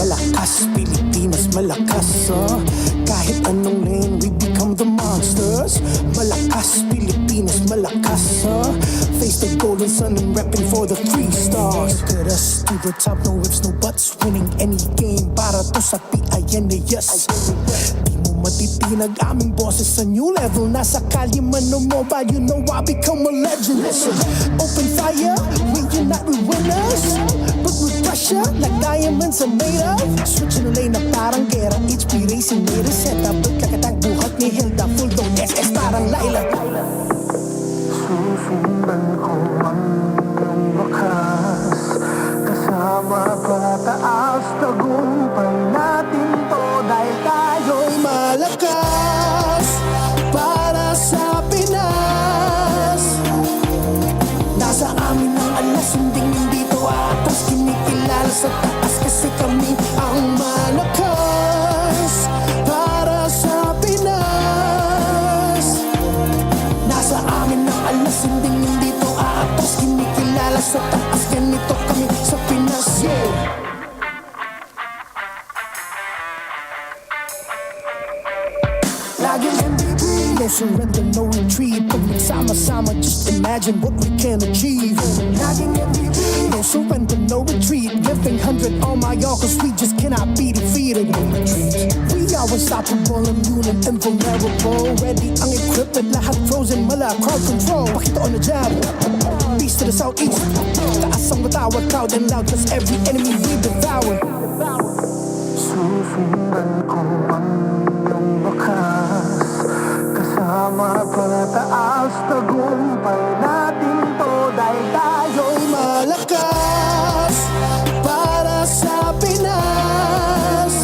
Malakas, Pilipinas, malakas, kahit anong lane, we become the monsters. Malakas, Pilipinas, malakas, face the golden sun and repping for the 3 stars. Get us to the top, no ifs, no buts, winning any game para to sa PINAS. Di mo matitinag aming boses sa new level. Nasa kalye man o mobile, you know I become a legend. Listen, open fire, we unite, we winners. But with pressure, like diamonds are made of. Switching the lane na parang gera, HP racing made a setup. Pagkakatang buhat ni Hilda, full dome SS parang Laila. Susundan ko ang iyong wakas, kasama pataas, tagumpay natin to dahil tayo'y malakas para sa Pinas. Nasa amin ang alas, hindi to atas, kinikilala sa taas kasi kami ang malakas para sa Pinas. Nasa amin ang alas, hindi to atas, kinikilala sa taas, ganito kami sa Pinas. Laging MVP, no surrender, no retreat. Pag nagsama-sama, just imagine what we can achieve. Laging MVP, no surrender, no retreat. Giving 100 on my all, cause we just cannot be defeated. We are unstoppable, immune and invulnerable. Ready ang equipment, lahat frozen, mala, crowd control. Pakita on the jab, east to the southeast. Taas ang matawad, proud and loud, cause every enemy we devour. Susundan ko ang iyong wakas, kasama pataas, tagumpay natin to dahil tayo'y malakas para sa Pinas.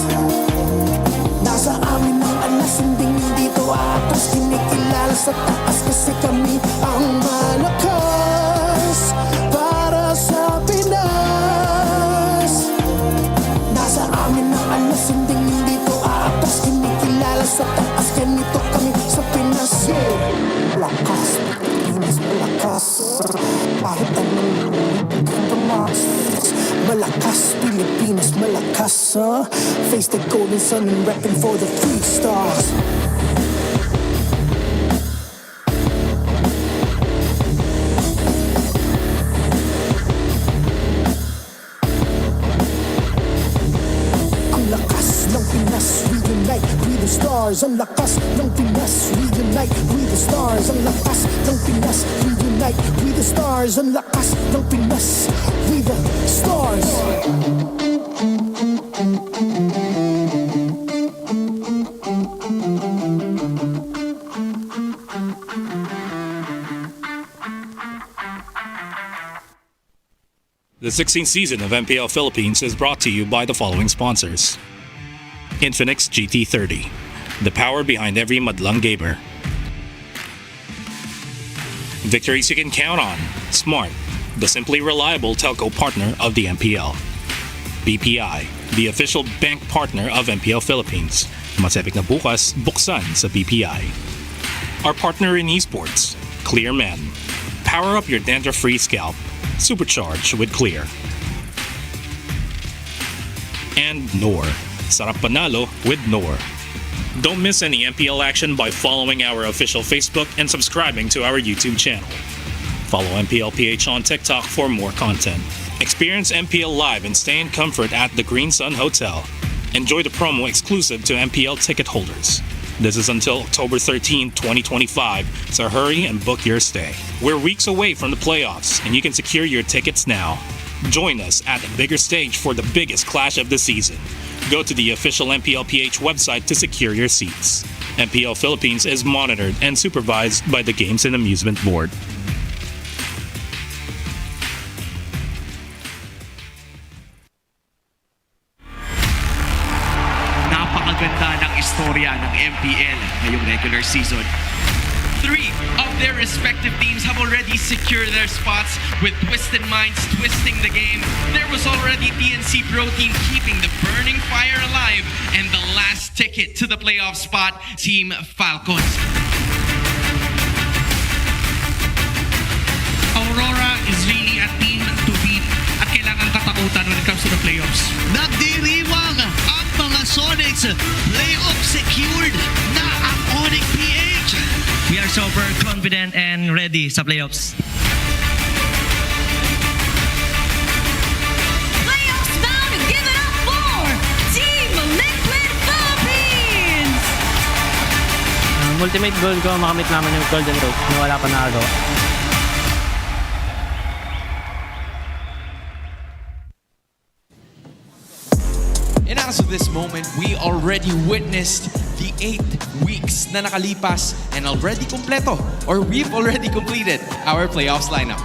Nasa amin ang alas, hindi to atas, kinikilala sa taas kasi kami ang malakas para sa Pinas. Nasa amin ang alas, hindi to atas, kinikilala sa taas, ganito kami sa Pinas. Malakas, Pilipinas, malakas, kahit anong monsters. Malakas, Pilipinas, malakas, face the golden sun and repping for the 3 stars. Ang lakas ng Pinas, reunite, we the stars. Ang lakas ng Pinas, reunite, we the stars. Ang lakas ng Pinas, reunite, we the stars. Ang lakas ng Pinas, we the stars. The 16th season of MPL Philippines is brought to you by the following sponsors. Infinix GT30, the power behind every madlang gamer. Victories you can count on. Smart, the simply reliable telco partner of the MPL. BPI, the official bank partner of MPL Philippines. Masepik na bukas, buksan sa BPI. Our partner in esports, Clear Men. Power up your dandruff-free scalp. Supercharged with Clear. And Nor. Sarap panalo with Nor. Don't miss any MPL action by following our official Facebook and subscribing to our YouTube channel. Follow MPLPH on TikTok for more content. Experience MPL live and stay in comfort at the Green Sun Hotel. Enjoy the promo exclusive to MPL ticket holders. This is until October 13, 2025, so hurry and book your stay. We're weeks away from the playoffs, and you can secure your tickets now. Join us at the bigger stage for the biggest clash of the season. Go to the official MPLPH website to secure your seats. MPL Philippines is monitored and supervised by the Games and Amusement Board. Napakaganda ng istorya ng MPL ngayong regular season. 3 of their respective teams have already secured their spots with Twisted Minds twisting the game. There was already TNC Pro Team keeping the burning fire alive, and the last ticket to the playoff spot, Team Falcons. Aurora is really a team to beat at kailangan katakutan when it comes to the playoffs. Nagdiriwang ang mga Sonics. Playoff secured na ang ONIC PH. We are super confident and ready sa playoffs. Playoffs bound, give it up for Team Liquid Philippines! Ultimate goal ko, makamit naman yung Golden Road na wala pa nakagawa. And as of this moment, we already witnessed the 8 weeks na nakalipas and already kompleto, or we've already completed our playoffs lineup.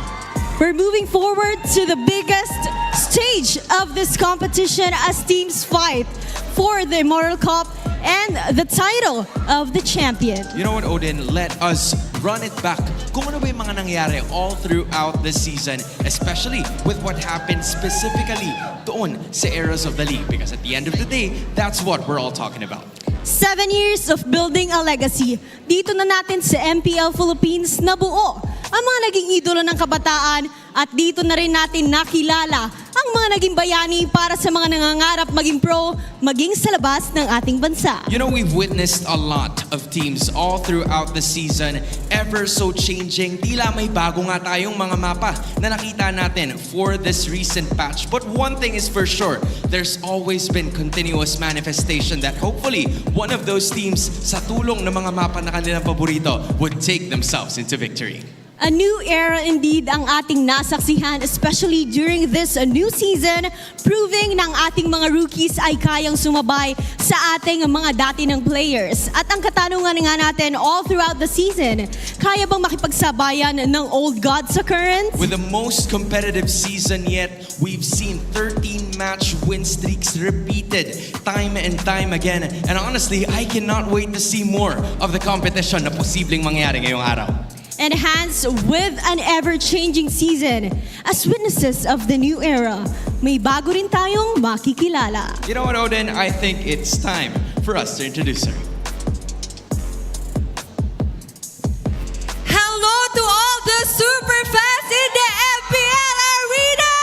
We're moving forward to the biggest stage of this competition as teams fight for the Immortal Cup and the title of the champion. You know what, Odin? Let us run it back. Kung ano ba yung mga nangyari all throughout this season, especially with what happened specifically doon sa eras of the league. Because at the end of the day, that's what we're all talking about. 7 years of building a legacy. Dito na natin sa MPL Philippines nabuo ang mga naging idolo ng kabataan at dito na rin natin nakilala ang mga naging bayani para sa mga nangangarap maging pro, maging sa labas ng ating bansa. You know, we've witnessed a lot of teams all throughout the season, ever so changing. Tila may bago nga tayong mga mapa na nakita natin for this recent patch. But one thing is for sure, there's always been continuous manifestation that hopefully one of those teams sa tulong ng mga mapa na kanilang paborito would take themselves into victory. A new era indeed ang ating nasaksihan, especially during this new season, proving ng ating mga rookies ay kayang sumabay sa ating mga dati ng players. At ang katanungan nga natin all throughout the season, kaya bang makipagsabayan ng old gods sa current? With the most competitive season yet, we've seen 13-match win streaks repeated time and time again. And honestly, I cannot wait to see more of the competition na posibleng mangyari ngayong araw. Enhanced with an ever-changing season. As witnesses of the new era, may bago rin tayong makikilala. You know what, Odin? I think it's time for us to introduce her. Hello to all the super fans in the MPL arena!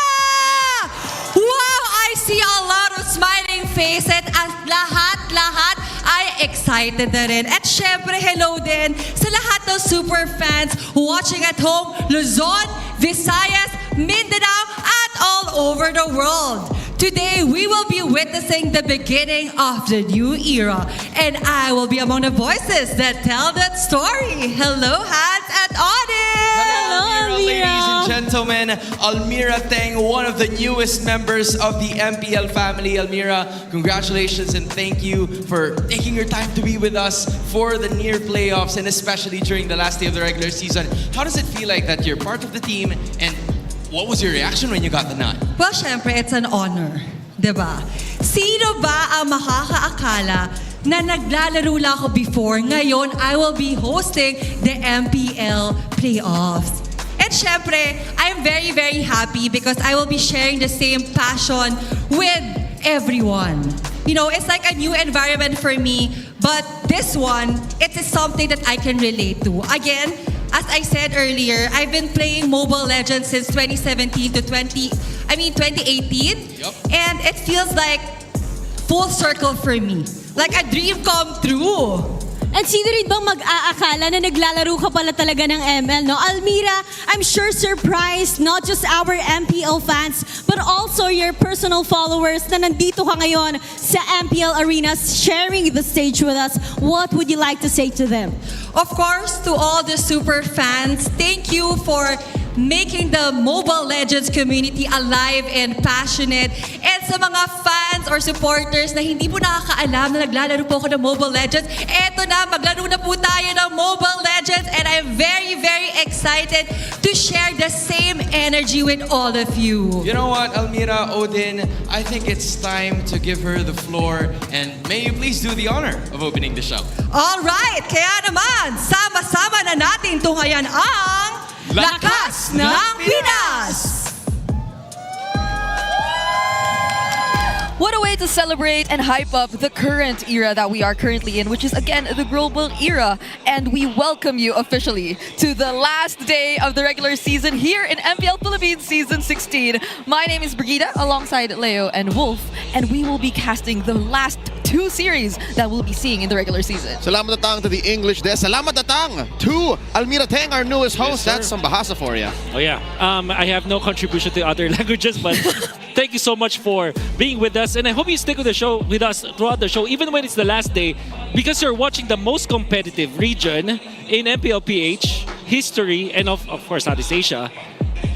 Wow, I see a lot of smiling faces at lahat ay excited na rin. At syempre, hello din sa lahat ng super fans watching at home, Luzon, Visayas, Mindanao, at all over the world. Today, we will be witnessing the beginning of the new era, and I will be among the voices that tell that story. Hello, Hans and Audis! Hello, Almira, ladies and gentlemen. Almira Teng, one of the newest members of the MPL family. Almira, congratulations and thank you for taking your time to be with us for the near playoffs and especially during the last day of the regular season. How does it feel like that you're part of the team, and what was your reaction when you got the nod? Well, syempre, it's an honor. Diba? Sino ba ang makakaakala na naglalaro lang ako before, ngayon I will be hosting the MPL playoffs. And syempre, I'm very, very happy because I will be sharing the same passion with everyone. You know, it's like a new environment for me, but this one, it is something that I can relate to. Again, as I said earlier, I've been playing Mobile Legends since 2017 to 2018. Yep. And it feels like full circle for me. Like a dream come true. At sino rin bang mag-aakala na naglalaro ka pala talaga ng ML, no? Almira, I'm sure surprised not just our MPL fans, but also your personal followers na nandito ka ngayon sa MPL arenas sharing the stage with us. What would you like to say to them? Of course, to all the super fans, thank you for making the Mobile Legends community alive and passionate. And sa mga fans fans or supporters na hindi po nakakaalam na naglalaro po ako ng Mobile Legends, eto na, maglaro na po tayo ng Mobile Legends and I'm very, very excited to share the same energy with all of you. You know what, Almira, Odin, I think it's time to give her the floor and may you please do the honor of opening the show. Alright, kaya naman, sama-sama na natin tunghayan ang Lakas ng Pinas! What a way to celebrate and hype up the current era that we are currently in, which is again the global era. And we welcome you officially to the last day of the regular season here in MPL Philippines Season 16. My name is Brigida alongside Leo and Wolf, and we will be casting the last 2 series that we'll be seeing in the regular season. Salamat datang to the English desk. Salamat datang to Almira Teng, our newest host. That's some Bahasa for you. Oh yeah, I have no contribution to other languages, but thank you so much for being with us, and I hope you stick with the show with us throughout the show, even when it's the last day, because you're watching the most competitive region in MPLPH history, and of course Southeast Asia.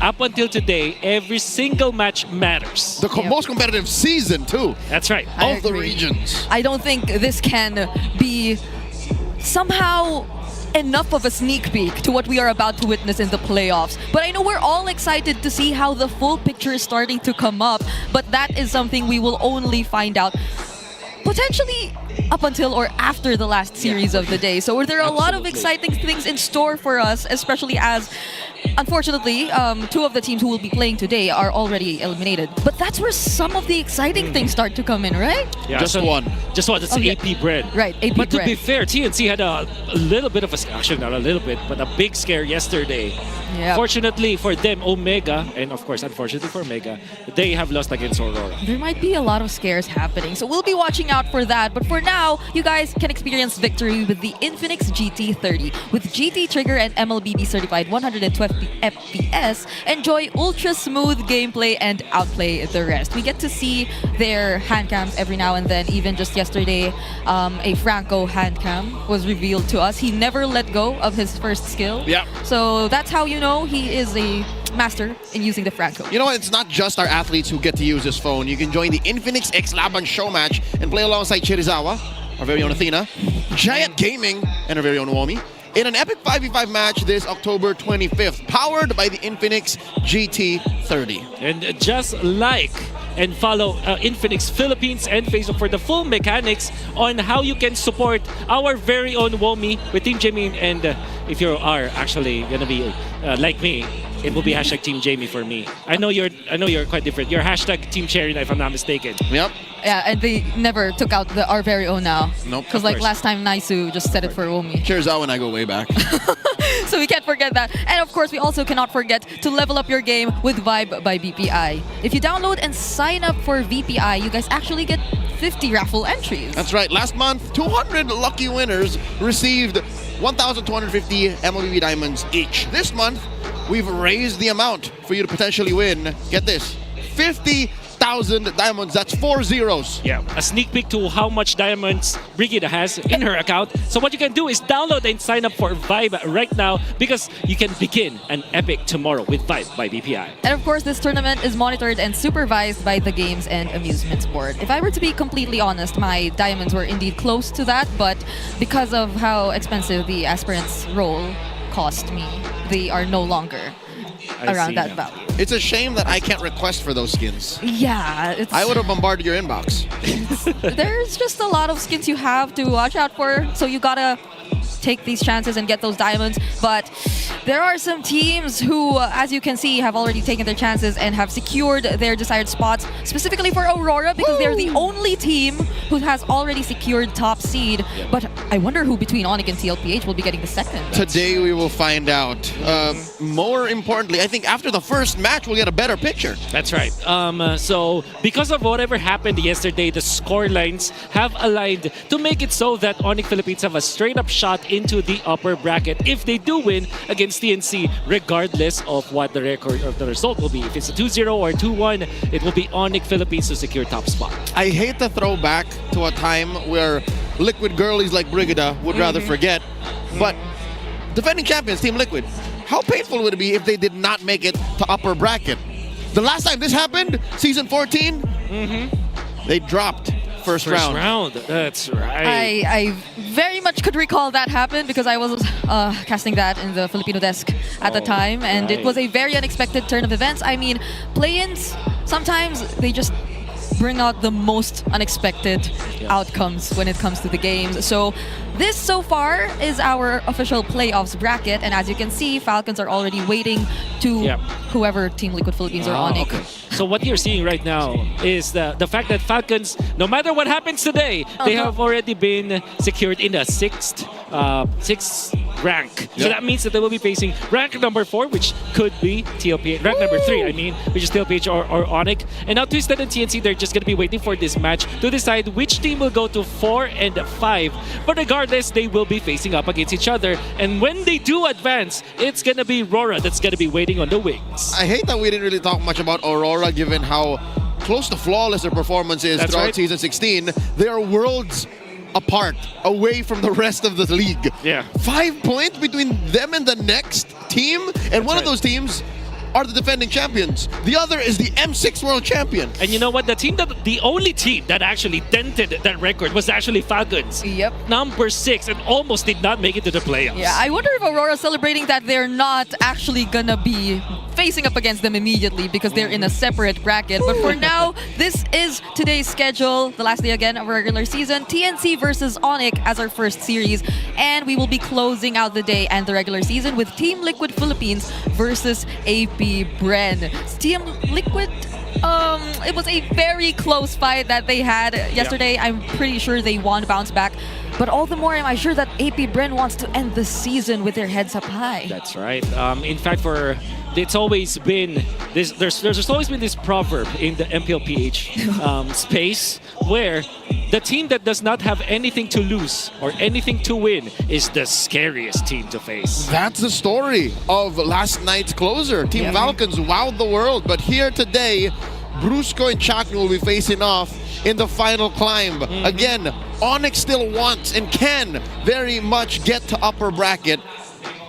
Up until today, every single match matters. The most competitive season too. That's right. Of the regions. I don't think this can be somehow enough of a sneak peek to what we are about to witness in the playoffs. But I know we're all excited to see how the full picture is starting to come up. But that is something we will only find out potentially up until or after the last series of the day. So there are a lot of exciting things in store for us, especially as unfortunately, 2 of the teams who will be playing today are already eliminated. But that's where some of the exciting things start to come in, right? Yeah, Just one. Just one. It's APBR. Right, APBR. But to be fair, TNC had a little bit of a, actually not a little bit, but a big scare yesterday. Yep. Fortunately for them, Omega, and of course, unfortunately for Omega, they have lost against Aurora. There might be a lot of scares happening, so we'll be watching out for that. But for now, you guys can experience victory with the Infinix GT30. With GT Trigger and MLBB certified 112 FPS, enjoy ultra smooth gameplay and outplay the rest. We get to see their hand cams every now and then. Even just yesterday, a Franco hand cam was revealed to us. He never let go of his first skill. Yeah. So that's how you know he is a master in using the Franco. You know what? It's not just our athletes who get to use this phone. You can join the Infinix X Laban show match and play alongside Chirizawa, our very own Athena, Giant Gaming, and our very own Womi, in an epic 5v5 match this October 25th, powered by the Infinix GT30. And just like and follow Infinix Philippines and Facebook for the full mechanics on how you can support our very own Womi with Team Jamie. And if you are actually gonna be like me, it will be hashtag Team Jamie for me. I know you're quite different. You're hashtag Team Cherry, if I'm not mistaken. Yep. Yeah, and they never took out our very own now. Nope. Because like last time, Naisu just said it for Womi. Chirizawa and I go way back. So we can't forget that. And of course, we also cannot forget to level up your game with Vibe by BPI. If you download and sign up for VPI, you guys actually get 50 raffle entries. That's right. Last month, 200 lucky winners received 1,250 MLB diamonds each. This month, we've raised the amount for you to potentially win. Get this, 50,000 diamonds. That's 4 zeros. Yeah, a sneak peek to how much diamonds Brigida has in her account. So what you can do is download and sign up for Vibe right now, because you can begin an epic tomorrow with Vibe by BPI. And of course, this tournament is monitored and supervised by the Games and Amusements Board. If I were to be completely honest, my diamonds were indeed close to that, but because of how expensive the aspirants role cost me, they are no longer around that value. It's a shame that I can't request for those skins. Yeah, I would have bombarded your inbox. there's just a lot of skins you have to watch out for, so you gotta take these chances and get those diamonds. But there are some teams who, as you can see, have already taken their chances and have secured their desired spots, specifically for Aurora, because they're the only team who has already secured top seed. But I wonder who between ONIC and TLPH will be getting the second. Today we will find out. More importantly, I think after the first match, we'll get a better picture. That's right. So because of whatever happened yesterday, the score lines have aligned to make it so that ONIC Philippines have a straight-up shot into the upper bracket if they do win against TNC, regardless of what the record of the result will be. If it's a 2-0 or 2-1, it will be ONIC Philippines to secure top spot. I hate to throw back to a time where liquid girlies like Brigida would rather forget, but defending champions, Team Liquid, how painful would it be if they did not make it to upper bracket? The last time this happened, season 14, They dropped first round. That's right. I very much could recall that happened because I was casting that in the Filipino desk at the time, and it was a very unexpected turn of events. I mean, play-ins, sometimes they just bring out the most unexpected outcomes when it comes to the games. So this so far is our official playoffs bracket, and as you can see, Falcons are already waiting to whoever Team Liquid Philippines or ONIC. Okay. So what you're seeing right now is the fact that Falcons, no matter what happens today, they have already been secured in the sixth rank. So that means that they will be facing rank number 4, which could be TLPH. Rank number 3, I mean, which is TLPH or ONIC. And now Twisted and TNC, they're just going to be waiting for this match to decide which team will go to 4 and 5. But regardless, they will be facing up against each other. And when they do advance, it's going to be Rora that's going to be waiting on the wings. I hate that we didn't really talk much about Aurora given how close to flawless their performance is throughout Season 16. They are worlds apart, away from the rest of the league. 5 points between them and the next team, and one of those teams are the defending champions. The other is the M6 World Champion. And you know what? The only team that actually dented that record was actually Falcons. Yep. Number 6, and almost did not make it to the playoffs. Yeah, I wonder if Aurora's celebrating that they're not actually gonna be facing up against them immediately because they're in a separate bracket. But for now, this is today's schedule, the last day again of our regular season. TNC versus ONIC as our first series. And we will be closing out the day and the regular season with Team Liquid Philippines versus APBR. Team Liquid, it was a very close fight that they had yesterday. I'm pretty sure they won, bounce back. But all the more am I sure that APBR wants to end the season with their heads up high. That's right. In fact, it's always been this. There's always been this proverb in the MPLPH space where the team that does not have anything to lose or anything to win is the scariest team to face. That's the story of last night's closer. Team Falcons wowed the world, but here today, Brusco and Chakno will be facing off in the final climb. Again, ONIC still wants and can very much get to upper bracket.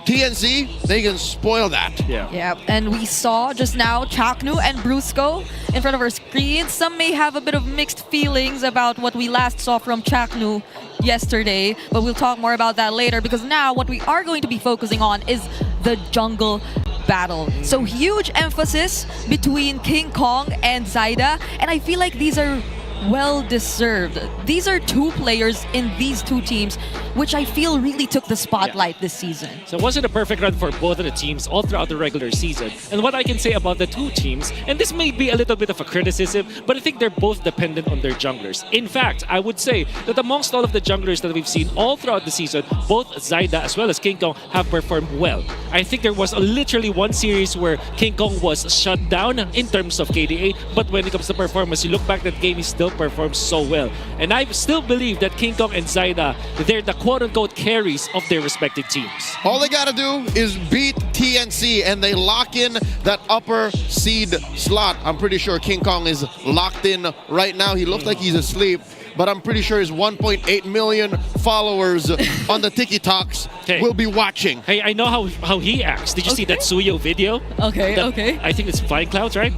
TNC, they can spoil that. Yeah, and we saw just now Chaknu and Brusco in front of our screens. Some may have a bit of mixed feelings about what we last saw from Chaknu yesterday, but we'll talk more about that later because now what we are going to be focusing on is the jungle battle. So huge emphasis between King Kong and Zaida, and I feel like these are well-deserved. These are two players in these two teams which I feel really took the spotlight this season. So it wasn't a perfect run for both of the teams all throughout the regular season. And what I can say about the two teams, and this may be a little bit of a criticism, but I think they're both dependent on their junglers. In fact, I would say that amongst all of the junglers that we've seen all throughout the season, both Zaida as well as King Kong have performed well. I think there was literally one series where King Kong was shut down in terms of KDA, but when it comes to performance, you look back at that game, he still performs so well. And I still believe that King Kong and Zaida, they're the quote-unquote carries of their respective teams. All they gotta do is beat TNC and they lock in that upper seed slot. I'm pretty sure King Kong is locked in right now. He looks like he's asleep, but I'm pretty sure his 1.8 million followers on the TikToks will be watching. Hey, I know how he acts. Did you see that Suyo video? Okay. I think it's Flying Clouds, right?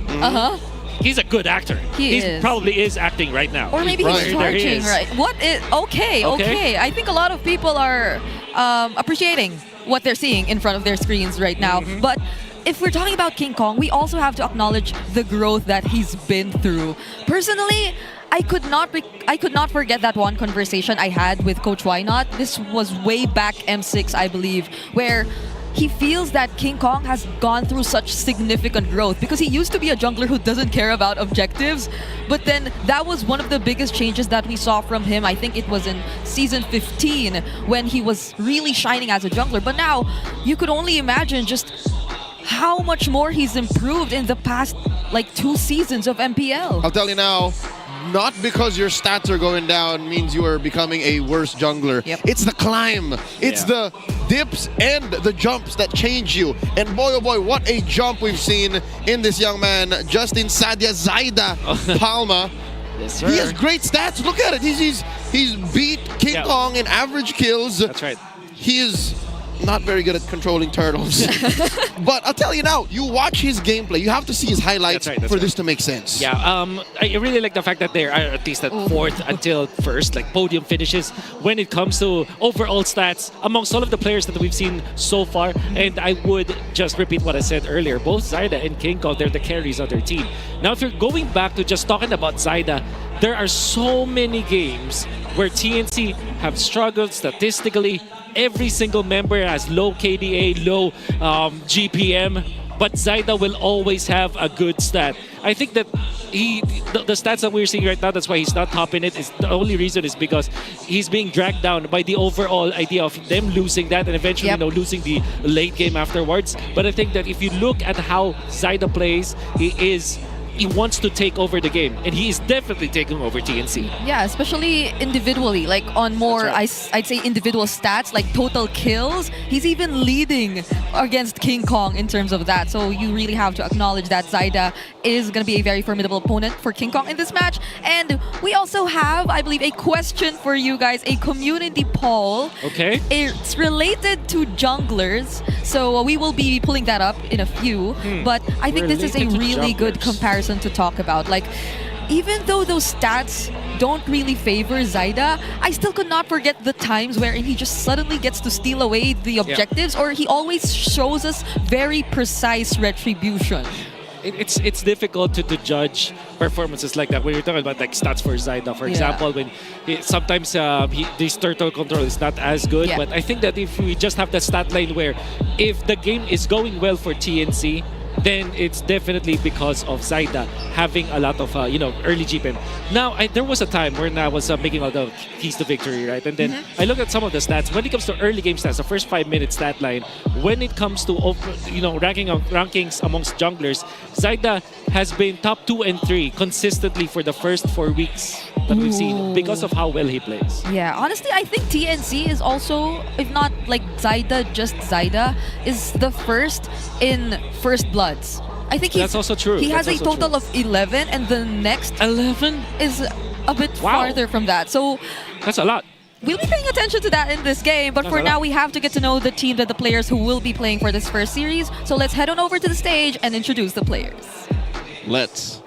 He's a good actor. He probably is acting right now. Or maybe he's charging, right? What is okay. I think a lot of people are appreciating what they're seeing in front of their screens right now. But if we're talking about King Kong, we also have to acknowledge the growth that he's been through. Personally, I could not forget that one conversation I had with Coach Wynot. This was way back M6, I believe, where he feels that King Kong has gone through such significant growth because he used to be a jungler who doesn't care about objectives, but then that was one of the biggest changes that we saw from him. I think it was in Season 15 when he was really shining as a jungler, but now you could only imagine just how much more he's improved in the past like 2 seasons of MPL. I'll tell you now, not because your stats are going down means you are becoming a worse jungler. It's the climb. It's the dips and the jumps that change you. And boy, oh boy, what a jump we've seen in this young man, Justin Sadia Zaida Palma. Yes, sir. He has great stats. Look at it. He's beat King Kong in average kills. That's right. He is not very good at controlling turtles. But I'll tell you now, you watch his gameplay, you have to see his highlights That's for right. this to make sense. Yeah, I really like the fact that they're at least at fourth until first, like podium finishes when it comes to overall stats amongst all of the players that we've seen so far. And I would just repeat what I said earlier. Both Zyda and King Kong, they're the carries of their team. Now, if you're going back to just talking about Zyda, there are so many games where TNC have struggled statistically. Every single member has low KDA, low GPM, but Zyda will always have a good stat. I think that the stats that we're seeing right now, that's why he's not topping it. Is the only reason is because he's being dragged down by the overall idea of them losing that and eventually losing the late game afterwards. But I think that if you look at how Zyda plays, he wants to take over the game, and he is definitely taking over TNC. Yeah, especially individually, like on more, That's I'd say individual stats, like total kills. He's even leading against King Kong in terms of that. So you really have to acknowledge that Zyda is going to be a very formidable opponent for King Kong in this match. And we also have, I believe, a question for you guys, a community poll. Okay. It's related to junglers, so we will be pulling that up in a few. But I think this is a Related to really good junglers. comparison to talk about. Like, even though those stats don't really favor Zyda, I still could not forget the times wherein he just suddenly gets to steal away the objectives, or he always shows us very precise retribution. It's difficult to judge performances like that when you're talking about like stats for Zyda. For example, when sometimes this turtle control is not as good. But I think that if we just have the stat line where if the game is going well for TNC, then it's definitely because of Zyda having a lot of early GPM. Now, there was a time when I was making all the keys to victory, right? And then I look at some of the stats. When it comes to early game stats, the first 5 minute stat line, when it comes to rankings amongst junglers, Zyda has been top 2 and 3 consistently for the first 4 weeks that we've seen because of how well he plays. Yeah, honestly, I think TNC is also, if not like Zyda, just Zyda, is the first in First Bloods. I think that's also true. He has That's a also total true. of 11, and the next 11 is a bit farther from that. So that's a lot. we'll be paying attention to that in this game, but for now we have to get to know the teams and the players who will be playing for this first series. So let's head on over to the stage and introduce the players. Let's.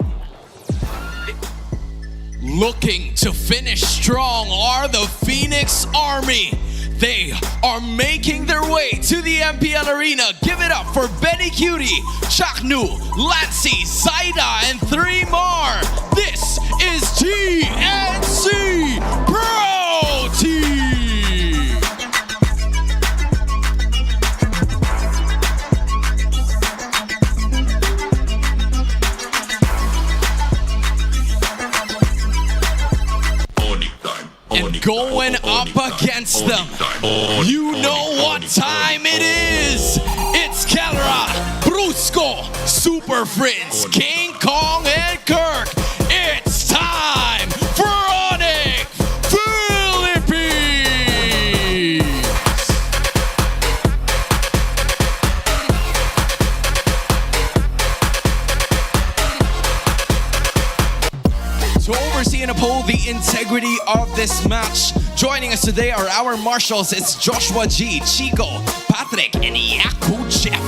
Looking to finish strong are the Phoenix Army. They are making their way to the MPL arena. Give it up for Benny Cutie, Chaknu, Lansy, Zyda, and 3 more. This is TNC Pro Team. And going up against them, you know what time it is. It's Kelra, Brusco, Super Friends, King Kong, and Kirk. It's time for ONIC Philippines. To oversee and uphold the integrity of this match, joining us today are our marshals. It's Joshua G, Chico, Patrick, and Yaku Jeff.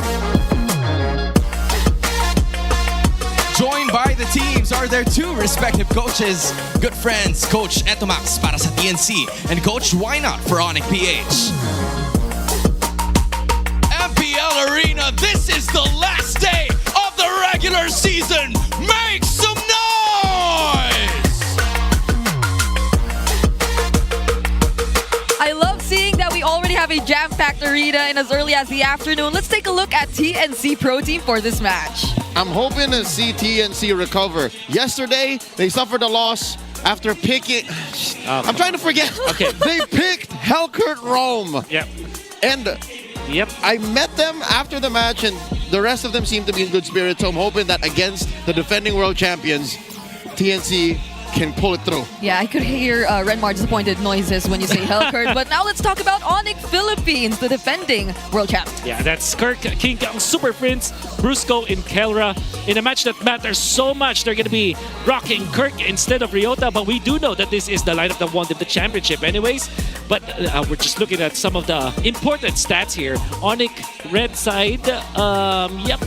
Joined by the teams are their 2 respective coaches. Good friends, Coach Etomax para sa TNC and Coach Why Not for ONIC PH. MPL Arena, this is the last day of the regular season. Make some noise! I love seeing that we already have a jam-packed arena in as early as the afternoon. Let's take a look at TNC Pro Team for this match. I'm hoping to see TNC recover. Yesterday, they suffered a loss after picking... I'm trying to forget. Okay. They picked Hellkurt Rome. Yep. And I met them after the match, and the rest of them seem to be in good spirits. So I'm hoping that against the defending world champions, TNC can pull it through. Yeah, I could hear Renmar disappointed noises when you say Hellcurt. But now let's talk about ONIC Philippines, the defending world champ. Yeah, that's Kirk, King Kong, Super Prince, Brusco, and Kelra. In a match that matters so much, they're going to be rocking Kirk instead of Ryota. But we do know that this is the lineup that wanted the championship anyways. But we're just looking at some of the important stats here. ONIC, red side. Yep,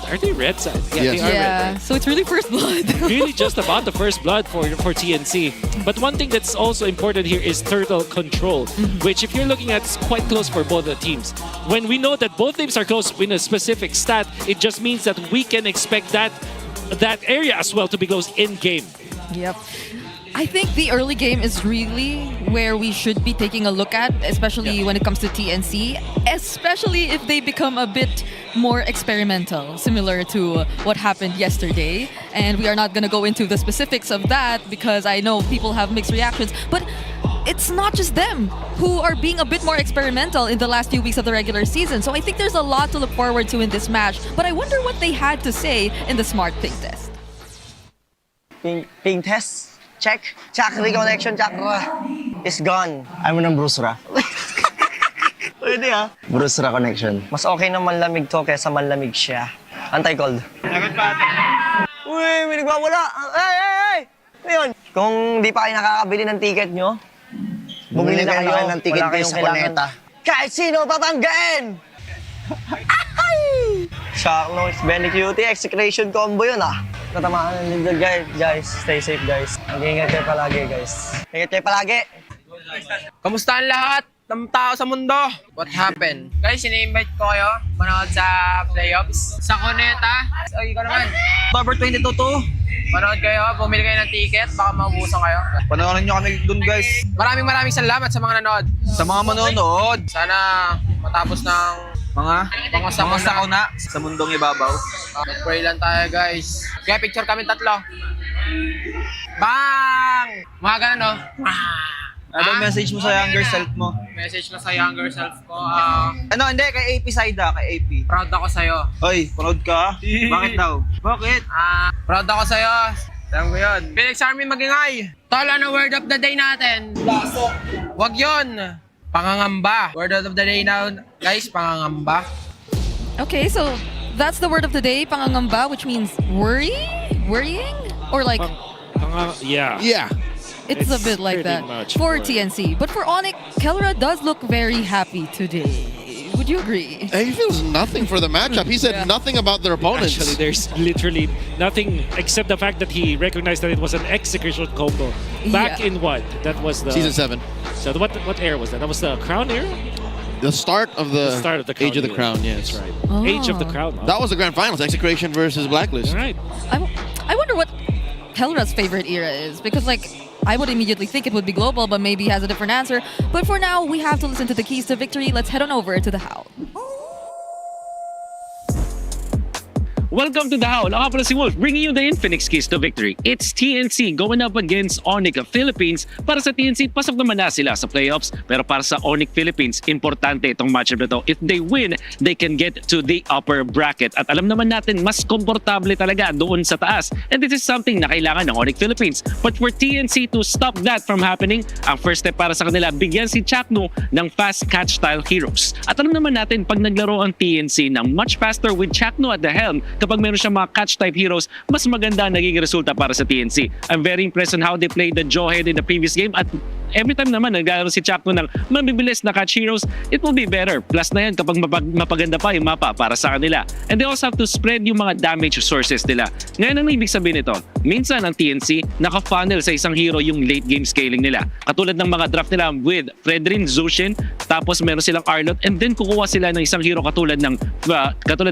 are they red side? Yeah, Yes. they are red. Right? So it's really first blood. Really just about the first blood for TNC. But one thing that's also important here is turtle control, which if you're looking at, is quite close for both the teams. When we know that both teams are close in a specific stat, it just means that we can expect that area as well to be close in game. Yep. I think the early game is really where we should be taking a look at, especially when it comes to TNC, especially if they become a bit more experimental, similar to what happened yesterday. And we are not going to go into the specifics of that because I know people have mixed reactions, but it's not just them who are being a bit more experimental in the last few weeks of the regular season. So I think there's a lot to look forward to in this match, but I wonder what they had to say in the Smart Ping Test. Ping test? Check. Chakra connection, chakra is gone. Ayaw mo ng Brusra. Pwede ah. Brusra connection. Mas okay na manlamig to kaysa manlamig siya. Untitled. Uy, may nagwawala. Hey! Ano yun? Kung di pa kayo nakakabili ng ticket nyo, bumili na kayo ng ticket kayo sa Cuneta. Kahit sino papanggain! Shock noise, Benny Cutie, execration combo yun ah. Natamaan ng lindol guys. Stay safe guys. Mag-iingat kayo palagi guys. Ingat kayo palagi. Kamusta ang lahat ng tao sa mundo? What happened? Guys, ina-invite ko kayo manood sa playoffs sa Cuneta. So, ikaw naman. October 22 to. Manood kayo, bumili kayo ng ticket, baka maubusan kayo. Panoorin nyo kami dun guys. Maraming salamat sa mga nanood. Sa mga manonood. Sana matapos ng mga sakuna sa mundong ibabaw. Pray lang tayo guys. Kaya picture kami tatlo. Bang! Mga ganun no? Anong message mo sa younger self mo? Message ko sa younger self ko. Hindi, kay AP side kay AP. Proud ako sa'yo. Hoy, proud ka? Bakit daw? Bakit? Proud ako sa'yo. Alam ko yun. Phoenix Army magingay. Tol, ano word of the day natin? Lasok. Wag yun. Pangangamba. Word of the day now, guys, pangangamba. Okay, so that's the word of the day, pangangamba, which means worrying? Or like... Yeah. Yeah. It's a bit like that for TNC. But for ONIC, Kelra does look very happy today. Would you agree? He feels nothing for the matchup. He said nothing about their opponents. Actually, there's literally nothing except the fact that he recognized that it was an execution combo. Back in what? That was the... Season 7. So what era was that? That was the Crown era? The start of the Crown Age of the era. Crown, yes. That's right. Oh. Age of the Crown. That was the grand finals, Execration versus Blacklist. All right. I wonder what Kelra's favorite era is, because like I would immediately think it would be global, but maybe he has a different answer. But for now, we have to listen to the keys to victory. Let's head on over to the Howl. Welcome to the Howl. Ako pala si Wolf, bringing you the Infinix keys to victory. It's TNC going up against ONIC Philippines. Para sa TNC, pasok naman na sila sa playoffs. Pero para sa ONIC Philippines, importante itong matchup na to. If they win, they can get to the upper bracket. At alam naman natin, mas komportable talaga doon sa taas. And this is something na kailangan ng ONIC Philippines. But for TNC to stop that from happening, ang first step para sa kanila, bigyan si Chakno ng fast catch style heroes. At alam naman natin, pag naglaro ang TNC ng much faster with Chakno at the helm, kapag meron siyang mga catch type heroes, mas maganda ang naging resulta para sa TNC. I'm very impressed on how they played the Jawhead in the previous game at every time naman naglalaro si Chakno ng mabibilis na catch heroes, it will be better. Plus na yan kapag mapaganda pa yung mapa para sa kanila. And they also have to spread yung mga damage sources nila. Ngayon ang ibig sabihin nito, minsan ang TNC naka-funnel sa isang hero yung late game scaling nila. Katulad ng mga draft nila with Fredrin, Zushin, tapos meron silang Arlot, and then kukuha sila ng isang hero katulad ng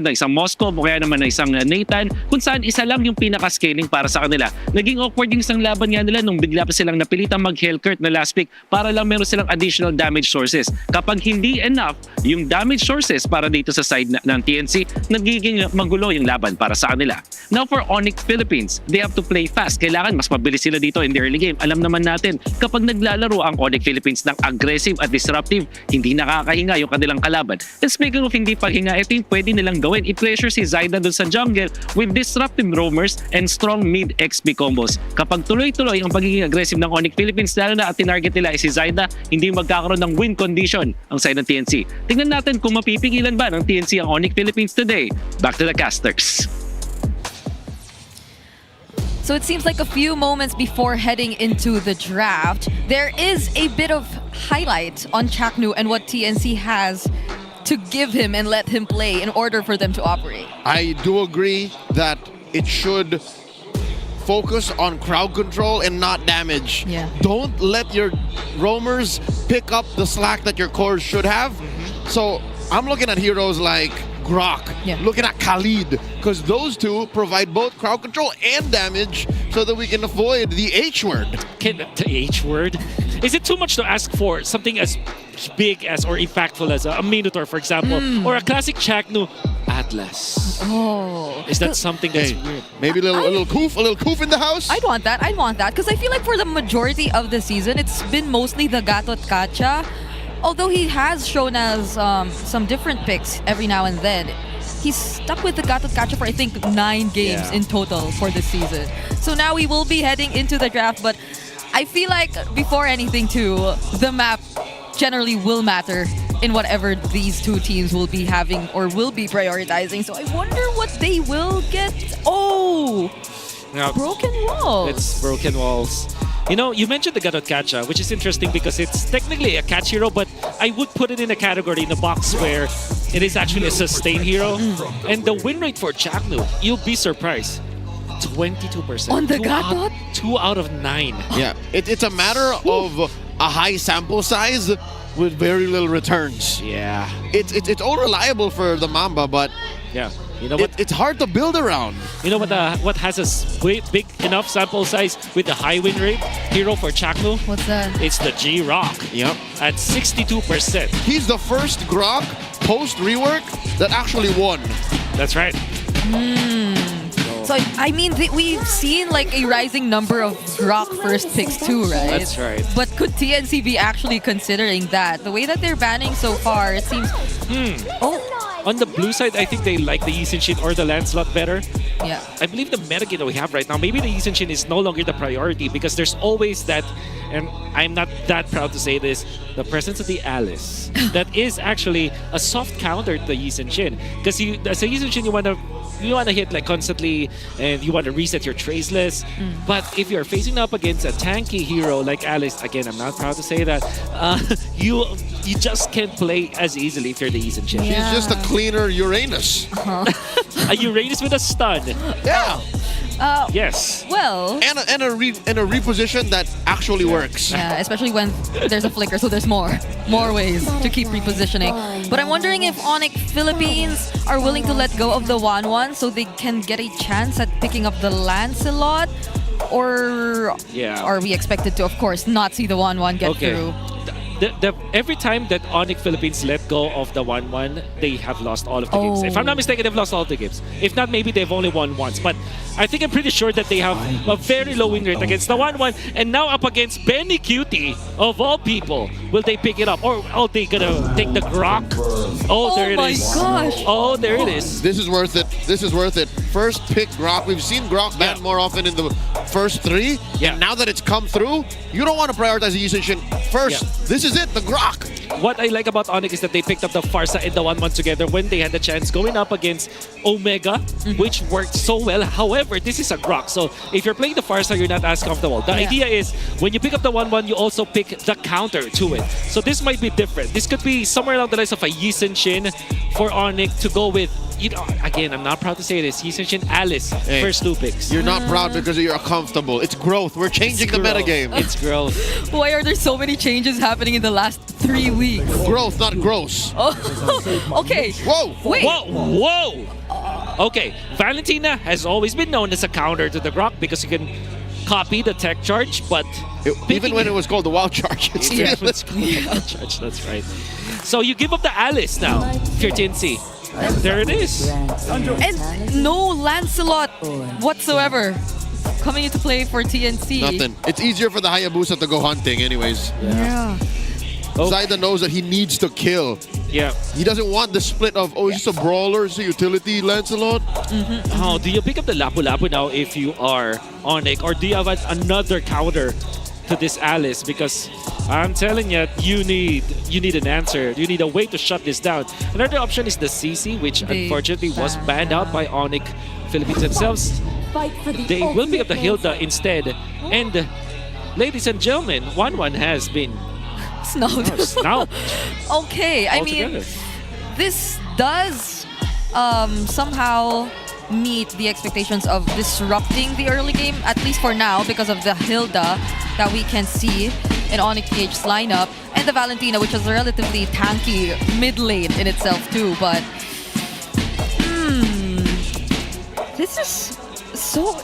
isang Moscow o kaya naman ng isang Nathan, kung saan isa lang yung pinaka-scaling para sa kanila. Naging awkward yung isang laban nga nila nung bigla pa silang napilitang mag-Hellcurt na last next pick para lang meron silang additional damage sources. Kapag hindi enough yung damage sources para dito sa side ng TNC, nagiging magulo yung laban para sa kanila. Now for ONIC Philippines, they have to play fast. Kailangan mas mabilis sila dito in the early game. Alam naman natin, kapag naglalaro ang ONIC Philippines ng aggressive at disruptive, hindi nakakahinga yung kanilang kalaban. And speaking of hindi paghinga, ito yung pwede nilang gawin. I-pressure si Zaida dun sa jungle with disruptive roamers and strong mid XP combos. Kapag tuloy-tuloy ang pagiging aggressive ng ONIC Philippines, lalo na at tinarget nila ay si Zaida, hindi magkakaroon ng win condition ang side ng TNC. Tingnan natin kung mapipigilan ba ng TNC ang ONIC Philippines today. Back to the casters. So it seems like a few moments before heading into the draft, there is a bit of highlight on Chaknu and what TNC has to give him and let him play in order for them to operate. I do agree that it should focus on crowd control and not damage. Yeah. Don't let your roamers pick up the slack that your cores should have. So I'm looking at heroes like Grok, looking at Khalid, because those two provide both crowd control and damage so that we can avoid the H word. The H word? Is it too much to ask for something as big as or impactful as a Minotaur, for example, or a classic Chaknu Atlas? Oh. Is that something that's weird? Maybe a little coof in the house? I'd want that. Because I feel like for the majority of the season, it's been mostly the Gatot Kacha. Although he has shown us some different picks every now and then, he's stuck with the Gatot Kacha for I think 9 games in total for this season. So now we will be heading into the draft, but I feel like before anything too, the map generally will matter in whatever these two teams will be having or will be prioritizing. So I wonder what they will get. Oh! Now, broken walls. It's broken walls. You know, you mentioned the Gatot Kacha, which is interesting because it's technically a catch hero, but I would put it in a category in a box where it is actually a sustain hero. And the win rate for Chaknu, you'll be surprised. 22%. On the Gatot? 2 out of 9. Yeah, it's a matter of a high sample size with very little returns. Yeah. It's all reliable for the Mamba, but yeah. You know what? It's hard to build around. You know what has a big enough sample size with the high win rate hero for Chaknu? What's that? It's the G-Rock. Yep. At 62%. He's the first Grok post-rework that actually won. That's right. So, I mean, we've seen like a rising number of Grok first picks too, right? That's right. But could TNC be actually considering that? The way that they're banning so far, it seems... On the blue side, I think they like the Yisun or the Lancelot better. Yeah. I believe the metagame that we have right now, maybe the Yisun is no longer the priority because there's always that, and I'm not that proud to say this, the presence of the Alice. That is actually a soft counter to the Yisun. Because as a Yisun, you want to hit like constantly and you want to reset your traceless. But if you're facing up against a tanky hero like Alice, again, I'm not proud to say that, you just can't play as easily if you're the Yisun. She's just a cleaner Uranus. A Uranus with a stun. Yeah. Yes. Well. And a reposition that actually works. Yeah, especially when there's a flicker, so there's more ways to keep repositioning. But I'm wondering if ONIC Philippines are willing to let go of the 1-1 so they can get a chance at picking up the Lancelot, or are we expected to, of course, not see the 1-1 get through? Every time that ONIC Philippines let go of the 1-1, they have lost all of the games. If I'm not mistaken, they've lost all of the games. If not, maybe they've only won once. But I'm pretty sure that they have a very low win rate against the 1-1. And now up against Benny Cutie, of all people, will they pick it up? Or are they gonna take the Grok? Oh, there it is. Oh my gosh. Oh, there it is. This is worth it. This is worth it. First pick Grok. We've seen Grok banned more often in the first 3. Yeah. And now that it's come through, you don't want to prioritize the Yisun first. Yeah. This is it, the Grok. What I like about ONIC is that they picked up the Farsa and the 1-1 together when they had the chance going up against Omega, which worked so well. However, this is a Grok. So if you're playing the Farsa, you're not as comfortable. The idea is when you pick up the 1-1, you also pick the counter to it. So this might be different. This could be somewhere along the lines of a Yisun for ONIC to go with. You know, again, I'm not proud to say this. Yisun Alice, first 2 picks. You're not proud because you're comfortable. It's growth. We're changing the metagame. It's growth. Why are there so many changes happening in the last 3 weeks? Growth, not gross. Oh, okay. Whoa. Wait. Whoa. Okay, Valentina has always been known as a counter to the Grok because you can copy the tech charge, but even when it was called the wild charge, it's yeah, still it's called the wild charge. That's right. So you give up the Alice now, if you're TNC. There it is. And no Lancelot whatsoever coming into play for TNC. Nothing. It's easier for the Hayabusa to go hunting anyways. Yeah. Zaida knows that he needs to kill. Yeah. He doesn't want the split of, oh, is this a brawler, is it a utility, Lancelot? Oh, do you pick up the Lapu-Lapu now if you are ONIC? Or do you have another counter to this Alice? Because I'm telling you, you need an answer. You need a way to shut this down. Another option is the CC, which unfortunately was banned out by ONIC Philippines themselves. They will pick up the Hilda instead. And ladies and gentlemen, 1-1 has been Snout. Okay, I mean, this does somehow meet the expectations of disrupting the early game, at least for now, because of the Hilda that we can see in ONIC PH's lineup, and the Valentina, which is a relatively tanky mid lane in itself too, but this is so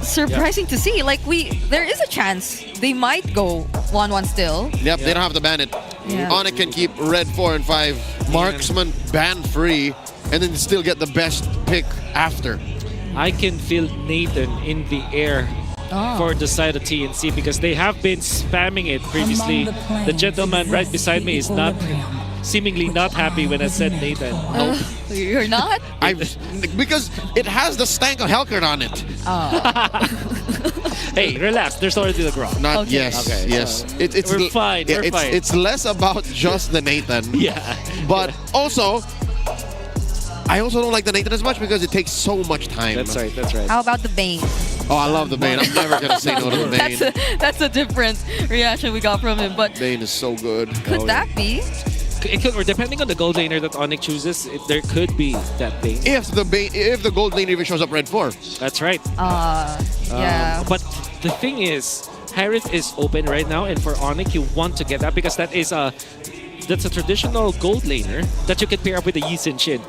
surprising to see. Like, there is a chance they might go 1-1 still. Yep, they don't have to ban it. Yeah. ONIC can keep red 4 and 5, marksman ban free, and then still get the best pick after. I can feel Nathan in the air for the side of TNC because they have been spamming it previously. The gentleman right beside me is seemingly not happy when I said Nathan. Nope. You're not? Because it has the stank of Hellkern on it. Hey, relax. There's already the grok. Not Okay. yes, Okay, yes. so It's we're fine. yeah, We're it's, fine. it's less about just the Nathan. Yeah. But also, I also don't like the Nathan as much because it takes so much time. That's right. That's right. How about the Bane? Oh, I love the Bane. I'm never gonna say no to the Bane. That's a different reaction we got from him, but Bane is so good. could that be? It could, or depending on the gold laner that ONIC chooses, there could be that Bane. If the gold lane even shows up red 4. That's right. Yeah. But the thing is, Harith is open right now, and for ONIC, you want to get that because that's a traditional gold laner that you can pair up with the Yi Sin Shin.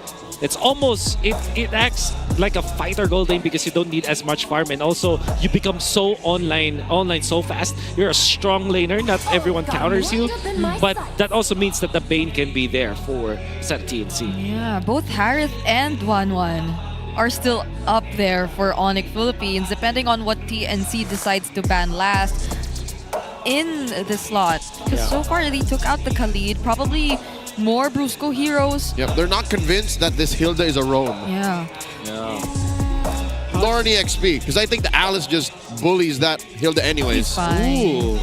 It's almost, it acts like a fighter gold lane because you don't need as much farm, and also you become so online so fast. You're a strong laner, not everyone counters you, but that also means that the Bane can be there for set TNC. Yeah, both Harith and 1-1 are still up there for ONIC Philippines, depending on what TNC decides to ban last in the slot. Because so far they took out the Khalid, probably more Brusco heroes. Yep, they're not convinced that this Hilda is a roam. Yeah. Nor an EXP, because I think the Alice just bullies that Hilda anyways. Ooh.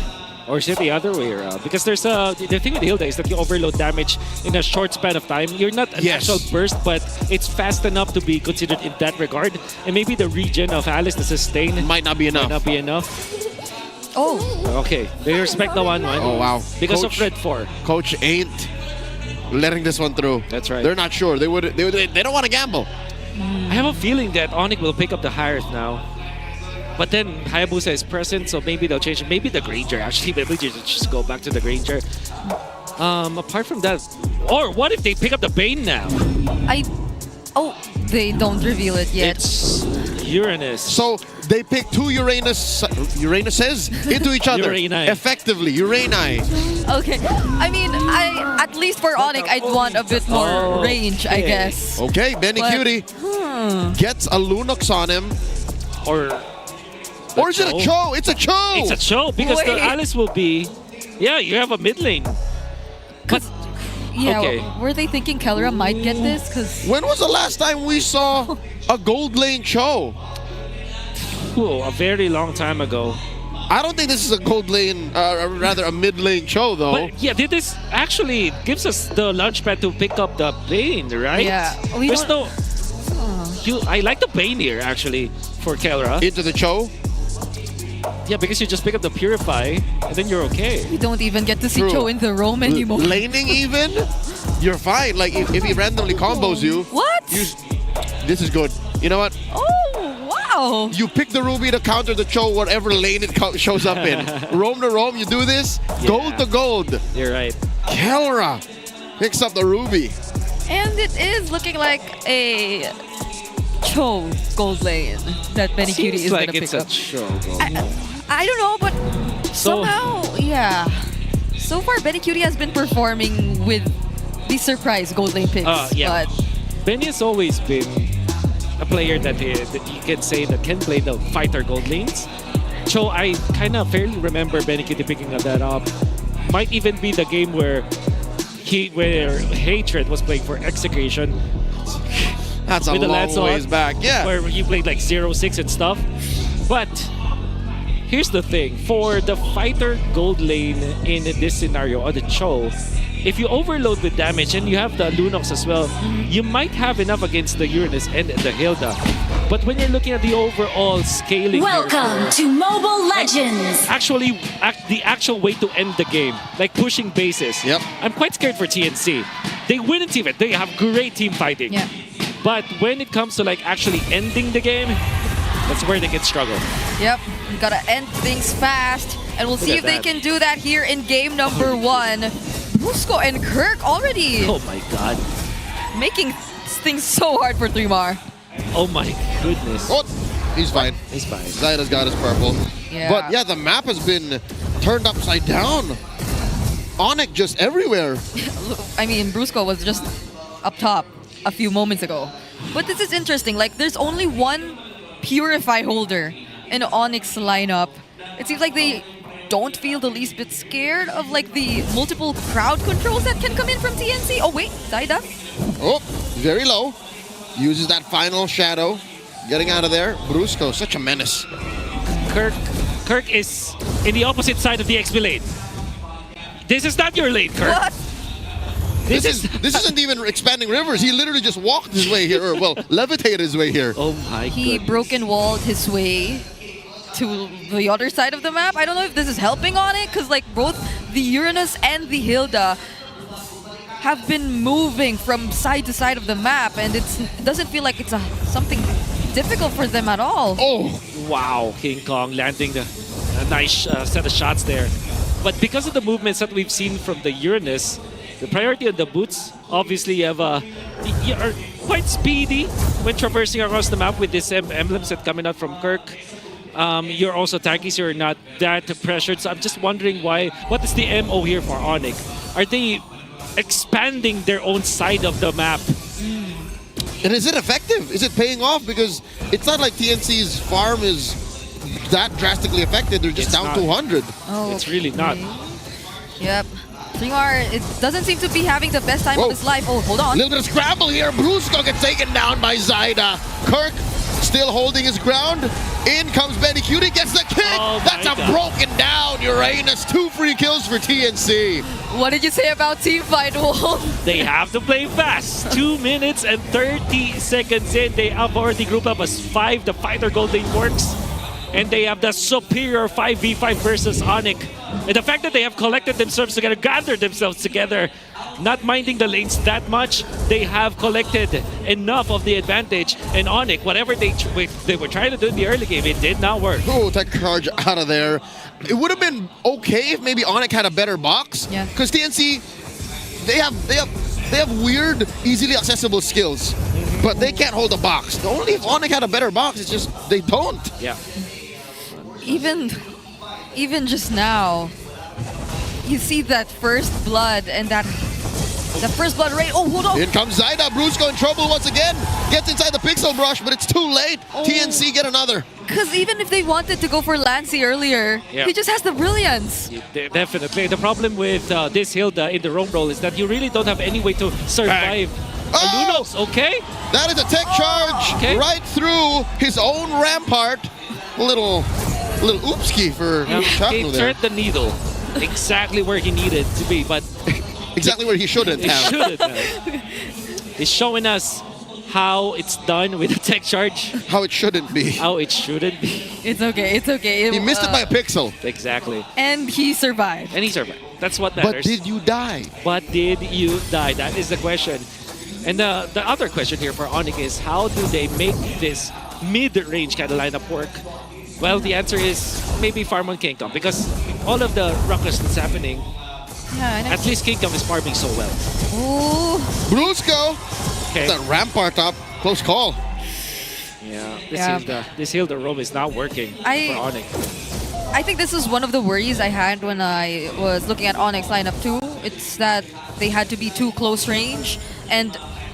Or is it the other way around? Because there's the thing with Hilda is that you overload damage in a short span of time. You're not an actual burst, but it's fast enough to be considered in that regard. And maybe the regen of Alice, the sustain, might not be enough. Oh. Okay, they respect the 1-1. Oh, wow. Because Coach, of red 4. Coach ain't letting this one through. That's right. They're not sure. They don't want to gamble. I have a feeling that ONIC will pick up the Harith now. But then Hayabusa is present, so maybe they'll change it. Maybe the Granger, actually. Maybe they just go back to the Granger. Apart from that, or what if they pick up the Bane now? They don't reveal it yet. It's Uranus. So they pick two Uranuses into each other. Urani. Effectively, Urani. Okay. I mean, at least for ONIC, I'd want a bit more range, I guess. Okay, Benny Cutie gets a Lunox on him. Or is it a Cho? It's a Cho! It's a Cho because the Alice will be... Yeah, you have a mid lane. But... Yeah, okay. Were they thinking Kellera might get this? Because when was the last time we saw a gold lane Cho? Ooh, a very long time ago. I don't think this is a gold lane, rather a mid lane Cho though. But yeah, this actually gives us the launchpad to pick up the Bane, right? Yeah. There's no... I like the Bane here actually for Kellera. Into the Cho? Yeah, because you just pick up the Purify and then you're okay. You don't even get to see Cho in the roam anymore. Laning even? You're fine. Like if he randomly combos you. What? This is good. You know what? Oh, wow. You pick the Ruby to counter the Cho whatever lane it shows up in. Roam to roam, you do this. Yeah. Gold to gold. You're right. Kellera picks up the Ruby. And it is looking like a Cho gold lane that Benny Cutie is going to pick up. Seems like it's a Cho gold lane. I don't know, but somehow, yeah. So far, Benny Cutie has been performing with the surprise gold lane picks. Yeah. But Benny has always been a player that you can say that can play the fighter gold lanes. So I kind of fairly remember Benny Cutie picking that up. Might even be the game where Hatred was playing for Execution. That's a with the long Lancelot, ways back, yeah. Where he played like 0-6 and stuff. But here's the thing. For the fighter gold lane in this scenario, or the Cho, if you overload with damage and you have the Lunox as well, you might have enough against the Uranus and the Hilda. But when you're looking at the overall scaling Welcome to Mobile Legends. Actually, the actual way to end the game, like pushing bases. Yep. I'm quite scared for TNC. They win in team it. They have great team fighting. Yeah. But when it comes to like actually ending the game, that's where they can struggle. Yep, you gotta end things fast. And we'll see if they can do that here in game number 1. Brusco and Kirk already. Oh my god. Making things so hard for 3mar. Oh my goodness. Oh, he's fine. He's fine. Zyda's got his purple. Yeah. But yeah, the map has been turned upside down. ONIC just everywhere. I mean, Brusco was just up top a few moments ago. But this is interesting. Like, there's only one Purify holder in ONIC's lineup. It seems like they don't feel the least bit scared of like the multiple crowd controls that can come in from TNC. Oh wait, Zyda. Oh, very low. Uses that final shadow. Getting out of there. Brusco, such a menace. Kirk is in the opposite side of the XP lane. This is not your lane, Kirk. What? This isn't even expanding rivers. He literally just walked his way here, or well, levitated his way here. Oh my god. He broken walled his way to the other side of the map. I don't know if this is helping on it, because like both the Uranus and the Hilda have been moving from side to side of the map, and it doesn't feel like it's something difficult for them at all. Oh, wow. King Kong landing a nice set of shots there. But because of the movements that we've seen from the Uranus, the priority on the boots, obviously you are quite speedy when traversing across the map with this emblem set coming out from Kirk. You're also tanky, so you're not that pressured. So I'm just wondering what is the MO here for ONIC? Are they expanding their own side of the map? and is it effective? Is it paying off? Because it's not like TNC's farm is that drastically affected. They're just down 200. Oh, it's really not. Yep. 3mar, it doesn't seem to be having the best time of his life. Oh, hold on. A little bit of scramble here. Brusco gets taken down by Zyda. Kirk still holding his ground. In comes Benny Cutie, gets the kick. Oh That's a broken down Uranus. 2 free kills for TNC. What did you say about Teamfight, Wolf? They have to play fast. 2 minutes and 30 seconds in. They have already grouped up as 5. The fighter gold lane works. And they have the superior 5v5 versus ONIC. And the fact that they have collected themselves together, gathered themselves together, not minding the lanes that much, they have collected enough of the advantage. And ONIC, whatever they were trying to do in the early game, it did not work. Oh, tech charge out of there. It would have been okay if maybe ONIC had a better box. Yeah. Because TNC, they have weird, easily accessible skills. But they can't hold a box. Only if ONIC had a better box, it's just they don't. Yeah. Even just now, you see that first blood and that first blood rate. Oh, hold on. In comes Zyda. Brusco in trouble once again. Gets inside the pixel brush, but it's too late. Oh. TNC get another. Because even if they wanted to go for Lancy earlier, he just has the brilliance. Yeah, definitely. The problem with this Hilda in the roam role is that you really don't have any way to survive. Lunox, okay? That is a tech charge right through his own rampart. A little oopski for He turned the needle exactly where he needed to be, but exactly where he shouldn't have. He's showing us how it's done with a tech charge. How it shouldn't be. How it shouldn't be. It's okay, it's okay. He missed it by a pixel. Exactly. And he survived. That's what matters. But did you die? But did you die? That is the question. And the other question here for ONIC is, how do they make this mid-range kind of lineup work? Well, the answer is maybe farm on Kingdom, because all of the ruckus that's happening, at least Kingdom is farming so well. Ooh. Brusco! Okay. That rampart up. Close call. Yeah, this Hilda roam is not working for ONIC. I think this is one of the worries I had when I was looking at Onyx lineup too. It's that they had to be too close range, and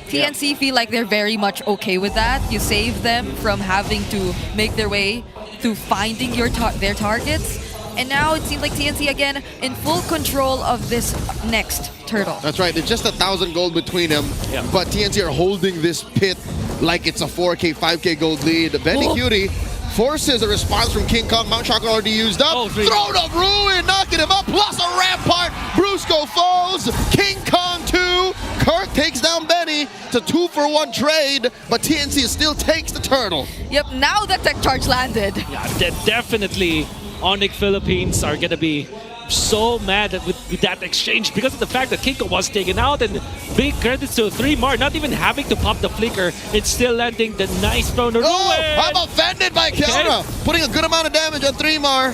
TNC feel like they're very much okay with that. You save them from having to make their way through finding their targets. And now it seems like TNC again in full control of this next turtle. That's right. There's just 1,000 gold between them, but TNC are holding this pit like it's a 4K, 5K gold lead. Benny Cutie forces a response from King Kong. Mount Chakra already used up. Throne of Ruin, knocking him up, plus a rampart. Brusco falls. King Kong 2. Kirk takes down Benny. It's a 2-for-1 trade, but TNC still takes the turtle. Yep, now the tech charge landed. Yeah, definitely ONIC Philippines are going to be so mad with that exchange because of the fact that King Kong was taken out, and big credits to 3mar not even having to pop the flicker. It's still landing the nice Throne of Ruin. I'm offended by Kiara, putting a good amount of damage on 3mar.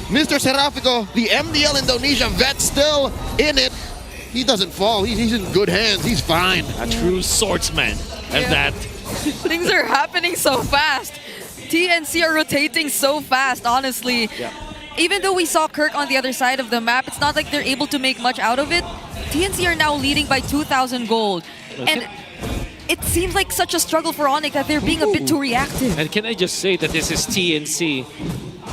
Mr. Serafico, the MDL Indonesia vet, still in it. He doesn't fall. He's in good hands. He's fine. A true swordsman. And that. Things are happening so fast. TNC are rotating so fast, honestly. Yeah. Even though we saw Kirk on the other side of the map, it's not like they're able to make much out of it. TNC are now leading by 2,000 gold. And it seems like such a struggle for ONIC that they're being a bit too reactive. And can I just say that this is TNC.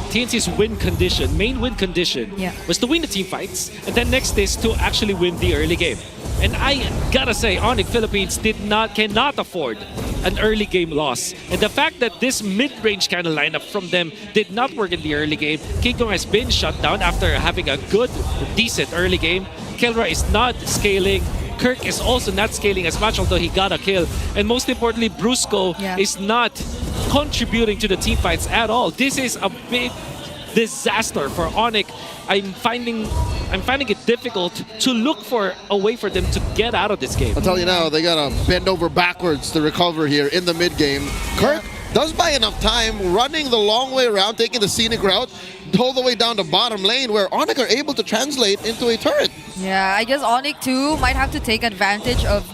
TNC's win condition, main win condition, was to win the team fights, and then next is to actually win the early game. And I gotta say, ONIC Philippines cannot afford an early game loss. And the fact that this mid-range kind of lineup from them did not work in the early game, King Kong has been shut down after having a good, decent early game. Kelra is not scaling. Kirk is also not scaling as much, although he got a kill. And most importantly, Brusco is not contributing to the team fights at all. This is a big disaster for ONIC. I'm finding it difficult to look for a way for them to get out of this game. I'll tell you now, they gotta bend over backwards to recover here in the mid game. Kirk does buy enough time, running the long way around, taking the scenic route, all the way down to bottom lane, where ONIC are able to translate into a turret. Yeah, I guess ONIC too might have to take advantage of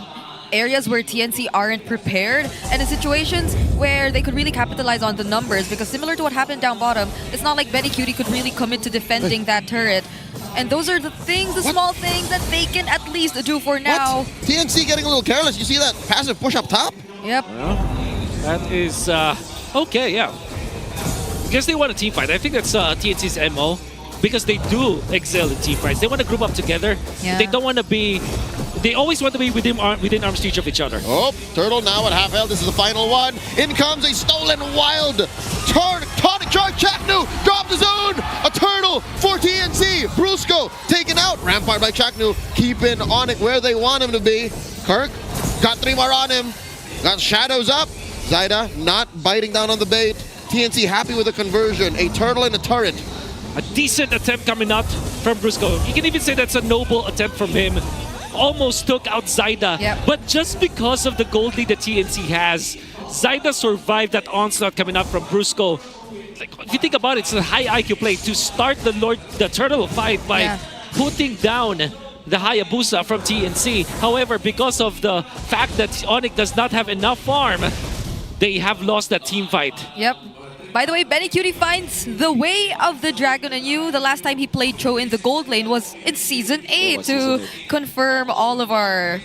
areas where TNC aren't prepared, and in situations where they could really capitalize on the numbers, because similar to what happened down bottom, it's not like Benny Cutie could really commit to defending that turret. And those are the things, the small things that they can at least do for now. TNC getting a little careless. You see that passive push up top? Yep. Well, that is okay, yeah. Because they want a team fight. I think that's TNC's MO. Because they do excel in team fights. They want to group up together. Yeah. They don't want to be... They always want to be within arm's reach of each other. Oh, Turtle now at half health. This is the final one. In comes a stolen wild. Tonic charge. Chaknu dropped the zone. A turtle for TNC. Brusco taken out. Rampart by Chaknu. Keeping ONIC where they want him to be. Kirk got 3mar on him. Got shadows up. Zaida not biting down on the bait. TNC happy with the conversion. A turtle and a turret. A decent attempt coming out from Brusco. You can even say that's a noble attempt from him. Almost took out Zaida. But just because of the gold lead that TNC has, Zaida survived that onslaught coming up from Brusco. Like, if you think about it, it's a high IQ play to start the turtle fight by putting down the Hayabusa from TNC. However, because of the fact that ONIC does not have enough farm, they have lost that team fight. Yep. By the way, Benny Cutie finds the way of the Dragon and you. The last time he played Cho in the gold lane was in Season 8 to confirm all of our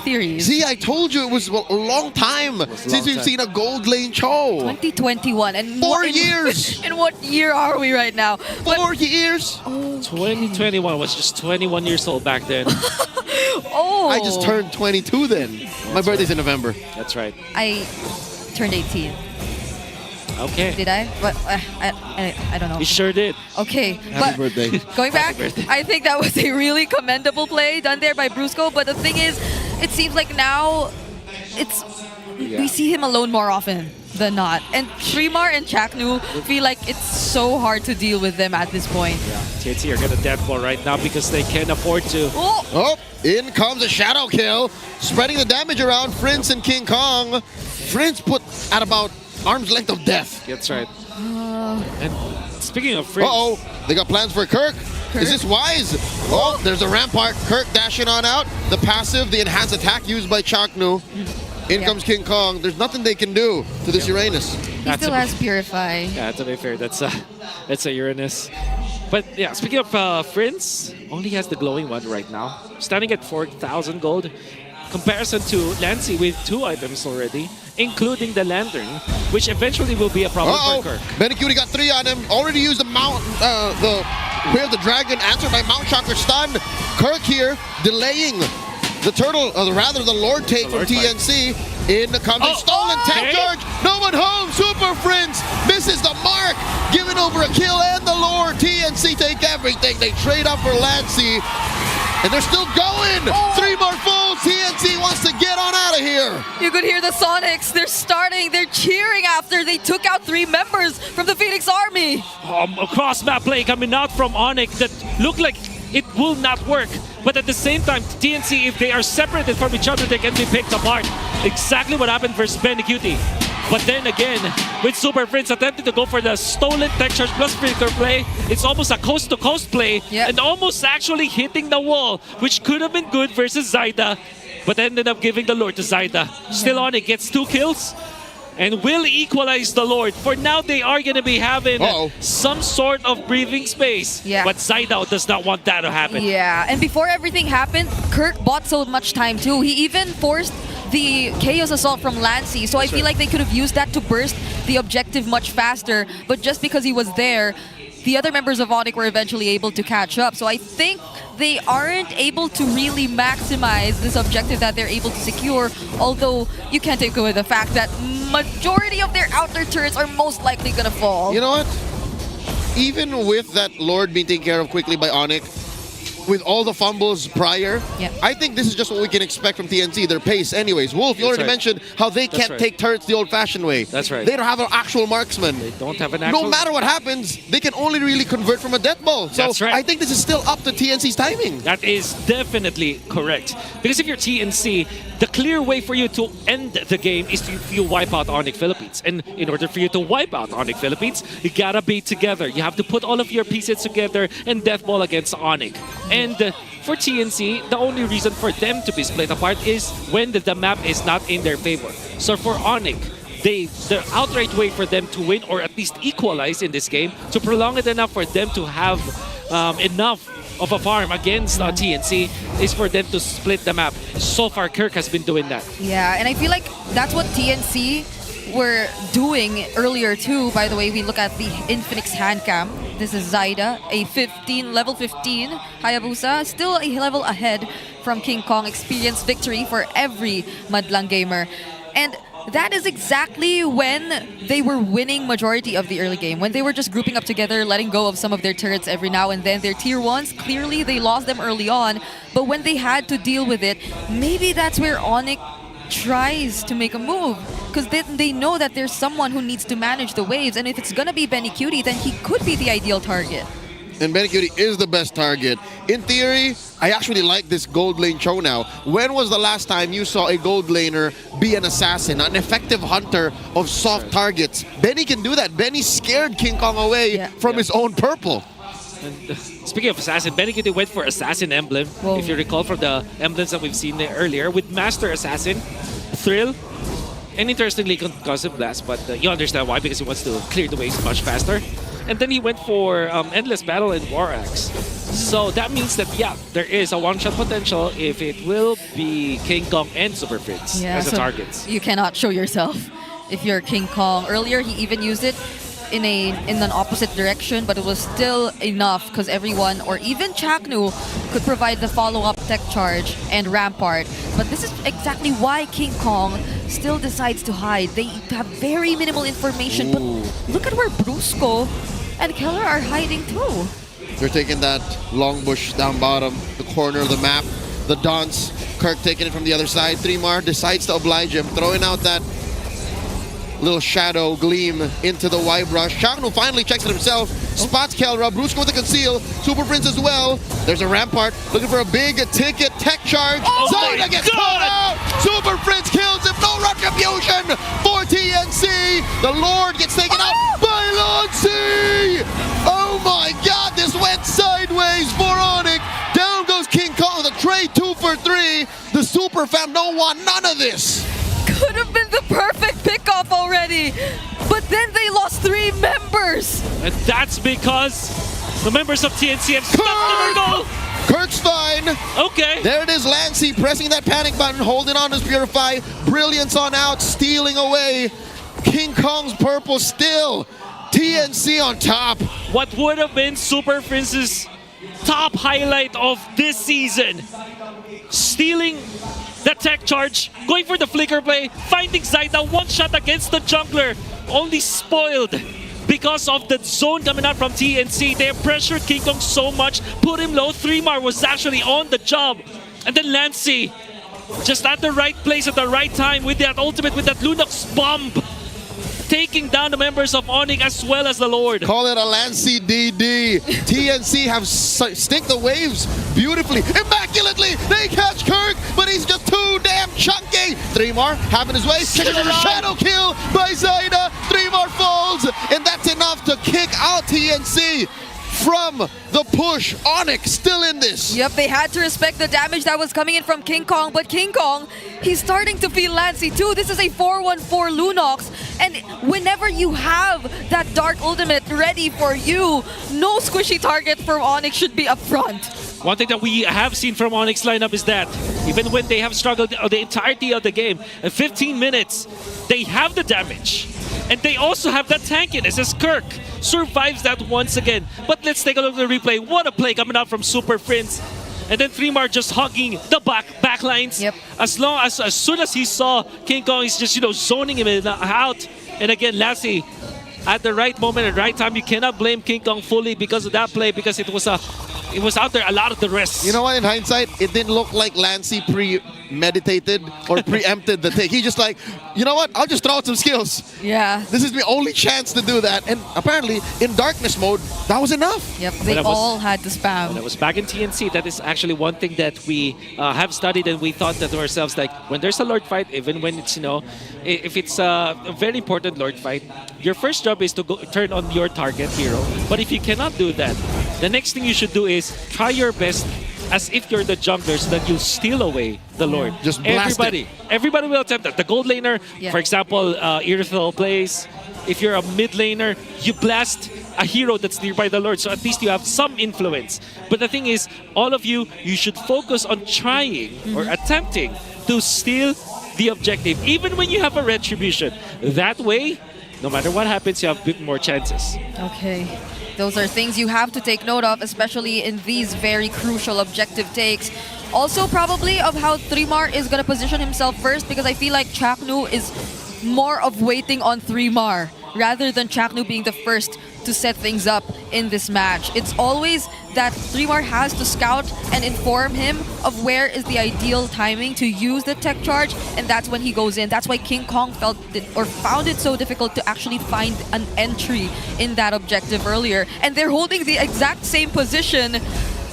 theories. See, I told you it was a long time since we've seen a gold lane Cho. 2021. And 4 years! In what year are we right now? 4 years! 2021 was just 21 years old back then. Oh! I just turned 22 then. My birthday's in November. That's right. I turned 18. Okay. Did I? But I don't know. You sure did. Okay. Happy birthday. Going back, I think that was a really commendable play done there by Brusco. But the thing is, it seems like now we see him alone more often than not. And 3mar and Chaknu feel like it's so hard to deal with them at this point. Yeah. TNC are gonna deathball right now because they can't afford to. Oh, in comes a shadow kill. Spreading the damage around Prince and King Kong. Prince put at about arm's length of death. That's right. And speaking of Prince... Uh-oh, they got plans for Kirk. Is this wise? Oh, there's a rampart. Kirk dashing on out. The passive, the enhanced attack used by Chaknu. In comes King Kong. There's nothing they can do to this Uranus. He still has Purify. Yeah, to be fair, that's a Uranus. But yeah, speaking of Prince, only has the glowing one right now. Standing at 4,000 gold. Comparison to Lancy with 2 items already, including the Lantern, which eventually will be a problem for Kirk. Benecutie got 3 on him. Already used the Mount, Way of the Dragon, answered by Mount Shocker stun. Kirk here delaying the turtle, or rather the Lord take from TNC. In the coming stolen tech charge. No one home. Super Prince misses the mark. Giving over a kill and the Lord. TNC take everything. They trade up for Lancy. And they're still going. 3 more falls. TNC wants to get on out of here. You could hear the Sonics. They're starting. They're cheering after they took out 3 members from the Phoenix Army. A cross-map play coming out from ONIC that looked like it will not work. But at the same time, TNC, if they are separated from each other, they can be picked apart. Exactly what happened versus Benecutie. But then again, with Super Prince attempting to go for the stolen tech charge plus filter play, it's almost a coast-to-coast play and almost actually hitting the wall, which could have been good versus Zaida, but ended up giving the Lord to Zaida. Still on it, gets 2 kills and will equalize the Lord. For now, they are going to be having some sort of breathing space. But Zaida does not want that to happen. Yeah, and before everything happened, Kirk bought so much time too. He even forced the Chaos Assault from Lancy, so I feel like they could have used that to burst the objective much faster, but just because he was there, the other members of ONIC were eventually able to catch up. So I think they aren't able to really maximize this objective that they're able to secure, although you can't take away the fact that majority of their outer turrets are most likely gonna fall. You know what? Even with that Lord being taken care of quickly by ONIC, with all the fumbles prior, I think this is just what we can expect from TNC, their pace anyways. Wolf, you already mentioned how they can't take turrets the old-fashioned way. That's right. They don't have an actual marksman. They don't have an actual... No matter what happens, they can only really convert from a death ball. So That's right. I think this is still up to TNC's timing. That is definitely correct. Because if you're TNC, the clear way for you to end the game is if you wipe out ONIC Philippines. And in order for you to wipe out ONIC Philippines, you gotta be together. You have to put all of your pieces together and deathball against ONIC. And for TNC, the only reason for them to be split apart is when the map is not in their favor. So for ONIC, the outright way for them to win or at least equalize in this game, to prolong it enough for them to have enough of a farm against TNC is for them to split the map. So far, Kirk has been doing that. Yeah, and I feel like that's what TNC were doing earlier too. By the way, we look at the Infinix hand cam. This is Zaida, a level 15 Hayabusa, still a level ahead from King Kong. Experience victory for every Madlang gamer. And that is exactly when they were winning majority of the early game. When they were just grouping up together, letting go of some of their turrets every now and then. Their tier 1s, clearly they lost them early on. But when they had to deal with it, maybe that's where ONIC tries to make a move. Because they know that there's someone who needs to manage the waves. And if it's going to be Benecutie, then he could be the ideal target. And Benecutie is the best target. In theory, I actually like this gold lane show now. When was the last time you saw a gold laner be an assassin, an effective hunter of soft targets? Benny can do that. Benny scared King Kong away from his own purple. And speaking of assassin, Benecutie went for assassin emblem. Whoa. If you recall from the emblems that we've seen there earlier, with Master Assassin, Thrill, and interestingly Concussive Blast, but you understand why, because he wants to clear the waves much faster. And then he went for Endless Battle and War Axe. So that means that, yeah, there is a one-shot potential if it will be King Kong and Super Prince as the targets. You cannot show yourself if you're King Kong. Earlier, he even used it in an opposite direction, but it was still enough because everyone, or even Chaknu, could provide the follow-up tech charge and Rampart. But this is exactly why King Kong still decides to hide. They have very minimal information, but look at where Brusco and Keller are hiding too. They're taking that long bush down bottom, the corner of the map. The Dons, Kirk taking it from the other side. Three-Mar decides to oblige him, throwing out that little shadow gleam into the Y-brush. Chaknu finally checks it himself. Spots Kelra. Brusco with the conceal. Super Prince as well. There's a Rampart looking for a big ticket tech charge. Zaida gets caught out. Super Prince kills him. No retribution for TNC. The Lord gets taken out by Lancy. Oh my God, this went sideways for ONIC. Down goes King Kong with a trade 2 for 3. The Super Fam don't want none of this. Could have been the perfect pickoff already. But but then they lost 3 members. And that's because the members of TNC have stuck their goal. Kirk's fine. Okay. There it is, Lancey pressing that panic button, holding on to his Purify. Brilliance on out, stealing away King Kong's purple still. TNC on top. What would have been Super Prince's top highlight of this season. Stealing the tech charge, going for the flicker play, finding Zaida one shot against the jungler. Only spoiled because of the zone coming out from TNC. They pressured King Kong so much, put him low. 3mar was actually on the job. And then Lancey, just at the right place at the right time with that ultimate, with that Lunox bomb, taking down the members of ONIC as well as the Lord. Call it a Lancey DD. TNC have stick the waves beautifully, immaculately. They catch Kirk, but he's just too damn chunky. 3mar having his way. Shadow kill by Zaida. 3mar falls, and that's enough to kick out TNC from the push. ONIC still in this. Yep, they had to respect the damage that was coming in from King Kong, but King Kong, he's starting to feel Lancey too. This is a 4-1-4 Lunox, and whenever you have that Dark Ultimate ready for you, no squishy target from ONIC should be up front. One thing that we have seen from ONIC's lineup is that even when they have struggled the entirety of the game, in 15 minutes, they have the damage. And they also have that tankiness as Kirk survives that once again. But let's take a look at the replay. What a play coming out from Super Prince. And then 3mar just hugging the back lines. Yep. As soon as he saw King Kong, he's just zoning him in, out. And again, Lancey, at the right moment and right time, you cannot blame King Kong fully because of that play, because it was out there a lot of the rest. You know what, in hindsight, it didn't look like Lancey premeditated or preempted the take. He just like, you know what, I'll just throw out some skills. Yeah. This is my only chance to do that. And apparently, in darkness mode, that was enough. Yep, they all had to spam. When I was back in TNC, that is actually one thing that we have studied, and we thought that to ourselves, like, when there's a Lord fight, even when it's, if it's a very important Lord fight, your first job is to go turn on your target hero. But if you cannot do that, the next thing you should do is try your best as if you're the jungler so that you steal away the Lord. Just blast Everybody will attempt that. The gold laner, Yeah. for example, Irithel plays. If you're a mid laner, you blast a hero that's nearby the Lord, so at least you have some influence. But the thing is, all of you should focus on trying or attempting to steal the objective, even when you have a retribution. That way, no matter what happens, you have a bit more chances. Okay. Those are things you have to take note of, especially in these very crucial objective takes. Also, probably of how 3mar is going to position himself first, because I feel like Chaknu is more of waiting on 3mar rather than Chaknu being the first to set things up in this match. It's always that 3mar has to scout and inform him of where is the ideal timing to use the tech charge, and that's when he goes in. That's why King Kong found it so difficult to actually find an entry in that objective earlier. And they're holding the exact same position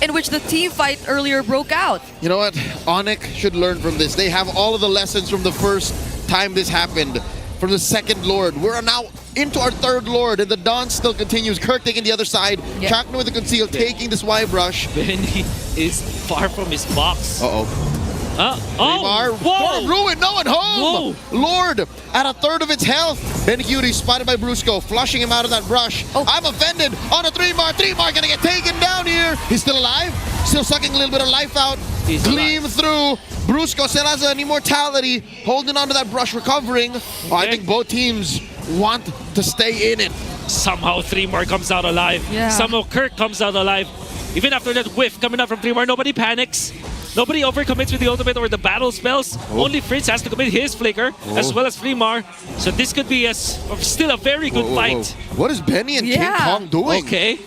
in which the team fight earlier broke out. You know what? ONIC should learn from this. They have all of the lessons from the first time this happened, from the second Lord. We're now into our third Lord, and the dance still continues. Kirk taking the other side. Yep. Chaknu with the conceal, taking this Y brush. Benny is far from his box. Neymar, whoa! ruin, no one home! Whoa. Lord, at a third of its health. Benny Cutie spotted by Brusco, flushing him out of that brush. I'm offended on a 3mar. 3mar gonna get taken down here. He's still alive, still sucking a little bit of life out. He's Gleam alive. through. Brusco still has an immortality, holding onto that brush, recovering. I think both teams want to stay in it. Somehow 3mar comes out alive. Yeah. Somehow Kirk comes out alive. Even after that whiff coming out from 3mar, nobody panics. Nobody overcommits with the ultimate or the battle spells. Only Fritz has to commit his flicker, as well as 3mar. So this could be still a very good fight. What is Benny and King Kong doing? Okay.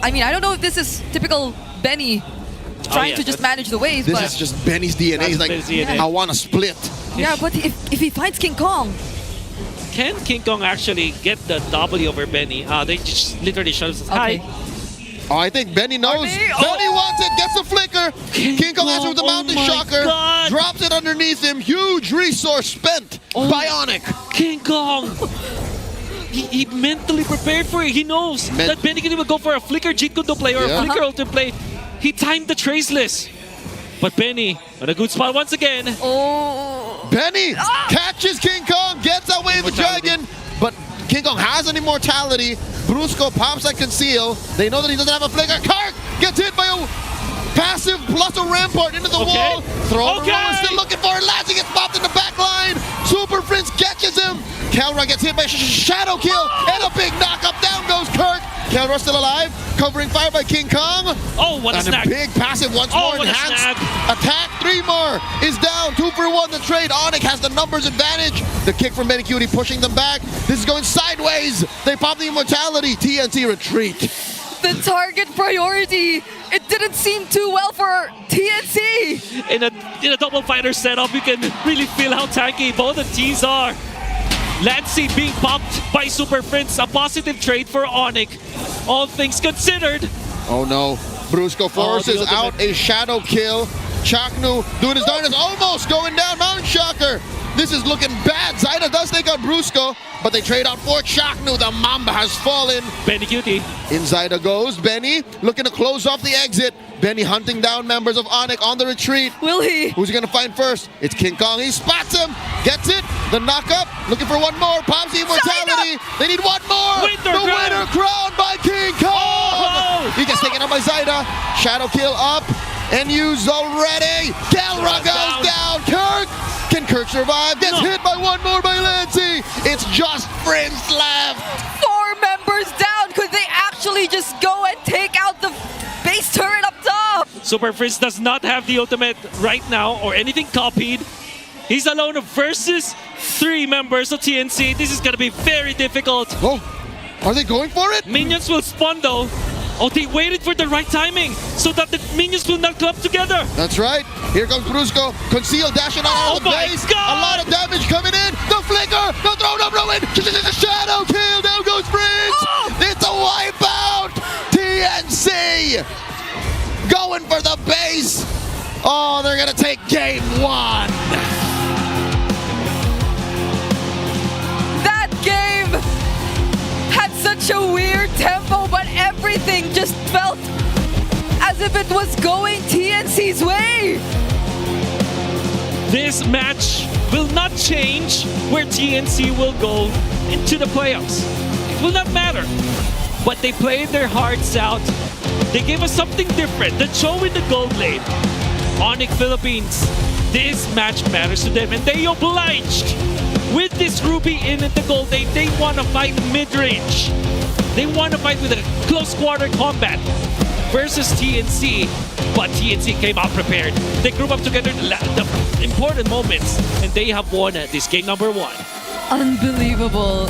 I mean, I don't know if this is typical Benny trying to just manage the waves, This but is just Benny's DNA. He's like, Benny's DNA. I want to split. yeah, but if he finds King Kong, Can King Kong actually get the W over Benny? They just literally shows us, hi. Oh, I think Benny knows. Benny wants it, gets the flicker. King Kong answers with the Mountain Shocker. God. Drops it underneath him. Huge resource spent by ONIC. King Kong! He mentally prepared for it. He knows that Benny can even go for a flicker Jeet Kune Do play or a flicker ultimate play. He timed the traceless. But Benny on a good spot once again. Benny catches King Kong, gets away the dragon, but King Kong has an immortality. Brusco pops that conceal. They know that he doesn't have a flicker. Kirk gets hit by a passive plus a rampart into the wall. Throw still looking for it. Lassie gets popped in the back line. Super Prince catches him. Kelra gets hit by Shadow Kill and a big knockup. Down goes Kirk. Kelra still alive. Covering fire by King Kong. Oh, what a and snag. A big passive once more. Enhanced attack. 3 more is down. 2 for 1 the trade. ONIC has the numbers advantage. The kick from Benny Cutie pushing them back. This is going sideways. They pop the immortality. TNT retreat. The target priority, it didn't seem too well for TNC. In a double fighter setup, you can really feel how tanky both the teams are. Lancey being popped by Super Prince, a positive trade for ONIC. All things considered. Oh no, Brusco forces out a Shadow Kill. Chaknu doing his darndest, almost going down. Mountain Shocker. This is looking bad. Zaida does take out Brusco, but they trade out for Chaknu. The Mamba has fallen. Benny Cutie. In Zaida goes. Benny looking to close off the exit. Benny hunting down members of ONIC on the retreat. Will he? Who's he going to find first? It's King Kong. He spots him. Gets it. The knockup. Looking for one more. Pops the immortality. They need one more. Winter crown by King Kong. He gets taken out by Zaida. Shadow Kill up and used already. Kelra goes down. Kirk. Can Kirk survive? Gets hit by one more by Lancey. It's just Prince left. 4 members down. Could they actually just go and take out the base turret up top? Super Prince does not have the ultimate right now or anything copied. He's alone versus 3 members of TNC. This is going to be very difficult. Oh, are they going for it? Minions will spawn though. Oh, they waited for the right timing so that the minions will not clump together. That's right. Here comes Brusco. Conceal, dashing out of the base. A lot of damage coming in. The flicker. The throw, no, ruin. Shadow Kill. Down goes Prince. It's a wipeout. TNC going for the base. Oh, they're going to take game 1. That game had such a weird tempo, but everything just felt as if it was going TNC's way. This match will not change where TNC will go into the playoffs. It will not matter. But they played their hearts out. They gave us something different. The show in the gold lane. ONIC Philippines. This match matters to them and they obliged. With this Ruby in the gold lane, they want to fight mid-range. They want to fight with a close quarter combat versus TNC. But TNC came out prepared. They group up together the important moments and they have won this game number 1. Unbelievable.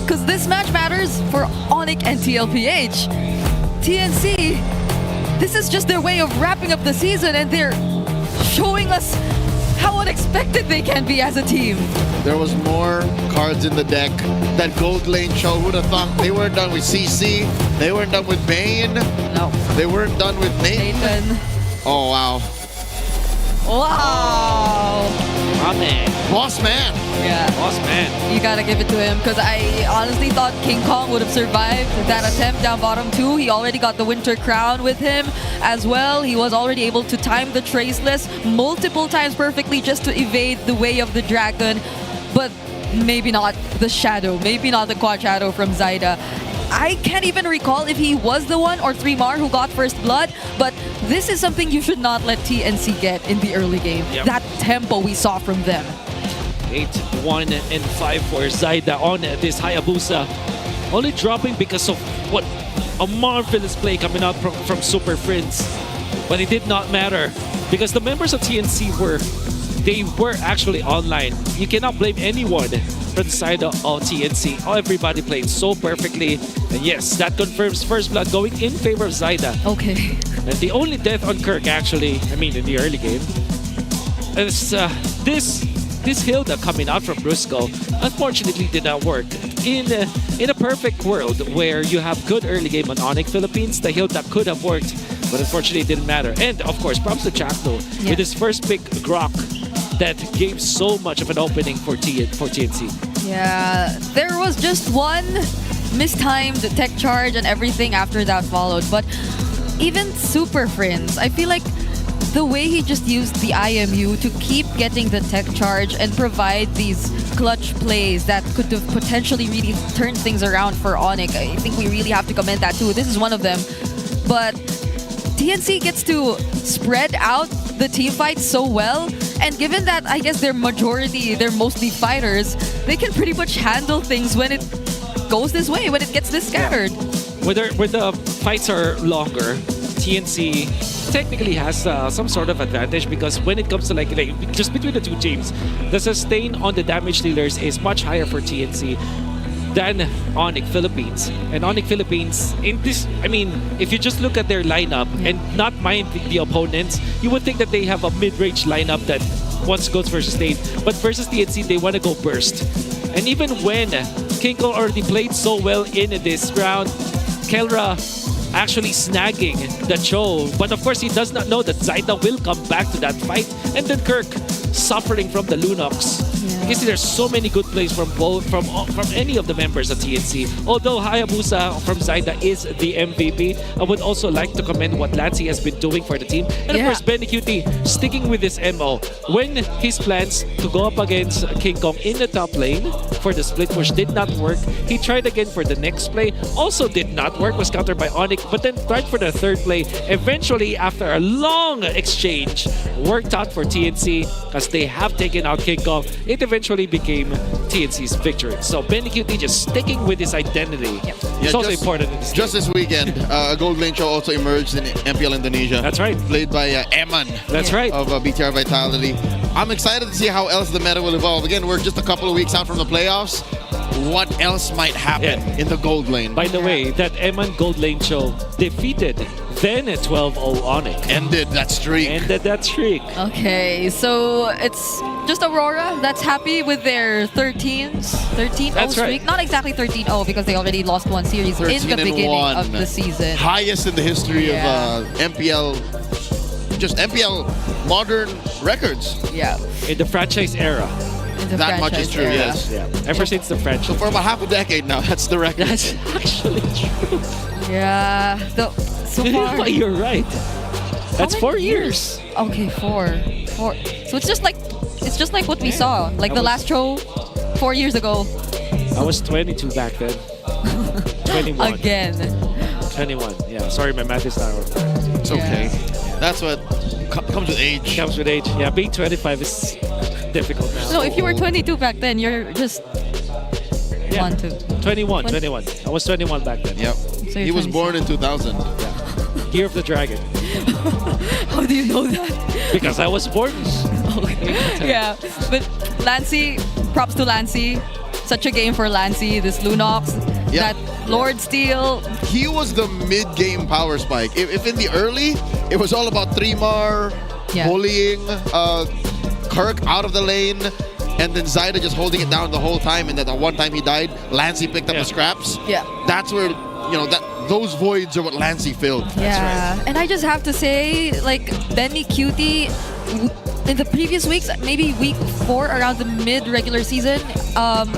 Because this match matters for ONIC and TLPH. TNC, this is just their way of wrapping up the season and they're showing us how unexpected they can be as a team. There was more cards in the deck. That gold lane show, who'd have thought they weren't done with CC, they weren't done with Bane. No. They weren't done with Nathan. Oh, wow. Wow. My man. Boss man. Yeah. Boss man. You gotta give it to him because I honestly thought King Kong would have survived that attempt down bottom 2. He already got the Winter Crown with him as well. He was already able to time the Traceless multiple times perfectly just to evade the way of the Dragon. But maybe not the Shadow, maybe not the Quad Shadow from Zaida. I can't even recall if he was the one or 3mar who got first blood, but this is something you should not let TNC get in the early game. Yep. That tempo we saw from them. 8-1 and 5 for Zaida on this Hayabusa. Only dropping because of what a marvelous play coming out from Super Prince. But it did not matter because the members of TNC were actually online. You cannot blame anyone from the side of TNC. Everybody played so perfectly. And yes, that confirms first blood going in favor of Zaida. Okay. And the only death on Kirk actually, in the early game, is this Hilda coming out from Brusco. Unfortunately did not work. In a perfect world where you have good early game on ONIC Philippines, the Hilda could have worked, but unfortunately it didn't matter. And of course, props to Chakno with his first pick, Grok, that gave so much of an opening for TNC. Yeah, there was just one mistimed tech charge and everything after that followed. But even Super Friends, I feel like the way he just used the IMU to keep getting the tech charge and provide these clutch plays that could have potentially really turned things around for ONIC. I think we really have to commend that too. This is one of them. But TNC gets to spread out the team fights so well, and given that I guess they're mostly fighters, they can pretty much handle things when it goes this way, when it gets this scattered. Where the fights are longer, TNC technically has some sort of advantage because when it comes to like just between the two teams, the sustain on the damage dealers is much higher for TNC than ONIC Philippines. And ONIC Philippines, in this, I mean, if you just look at their lineup and not mind the opponents, you would think that they have a mid-range lineup that once goes for sustain. But versus TNC, they want to go burst. And even when King Kong already played so well in this round, Kelra actually snagging the Cho. But of course, he does not know that Zaida will come back to that fight. And then Kirk suffering from the Lunox. You see, there's so many good plays from any of the members of TNC. Although Hayabusa from Zaida is the MVP, I would also like to commend what Lancey has been doing for the team. And of course, Benny Cutie sticking with his MO. When his plans to go up against King Kong in the top lane for the split push did not work, he tried again for the next play. Also did not work, was countered by ONIC, but then tried for the third play. Eventually, after a long exchange, worked out for TNC because they have taken out King Kong. It eventually became TNC's victory. So Benny QT just sticking with his identity. It's also important in this Just this weekend, a gold lane show also emerged in MPL Indonesia. That's right. Played by Eman. That's right. Of BTR Vitality. I'm excited to see how else the meta will evolve. Again, we're just a couple of weeks out from the playoffs. What else might happen in the gold lane? By the way, that Eman gold lane show defeated then at 12-0 ONIC. Ended that streak. Okay, so it's just Aurora that's happy with their 13-0 streak. right. Not exactly 13-0 because they already lost one series in the beginning of the season. Highest in the history of MPL, just MPL modern records. Yeah. In the franchise era. That much is true, yes. Yeah. Ever since the franchise. So for about half a decade now, that's the record. That's actually true. Yeah. So far, you're right. That's 4 years. Okay, four. So it's just like what we saw, like the last show 4 years ago. I was 22 back then. 21. Again. 21. Yeah. Sorry, my math is not right. It's okay. That's what comes with age. Comes with age. Yeah, being 25 is difficult now. No, if you were 22 back then, you're just 21. I was 21 back then. Yep. So he was born in 2000. Year of the Dragon. How do you know that? Because I was born. Yeah, but Lancey, props to Lancey. Such a game for Lancey. This Lunox, that Lord Steel. He was the mid-game power spike. If in the early, it was all about 3-mar, bullying, Kirk out of the lane, and then Zaida just holding it down the whole time, and then the one time he died, Lancey picked up the scraps. Yeah. That's where, those voids are what Lancey filled. Yeah, and I just have to say, like, Benny Cutie, in the previous weeks, maybe week 4 around the mid-regular season,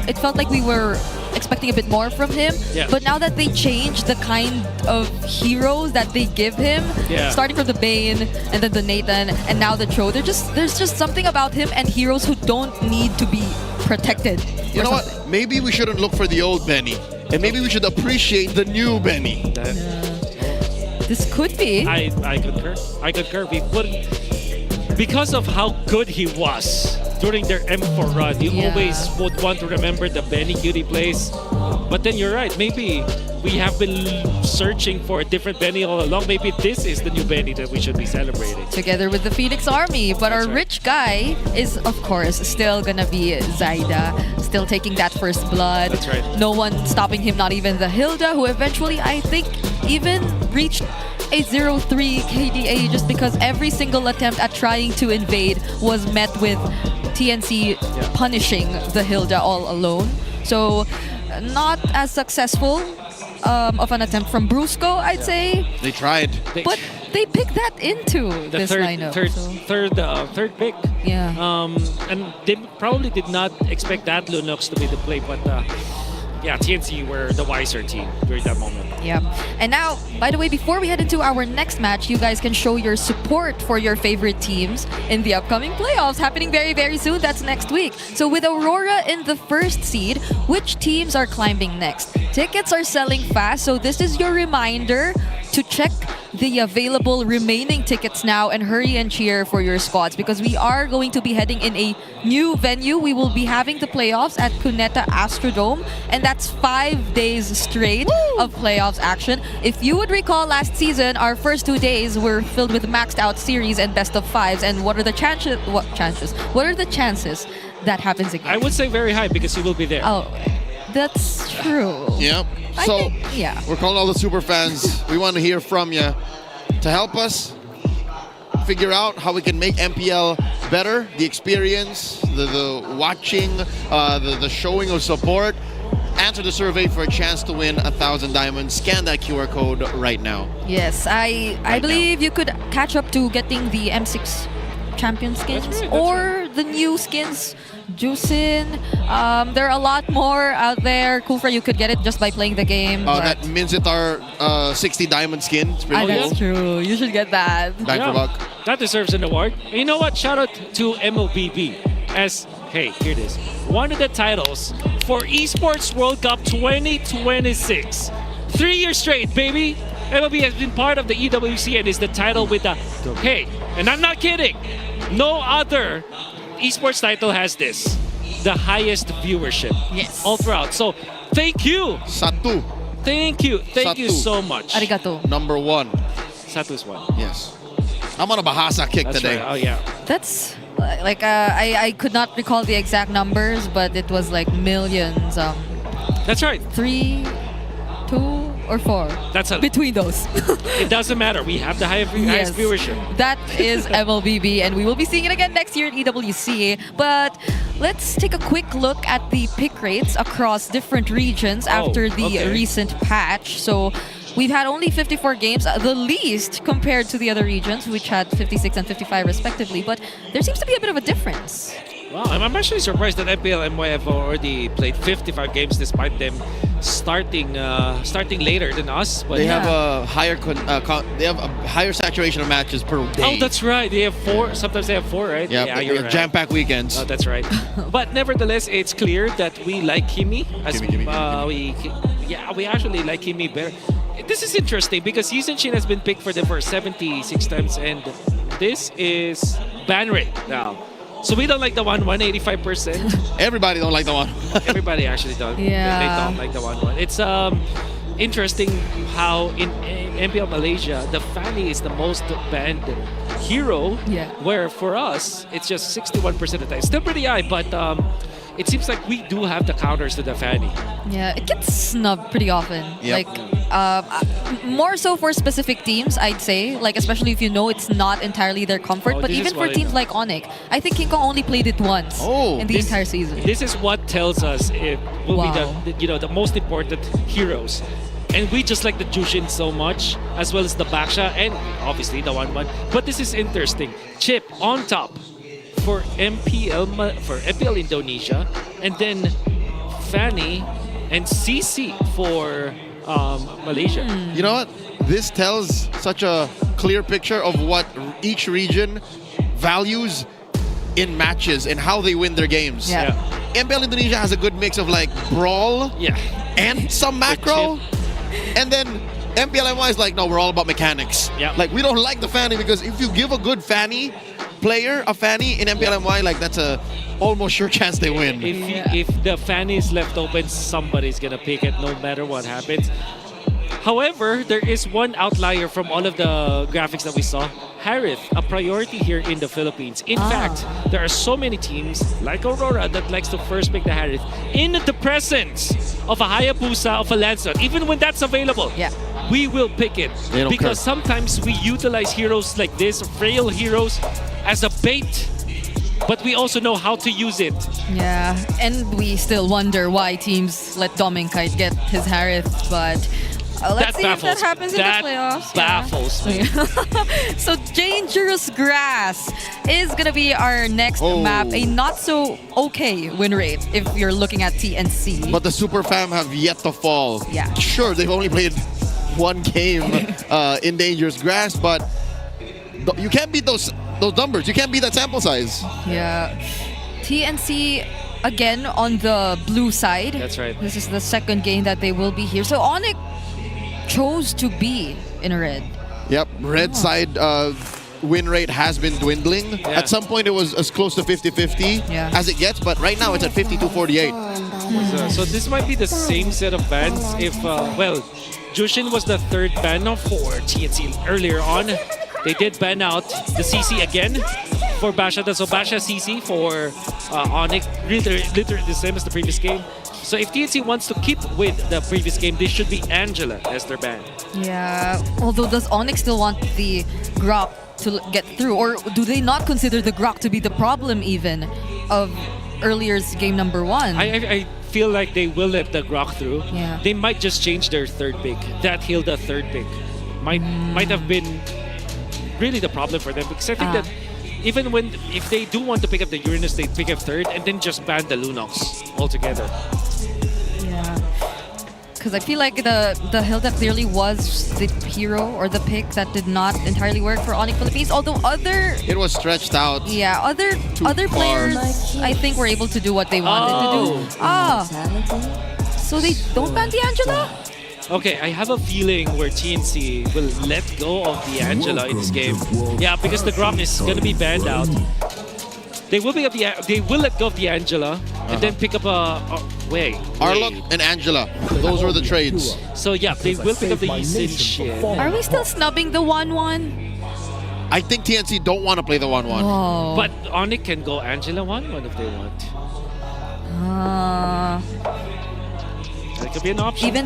it felt like we were expecting a bit more from him. Yeah. But now that they changed the kind of heroes that they give him, starting from the Bane and then the Nathan and now the Cho, there's just something about him and heroes who don't need to be protected. You know what? Maybe we shouldn't look for the old Benny. And maybe we should appreciate the new Benny. This could be. I concur. Because of how good he was during their M4 run, you always would want to remember the Benny Cutie plays. But then you're right. Maybe we have been searching for a different Benny all along. Maybe this is the new Benny that we should be celebrating. Together with the Phoenix Army. But our rich guy is, of course, still gonna be Zaida. Still taking that first blood. That's right. No one stopping him, not even the Hilda, who eventually, I think, even reached a 0-3 KDA just because every single attempt at trying to invade was met with TNC punishing the Hilda all alone. So, not as successful of an attempt from Brusco, I'd say. They tried. But they picked that into this lineup. Third pick. Yeah. And they probably did not expect that Lunox to be the play, but yeah, TNC were the wiser team during that moment. Yep. And now, by the way, before we head into our next match, you guys can show your support for your favorite teams in the upcoming playoffs happening very, very soon. That's next week. So with Aurora in the first seed, which teams are climbing next? Tickets are selling fast, so this is your reminder to check the available remaining tickets now and hurry and cheer for your squads because we are going to be heading in a new venue. We will be having the playoffs at Cuneta Astrodome, and that's 5 days straight of playoffs action. If you would recall last season, our first 2 days were filled with maxed out series and best of fives. And what are the chances? What are the chances that happens again? I would say very high because you will be there. Oh, that's true. Yep. I So think, yeah. we're calling all the super fans. We want to hear from you to help us figure out how we can make MPL better, the experience, the watching, the showing of support. Answer the survey for a chance to win 1,000 diamonds. Scan that QR code right now. Yes, I believe you could catch up to getting the M6 champion skins That's or the new skins. Juicin. There are a lot more out there. Kufra, you could get it just by playing the game. That Minzitar 60 diamond skin. It's pretty cool. That's true. You should get that. Back for buck. That deserves an award. And you know what? Shout out to MLBB as, hey, here it is. One of the titles for Esports World Cup 2026. 3 years straight, baby. MLB has been part of the EWC and is the title with the, hey, and I'm not kidding, no other esports title has this. The highest viewership. Yes. All throughout. So, thank you. Satu. Thank you. Thank you Satu. so much. Arigato. Number 1. Satu's one. Yes. I'm on a Bahasa kick That's today. right. Oh, yeah. That's like I could not recall the exact numbers, but it was like millions. That's right. 3, 2, or 4. That's a, between those. It doesn't matter. We have the highest Yes. viewership. That is MLBB, and we will be seeing it again next year at EWC. But let's take a quick look at the pick rates across different regions after the recent patch. So we've had only 54 games, the least compared to the other regions, which had 56 and 55 respectively. But there seems to be a bit of a difference. Wow, I'm actually surprised that MPL and MY have already played 55 games despite them starting later than us. But They have a higher they have a higher saturation of matches per day. Oh, that's right. They have 4. Sometimes they have 4, right? Yep, Yeah, they you're have right. jam-packed weekends. Oh, that's right. But nevertheless, it's clear that we like Kimi. We actually like Kimi better. This is interesting because Yisun Shin has been picked for them for 76 times, and this is ban rate now. So we don't like the 185%. Everybody don't like the one. Everybody actually don't. Yeah. They don't like the 1-1. It's interesting how in MPL Malaysia, the Fanny is the most banned hero. Yeah. Where for us, it's just 61% of the time. Still pretty high, but it seems like we do have the counters to the Fanny. Yeah, it gets snubbed pretty often. Yep. Like, more so for specific teams, I'd say. Like, especially if you know it's not entirely their comfort. Oh, but this even is for what I teams know. like ONIC, I think King Kong only played it once in the entire season. This is what tells us it will Wow. be the most important heroes. And we just like the Jushin so much, as well as the Baksha and obviously the 1-1. But this is interesting. Chip on top for MPL Indonesia, and then Fanny and CC for Malaysia. You know what? This tells such a clear picture of what each region values in matches and how they win their games. Yeah. MPL Indonesia has a good mix of like brawl and some macro. And then MPL MY is like, no, we're all about mechanics. Yeah. Like, we don't like the Fanny because if you give a good Fanny player a Fanny in MPL MY, like that's a almost sure chance they win. If the Fanny is left open, somebody's gonna pick it no matter what happens. However, there is one outlier from all of the graphics that we saw. Harith, a priority here in the Philippines. In fact, there are so many teams like Aurora that likes to first pick the Harith in the presence of a Hayabusa, of a Lancelot. Even when that's available, we will pick it. They don't Because care. sometimes we utilize heroes like this, frail heroes, as a bait. But we also know how to use it. Yeah, and we still wonder why teams let Dominkite get his Harith, but Let's see if that happens in the playoffs. Baffles me. So Dangerous Grass is gonna be our next map. A not so okay win rate if you're looking at TNC. But the Super Fam have yet to fall. Yeah. Sure, they've only played one game in Dangerous Grass, but you can't beat those numbers. You can't beat that sample size. Yeah. TNC again on the blue side. That's right. This is the second game that they will be here. So ONIC chose to be in red. Yep, red side win rate has been dwindling. Yeah. At some point, it was as close to 50-50 as it gets, but right now it's at 52-48. So this might be the same set of bans if, Jushin was the third ban for TNC earlier on. They did ban out the CC again for Basha. So Basha CC for ONIC, literally the same as the previous game. So if TNC wants to keep with the previous game, this should be Angela as their ban. Yeah, although does ONIC still want the Grok to get through? Or do they not consider the Grok to be the problem even of earlier's game number 1? I feel like they will let the Grok through. Yeah. They might just change their third pick. That Hilda third pick might have been really the problem for them, because I think that even if they do want to pick up the Uranus, they pick up third and then just ban the Lunox altogether. Yeah. Because I feel like the Hilda clearly was the hero or the pick that did not entirely work for ONIC Philippines. Although it was stretched out. Yeah, other players I think were able to do what they wanted to do. So they don't ban the Angela? Okay, I have a feeling where TNC will let go of the Angela in this game. Yeah, because the Grok is gonna be banned out. They will let go of the Angela and then pick up Arlott and Angela. Those were the trades. So yeah, they will pick up the Yisin shit. Are we still snubbing the 1-1? I think TNC don't want to play the 1-1. But ONIC can go Angela 1-1 if they want. That could be an option. Even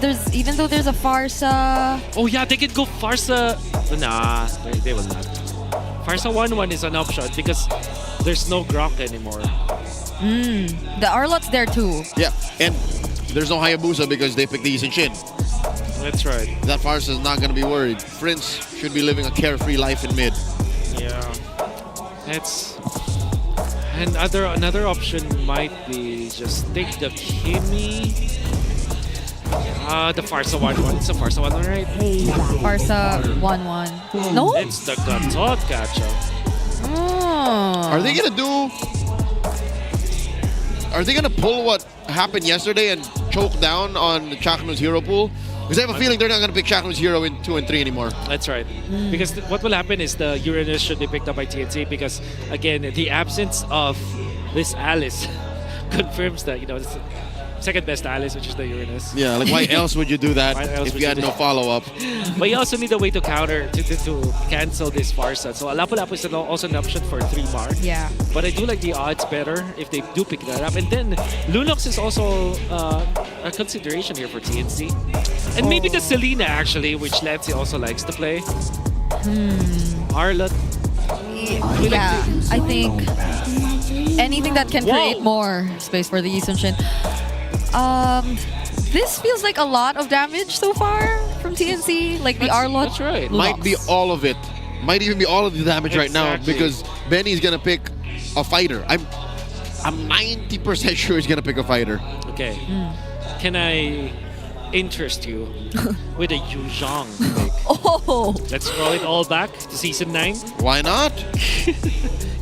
though there's a Farsa. Oh yeah, they could go Farsa. Nah, they will not. Farsa 1-1 is an option because there's no Grok anymore. The Arlott's there too. Yeah, and there's no Hayabusa because they picked the Yisin Shin. That's right. That Farsa is not going to be worried. Prince should be living a carefree life in mid. Yeah. And another option might be just take the Kimi. The Farsa 1-1. It's a Farsa 1-1, right? Farsa 1-1. No? It's the Gatot Gacha. Are they gonna pull what happened yesterday and choke down on Chaknu's hero pool? Because I have a feeling they're not gonna pick Chaknu's hero in 2 and 3 anymore. That's right. Because what will happen is the Uranus should be picked up by TNC because again the absence of this Alice confirms that this second best Alice, which is the Uranus. Yeah, like why else would you do that if you had no follow-up? But you also need a way to counter, to cancel this Farsa. So Lapu-Lapu is also an option for 3-mar. Yeah. But I do like the odds better if they do pick that up. And then Lunox is also a consideration here for TNC. And maybe the Selena actually, which Letsy also likes to play. Arlott. Yeah, I think anything that can create more space for the Yisun Shin. This feels like a lot of damage so far from TNC. Like the Arlott. That's right. Might be all of it. Might even be all of the damage right now because Benny's gonna pick a fighter. I'm 90% sure he's gonna pick a fighter. Okay. Can I interest you with a Yu Zhang pick? Oh! Let's roll it all back to season 9. Why not?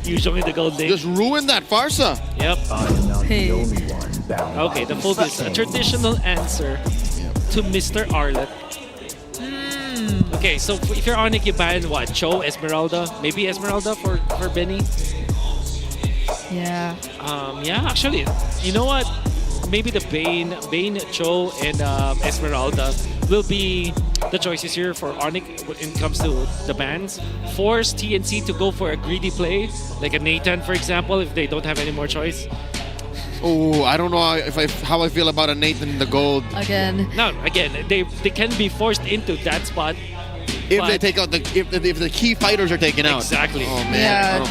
Yu Zhang in the gold lane. Just ruin that Farsa. Yep. Hey. Okay, the full is a traditional answer to Mr. Arlott. Okay, so if you're ONIC, you ban what? Cho, Esmeralda? Maybe Esmeralda for Benny? Yeah. Yeah, actually, you know what? Maybe the Bane, Cho, and Esmeralda will be the choices here for ONIC when it comes to the bans. Force TNC to go for a greedy play, like a Nathan, for example, if they don't have any more choice. Oh, I don't know how I feel about a Nathan in the gold. Again. No, again, they can be forced into that spot if they take out if the key fighters are taken out. Exactly. Oh man. Yeah,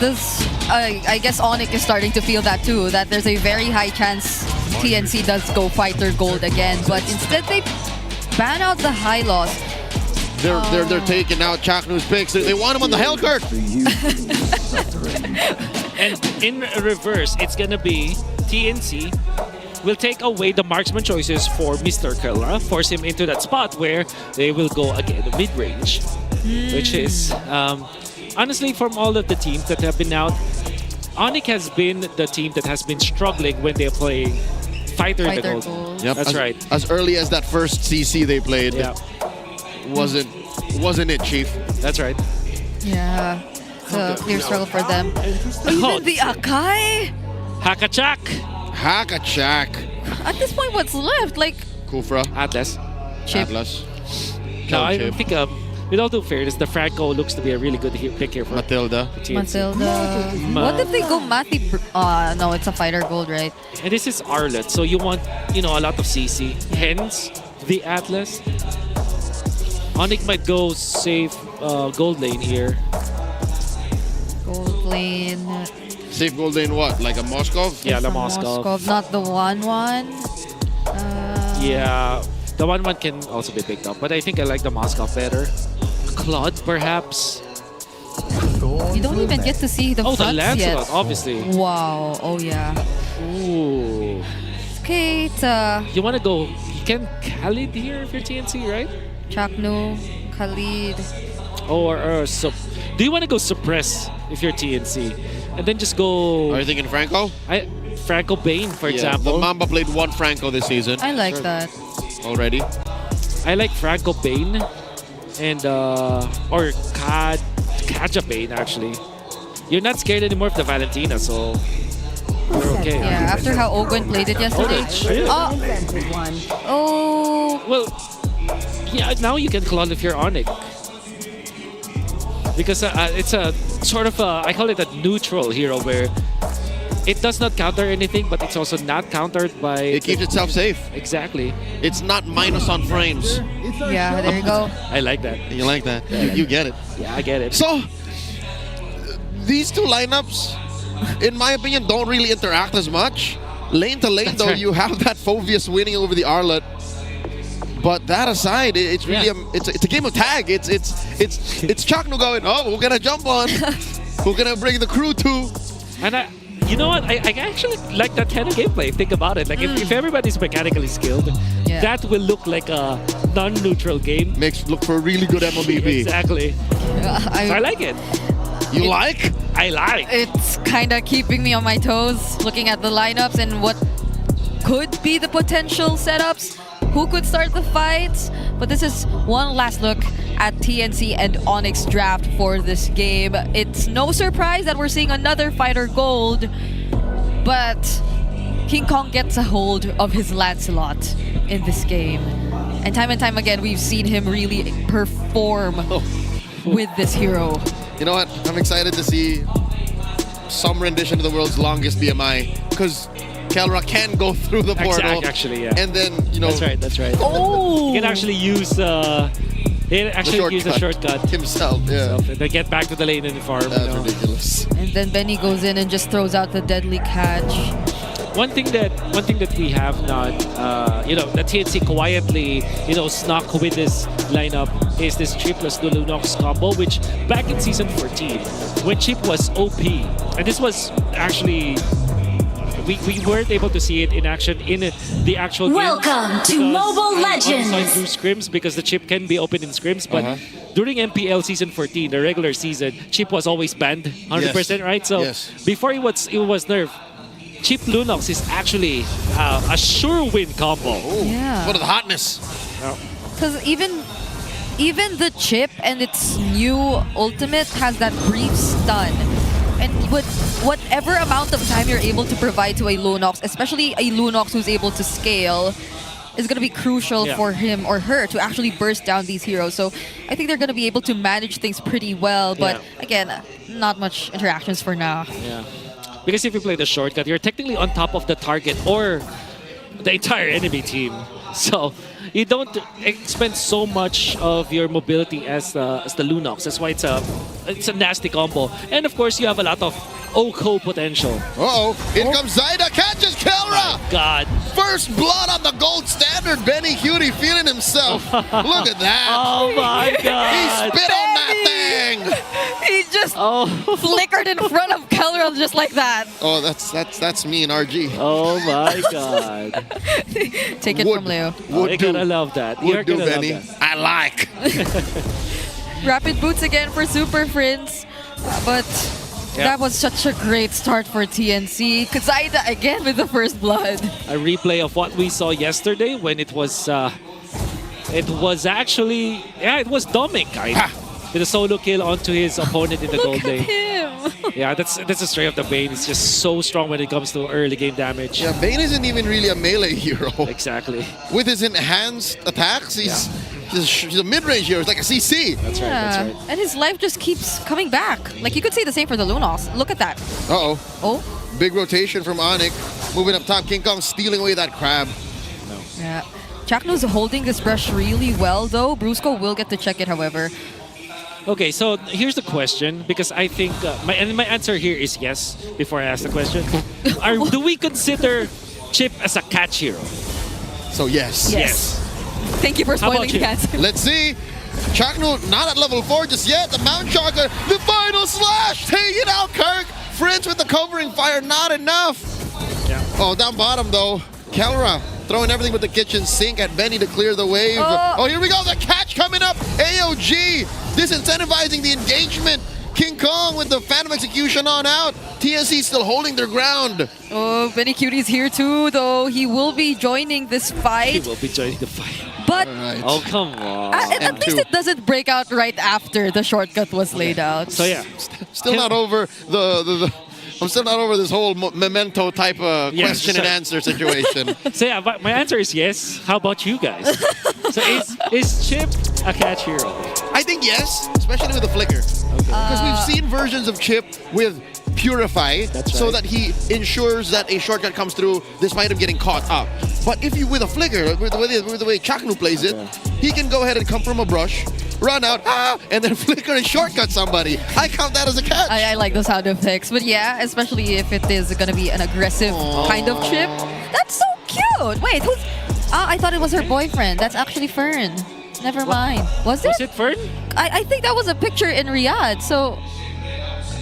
I guess ONIC is starting to feel that too. That there's a very high chance TNC does go fighter gold again, but instead they ban out the high loss. They're taking out Chaknu's picks. They want him on the Hellcurt. And in reverse, it's gonna be TNC will take away the marksman choices for Mr. Kelra, force him into that spot where they will go again mid-range, which is honestly from all of the teams that have been out, ONIC has been the team that has been struggling when they're playing Fighter in the Gold. Yep, That's right. As early as that first CC they played, wasn't it, Chief? That's right. Yeah, it's a clear struggle for them. Even the Akai? Hakachak. At this point, what's left? Like Kufra. Atlas. Chip. Atlas. No, I think with all due fairness, the Franco looks to be a really good pick here for Matilda. Matilda. What if they go Matty? No, it's a Fighter Gold, right? And this is Arlet, so you want, a lot of CC. Hence, the Atlas. ONIC might go safe gold lane here. Gold lane. Safe gold lane what? Like a Moskov? Yeah, the Moskov. Not the 1-1. Yeah, the 1-1 can also be picked up, but I think I like the Moskov better. Claude, perhaps. You don't even get to see the the fronts Lancelot, yet. obviously. Wow. Oh, yeah. Ooh. Okay, You want to go... You can Khalid here if you're TNC, right? Chaknu, Khalid. Or do you want to go suppress if you're TNC? And then just go... Are you thinking Franco? Franco Bane, for Yeah, example. the Mamba played one Franco this season. I like that. Already. I like Franco Bane and or Kaja Bane actually. You're not scared anymore of the Valentina, so you're okay. Yeah, after how Ogwen played it yesterday. Oh. Well, yeah, now you can Claude if you're ONIC. Because it's a sort of I call it a neutral hero where it does not counter anything, but it's also not countered by... It keeps itself safe. Exactly. It's not minus on frames. Yeah, there you go. I like that. You like that? You get it. Yeah, I get it. So, these two lineups, in my opinion, don't really interact as much. Lane to lane, though, you have that Phoveus winning over the Arlet. But that aside, it's really it's a game of tag. It's Chaknu going, oh, we're gonna jump on. We're gonna bring the crew to. And you know what? I actually like that kind of gameplay. Think about it. Like if everybody's mechanically skilled, that will look like a non-neutral game. Makes look for a really good MLBB. Exactly. I like it. You like? I like. It's kind of keeping me on my toes, looking at the lineups and what could be the potential setups. Who could start the fights? But this is one last look at TNC and ONIC's draft for this game. It's no surprise that we're seeing another Fighter Gold, but King Kong gets a hold of his Lancelot in this game. And time again, we've seen him really perform with this hero. You know what? I'm excited to see some rendition of the world's longest BMI, because Kelra can go through the portal. Actually, yeah. And then, That's right. Oh! He can actually use the shortcut himself, yeah. And then get back to the lane and farm. That's ridiculous. And then Benny goes in and just throws out the deadly catch. One thing that we have not, the TNC quietly, snuck with this lineup is this Chip plus Lunox combo, which back in season 14, when Chip was OP, and this was actually. We weren't able to see it in action in the actual game. Welcome to Mobile Legends. Through scrims because the chip can be open in scrims, but during MPL season 14, the regular season, chip was always banned 100%, right? So before it was nerfed, Chip Lunox is actually a sure win combo. Yeah. What the hotness? Because even the chip and its new ultimate has that brief stun. And with whatever amount of time you're able to provide to a Lunox, especially a Lunox who's able to scale, is going to be crucial for him or her to actually burst down these heroes. So I think they're going to be able to manage things pretty well. But again, not much interactions for now. Yeah. Because if you play the shortcut, you're technically on top of the target or the entire enemy team. So you don't expend so much of your mobility as the Lunox. That's why it's a nasty combo. And of course, you have a lot of OCO potential. In comes Zaida, catches Kelra! God. First blood on the gold standard. Benny Cutie feeling himself. Look at that. Oh my God. He spit on that thing. He just flickered in front of Kelrel just like that. Oh, that's me and RG. Oh my God. Take it from Leo. You're gonna love that. You're gonna love Benny. that. I like. Rapid boots again for Super Prince. But that was such a great start for TNC. Kazaida again with the first blood. A replay of what we saw yesterday when it was actually, it was Dominic with a solo kill onto his opponent in the gold lane. Yeah, that's the strength of the Bane. It's just so strong when it comes to early game damage. Yeah, Bane isn't even really a melee hero. Exactly. With his enhanced attacks, he's a mid-range hero. It's like a CC. That's right, that's right. And his life just keeps coming back. Like, you could say the same for the Lunos. Look at that. Uh-oh. Oh. Big rotation from ONIC. Moving up top, King Kong stealing away that crab. Yeah. Chakno's holding this brush really well, though. Brusco will get to check it, however. Okay, so here's the question, because I think my answer here is yes. Before I ask the question, do we consider Chip as a catch hero? So yes. Yes. Thank you for spoiling the answer. Let's see. Chakno not at level 4 just yet. The Mount Shocker, the final slash. Take it out, Kirk. Friends with the covering fire, not enough. Yeah. Oh, down bottom though. Kelra throwing everything with the kitchen sink at Benny to clear the wave. Oh, here we go. The catch coming up. AOG disincentivizing the engagement. King Kong with the Phantom Execution on out. TNC still holding their ground. Oh, Benny Cutie's here too, though. He will be joining this fight. He will be joining the fight. But oh, come on. at least it doesn't break out right after the shortcut was laid out. So yeah. Still not over I'm still not over this whole memento type of question and answer situation. So yeah, but my answer is yes. How about you guys? So is Chip a catch hero? I think yes, especially with the flicker. Because we've seen versions of Chip with Purify, so that he ensures that a shortcut comes through despite him getting caught up. But if you with a flicker, with the way Chaknu plays it, he can go ahead and come from a brush, run out, and then flicker and shortcut somebody. I count that as a catch. I like those sound effects. But yeah, especially if it is going to be an aggressive kind of Chip. That's so cute. Wait, who's... I thought it was her boyfriend. That's actually Fern. Never mind. Was it? Was it Fern? I think that was a picture in Riyadh. So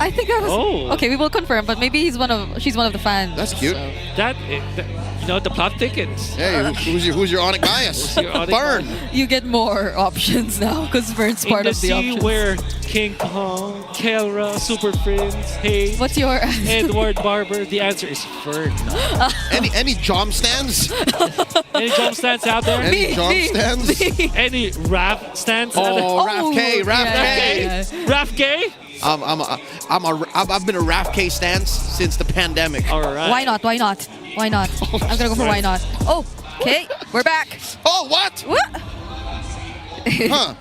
I think that was... Oh. Okay, we will confirm. But maybe she's one of the fans. That's cute. So. The plot thickens. Hey, who's your ONIC bias? Fern. You get more options now because Fern's part of the options. Where King Kong, Kelra, Super Prince, hey. What's your answer? Edward Barber. The answer is Fern. Any jom stands? Any jom stands out there? Any jom stands? Any rap stands? Raf K. Raf K? I've been a Raf K stance since the pandemic. All right. Why not? I'm gonna go for why not. Oh, okay, we're back. Oh, what? Huh.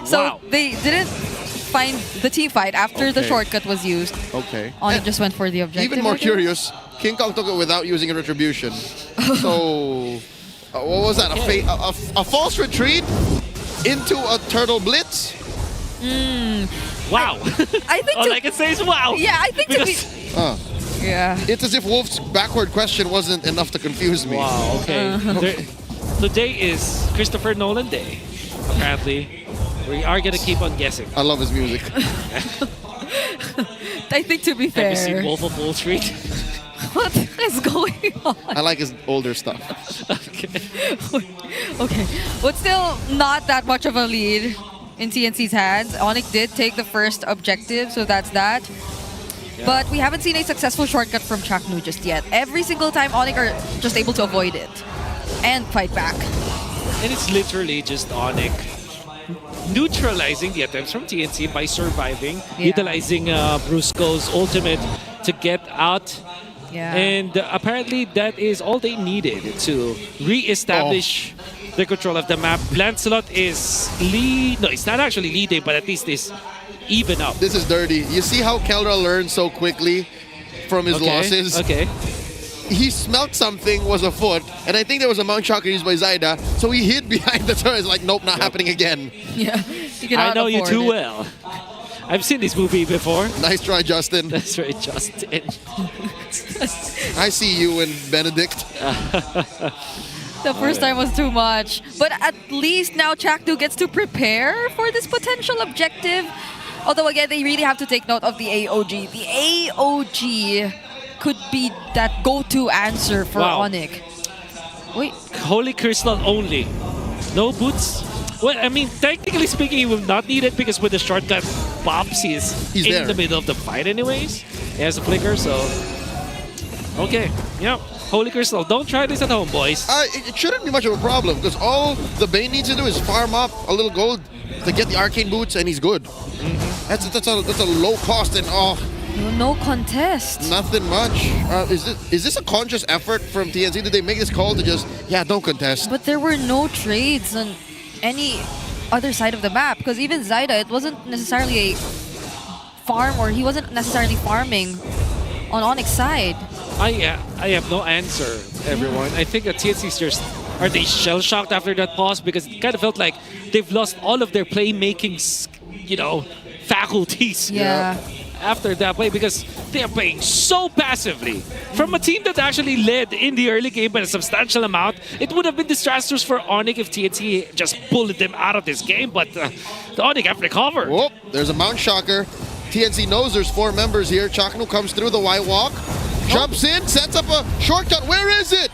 So they didn't find the team fight after the shortcut was used. Okay. ONIC just went for the objective. Even more curious, King Kong took it without using a retribution. So, what was that? A false retreat into a turtle blitz? Wow. I think all I can say is wow. Yeah, I think yeah. It's as if Wolf's backward question wasn't enough to confuse me. Wow, okay. Today is Christopher Nolan Day. Apparently, we are going to keep on guessing. I love his music. I think to be fair. Have you seen Wolf of Wall Street? What is going on? I like his older stuff. Okay. But still not that much of a lead in TNC's hands. ONIC did take the first objective, so that's that. Yeah. But we haven't seen a successful shortcut from Chaknu just yet. Every single time ONIC are just able to avoid it and fight back. And it's literally just ONIC neutralizing the attempts from TNC by surviving, utilizing Brusco's ultimate to get out. Yeah. And apparently that is all they needed to re-establish the control of the map. Lancelot is no, it's not actually leading, but at least is even up. This is dirty. You see how Kelra learned so quickly from his losses? Okay. He smelt something was afoot, and I think there was a Mount Shocker used by Zaida, so he hid behind the turret. Like, nope, not happening again. Yeah, I know you too well. I've seen this movie before. Nice try, Justin. That's right, Justin. I see you and Benedict. The first time was too much. But at least now Chakdu gets to prepare for this potential objective. Although again, they really have to take note of the AOG. The AOG could be that go-to answer for ONIC. Wait. Holy Crystal only. No boots. Well, I mean, technically speaking, he will not need it because with the shortcut pops, he's in there. the middle of the fight anyways. He has a flicker, so... Okay, yep. Holy Crystal, don't try this at home, boys. It shouldn't be much of a problem because all the Bane needs to do is farm up a little gold to get the arcane boots and he's good. That's a low cost and no contest. Nothing much. Is this a conscious effort from TNC? Did they make this call to just don't contest? But there were no trades on any other side of the map because even Zaida, it wasn't necessarily a farm or he wasn't necessarily farming on ONIC's side. I have no answer, everyone. I think the TNC's just... Are they shell-shocked after that pause? Because it kind of felt like they've lost all of their playmaking, faculties. Yeah. After that play, because they are playing so passively. From a team that actually led in the early game by a substantial amount, it would have been disastrous for ONIC if TNC just pulled them out of this game, but the ONIC have recovered. Whoop, there's a Mount Shocker. TNC knows there's 4 members here. Chaknu comes through the Y walk, jumps in, sets up a shortcut. Where is it?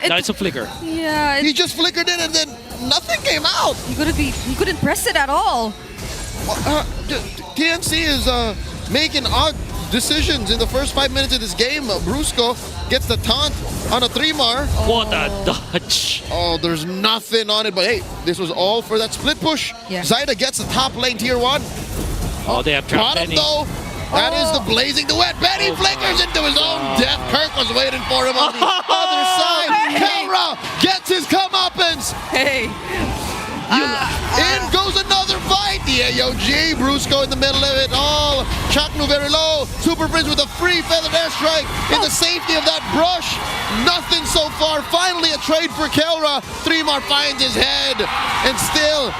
No, it's a flicker. Yeah. He just flickered in and then nothing came out. He couldn't press it at all. TNC is making odd decisions in the first 5 minutes of this game. Brusco gets the taunt on a 3-mar. What a dodge. Oh, there's nothing on it, but hey, this was all for that split push. Yeah. Zaida gets the top lane tier 1. Oh, they have trapped Bottom Benny. though. That is the blazing duet. Benny flickers into his own death. Kirk was waiting for him on the other side. Kelra gets his comeuppance. Hey. In goes another fight. The AOG, Brusco in the middle of it all. Chaknu very low. Super Prince with a free feathered airstrike in the safety of that brush. Nothing so far. Finally a trade for Kelra. 3-mar finds his head. And still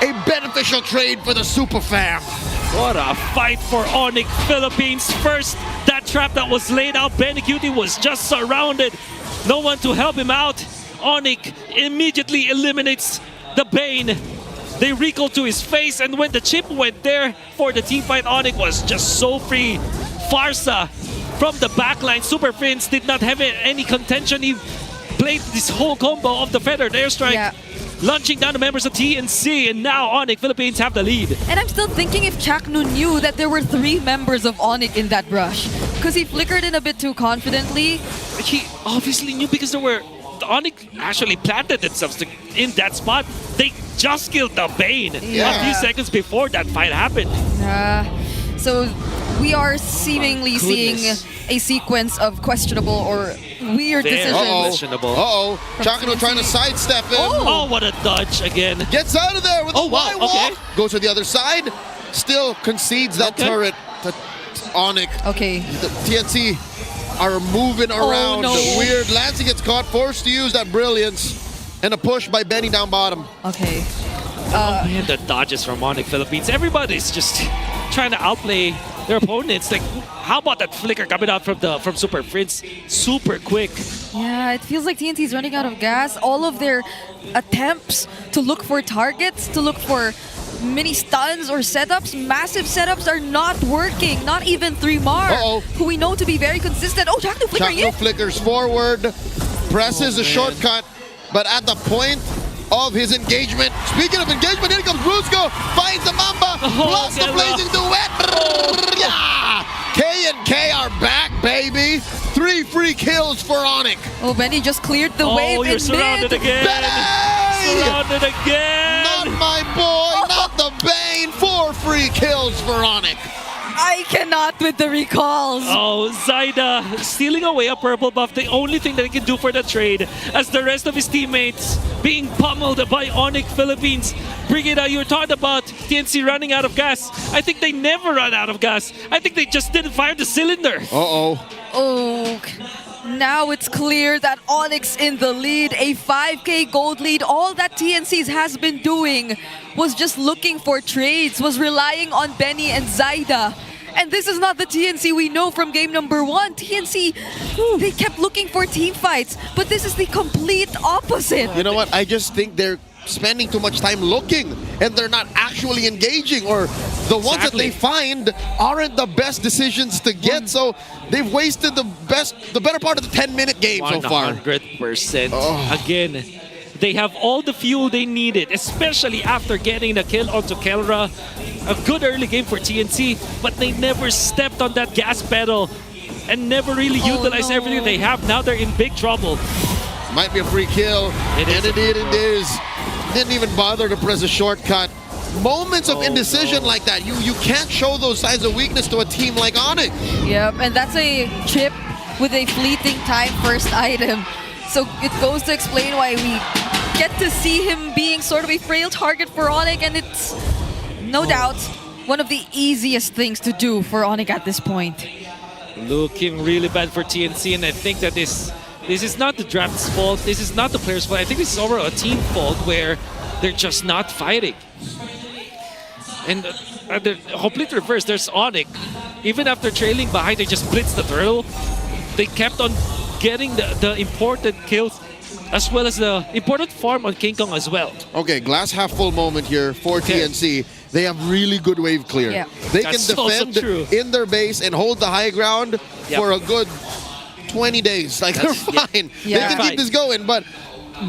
a beneficial trade for the Super Fam. What a fight for ONIC Philippines. First, that trap that was laid out, Benny Cutie was just surrounded. No one to help him out. ONIC immediately eliminates the Bane. They recall to his face, and when the chip went there for the team fight, ONIC was just so free. Farsa from the backline. Super Prince did not have any contention. He played this whole combo of the feathered airstrike. Launching down the members of TNC, and now ONIC Philippines have the lead. And I'm still thinking if Chaknu knew that there were 3 members of ONIC in that rush. Because he flickered in a bit too confidently. He obviously knew because the ONIC actually planted themselves in that spot. They just killed the Bane a few seconds before that fight happened. So we are seemingly seeing a sequence of questionable or weird decisions. Uh-oh. Chaknu trying to sidestep him. Oh, what a dodge again. Gets out of there with a Y walk. Goes to the other side. Still concedes that turret to ONIC. Okay. The TNC are moving around. Weird. Lancey gets caught, forced to use that brilliance. And a push by Benny down bottom. Okay. Man, the dodges from ONIC Philippines. Everybody's just trying to outplay their opponents. Like, how about that flicker coming out from Super Prince? Super quick. Yeah, it feels like TNT's running out of gas. All of their attempts to look for targets, to look for mini stuns or setups, massive setups are not working. Not even 3-mar, who we know to be very consistent. Oh, Chaknu flickering in. Chaknu flickers forward, presses a shortcut, but at the point of his engagement. Speaking of engagement, here comes Brusco, finds the Mamba, plus the blazing duet. K and K are back, baby. 3 free kills for ONIC. Oh, Benny just cleared the wave in you're surrounded mid. again. Benny! Surrounded again. Not my boy, not the Bane. 4 free kills for ONIC. I cannot with the recalls. Oh, Zaida stealing away a purple buff. The only thing that he can do for the trade, as the rest of his teammates being pummeled by ONIC Philippines. Brigida, you were talking about TNC running out of gas. I think they never run out of gas. I think they just didn't fire the cylinder. Uh-oh. Oh. Now it's clear that ONIC in the lead, a 5K gold lead. All that TNC has been doing was just looking for trades, was relying on Benny and Zaida. And this is not the TNC we know from game number 1. TNC, they kept looking for team fights, but this is the complete opposite. You know what? I just think they're spending too much time looking and they're not actually engaging, or the ones that they find aren't the best decisions to get. So they've wasted the better part of the 10-minute game so far. 100%. Again, they have all the fuel they needed, especially after getting the kill onto Kelra. A good early game for TNC, but they never stepped on that gas pedal and never really utilized everything they have. Now they're in big trouble. Might be a free kill. It is. Didn't even bother to press a shortcut. Moments of indecision like that, you can't show those signs of weakness to a team like ONIC. Yep, and that's a chip with a fleeting time first item. So it goes to explain why we get to see him being sort of a frail target for ONIC, and it's no doubt one of the easiest things to do for ONIC at this point. Looking really bad for TNC, and I think that this is not the draft's fault. This is not the players' fault. I think this is overall a team fault where they're just not fighting. And the complete reverse, there's ONIC. Even after trailing behind, they just blitzed the turtle. They kept on getting the important kills as well as the important farm on King Kong as well. Okay, glass half full moment here for TNC. They have really good wave clear. Yeah. They can defend in their base and hold the high ground for a good 20 days. Like, they're fine. They can keep this going, but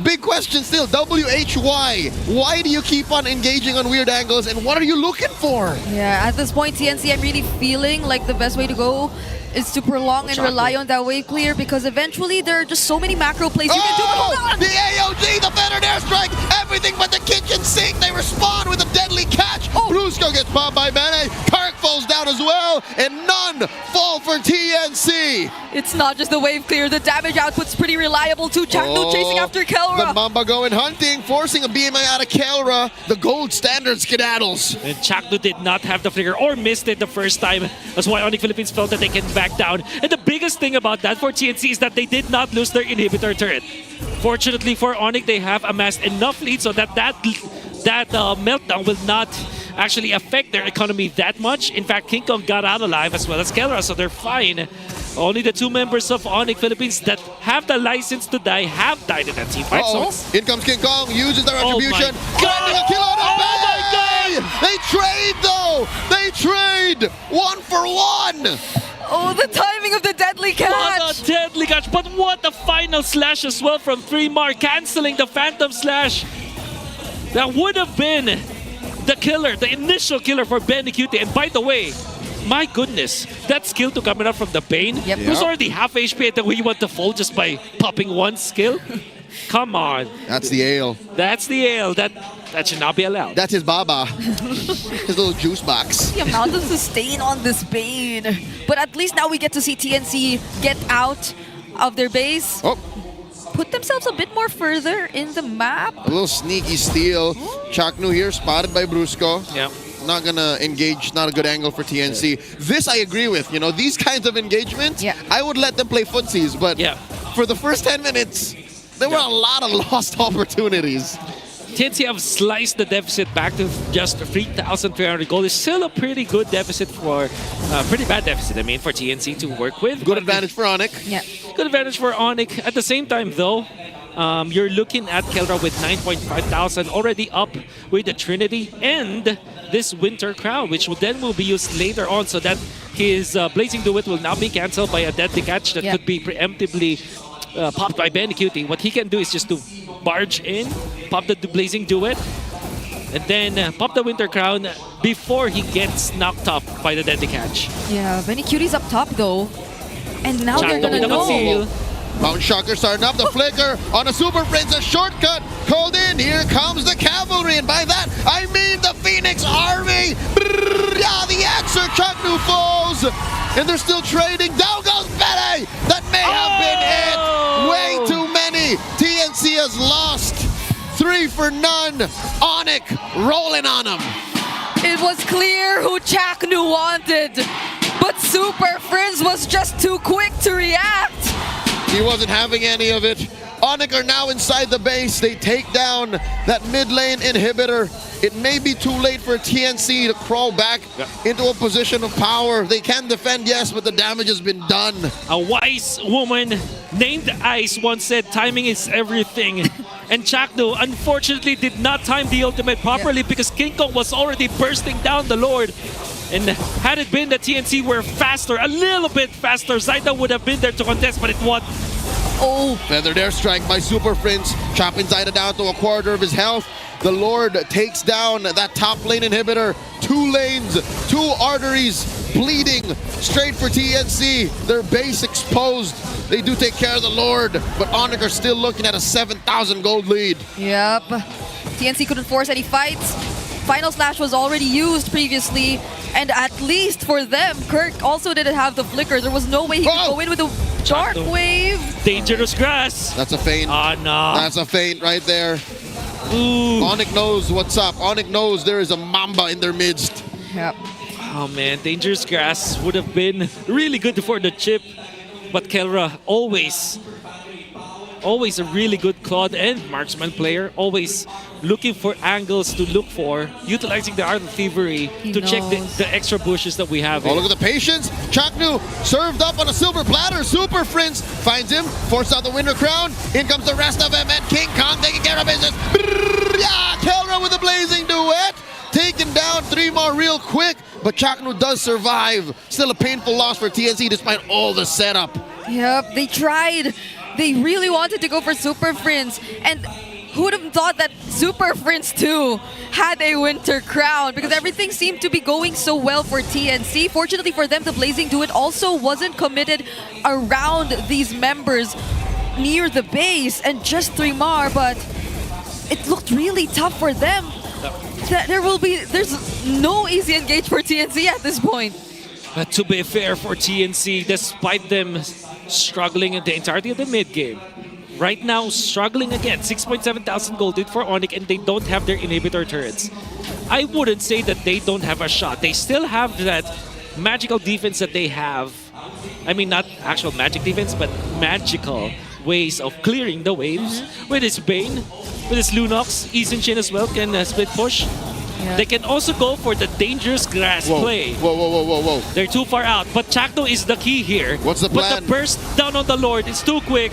big question still, WHY? Why do you keep on engaging on weird angles, and what are you looking for? Yeah, at this point, TNC, I'm really feeling like the best way to go is to prolong and rely on that wave clear, because eventually there are just so many macro plays you can do. But hold on! The AOG, the Fennered Airstrike, everything but the kitchen sink. They respond with a deadly catch. Brusco gets popped by Bene. Kark falls down as well, and none fall for TNC. It's not just the wave clear. The damage output's pretty reliable too. Chakno chasing after Kelra. The Mamba going hunting, forcing a BMI out of Kelra. The gold standard skedaddles. And Chakno did not have the flicker or missed it the first time. That's why ONIC Philippines felt that they can back down. And the biggest thing about that for TNC is that they did not lose their inhibitor turret. Fortunately for ONIC, they have amassed enough lead so that meltdown will not actually affect their economy that much. In fact, King Kong got out alive as well as Kelra, so they're fine. Only the two members of ONIC Philippines that have the license to die have died in that team fight. So in comes King Kong, uses the retribution. Finding a kill on my God! They trade though! They trade! 1 for 1! Oh, the timing of the deadly catch! What a deadly catch, but what a final slash as well from 3mar, canceling the Phantom Slash. That would have been the killer, the initial killer for Benny Cutie. And by the way, my goodness, that skill to coming up from the Bane, who's already half HP, and then we want to fall just by popping one skill? Come on. That's the ale. That's the ale. That should not be allowed. That's his baba. His little juice box. The amount of sustain on this Bane. But at least now we get to see TNC get out of their base. Put themselves a bit more further in the map. A little sneaky steal. Chaknu here, spotted by Brusco. Yeah. Not gonna engage, not a good angle for TNC. This I agree with. You know, these kinds of engagements, I would let them play footsies, but for the first 10 minutes, there were a lot of lost opportunities. TNC have sliced the deficit back to just 3,300 gold. It's still a pretty good deficit for, pretty bad deficit, I mean, for TNC to work with. Good advantage for ONIC. Yeah. Good advantage for ONIC. At the same time, though, you're looking at Kelra with 9,500 already up with the Trinity and this Winter Crown, which then will be used later on, so that his Blazing Duet will now be cancelled by a deadly catch that could be preemptively popped by Benny Cutie. What he can do is just to barge in, pop the Blazing Duet, and then pop the Winter Crown before he gets knocked off by the deadly catch. Yeah, Benny Cutie's up top though. And now they're gonna know. Bounce Shocker starting up, the flicker on a Super Prince, a shortcut called in. Here comes the cavalry, and by that I mean the Phoenix Army. Yeah, the answer, Chaknu falls, and they're still trading. Down goes Bene. That may have been it. Way too many. TNC has lost. 3 for none. ONIC rolling on them. It was clear who Chaknu wanted, but Super Frizz was just too quick to react. He wasn't having any of it. ONIC are now inside the base. They take down that mid lane inhibitor. It may be too late for TNC to crawl back into a position of power. They can defend, yes, but the damage has been done. A wise woman named Ice once said timing is everything. And Chakno unfortunately did not time the ultimate properly because King Kong was already bursting down the Lord. And had it been that TNC were faster, a little bit faster, Zaida would have been there to contest, but it won. Oh! Feathered airstrike by Super Prince, chopping Zaida down to a quarter of his health. The Lord takes down that top lane inhibitor. 2 lanes, 2 arteries bleeding straight for TNC. Their base exposed. They do take care of the Lord, but ONIC are still looking at a 7,000 gold lead. Yep. TNC couldn't force any fights. Final Slash was already used previously, and at least for them, Kirk also didn't have the flicker. There was no way he could go in with a dark wave. Dangerous grass. That's a feint. Oh, no. That's a feint right there. Ooh. ONIC knows what's up. ONIC knows there is a Mamba in their midst. Yep. Oh man, dangerous grass would have been really good for the chip. But Kelra, always a really good Claude and marksman player. Always looking for angles to look for, utilizing the Art of Thievery to check the extra bushes that we have. Oh, look at the patience. Chaknu served up on a silver platter. Super Prince finds him, forced out the winter crown. In comes the rest of them, and King Kong taking care of business. Yeah, Kelra with a blazing duet. Taken down 3 more real quick, but Chaknu does survive. Still a painful loss for TNC despite all the setup. Yep, they tried. They really wanted to go for Super Prince. And who would have thought that Super Prince 2 had a winter crown? Because everything seemed to be going so well for TNC. Fortunately for them, the Blazing Duet also wasn't committed around these members near the base. And just 3 more, but it looked really tough for them. There's no easy engage for TNC at this point. But to be fair for TNC, despite them struggling in the entirety of the mid game, right now struggling again, 6,700 gold for ONIC, and they don't have their inhibitor turrets. I wouldn't say that they don't have a shot. They still have that magical defense that they have. I mean, not actual magic defense, but magical ways of clearing the waves. With his Bane, with his Lunox, Isenchin as well can split push. Yeah. They can also go for the dangerous grass play. Whoa. They're too far out, but Chakno is the key here. What's the plan? But the burst down on the Lord is too quick.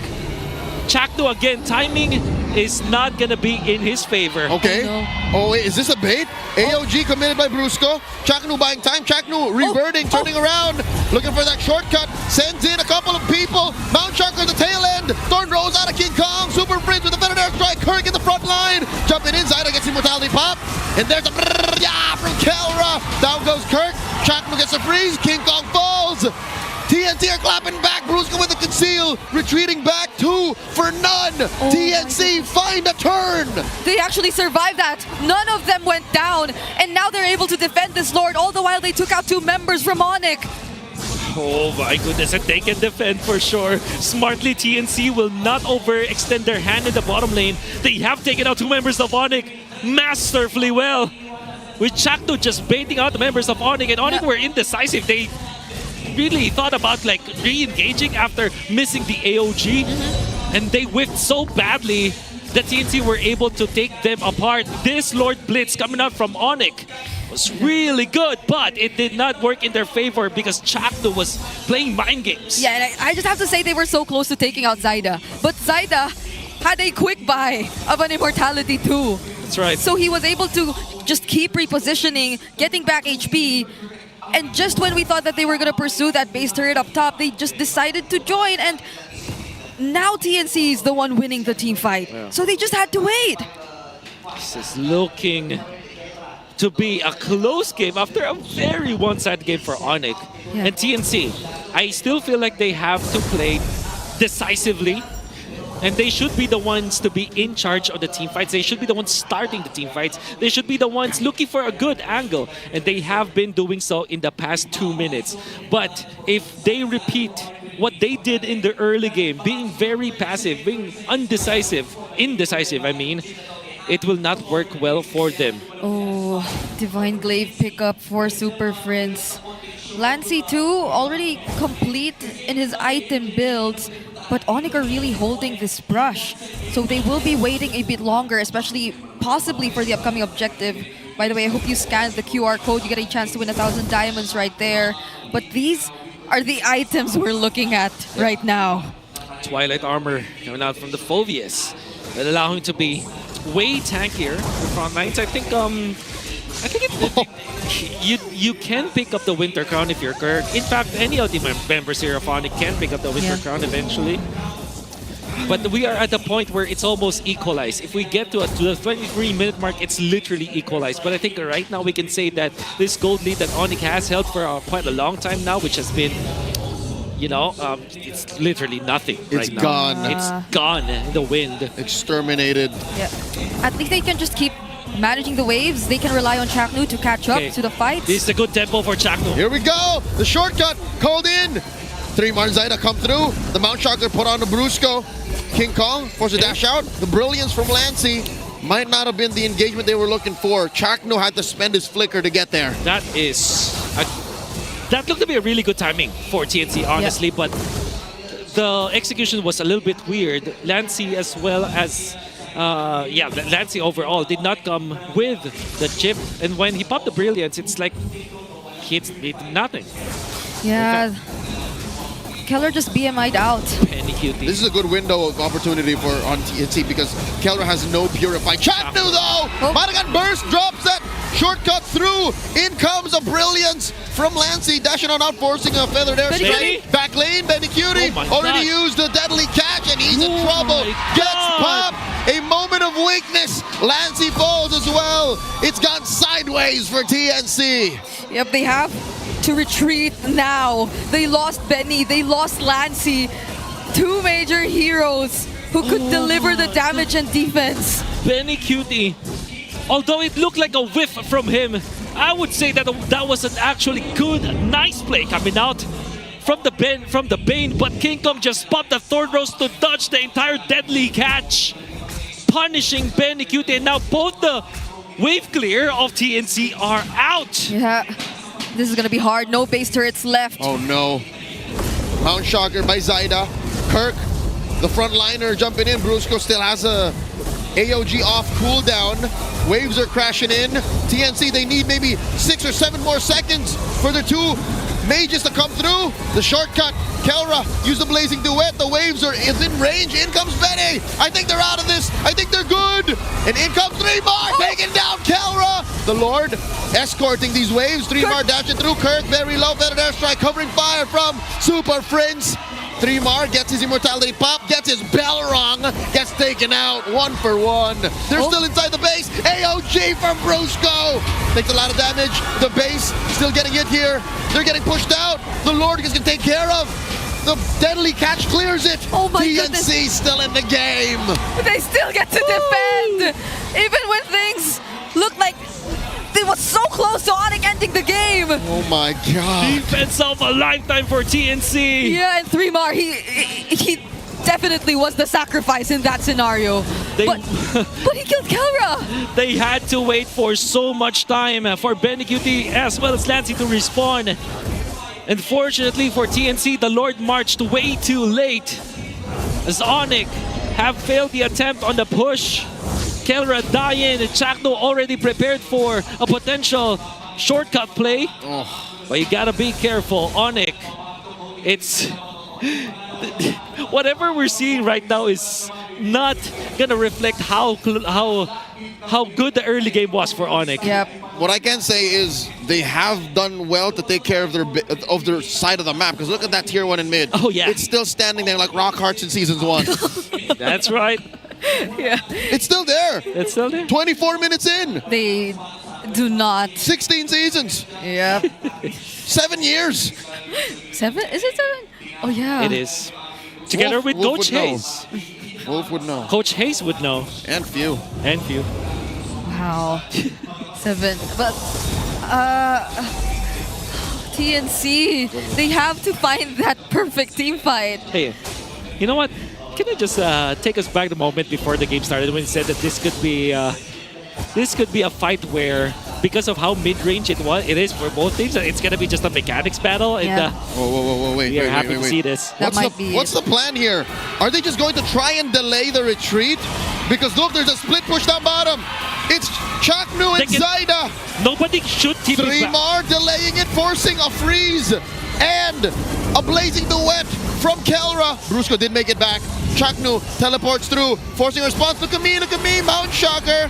Chakno again, timing is not gonna be in his favor. Okay. Oh wait, is this a bait? AOG committed by Brusco. Chaknu buying time. Chaknu reverting, turning around, looking for that shortcut. Sends in a couple of people. Mount Shark at the tail end. Thorn rolls out of King Kong. Super Prince with a feather airstrike. Kirk in the front line. Jumping inside against Immortality Pop. And there's a from Kelra. Down goes Kirk. Chaknu gets a freeze. King Kong falls. TNC are clapping back. Brusco with a conceal. Retreating back 2 for none. TNC find a turn. They actually survived that. None of them went down. And now they're able to defend this Lord, all the while they took out 2 members from ONIC. Oh my goodness, and they can defend for sure. Smartly, TNC will not overextend their hand in the bottom lane. They have taken out 2 members of ONIC masterfully well. With Chakno just baiting out the members of ONIC, and ONIC were indecisive. They really thought about like re-engaging after missing the AOG, and they whiffed so badly that TNC were able to take them apart. This Lord Blitz coming out from ONIC was really good, but it did not work in their favor because Chakno was playing mind games. Yeah, and I just have to say they were so close to taking out Zaida. But Zaida had a quick buy of an Immortality too. That's right. So he was able to just keep repositioning, getting back HP. And just when we thought that they were going to pursue that base turret up top, they just decided to join. And now TNC is the one winning the team fight. Yeah. So they just had to wait. This is looking to be a close game after a very one-sided game for ONIC. Yeah. And TNC, I still feel like they have to play decisively. And they should be the ones to be in charge of the team fights. They should be the ones starting the team fights. They should be the ones looking for a good angle. And they have been doing so in the past 2 minutes. But if they what they did in the early game, being very passive, being indecisive, I mean, it will not work well for them. Oh, Divine Glaive pickup for Super Prince. Lancy too, already complete in his item builds. but ONIC are really holding this brush. So they will be waiting a bit longer, especially possibly for the upcoming objective. By the way, I hope you scanned the QR code. You get a chance to win 1,000 diamonds right there. But these are the items we're looking at right now. Twilight armor coming out from the Phoveus. That allow him to be way tankier for front lines. I think you can pick up the Winter Crown if you're Kirk. In fact, any of the members here of ONIC can pick up the Winter Crown eventually. But we are at the point where it's almost equalized. If we get to the 23-minute mark, it's literally equalized. But I think right now we can say that this gold lead that ONIC has held for quite a long time now, which has been, it's literally nothing right now. Gone. It's gone in the wind. Exterminated. Yeah. At least they can just keep managing the waves. They can rely on Chaknu to catch up to the fight. This is a good tempo for Chaknu. Here we go. The shortcut called in. 3 Zaida come through. The Mount Shocker put on the Brusco. King Kong forces a dash out. The brilliance from Lancy might not have been the engagement they were looking for. Chakno had to spend his flicker to get there. That looked to be a really good timing for TNC, honestly, but the execution was a little bit weird. Lancy as well as Lancy overall did not come with the chip, and when he popped the brilliance, it's like he did nothing. Yeah. Keller just BMI'd out. Penny cutie. This is a good window of opportunity for on TNC because Keller has no purify. Chaknu though! Madagan burst, drops that shortcut through. In comes a brilliance from Lancy, dashing on out, forcing a feathered air strike. Back lane, Benny Cutie already used the deadly catch and he's in trouble. Gets popped. A moment of weakness. Lancy falls as well. It's gone sideways for TNC. Yep, they have to retreat now. They lost Benny, they lost Lancy. 2 major heroes who could deliver the damage and defense. Benny Cutie, although it looked like a whiff from him, I would say that that was an actually good, nice play coming out from the Bane, but King Kong just popped the Thorn Rose to dodge the entire deadly catch, punishing Benny Cutie, and now both the wave clear of TNC are out. Yeah. This is gonna be hard. No base turrets left. Oh no. Mount Shocker by Zaida. Kirk, the frontliner jumping in. Brusco still has a AOG off cooldown. Waves are crashing in. TNC, they need maybe 6 or 7 more seconds for their 2 mages to come through. The shortcut. Kelra use the blazing duet. The waves are in range. In comes Benny. I think they're out of this. I think they're good. And in comes 3 Mar, taking down Kelra. The Lord escorting these waves. 3 Mar dashing through. Kirk very low. Feathered airstrike covering fire from Super Prince. 3 Mar gets his immortality pop, gets his bell rung, gets taken out 1 for 1. They're still inside the base. AOG from Brusco. Takes a lot of damage. The base still getting hit here. They're getting pushed out. The Lord is going to take care of. The deadly catch clears it. Oh my TNC goodness. still in the game. They still get to defend. Even when things look like it was so close to ONIC ending the game. Oh my god. Defense of a lifetime for TNC. Yeah, and 3 Mar, he definitely was the sacrifice in that scenario. But he killed Kelra. They had to wait for so much time for Benny Cutie as well as Lancy to respawn. Unfortunately for TNC, the Lord marched way too late as ONIC have failed the attempt on the push. Kelra dying, and Chakno already prepared for a potential shortcut play. But you gotta be careful, ONIC. It's whatever we're seeing right now is not gonna reflect how good the early game was for ONIC. Yep. What I can say is they have done well to take care of their side of the map. Because look at that tier 1 in mid. Oh yeah. It's still standing there like rock hearts in seasons 1. That's right. Yeah. It's still there. It's still there. 24 minutes in. They do not. 16 seasons. Yep. 7 years. 7? Is it 7? Oh yeah. It is. Together with Wolf Coach would know. Hayes. Wolf would know. Coach Hayes would know. And few. And few. Wow. 7. But TNC, they have to find that perfect team fight. Hey, you know what? Can I just take us back the moment before the game started when you said that this could be a fight where because of how mid-range it is for both teams, it's gonna be just a mechanics battle. And whoa, wait, we are happy wait. to see this. What's the plan here? Are they just going to try and delay the retreat? Because look, there's a split push down bottom. It's Chaknu and Zaida. Nobody should keep it back. 3mar delaying it, forcing a freeze. And a blazing duet from Kelra. Brusco did make it back. Chaknu teleports through, forcing a response. Look at me, Mount Shocker.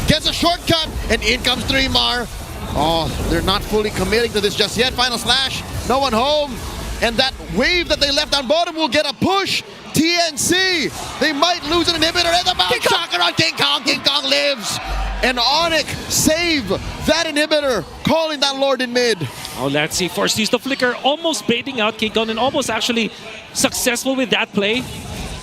Gets a shortcut, and in comes 3mar. Oh, they're not fully committing to this just yet. Final slash, no one home. And that wave that they left down bottom will get a push. TNC, they might lose an inhibitor. And the Mount Shocker on King Kong. King Kong lives. And ONIC save that inhibitor, calling that Lord in mid. Oh, let's see. Forced use the flicker, almost baiting out King Kong and almost actually successful with that play.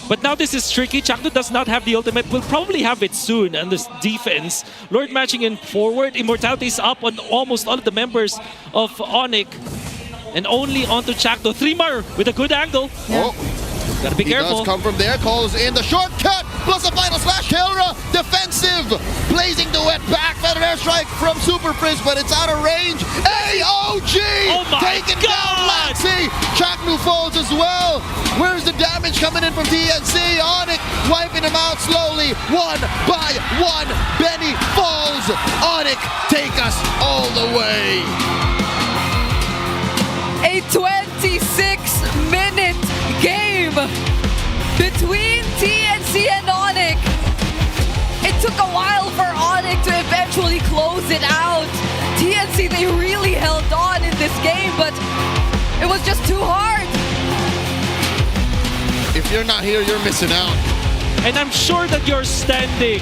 But now this is tricky. Chaknu does not have the ultimate. Will probably have it soon on this defense. Lord matching in forward. Immortality is up on almost all of the members of ONIC. And only onto Chaknu. 3mar with a good angle. Yeah. Gotta be careful. He does come from there, calls in the shortcut, plus a final slash. Kelra, defensive, blazing duet back, feather airstrike from Super Frizz, but it's out of range. AOG, taking down Laxi. Chaknu falls as well. Where's the damage coming in from TNC? ONIC wiping him out slowly, one by one. Benny falls. ONIC take us all the way. A 26-minute game between TNC and ONIC. It took a while for ONIC to eventually close it out. TNC, they really held on in this game, but it was just too hard. If you're not here, you're missing out. And I'm sure that you're standing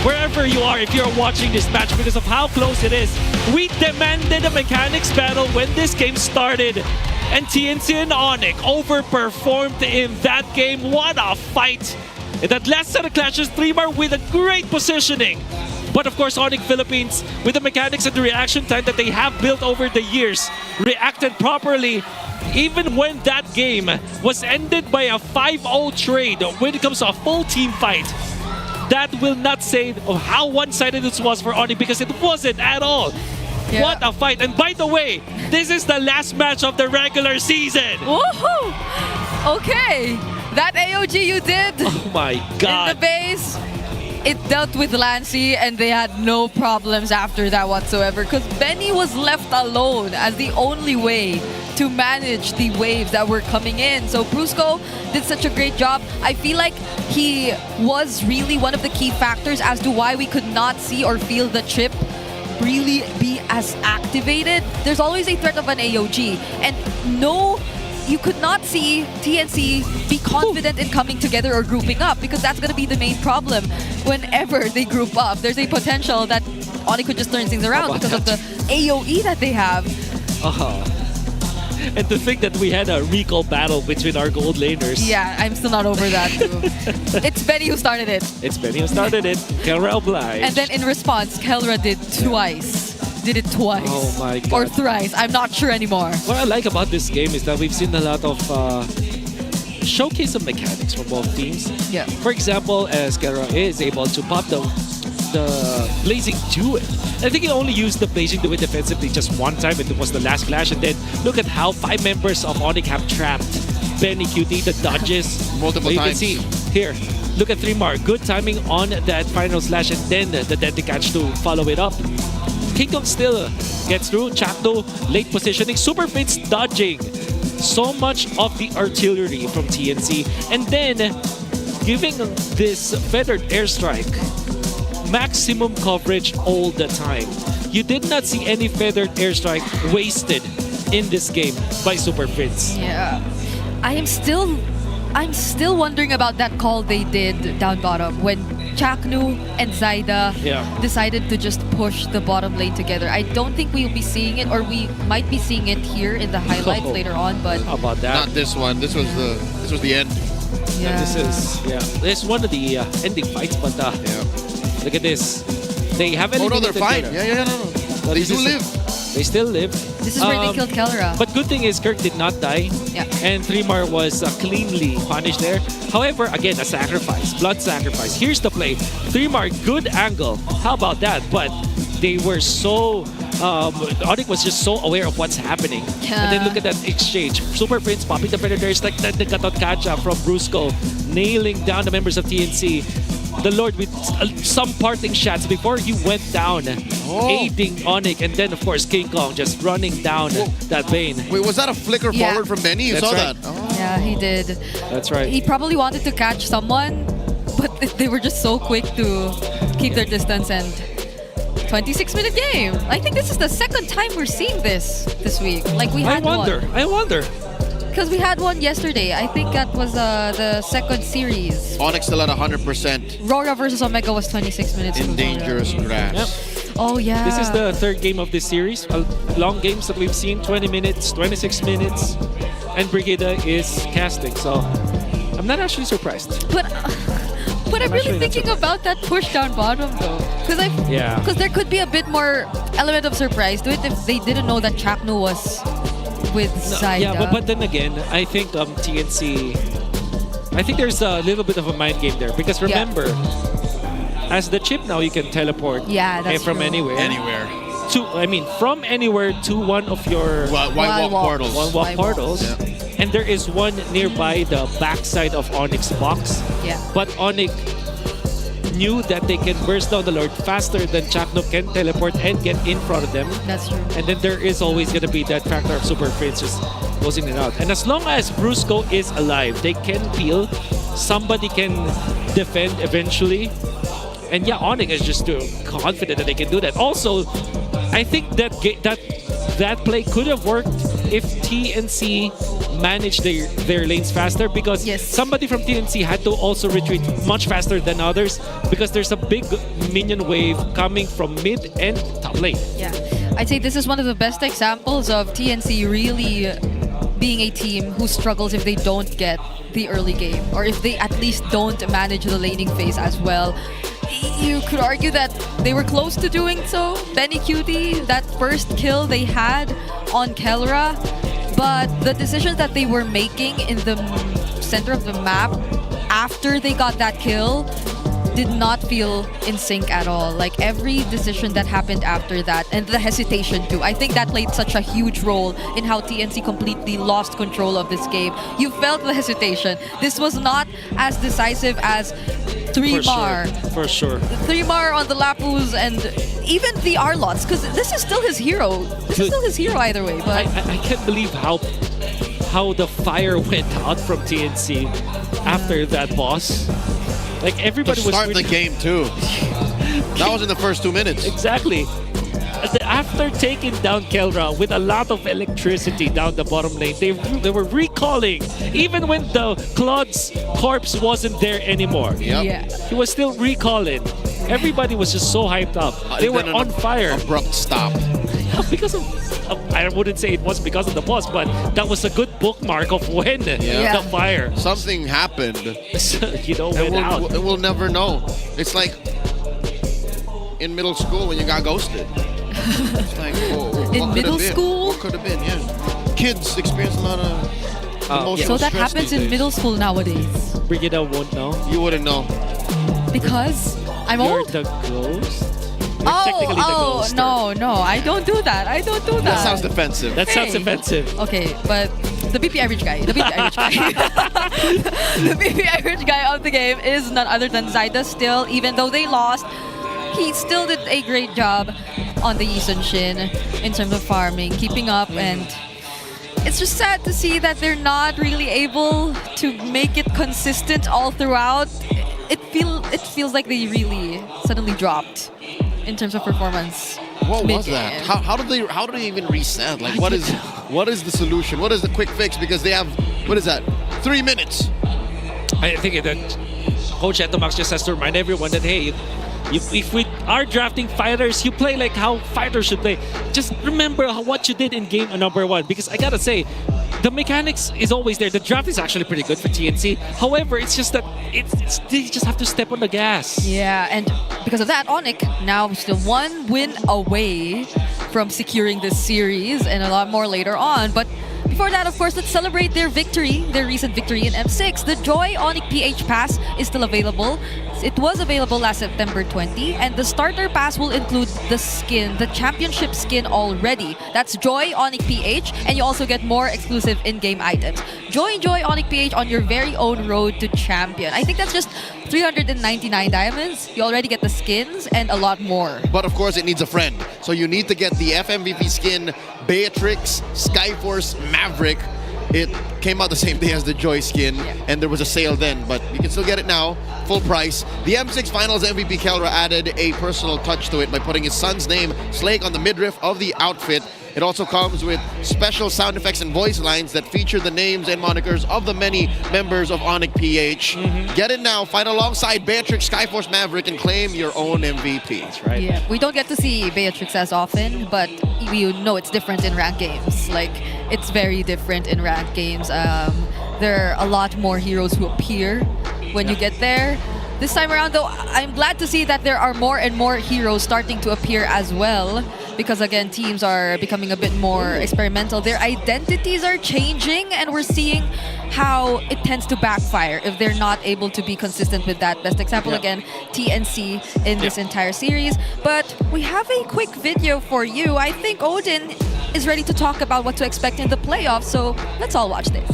wherever you are if you're watching this match because of how close it is. We demanded a mechanics battle when this game started. And TNC and ONIC overperformed in that game. What a fight! In that last set of clashes, 3mar with a great positioning. But of course, ONIC Philippines, with the mechanics and the reaction time that they have built over the years, reacted properly even when that game was ended by a 5-0 trade. When it comes to a full team fight, that will not say of how one-sided this was for ONIC because it wasn't at all. Yeah. What a fight. And by the way, this is the last match of the regular season. Woohoo! Okay, that AOG you did. Oh my God. In the base, it dealt with Lancy and they had no problems after that whatsoever because Benny was left alone as the only way to manage the waves that were coming in. So Brusco did such a great job. I feel like he was really one of the key factors as to why we could not see or feel the chip really be as activated. There's always a threat of an AOG, and no, you could not see TNC be confident in coming together or grouping up because that's going to be the main problem. Whenever they group up, there's a potential that ONIC could just turn things around because of the AOE that they have. And to think that we had a recall battle between our gold laners. Yeah, I'm still not over that too. It's Benny who started it. It's Benny who started it. Kelra obliged. And then in response, Kelra did twice. Did it twice. Oh my God. Or thrice. I'm not sure anymore. What I like about this game is that we've seen a lot of showcase of mechanics from both teams. Yeah. For example, as Kelra is able to pop the Blazing Duet. I think he only used the Blazing Duet defensively just one time, and it was the last clash. And then look at how 5 members of ONIC have trapped Benny QT, the dodges. Multiple times. You can see here, look at 3mar. Good timing on that final slash, and then the deadly catch to follow it up. King Kong still gets through. Chakno, late positioning. Super Fits dodging so much of the artillery from TNC. And then giving this feathered airstrike maximum coverage all the time. You did not see any feathered airstrike wasted in this game by Super Fritz. Yeah. I'm still wondering about that call they did down bottom when Chaknu and Zaida decided to just push the bottom lane together. I don't think we'll be seeing it, or we might be seeing it here in the highlights later on, but how about that? Not this one. This was the end. Yeah. This is one of the ending fights, but look at this. They haven't. Oh no, they're fine. Yeah, no. They do live. They still live. This is where they killed Kelra. But good thing is Kirk did not die. Yeah. And 3mar was cleanly punished there. However, again, a sacrifice. Blood sacrifice. Here's the play. 3mar, good angle. How about that? But they were so ONIC was just so aware of what's happening. Yeah. And then look at that exchange. Super Prince popping the Predators like the Katotkacha from Brusco, nailing down the members of TNC. The Lord with some parting shots before he went down, aiding ONIC, and then of course King Kong just running down that vein. Wait, was that a flicker Yeah. forward from Benny? You That's saw right. that? Yeah, he did. That's right. He probably wanted to catch someone, but they were just so quick to keep their distance, and 26-minute game. I think this is the second time we're seeing this week. Like we had I wonder. Because we had one yesterday. I think that was the second series. ONIC still at 100%. Rora versus Omega was 26 minutes. In dangerous grass. Yep. Oh, yeah. This is the third game of this series. Long games that we've seen, 20 minutes, 26 minutes, and Brigida is casting. So I'm not actually surprised. But I'm really thinking about that push down bottom though. Because there could be a bit more element of surprise to it if they didn't know that Chakno was with Zaida. Yeah, but then again, I think TNC, I think there's a little bit of a mind game there. Because remember, as the chip now, you can teleport from true. anywhere. From anywhere to one of your White walk portals. One walk portals. Yeah. And there is one nearby the backside of ONIC's box. Yeah. But ONIC knew that they can burst down the Lord faster than Chakno can teleport and get in front of them. That's true. And then there is always going to be that factor of Super Prince just closing it out. And as long as Brusco is alive, they can feel somebody can defend eventually. And yeah, ONIC is just too confident that they can do that. Also, I think that play could have worked if TNC managed their lanes faster, because somebody from TNC had to also retreat much faster than others because there's a big minion wave coming from mid and top lane. Yeah, I'd say this is one of the best examples of TNC really being a team who struggles if they don't get the early game, or if they at least don't manage the laning phase as well. You could argue that they were close to doing so. Benny Cutie, that first kill they had on Kelra, but the decisions that they were making in the center of the map after they got that kill did not feel in sync at all. Like every decision that happened after that, and the hesitation too, I think that played such a huge role in how TNC completely lost control of this game. You felt the hesitation. This was not as decisive as 3-Mar. For sure. 3-Mar on the Lapus and even the Arlots, because this is still his hero. This is still his hero either way. But I can't believe how the fire went out from TNC after that boss. Like everybody was start the game too. That was in the first 2 minutes. Exactly. After taking down Kelra with a lot of electricity down the bottom lane, they were recalling even when the Claude's corpse wasn't there anymore. Yep. Yeah. He was still recalling. Everybody was just so hyped up. They were on fire. Abrupt stop. Because of, I wouldn't say it was because of the boss, but that was a good bookmark of when the fire. Something happened. Went out. We'll never know. It's like in middle school when you got ghosted. It's like, in middle school? What could have been, yeah. Kids experience a lot of emotional so that stress happens these in days. middle school nowadays. Brigida won't know. You wouldn't know. Because I'm You're old? the ghost? You're technically the ghost. No, I don't do that. I don't do that. That sounds defensive. That sounds offensive. Okay, but the BP average guy, the BP average guy of the game is none other than Zaida still, even though they lost. He still did a great job on the Yisun Shin in terms of farming, keeping up, and it's just sad to see that they're not really able to make it consistent all throughout. It feels like they really suddenly dropped in terms of performance. What was that? How did they even reset? Like what is the solution? What is the quick fix? Because they have, what is that? 3 minutes. I think that Coach Etomax just has to remind everyone that, hey, if we are drafting fighters, you play like how fighters should play. Just remember what you did in game number 1. Because I gotta say, the mechanics is always there. The draft is actually pretty good for TNC. However, it's just that they just have to step on the gas. Yeah, and because of that, ONIC now still 1 win away from securing this series, and a lot more later on. But before that, of course, let's celebrate their victory, their recent victory in M6. The Joy ONIC PH Pass is still available. It was available last September 20, and the starter pass will include the skin, the championship skin already. That's Joy ONIC PH, and you also get more exclusive in-game items. Join Joy ONIC PH on your very own road to champion. I think that's just 399 diamonds. You already get the skins and a lot more. But of course, it needs a friend. So you need to get the FMVP skin, Beatrix, Skyforce, Maverick. It came out the same day as the Joy skin, and there was a sale then, but you can still get it now, full price. The M6 Finals MVP Kelra added a personal touch to it by putting his son's name, Slake, on the midriff of the outfit. It also comes with special sound effects and voice lines that feature the names and monikers of the many members of ONIC PH. Get it now, fight alongside Beatrix, Skyforce, Maverick, and claim your own MVP. That's right. Yeah, we don't get to see Beatrix as often, but you know it's different in ranked games. Like, it's very different in ranked games. There are a lot more heroes who appear when you get there. This time around, though, I'm glad to see that there are more and more heroes starting to appear as well. Because again, teams are becoming a bit more experimental. Their identities are changing, and we're seeing how it tends to backfire if they're not able to be consistent with that. Best example, again, TNC in this entire series. But we have a quick video for you. I think Odin is ready to talk about what to expect in the playoffs, so let's all watch this.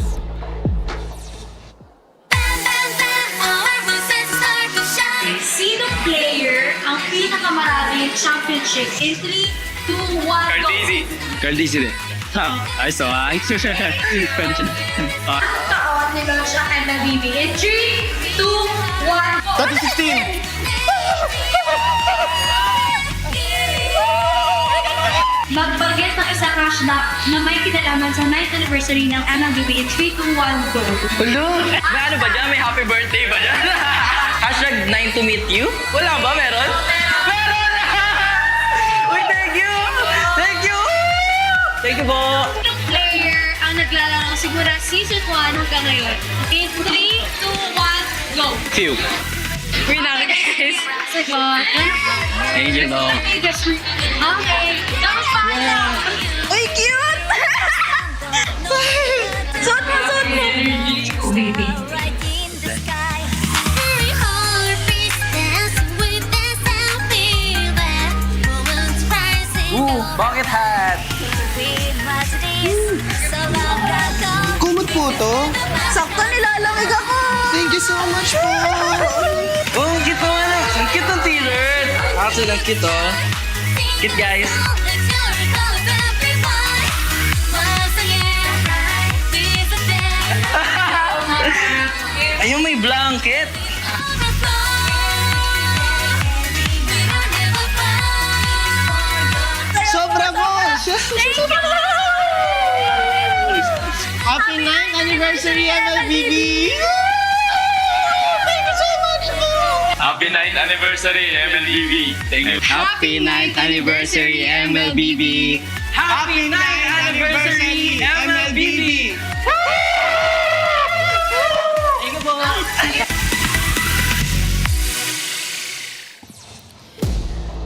Sino player ang pinakamaraming championship in 3, 2, 1, go! Cardisi din. I saw. Kaawat ni Gosha and Nabibi in 3, 2, 1, go! That's 16. Mag-forget ng isa crush na may kinalaman sa 9th anniversary ng MLBB in 3, 2, 1, go! Hello? May ano ba dyan? May happy birthday ba dyan? Hashtag 9 to meet you? Wala ba? Meron? Meron! Uy, thank you! Thank you! Thank you po! Anong player ang naglalaro siguro season 1 hanggang ngayon? In 3, 2, 1, go! Few. We're not guys. Sagot. Thank you, though. Okay. That was fun. Uy, cute! Suot mo! Baby. Bucket hat! Kumot po to. Sakto, nilalamig ako! Thank you so much po. Oh, ang cute naman. Ang cute ng t-shirt. Actually, ang cute, oh. Cute, guys. Ayun, may blanket. Sobra po. Happy 9th anniversary, MLBB. Thank you so much po. Happy 9th anniversary, MLBB. Thank you. Happy 9th anniversary, MLBB. Happy 9th anniversary, MLBB! Thank you po.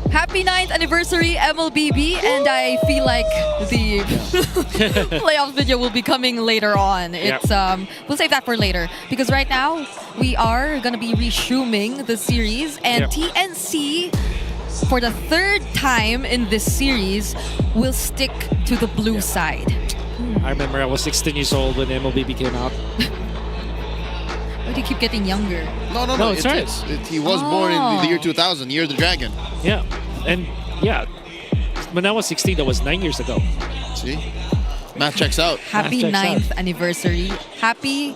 Happy 9th anniversary, MLBB, and I feel like the playoff video will be coming later on. It's we'll save that for later because right now we are gonna be resuming the series, and TNC for the third time in this series will stick to the blue side. I remember I was 16 years old when MLBB came out. Why do you keep getting younger? No, it's right. He was born in the year 2000, year of the dragon. Yeah, and when I was 16, that was 9 years ago. See? Math checks out. Happy 9th anniversary. Happy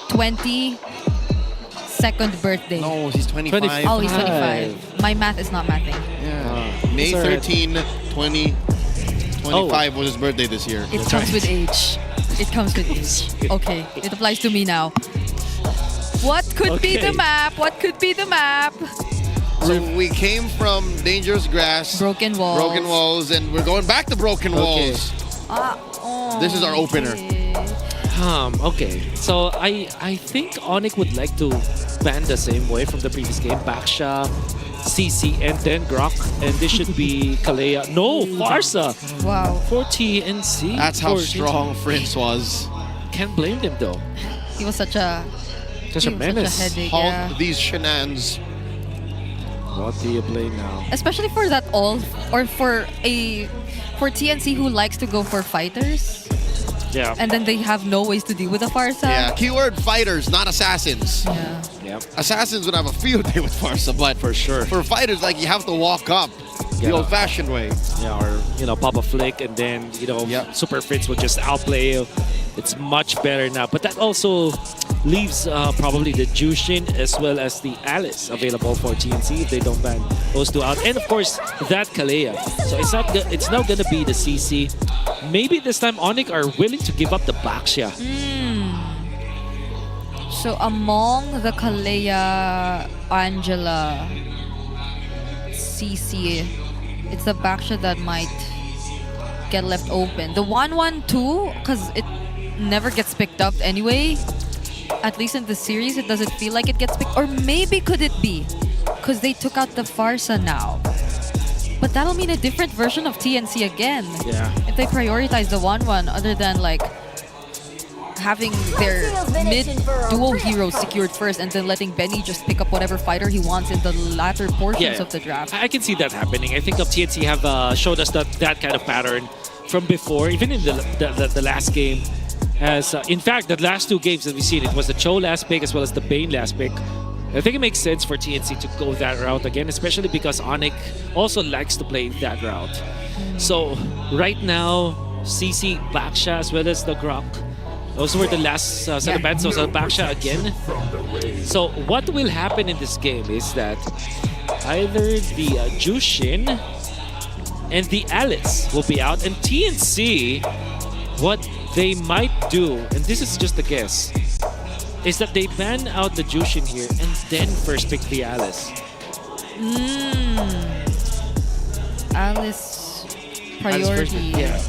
22nd birthday. No, he's 25. Oh, he's 25. My math is not mathing. Yeah. May 13, 2025 was his birthday this year. It comes with age. It comes with age. Okay, it applies to me now. What could be the map? What could be the map? So we came from Dangerous Grass, Broken Walls, and we're going back to Broken Walls. This is our opener. Okay. So I think ONIC would like to ban the same way from the previous game. Baksha, CC, and then Grok. And this should be Kalea. No, Farsa. Wow. For TNC. That's how strong Prince was. Can't blame them though. He was such a menace. Such a headache, Halt yeah. these shenanigans. What do you play now? Especially for that or for TNC who likes to go for fighters. Yeah. And then they have no ways to deal with a Farsa. Yeah, keyword fighters, not assassins. Yeah. Yep. Assassins would have a field day with Farsa, but for sure. For fighters, like you have to walk up the old-fashioned way. Yeah, or pop a flick and then Super Fritz will just outplay you. It's much better now, but that also leaves probably the Jushin as well as the Alice available for TNC if they don't ban those two out, and of course that Kalea. So it's now gonna be the CC. Maybe this time ONIC are willing to give up the Baksha. So among the Kalea, Angela, CC, it's the Baksha that might get left open. The 1-1-2, because it never gets picked up anyway. At least in the series, it doesn't feel like it gets picked. Or maybe could it be? Because they took out the Farsa now. But that'll mean a different version of TNC again. Yeah. If they prioritize the 1-1 other than like having their mid-duo heroes secured first and then letting Benny just pick up whatever fighter he wants in the latter portions of the draft. I can see that happening. I think TNC have showed us that kind of pattern from before, even in the last game. As in fact, the last two games that we've seen, it was the Cho last pick as well as the Bane last pick. I think it makes sense for TNC to go that route again, especially because ONIC also likes to play that route. So right now, CC, Baksha as well as the Grok. Those were the last set of bans. So Baksha again. So what will happen in this game is that either the Jushin and the Alice will be out, and TNC, what they might do, and this is just a guess, is that they ban out the Jushin here and then first pick the Alice. Alice priority. Yeah.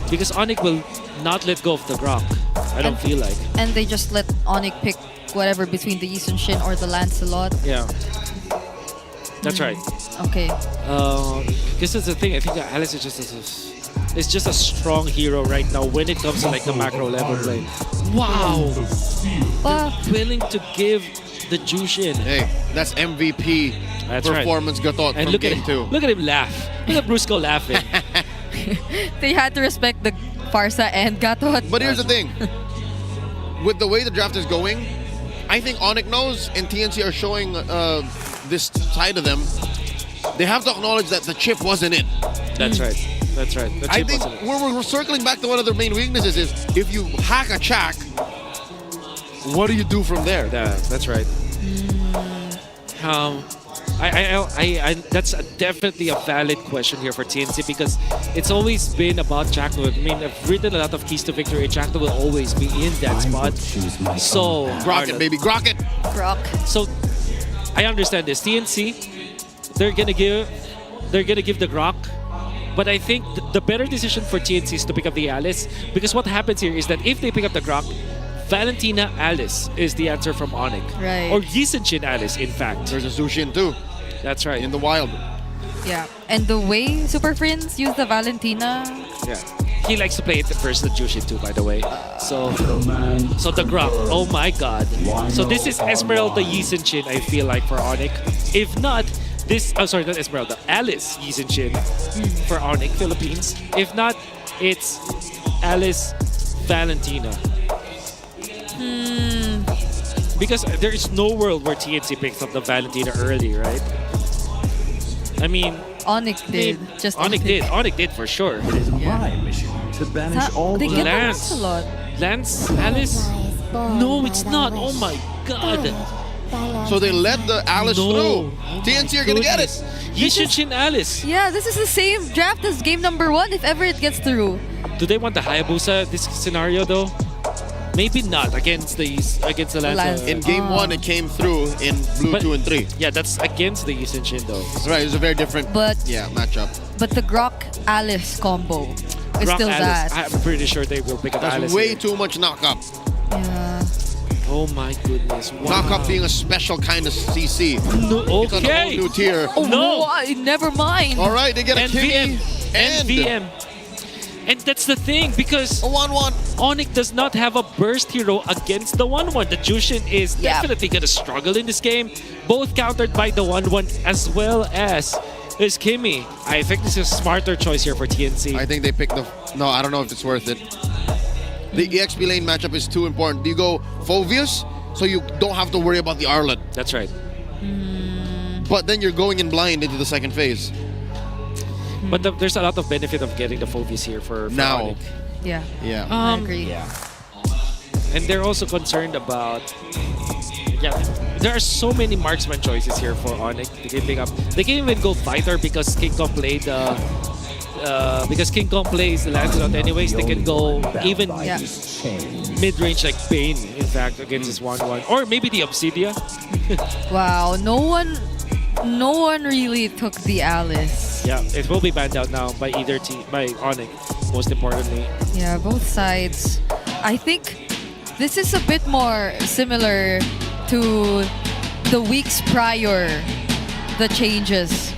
Because ONIC will not let go of the Grok. I don't feel like. And they just let ONIC pick whatever between the Yi Sun Shin or the Lancelot. Yeah. That's right. Okay. This is the thing. I think Alice is just a strong hero right now when it comes to like the macro level play. Wow. Willing to give the Jushin. Hey, that's MVP performance gatot and from look game 2. Look at him laugh. Look at Brusco laughing. They had to respect the Farsa and Gatot. But here's the thing. With the way the draft is going, I think ONIC knows and TNC are showing this side of them. They have to acknowledge that the chip wasn't it. That's right. That's right. The I chip think wasn't it. we're circling back to one of their main weaknesses is if you hack a Chak, what do you do from there? Yeah, that's right. That's definitely a valid question here for TNC because it's always been about Chakto. I mean, I've written a lot of keys to victory. Chakto will always be in that spot. So Grok it, baby, Grok it. Grok. So I understand this. TNC, they're gonna give the Grok. But I think the better decision for TNC is to pick up the Alice because what happens here is that if they pick up the Grok, Valentina Alice is the answer from ONIC. Right. Or Yi Sun Shin Alice, in fact. There's a Zushin too. That's right. In the wild. Yeah. And the way Super Friends use the Valentina. Yeah. He likes to play it versus the Jushin too, by the way. So the Grok, oh my god. So this is Esmeralda Yi Sun Shin, I feel like, for ONIC. If not, not Esmeralda, Alice Yi Sun Shin for ONIC Philippines. If not, it's Alice Valentina. Because there is no world where TNC picks up the Valentina early, right? I mean, ONIC did. ONIC did for sure. It is my mission to banish all they the get Lance. Lance, Alice? No, it's not. Oh my god. So they let the Alice through. TNC are gonna get it. Yi Sun Shin Alice. Yeah, this is the same draft as game number 1 if ever it gets through. Do they want the Hayabusa this scenario though? Maybe not against the Lance. In game 1, it came through in blue 2 and 3. Yeah, that's against the Yi Sun Shin though. Right, it's a very different matchup. But the Grok Alice combo. is still Alice. that. I'm pretty sure they will pick up That's Alice. way here. too much knock-up. Yeah. Oh my goodness. Wow. Knock-up being a special kind of CC. No, It's on a okay. whole new tier. Oh, No. why? Never mind. All right, they get a NVM. Kimmy and NVM. And that's the thing, because a 1-1. ONIC does not have a burst hero against the 1-1. The Jushin is definitely going to struggle in this game, both countered by the 1-1 as well as his Kimmy. I think this is a smarter choice here for TNC. I think they picked the... No, I don't know if it's worth it. The EXP lane matchup is too important. Do you go Phoveus so you don't have to worry about the Arlet? That's right. But then you're going in blind into the second phase. But there's a lot of benefit of getting the Phoveus here for Now. ONIC. Yeah. Yeah. I agree. And they're also concerned about... Yeah, there are so many marksman choices here for ONIC. They can pick up. They can even go fighter because King Kong played because King Kong plays the Lancelot anyways. They can go even mid-range like Bane, in fact, against this 1-1. Or maybe the Obsidia. Wow, no one really took the Alice. Yeah, it will be banned out now by either team, by ONIC, most importantly. Yeah, both sides. I think this is a bit more similar to the weeks prior, the changes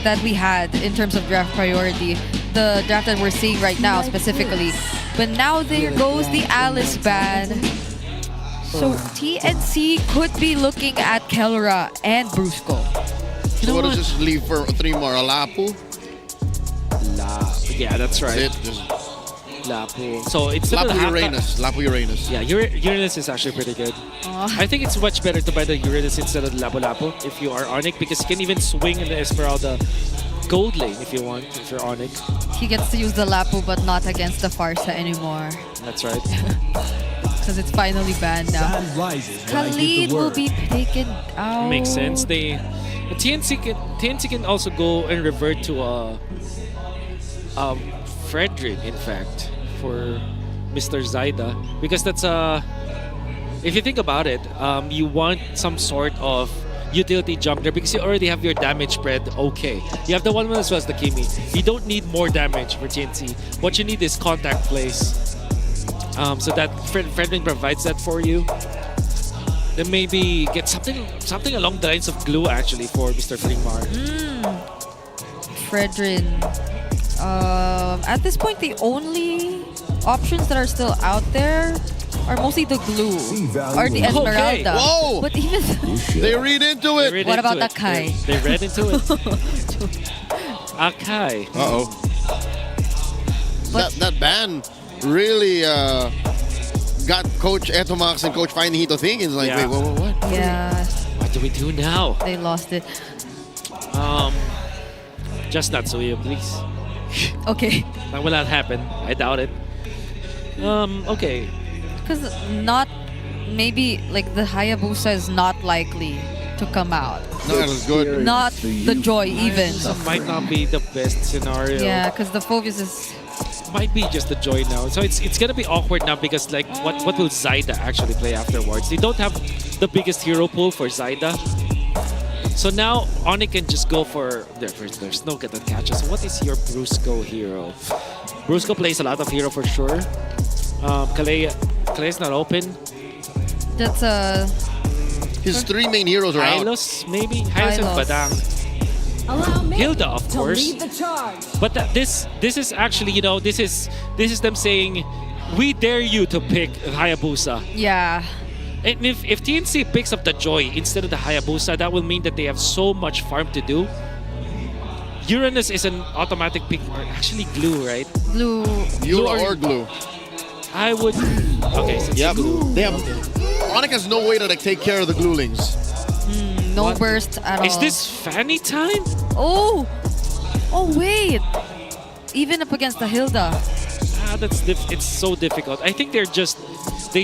that we had in terms of draft priority. The draft that we're seeing right now specifically. But now there goes the Alice ban. So TNC could be looking at Kelra and Brusco. So what does this leave for 3 more? A Lapu? Yeah, that's right. That's it. Just Lapu. So it's still Lapu Uranus. Lapu Uranus. Yeah, Uranus is actually pretty good. I think it's much better to buy the Uranus instead of the Lapu Lapu if you are ONIC, because you can even swing in the Esmeralda gold lane if you want, if you're ONIC. He gets to use the Lapu but not against the Farsa anymore. That's right. Because it's finally banned now. Khalid will be taken out. Makes sense. TNC can also go and revert to Fredrin, in fact, for Mr. Zaida, because that's if you think about it, you want some sort of utility jungler because you already have your damage spread. Okay, you have the 1-1 as well as the Kimmy. You don't need more damage for TNC. What you need is contact plays. So that Fredrin provides that for you. Then maybe get something along the lines of glue actually for Mr. Fringmar. Fredrin. At this point, the only options that are still out there are mostly the glue or the Esmeralda. Okay. Whoa! But even they read into it. What about Akai? They read into it. Akai. Uh-oh. That ban really got Coach Etomax and Coach Fine Hito thinking, like, wait, what? Yeah. What do we do now? They lost it. Just not Suyo, please. Okay. That will not happen. I doubt it. Okay. Because maybe like the Hayabusa is not likely to come out. No, it was good. Not the Joy even. So might not be the best scenario. Yeah, because the Phoveus is... Might be just the Joy now. So it's gonna be awkward now because like what will Zaida actually play afterwards? They don't have the biggest hero pool for Zaida. So now ONIC can just go for... There's no get that catches. What is your Brusco hero? Brusco plays a lot of hero for sure. Kale's not open. That's his 3 main heroes are out. Hylos, maybe? Hylos and Badang. Hilda, of course. But this is actually, you know, this is them saying, we dare you to pick Hayabusa. Yeah. And if TNC picks up the Joy instead of the Hayabusa, that will mean that they have so much farm to do. Uranus is an automatic pick, or actually glue, right? Glue. Or glue. I would... Okay, so yep. They have... ONIC has no way to like take care of the gluelings. No burst at all. Is this Fanny time? Oh! Oh, wait! Even up against the Hilda. It's so difficult. I think they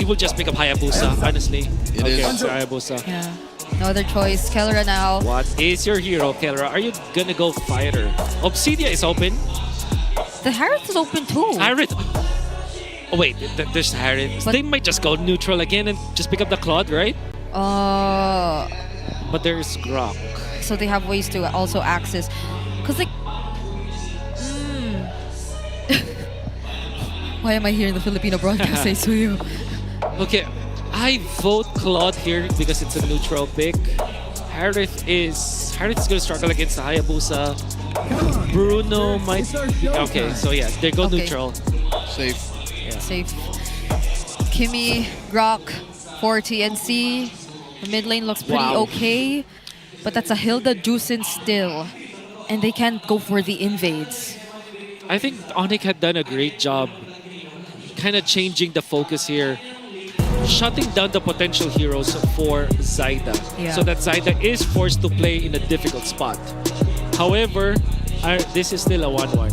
will just pick up Hayabusa, honestly. It is. So Hayabusa. Yeah. No other choice. Kelra now. What is your hero, Kelra? Are you gonna go fighter? Obsidia is open. The Harith is open too. Harith. Oh wait, there's Harith. They might just go neutral again and just pick up the Claude, right? But there's Grok. So they have ways to also access. Because like... Why am I here in the Filipino broadcast? Say Suyo. Okay, I vote Claude here because it's a neutral pick. Harith is going to struggle against the Hayabusa. Bruno might... Okay, so yeah, they go neutral. Safe. Yeah. Safe. Kimmy, Grok for TNC. The mid lane looks pretty okay. But that's a Hilda Juicin still. And they can't go for the invades. I think ONIC had done a great job kind of changing the focus here. Shutting down the potential heroes for Zaida. Yeah. So that Zaida is forced to play in a difficult spot. However, this is still a 1-1.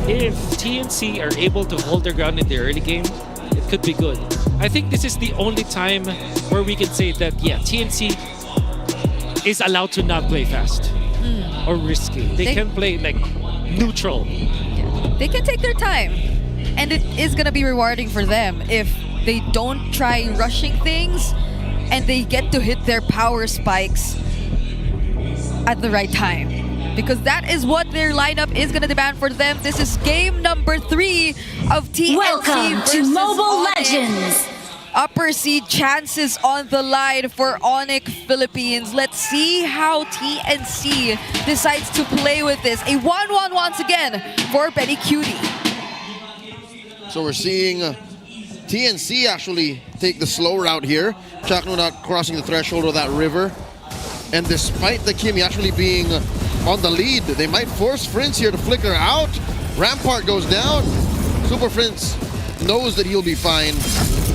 If TNC are able to hold their ground in the early game, it could be good. I think this is the only time where we can say that, yeah, TNC is allowed to not play fast or risky. They can play like neutral. Yeah. They can take their time. And it is going to be rewarding for them if they don't try rushing things and they get to hit their power spikes at the right time. Because that is what their lineup is going to demand for them. This is game number 3 of TNC Welcome to versus Mobile ONIC. Legends. Upper seed chances on the line for ONIC Philippines. Let's see how TNC decides to play with this. A 1-1 once again for Benny Cutie. So we're seeing TNC actually take the slow route here. Chakno not crossing the threshold of that river. And despite the Kimmy actually being on the lead, they might force Prince here to flicker out. Rampart goes down. Super Prince knows that he'll be fine.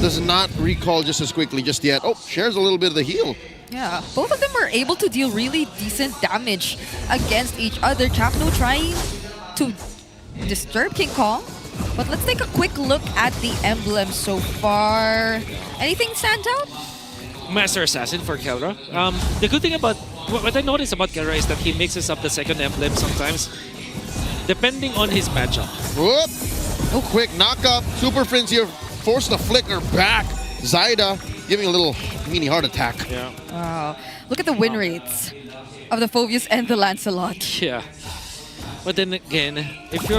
Does not recall just as quickly just yet. Oh, shares a little bit of the heal. Yeah, both of them were able to deal really decent damage against each other. Chakno trying to disturb King Kong. But let's take a quick look at the emblems so far. Anything stand out? Master Assassin for Kelra. The good thing about what I noticed about Kelra is that he mixes up the second emblem sometimes, depending on his matchup. Whoop! Oh, quick knock up. Super Prince here forced the flicker back. Zaida giving a little mini heart attack. Yeah. Wow. Look at the win rates of the Phoveus and the Lancelot. Yeah. But then again, if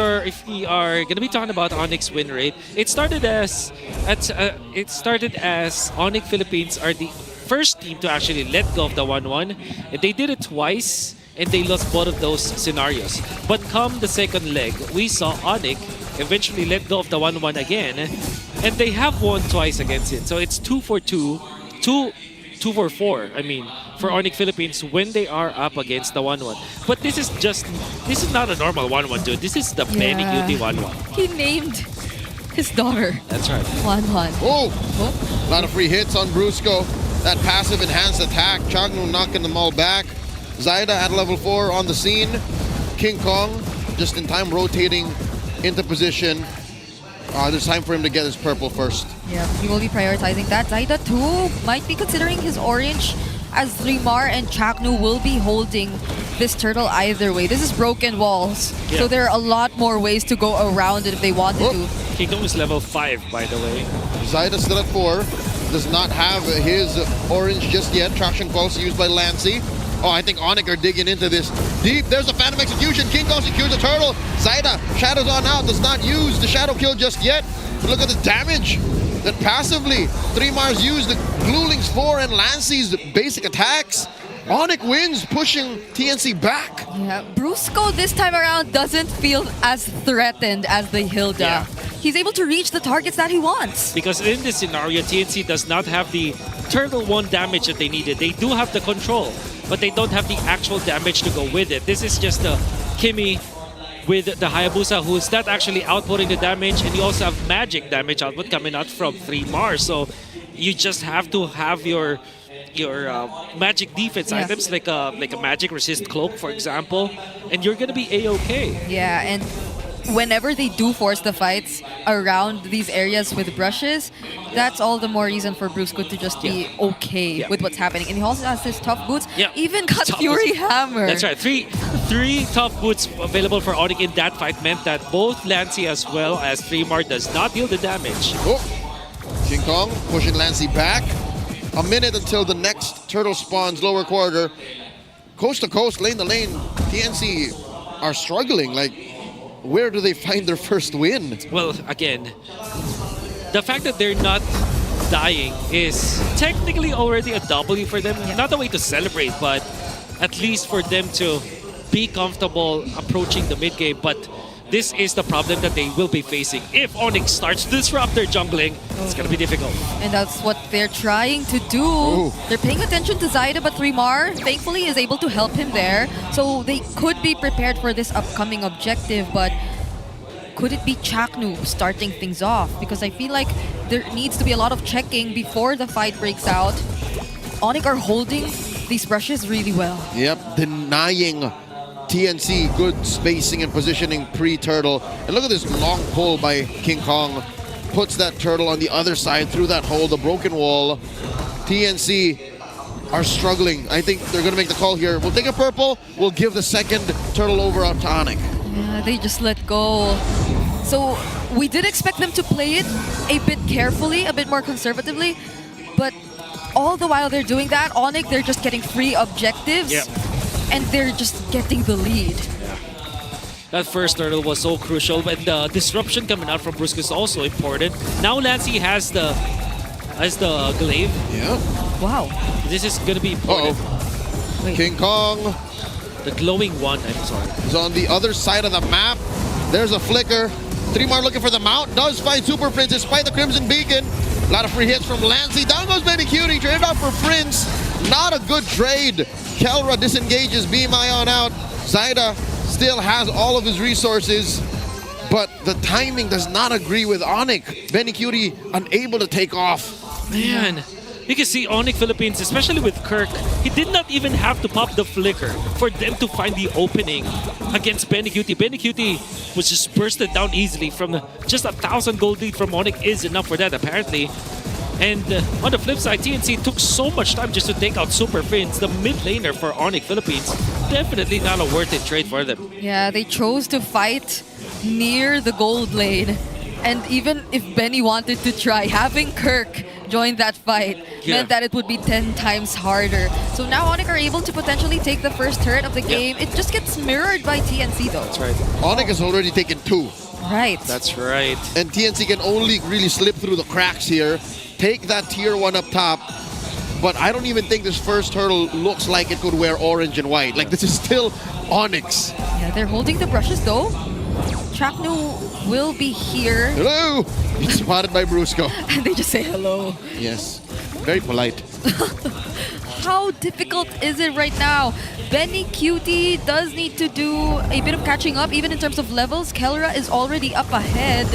we are gonna be talking about ONIC's win rate, it started as ONIC Philippines are the first team to actually let go of the 1-1. And they did it twice, and they lost both of those scenarios. But come the second leg, we saw ONIC eventually let go of the 1-1 again, and they have won twice against it. So it's 2-4-4. I mean, for ONIC Philippines when they are up against the 1-1. But this is not a normal 1-1, dude. This is the Benny Cutie 1-1. He named his daughter. That's right. 1-1. Oh! A lot of free hits on Brusco. That passive enhanced attack. Chagno knocking them all back. Zaida at level 4 on the scene. King Kong just in time rotating into position. There's time for him to get his purple first. Yeah, he will be prioritizing that. Zaida too might be considering his orange, as Rimar and Chakno will be holding this turtle either way. This is broken walls, so there are a lot more ways to go around it if they wanted to. King Kong is level 5, by the way. Zaida still at 4. Does not have his orange just yet. Traction pulse used by Lancy. Oh, I think ONIC are digging into this deep. There's a Phantom Execution. King Kong secures the turtle. Zaida, shadows on out, does not use the shadow kill just yet. But look at the damage that passively 3 Mars used the Gluling's 4 and Lancy's basic attacks. ONIC wins, pushing TNC back. Yeah, Brusco this time around doesn't feel as threatened as the Hilda. Yeah. He's able to reach the targets that he wants. Because in this scenario, TNC does not have the Turtle 1 damage that they needed. They do have the control, but they don't have the actual damage to go with it. This is just the Kimmy with the Hayabusa, who's not actually outputting the damage, and you also have magic damage output coming out from 3 Mars. So you just have to have your magic defense items like a magic resist cloak, for example, and you're gonna be a-okay. Yeah, and whenever they do force the fights around these areas with brushes, that's all the more reason for Brusco to just be okay with what's happening. And he also has his tough boots, even got Fury Hammer. That's right. Three tough boots available for ONIC in that fight meant that both Lancy as well as 3-Mar does not deal the damage. Oh. King Kong pushing Lancy back. A minute until the next turtle spawns lower quarter. Coast to coast, lane to lane, TNC are struggling. Like, where do they find their first win? Well, again, the fact that they're not dying is technically already a W for them. Not a way to celebrate, but at least for them to be comfortable approaching the mid game. But this is the problem that they will be facing. If ONIC starts to disrupt their jungling, it's going to be difficult. And that's what they're trying to do. They're paying attention to Zaida, but Three-Mar thankfully is able to help him there. So they could be prepared for this upcoming objective, but could it be Chaknu starting things off? Because I feel like there needs to be a lot of checking before the fight breaks out. ONIC are holding these brushes really well. Yep, denying TNC good spacing and positioning pre-turtle. And look at this long pull by King Kong. Puts that turtle on the other side through that hole, the broken wall. TNC are struggling. I think they're going to make the call here. We'll take a purple. We'll give the second turtle over on ONIC. Yeah, they just let go. So we did expect them to play it a bit carefully, a bit more conservatively. But all the while they're doing that, ONIC, they're just getting free objectives. Yep. And they're just getting the lead. That first turtle was so crucial, but the disruption coming out from Brusco is also important. Now Lancey has the glaive. Yeah. Wow. This is gonna be important. King Kong. The glowing one, I'm sorry. Is on the other side of the map. There's a flicker. Three-Mar looking for the mount. Does find Super Prince despite the Crimson Beacon. A lot of free hits from Lancey. Down goes Benny Cutie. Traded out for Prince. Not a good trade. Kelra disengages, Beam Ion out. Zaida still has all of his resources, but the timing does not agree with ONIC. Benny Cutie unable to take off. Man, you can see ONIC Philippines, especially with Kirk, he did not even have to pop the flicker for them to find the opening against Benny Cutie. Benny Cutie was just bursted down easily from just 1,000 gold lead from ONIC is enough for that apparently. And on the flip side, TNC took so much time just to take out Super Prince, the mid laner for ONIC Philippines. Definitely not a worth it trade for them. Yeah, they chose to fight near the gold lane. And even if Benny wanted to try, having Kirk join that fight meant that it would be 10 times harder. So now ONIC are able to potentially take the first turret of the game. It just gets mirrored by TNC though. That's right. ONIC has already taken 2. Right. That's right. And TNC can only really slip through the cracks here. Take that tier 1 up top. But I don't even think this first turtle looks like it could wear orange and white. Like, this is still ONIC. Yeah, they're holding the brushes though. Chaknu will be here. Hello! He's spotted by Brusco. And they just say hello. Yes. Very polite. How difficult is it right now? Benny Cutie does need to do a bit of catching up, even in terms of levels. Kelra is already up ahead.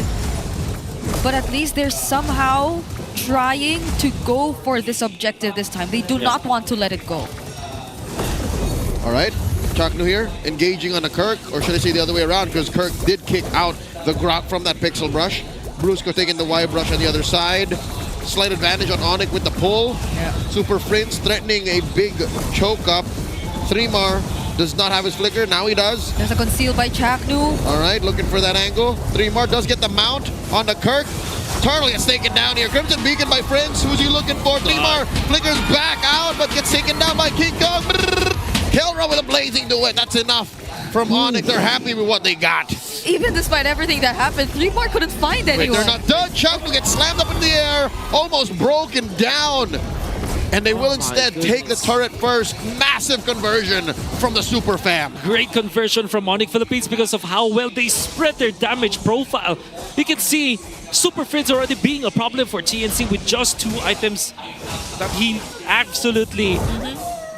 But at least they're somehow trying to go for this objective this time. They do not want to let it go. All right. Chaknu here, engaging on a Kirk, or should I say the other way around, because Kirk did kick out the Grok from that Pixel Brush. Brusco taking the Y Brush on the other side. Slight advantage on ONIC with the pull. Super Prince threatening a big choke up. Three-Mar does not have his flicker. Now he does. There's a conceal by Chaknu. All right, looking for that angle. Three-Mar does get the mount on the Kirk. Turtle gets taken down here. Crimson Beacon by Prince. Who's he looking for? Three-Mar flickers back out, but gets taken down by King Kong. Kelra with a blazing duet. That's enough from ONIC. They're happy with what they got. Even despite everything that happened, Three-Mar couldn't find anyone. Wait, they're not done. Chaknu gets slammed up in the air, almost broken down. And they will instead take the turret first. Massive conversion from the Super Fam. Great conversion from ONIC Philippines because of how well they spread their damage profile. You can see Super Prince already being a problem for TNC with just 2 items that he absolutely...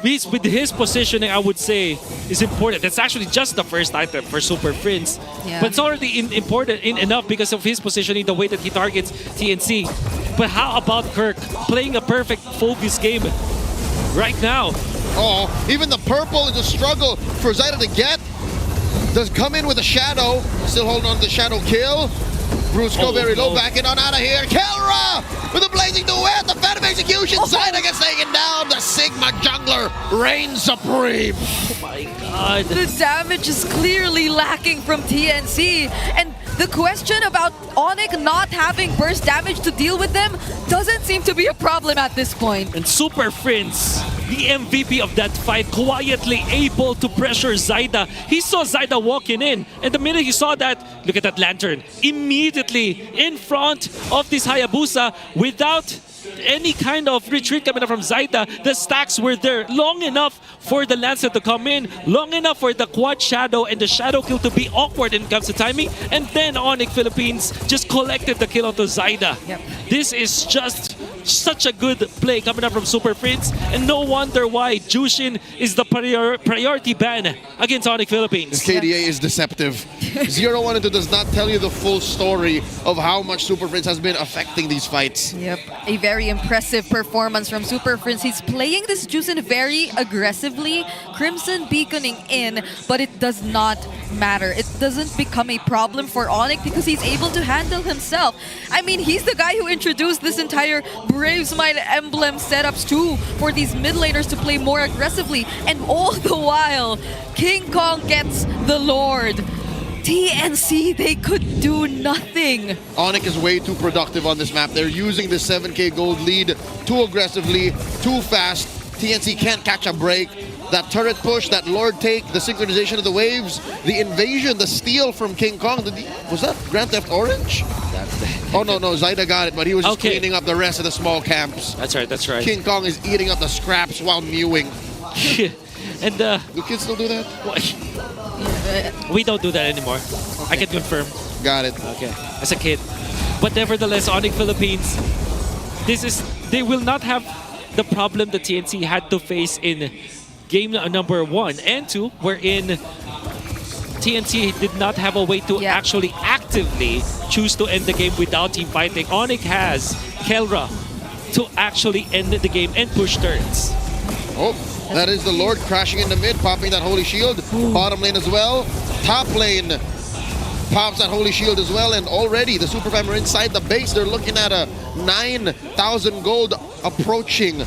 With his positioning, I would say, is important. That's actually just the first item for Super Prince. Yeah. But it's already important enough because of his positioning, the way that he targets TNC. But how about Kirk playing a perfect focus game right now? Oh, even the purple is a struggle for Zaida to get. Does come in with a shadow. Still holding on to the shadow kill. Brusco very low, backing on out of here. Kelra with a blazing duet. The Phantom Execution. Zaida gets taken down. The Sigma jungler reigns supreme. Oh my god. The damage is clearly lacking from TNC. And the question about ONIC not having burst damage to deal with them doesn't seem to be a problem at this point. And Super Prince, the MVP of that fight, quietly able to pressure Zaida. He saw Zaida walking in, and the minute he saw that, look at that lantern, immediately in front of this Hayabusa without any kind of retreat coming up from Zaida. The stacks were there long enough for the Lancer to come in, long enough for the quad shadow and the shadow kill to be awkward when it comes to timing, and then ONIC Philippines just collected the kill onto Zaida. Yep. This is just such a good play coming up from Super Prince, and no wonder why Jushin is the priority ban against ONIC Philippines. This KDA is deceptive. 0-1 and 2 does not tell you the full story of how much Super Prince has been affecting these fights. Yep, a very impressive performance from Super Prince. He's playing this Jushin very aggressively, Crimson beaconing in, but it does not matter. It doesn't become a problem for ONIC because he's able to handle himself. I mean, he's the guy who introduced this entire Brave Smile emblem setups too for these mid laners to play more aggressively, and all the while, King Kong gets the Lord. TNC, they could do nothing. ONIC is way too productive on this map. They're using the 7k gold lead too aggressively, too fast. TNC can't catch a break. That turret push, that Lord take, the synchronization of the waves, the invasion, the steal from King Kong. Was that Grand Theft Orange? Oh, no, Zaida got it, but he was just cleaning up the rest of the small camps. That's right, that's right. King Kong is eating up the scraps while mewing. And do kids still do that? We don't do that anymore. Okay. I can confirm. Got it. Okay, as a kid. But nevertheless, ONIC Philippines, they will not have the problem that TNC had to face in game number 1 and 2, wherein TNC did not have a way to actually actively choose to end the game without team fighting. ONIC has Kelra to actually end the game and push turns. Oh, that is the Lord crashing in the mid, popping that Holy Shield. Bottom lane as well. Top lane pops that Holy Shield as well, and already the Super Fam are inside the base. They're looking at a 9,000 gold approaching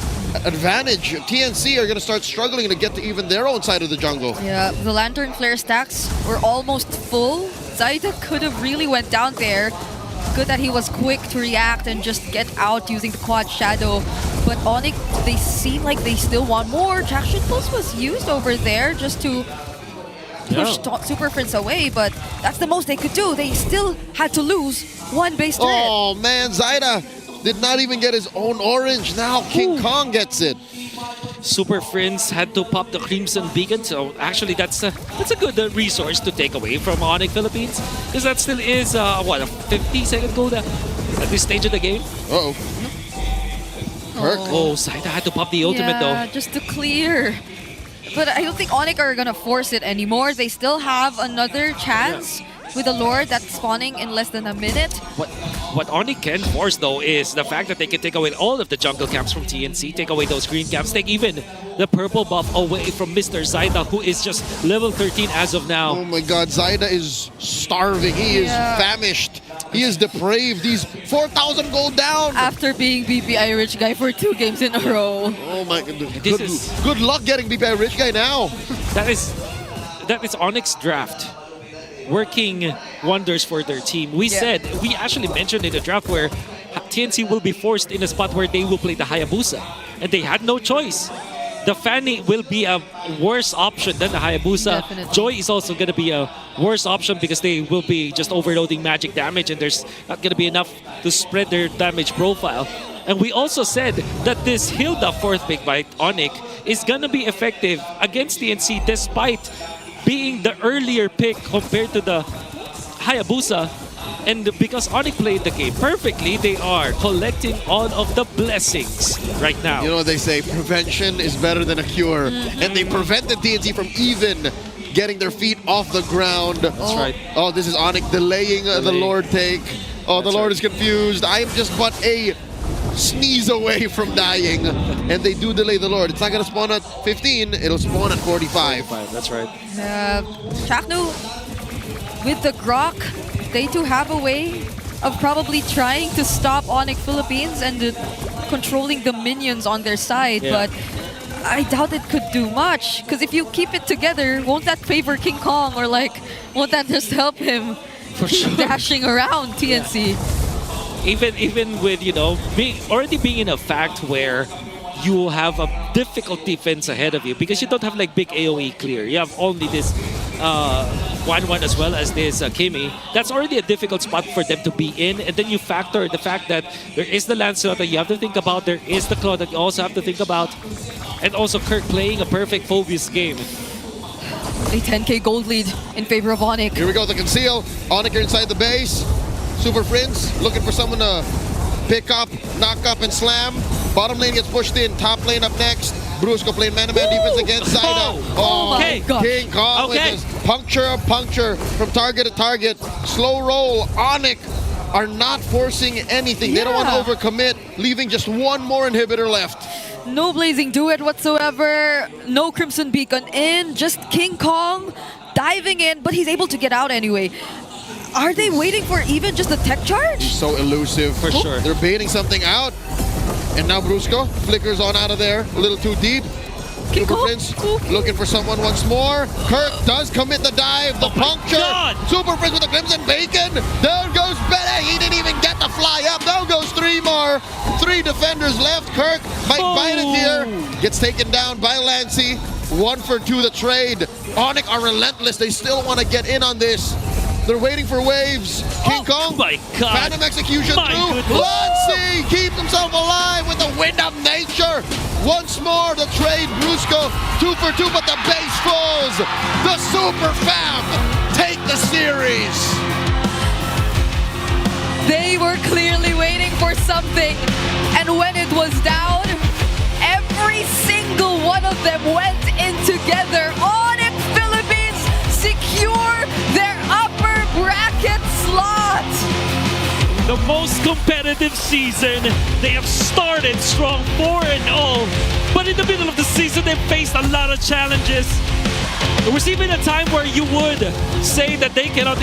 advantage. TNC are going to start struggling to get to even their own side of the jungle. Yeah, the Lantern Flare stacks were almost full. Zaida could have really went down there. Good that he was quick to react and just get out using the quad shadow. But ONIC, they seem like they still want more. Traction Pulse was used over there just to push Super Prince away, but that's the most they could do. They still had to lose one base turret. Oh man, Zaida did not even get his own orange. Now King Kong gets it. Super Prince had to pop the Crimson Beacon, so actually that's a good resource to take away from ONIC Philippines, because that still is a 50-second gold at this stage of the game. Uh-oh. Oh, Zaida had to pop the ultimate though. Just to clear. But I don't think ONIC are gonna force it anymore. They still have another chance with the Lord that's spawning in less than a minute. What ONIC can force though is the fact that they can take away all of the jungle camps from TNC, take away those green camps, take even the purple buff away from Mr. Zaida, who is just level 13 as of now. Oh my god, Zaida is starving. He is famished. He is depraved. He's 4,000 gold down. After being BPI Rich Guy for 2 games in a row. Oh my god. Good luck getting BPI Rich Guy now. That is ONIC's draft working wonders for their team. We actually mentioned in the draft where TNC will be forced in a spot where they will play the Hayabusa, and they had no choice. The Fanny will be a worse option than the Hayabusa. Definitely. Joy is also going to be a worse option because they will be just overloading magic damage, and there's not going to be enough to spread their damage profile. And we also said that this Hilda 4th pick by ONIC is going to be effective against TNC despite being the earlier pick compared to the Hayabusa. And because ONIC played the game perfectly, they are collecting all of the blessings right now. You know what they say, prevention is better than a cure. And they prevented TNC from even getting their feet off the ground. That's right. Oh, this is ONIC delaying the Lord take. Oh, the Lord is confused. I am just but a sneeze away from dying. And they do delay the Lord. It's not going to spawn at 15, it'll spawn at 45. That's right. Chaknu, with the Grok, they too have a way of probably trying to stop ONIC Philippines and controlling the minions on their side, but I doubt it could do much. Because if you keep it together, won't that favor King Kong, or like, won't that just help him For sure. Dashing around TNC. Even with, already being in a fact where you will have a difficult defense ahead of you because you don't have like big AoE clear. You have only this 1-1 as well as this Kimi. That's already a difficult spot for them to be in. And then you factor the fact that there is the Lancelot that you have to think about. There is the Claw that you also have to think about. And also Kirk playing a perfect Phobius game. A 10k gold lead in favor of ONIC. Here we go, the conceal. ONIC are inside the base. Super Friends looking for someone to pick up, knock up, and slam. Bottom lane gets pushed in. Top lane up next. Brusco playing man-to-man defense against Zaida. Oh my gosh. King Kong with his puncture from target to target. Slow roll. ONIC are not forcing anything. They don't want to overcommit, leaving just one more inhibitor left. No Blazing Duet whatsoever. No Crimson Beacon in. Just King Kong diving in, but he's able to get out anyway. Are they waiting for even just a tech charge? He's so elusive. For sure. They're baiting something out. And now Brusco flickers on out of there. A little too deep. Super Prince looking for someone once more. Kirk does commit the dive. The puncture. Super Prince with the Crimson Bacon. There goes Bede. He didn't even get to fly up. There goes three more. Three defenders left. Kirk might bite it here. Gets taken down by Lancy. 1 for 2 the trade. ONIC are relentless. They still want to get in on this. They're waiting for waves. King Kong, my God. Phantom Execution My through. goodness. Lancy keeps himself alive with the wind of nature. Once more, the trade. Brusco, 2 for 2, but the base falls. The Super Fam take the series. They were clearly waiting for something. And when it was down, every single one of them went in together. ONIC Philippines secure their upper bracket slot. The most competitive season. They have started strong 4-0, but in the middle of the season they faced a lot of challenges. There was even a time where you would say that they cannot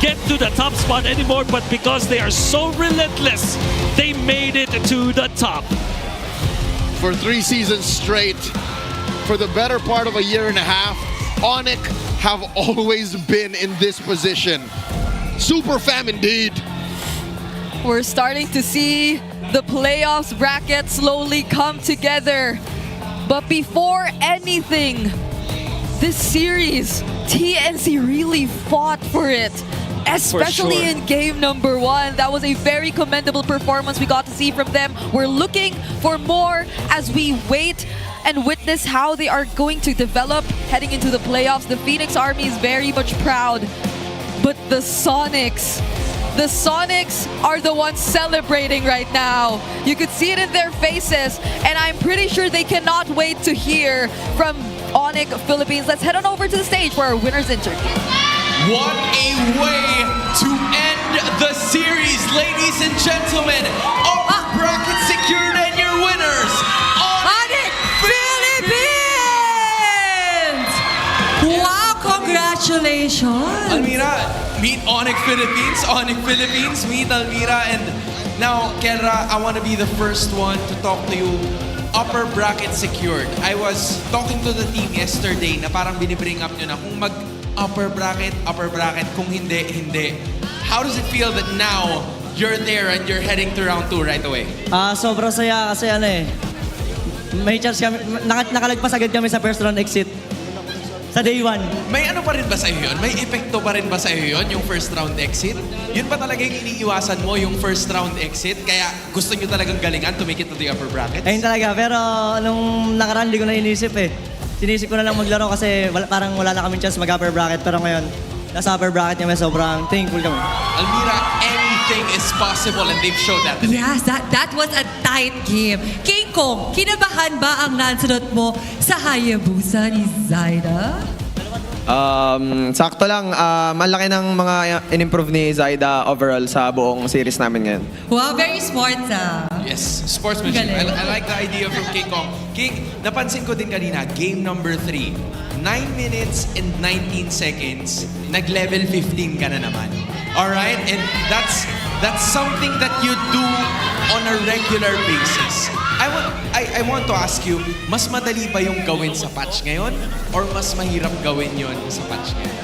get to the top spot anymore, but because they are so relentless, they made it to the top. For 3 seasons straight, for the better part of a year and a half, ONIC have always been in this position. Super Fam indeed. We're starting to see the playoffs bracket slowly come together. But before anything, this series, TNC really fought for it. Especially For sure. in game number 1. That was a very commendable performance we got to see from them. We're looking for more as we wait and witness how they are going to develop heading into the playoffs. The Phoenix Army is very much proud. But the Sonics are the ones celebrating right now. You could see it in their faces, and I'm pretty sure they cannot wait to hear from ONIC Philippines. Let's head on over to the stage for our winner's interview. What a way to end the series, ladies and gentlemen. Upper bracket secured and your winners, ONIC Philippines! Wow, congratulations! Almira, meet ONIC Philippines, meet Almira. And now, Kelra, I want to be the first one to talk to you. Upper bracket secured. I was talking to the team yesterday na parang binibring up nyo na kung upper bracket, kung hindi. How does it feel that now you're there and you're heading to round 2 right away? Sobrang saya kasi may chance kami, nakalagpas agad kami sa first round exit. Sa day 1. May ano pa rin ba sa'yo yun? May epekto pa rin ba sa'yo yun, yung first round exit? Yun ba talaga yung iniiwasan mo, yung first round exit? Kaya gusto nyo talagang galingan to make it to the upper brackets? Ayun talaga, pero nung nakaraan di ko na inisip Sinisip ko na lang maglaro kasi parang wala na kaming chance mag-upper bracket. Pero ngayon, nasa upper bracket kami, sobrang thankful kami. Almira, anything is possible and they've showed that today. Yes, that was a tight game. King Kong, kinabahan ba ang Lancelot mo sa Hayabusa ni Zaida? Sakto lang, malaki ng mga in-improve ni Zaida overall sa buong series namin ngayon. Wow, very smart Yes, sportsmanship. I like the idea from King Kong. King, napansin ko din kanina, game number 3, 9 minutes and 19 seconds, nag-level 15 ka na naman. Alright? And that's something that you do on a regular basis. I want to ask you, mas madali ba yung gawin sa patch ngayon? Or mas mahirap gawin yon sa patch ngayon?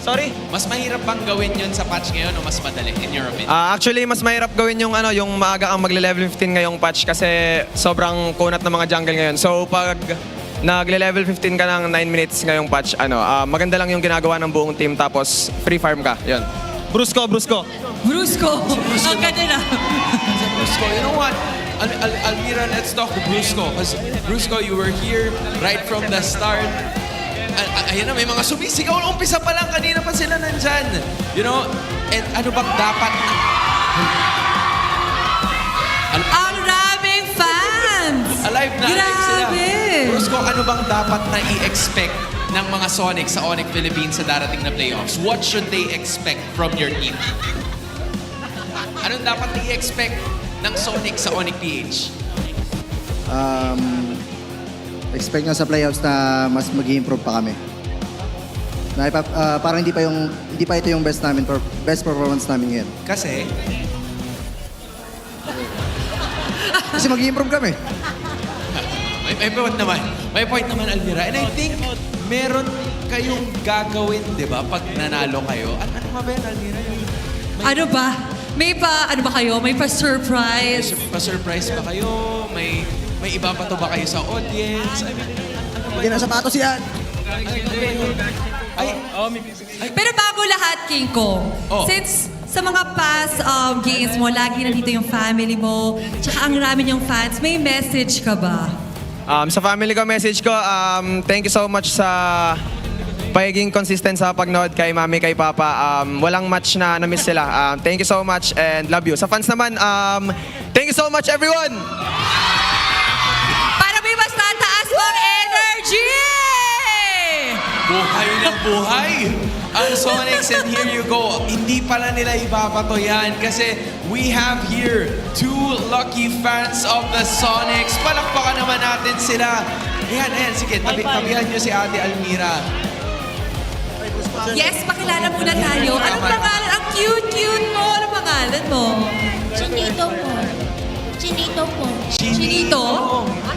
Sorry? Mas mahirap bang gawin yun sa patch ngayon o mas madali, in your opinion? Actually, mas mahirap gawin yung yung maaga kang magle-level 15 ngayong patch kasi sobrang kunat ng mga jungle ngayon. So pag nagle-level 15 ka ng 9 minutes ngayong patch, maganda lang yung ginagawa ng buong team tapos free farm ka. Yun. Brusco. Brusco! Ang ganda na. Brusco, you know what? Almira, let's talk to Brusco. Because Brusco, you were here right from the start. Ayan na, may mga sumisigaw. Umpisa pa lang, kanina pa sila nandyan. You know, and ano bang dapat... Ang raming fans! Alive na alive sila. Grabe! Brusco, ano bang dapat na i-expect ng mga Sonic sa ONIC Philippines sa darating na playoffs? What should they expect from your team? Anong dapat i-expect ng Sonic sa ONIC PH? Expect nga sa playoffs na mas mag-improve pa kami. Na parang hindi pa ito yung best performance namin ngayon. Kasi mag-improve kami. May point naman, Almira. And I think meron kayong gagawin, di ba, pag nanalo kayo. Ano nga ba yan, Almira? Ano ba? May kayo? May pa-surprise? Pa-surprise ba kayo? May iba pa to ba kayo sa audience? I mean, ano ba Hindi na sapatos yan. Pero bago lahat, King Kong, since sa mga past games mo, lagi nandito yung family mo, tsaka ang rami niyong fans, may message ka ba? Sa family ko, message ko, thank you so much sa pagiging consistent sa pagnood kay mami, kay papa. Walang match na na-miss sila. Thank you so much and love you. Sa fans naman, thank you so much everyone! Para may mas tataas mong energy! Buhay na buhay! Ang Sonics, and here you go. Hindi pala nila ibabato yan kasi we have here 2 lucky fans of the Sonics. Palakpakan naman natin sila. Ayan, sige, tabihan nyo si Ate Almira. Yes, pakilala muna tayo. Anong pangalan? Ang cute mo. Anong pangalan mo? Chinito po. Chinito po. Chinito?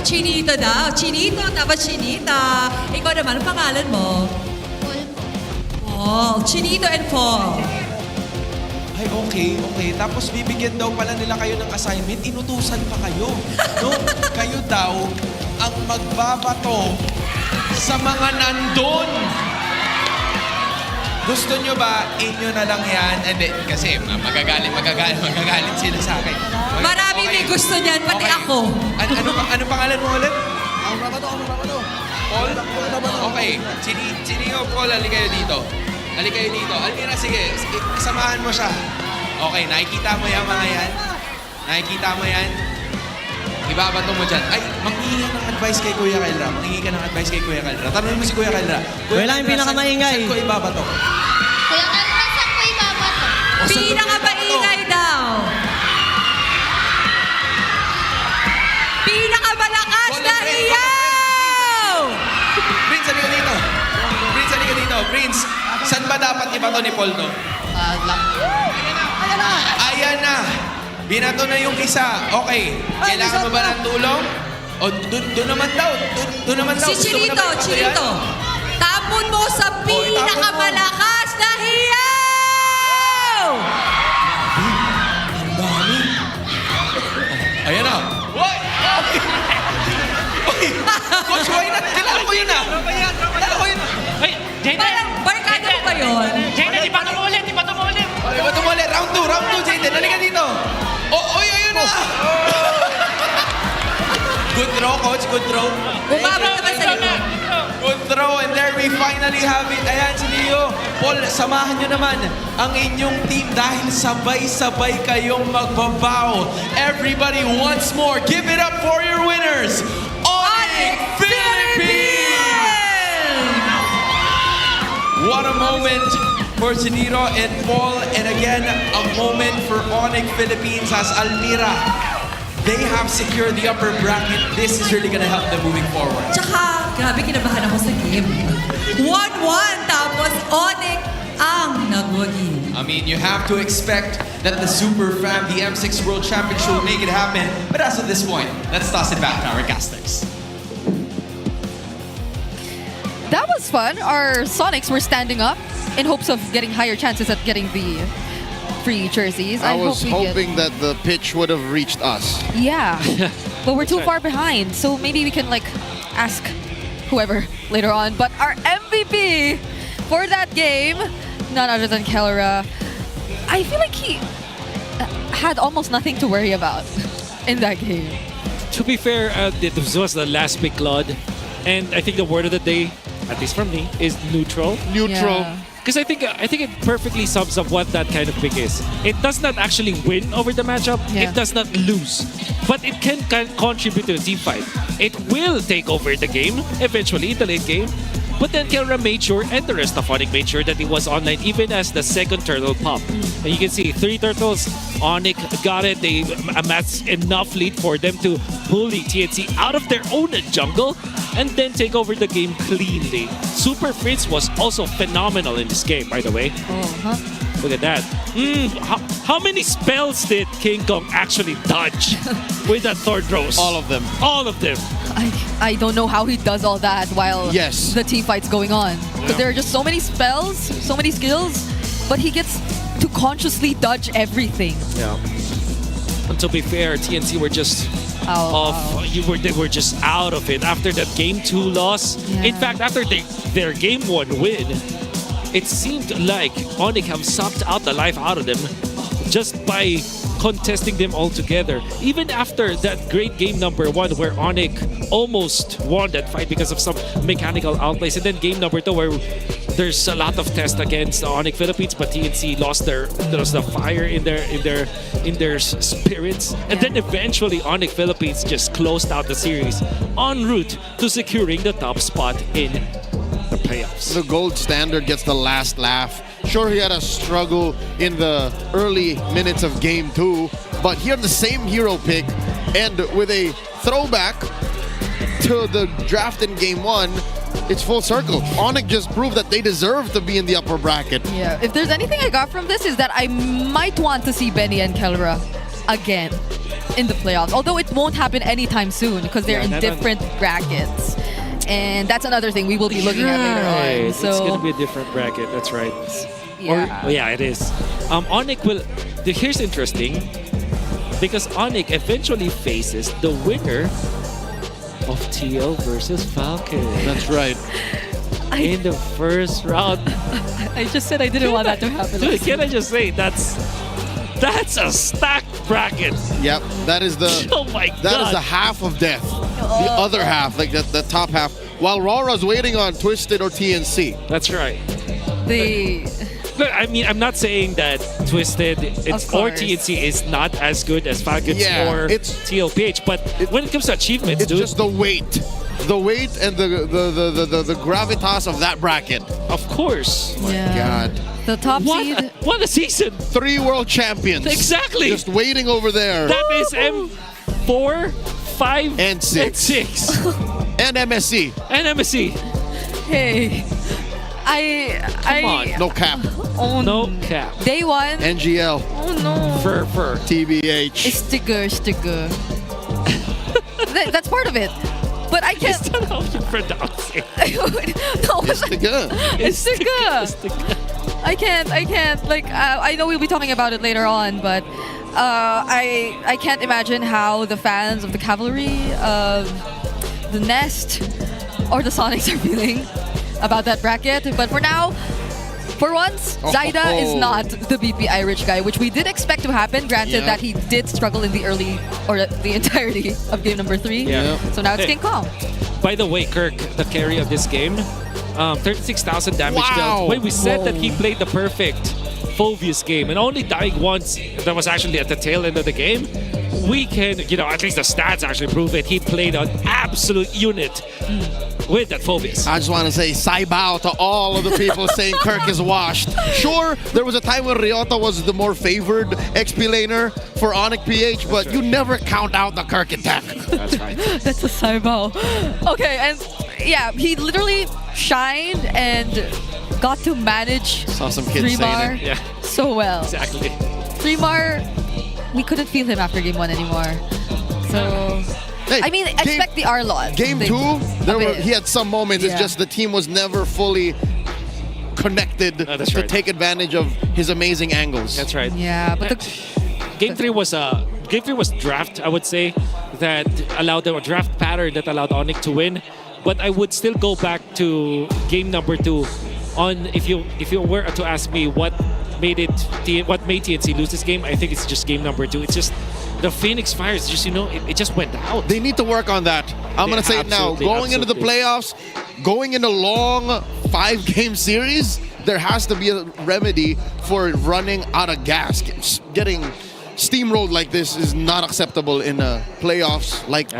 Chinito daw. Chinito, tapos Chinita. Ikaw naman, anong pangalan mo? Paul. Chinito and Paul. Ay, okay. Tapos bibigyan daw pala nila kayo ng assignment. Inutusan pa kayo. No? Kayo daw ang magbabato sa mga nandun. Gusto nyo ba, inyo na lang yan? Hindi, kasi magagalit sila sa akin. Maraming may gusto niyan, pati ako. Ano pangalan mo ulit? Ang babato. Paul? Okay. Sino yung Paul? Halika kayo dito. Almira, sige. Samahan mo siya. Okay, nakikita mo yan mga yan? Ibabato mo dyan. Ay, manghihingi ng advice kay Kuya Kylra. Tanungin mo si Kuya Kylra. Kuya lang yung pinakamaingay. Saan ko ibabato? Kuya Kalma, saan ko ibabato? Pinakamaingay daw. Pinakamalakas na iyaw! Prince, halika dito. Prince, saan ba dapat ibato ni Paul to? Ayan na. Binato na yung isa. Okay. Kailangan mo ba ng tulong? O, doon naman daw. Si Chinito. Tapon mo sa pinakamalakas na hiyaw! Ang dami. Ayan na. What? Coach, why not? Kailangan ko yun na. Ay, Jayden! Barkada mo ba yun? Jayden, ibato mo ulit! Round 2, Jayden. Halika dito. Ayun na. Good throw, Coach. Good throw. Umabot naman sa likod. Good throw, and there we finally have it. Ayan si Leo. Paul, samahan nyo naman ang inyong team dahil sabay-sabay kayong magbabaw. Everybody, once more, give it up for your winners, ONIC Philippines! What a moment for Chinito and Paul, and again, a moment for ONIC Philippines as Almira. They have secured the upper bracket. This is really gonna help them moving forward. Tsaka, grabe kinabahan ako sa game. 1-1, tapos ONIC ang nagwagi. I mean, you have to expect that the Super Fam, the M6 World Championship will make it happen. But as of this point, let's toss it back to our casters. that was fun. Our Sonics were standing up in hopes of getting higher chances at getting the free jerseys. I was hope we hoping that the pitch would have reached us. Yeah, but we're too far behind, so maybe we can like ask whoever later on. But our MVP for that game, none other than Kelra. I feel like he had almost nothing to worry about in that game. To be fair, this was the last pick, Claude. And I think the word of the day, at least from me, is neutral. Neutral. Because I think it perfectly sums up what that kind of pick is. It does not actually win over the matchup. It does not lose. But it can contribute to the team fight. It will take over the game, eventually, in the late game. But then Kelra made sure, and the rest of ONIC made sure that he was online even as the second turtle popped. And you can see 3 turtles, ONIC got it. They amassed enough lead for them to bully TNC out of their own jungle and then take over the game cleanly. Super Fritz was also phenomenal in this game, by the way. Look at that. How many spells did King Kong actually dodge with that Thorn Rose? All of them. All of them. I don't know how he does all that while the team fight's going on. Because there are just so many spells, so many skills, but he gets to consciously dodge everything. Yeah. And to be fair, TNC were just they were just out of it after that Game 2 loss. Yeah. In fact, after their Game 1 win, it seemed like ONIC have sucked out the life out of them just by contesting them all together. Even after that great game number 1 where ONIC almost won that fight because of some mechanical outplays, and then game number 2 where there's a lot of test against the ONIC Philippines, but TNC lost the fire in their spirits, and then eventually ONIC Philippines just closed out the series en route to securing the top spot in the playoffs. The gold standard gets the last laugh. Sure, he had a struggle in the early minutes of Game 2, but he had the same hero pick, and with a throwback to the draft in Game 1, it's full circle. ONIC just proved that they deserve to be in the upper bracket. Yeah, if there's anything I got from this is that I might want to see Benny and Kelra again in the playoffs, although it won't happen anytime soon because they're in different brackets. And that's another thing we will be looking at later on. So it's going to be a different bracket, that's right. Yeah. Yeah, it is. ONIC will... Here's interesting, because ONIC eventually faces the winner of TL versus Falcon. That's right. In the first round. I just said I didn't want that to happen. Dude, can I just say, that's a stacked bracket. Yep, that is the... Oh my God. That is the half of death. The other half, like the top half. While Raura's waiting on Twisted or TNC. That's right. Look, I mean, I'm not saying that Twisted or TNC is not as good as Falcons or TLPH, but when it comes to achievements, it's just the weight and the gravitas of that bracket. Of course. My God. The top seed. What a season! 3 world champions. Exactly. Just waiting over there. That is M4, 5, and 6. And MSC. And MSC. Hey. Come on. No cap. No cap. Day 1. NGL. Oh no. Fur. TBH. Sticker. That's part of it. But I can't... Is that how you pronounce it? No, Sticker. I can't. Like, I know we'll be talking about it later on, but I can't imagine how the fans of the Cavalry, of the Nest, or the Sonics are feeling about that bracket. But for now, for once, Zaida is not the BPI rich guy, which we did expect to happen, granted that he did struggle in the early, or the entirety of game number 3. Yeah. So now it's King Kong. By the way, Kirk, the carry of this game, 36,000 damage dealt. When we said that he played the perfect Phobius game and only dying once, that was actually at the tail end of the game, we can, at least the stats actually prove it. He played an absolute unit with that Phobius. I just want to say Saibao to all of the people saying Kirk is washed. Sure, there was a time when Ryota was the more favored XP laner for ONIC PH, but you never count out the Kirk attack. That's right. That's a Saibao. Okay, and yeah, he literally shined and got to manage Saw some kids saying it. Yeah. So well. Exactly. 3mar, we couldn't feel him after game 1 anymore. So... Hey, I mean, expect the Arlott. Game thing 2, he had some moments. It's Yeah. just the team was never fully connected to right. take advantage of his amazing angles. That's right. Yeah, but Game 3 was draft, I would say, that allowed them a draft pattern that allowed ONIC to win. But I would still go back to game number 2 on if you were to ask me what made TNC lose this game, I think it's just game number 2. It's just the Phoenix Fires, just it just went out. They need to work on that. I'm going to say it now. Going into the playoffs, going in a long 5-game series, there has to be a remedy for running out of gas. Getting steamrolled like this is not acceptable in playoffs like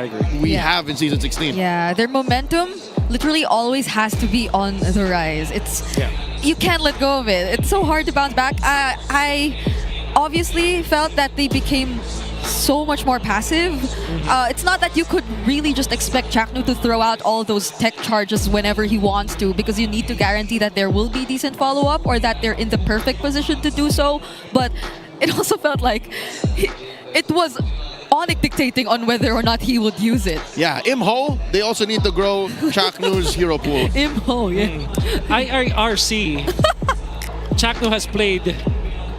we have in Season 16. yeah, their momentum literally always has to be on the rise. You can't let go of it. It's so hard to bounce back. I obviously felt that they became so much more passive. It's not that you could really just expect Chaknu to throw out all those tech charges whenever he wants to, because you need to guarantee that there will be decent follow-up or that they're in the perfect position to do so. But it also felt like it was ONIC dictating on whether or not he would use it. Yeah, Imho, they also need to grow Chaknu's hero pool. Imho, yeah. IRC, Chaknu has played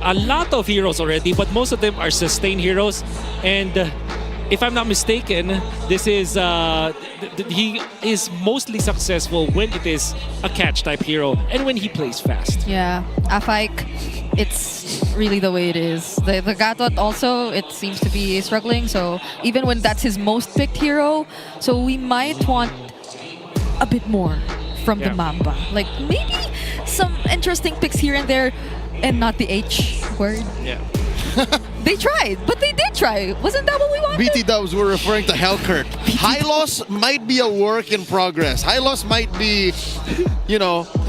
a lot of heroes already, but most of them are sustained heroes. And if I'm not mistaken, this is he is mostly successful when it is a catch type hero and when he plays fast. Yeah, Afike, it's really the way it is. The Gatot also, it seems to be struggling. So even when that's his most picked hero, so we might want a bit more from the Mamba. Like maybe some interesting picks here and there, and not the H word. Yeah. They tried, but they did try. Wasn't that what we wanted? BT Dubs were referring to Hellkurt. Hylos might be a work in progress. Hylos might be,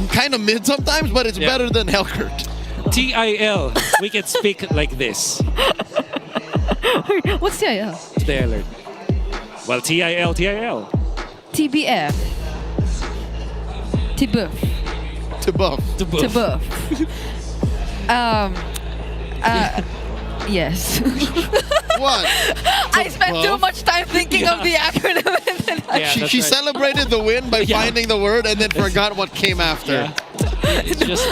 kind of mid sometimes, but it's better than Hellkurt. TIL, we can speak like this. What's TIL? Stay alert. Well, TIL. TBF. Tibuff. Tibuff. Yes. What? I spent too much time thinking of the acronym. And then She celebrated the win by finding the word and then forgot what came after.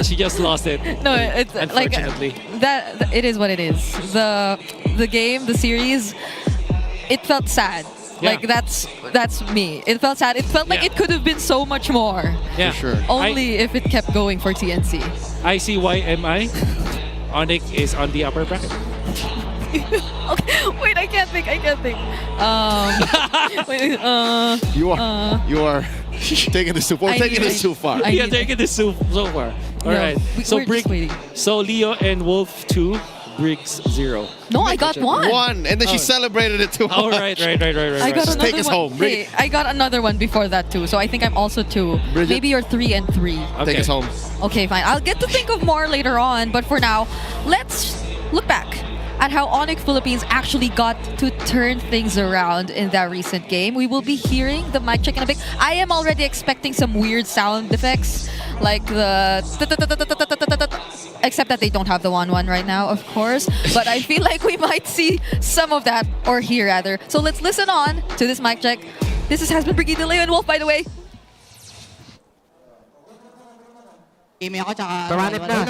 She just lost it. No, it's like unfortunately. that. It is what it is. The game, the series, it felt sad. Yeah. Like that's me. It felt sad. It felt like it could have been so much more. Yeah, for sure. Only if it kept going for TNC. ICYMI. ONIC is on the upper bracket. Okay, wait, I can't think. You are taking this too far. Taking this too far. Taking this so far. All right. We're just waiting. So Leo and Wolf 2, Briggs 0. No, I got one. And then she celebrated it too hard. Oh, right. I got another Take us one. home. Hey, I got another one before that too. So I think I'm also 2. Bridget? Maybe you're 3 and 3. Take us home. Okay, fine. I'll get to think of more later on. But for now, let's look back at how ONIC Philippines actually got to turn things around in that recent game. We will be hearing the mic check in a bit. I am already expecting some weird sound effects, like the except that they don't have the 1-1 right now, of course. But I feel like we might see some of that, or hear rather. So let's listen on to this mic check. This has been Brigida Leo and Wolf, by the way. Tumanip na.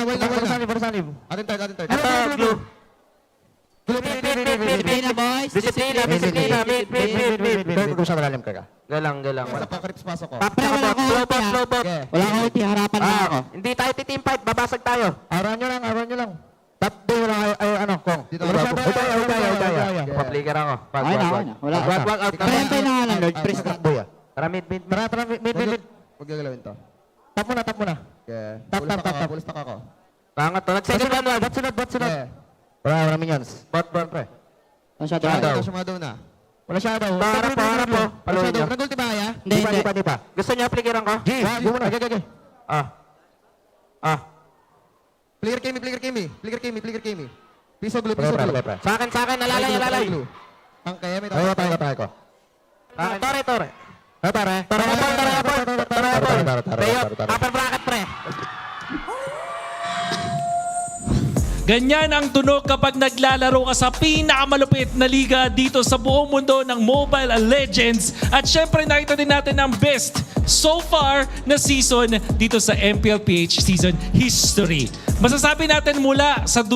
Atin third. Blue. Disiplina. Mid. Kung malalim ka. Galang. Wala pa krips pasok ko. Slow bot. Wala ka ulti, harapan na ako. Hindi tayo team fight, babasag tayo. Aran nyo lang. Top 2 lang ay Kong. Dito Utaya. Papliker ako. Ay na. Wala. Wag out. Kaya na lang, Lord. Press takbo ya. Tara mid. Huwag gagalawin to. Tap mo na. Tap. Pulis tak ako. Pangat to. Nag-second one. Bot sunod. Wala minions. Bot, pre. Shadow na. Wala shadow. Harap po. Paluin nyo. Nag-ulti ba kaya? Hindi pa. Gusto niya plikiran ko? G. Muna. Pliker Kimi. Piso blue. Sa akin. Nalalay. Ang kaya may tayo ko. Tore. Tore. Upper bracket, pre. Ganyan ang tunog kapag naglalaro ka sa pinakamalupit na liga dito sa buong mundo ng Mobile Legends. At syempre nakita din natin ang best so far na season dito sa MPLPH season history. Masasabi natin mula sa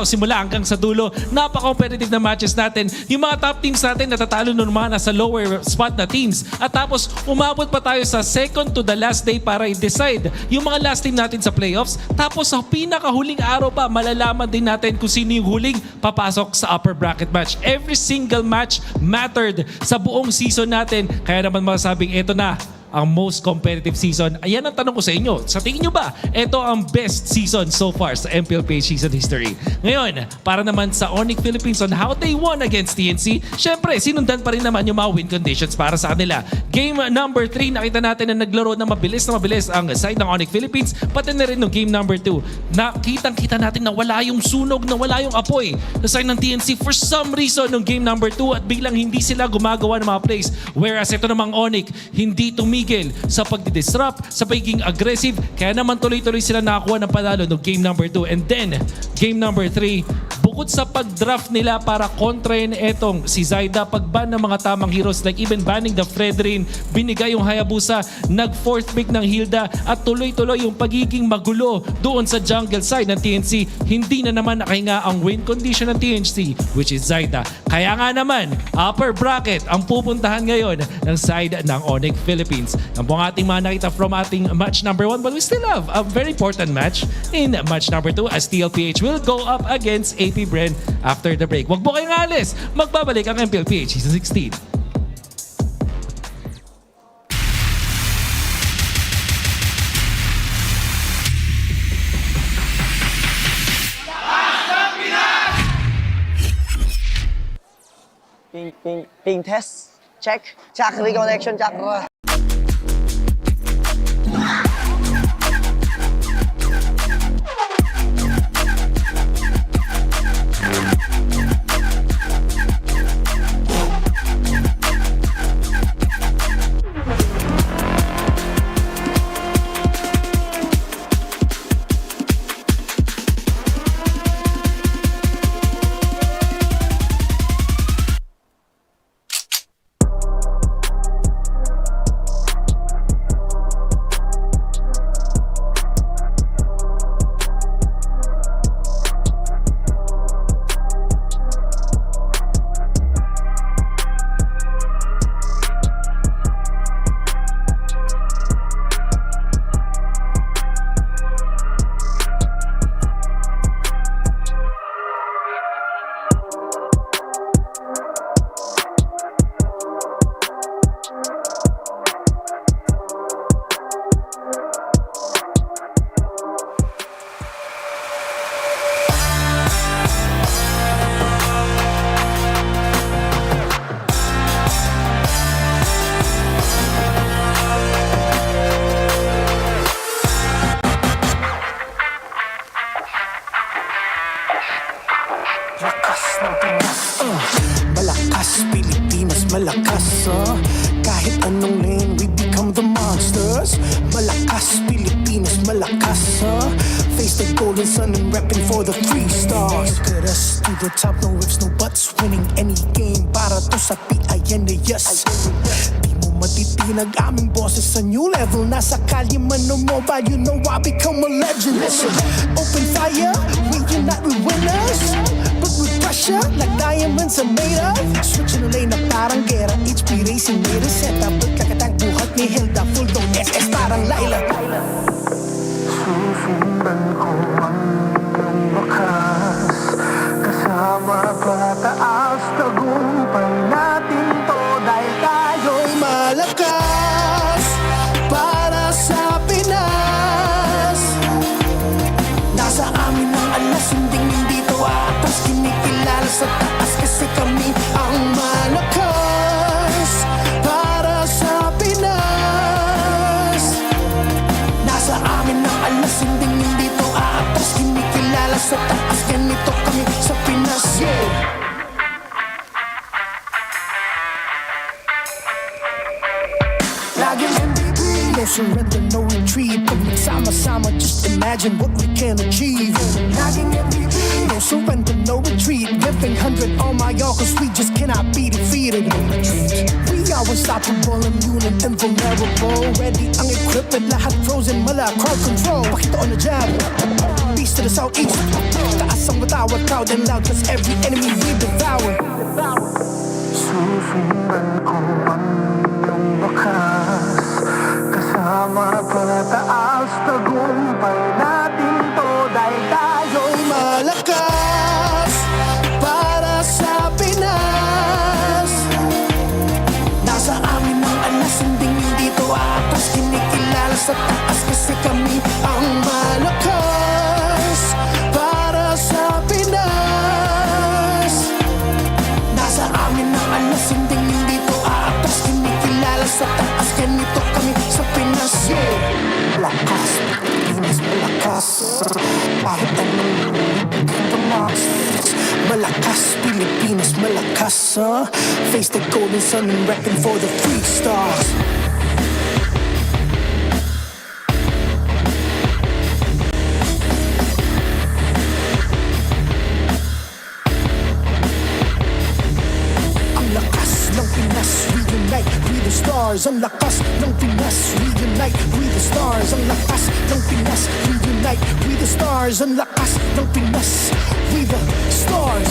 simula hanggang sa dulo, napaka-competitive na matches natin. Yung mga top teams natin natatalo ng mga nasa lower spot na teams. At tapos umabot pa tayo sa second to the last day para i-decide yung mga last team natin sa playoffs. Tapos sa pinakahuling araw pa, malalaman din natin kung sino yung huling papasok sa upper bracket match. Every single match mattered sa buong season natin. Kaya naman masasabing ito na ang most competitive season. Ayan ang tanong ko sa inyo. Sa tingin nyo ba, ito ang best season so far sa MPLPH season history? Ngayon, para naman sa ONIC Philippines on how they won against TNC, syempre, sinundan pa rin naman yung mga win conditions para sa kanila. Game number 3, nakita natin na naglaro na mabilis ang side ng ONIC Philippines, pati na rin ng game number 2. Nakitang-kita natin na wala yung sunog, na wala yung apoy sa side ng TNC for some reason ng game number 2 at biglang hindi sila gumagawa ng mga plays. Whereas ito namang ONIC, hindi tumigil sa pagdidisrupt, sa pagiging aggressive. Kaya naman tuloy-tuloy sila nakakuha ng panalo no game number 2. And then, game number 3, bukod sa pag-draft nila para kontrahin etong si Zaida, pag-ban ng mga tamang heroes like even banning the Fredrin, binigay yung Hayabusa, nag-fourth pick ng Hilda at tuloy-tuloy yung pagiging magulo doon sa jungle side ng TNC. Hindi na naman nakahinga ang win condition ng TNC, which is Zaida. Kaya nga naman, upper bracket ang pupuntahan ngayon ng side ng ONIC Philippines. Ang buong ating mga nakita from ating match number 1, but we still have a very important match in match number 2 as TLPH will go up against APBR after the break. Wag po kayong alis. Magbabalik ang MPLPH Season 16. Ping test. Check. Check. Reconnection. Check. Malakas, Pilipinas, malakas, kahit anong lane, we become the monsters. Malakas, Pilipinas, malakas, face the golden sun and repping for the 3 stars. Look at us, to the top, no ifs, no buts, winning any game para to sa PINAS. Di mo matitinag aming boses sa new level. Nasa kalye man o mobile, you know I become a legend. Listen, open fire, we unite, we winners. But with pressure, like diamonds are made of. Switching the lane na parang gera, HP racing made a setup. But kakatang buhat ni Hilda, full dome SS parang Laila. Susundan ko ang iyong bakas, kasama pataas, tagumpay natin to dahil tayo'y malakas para sa Pinas. Nasa amin ang alas, hindi to atas, kinikilala sa taas kasi kami ang malakas para sa Pinas. Nasa amin ang alas, hindi to atas, kinikilala sa taas, ganito kami sa Pinas. Yeah. Laging MVP, no surrender, no retreat. Pag nagsama sama-sama, just imagine what we can achieve. Laging MVP, no surrender, no retreat. Giving 100 on my all, cause we just cannot be defeated. We are unstoppable, immune and invulnerable. Ready ang equipment, lahat frozen, mala, crowd control. Pakita on the jab, east to the southeast. Taas ang matawag, proud and loud, cause every enemy we devour. Susundan ko ang iyong bakas, kasama pataas, tagumpay natin to, dahil tayo'y malakas para sa Pinas. Nasa amin ang alas, hindi dito atas, kinikilala sa taas kasi kami ang malakas para sa Pinas. Nasa amin ang alas, hindi dito atas, kinikilala sa taas, ganito kami sa Pinas. Malakas, Pinas malakas, kahit anong malakas, Pilipinas malakas, face the golden sun and repping for the free stars. Ang lakas ng Pinas, we unite, we the stars. Ang lakas ng Pinas, we unite, we the stars. Ang lakas ng Pinas, we unite, we the stars. Ang lakas ng Pinas, we the stars.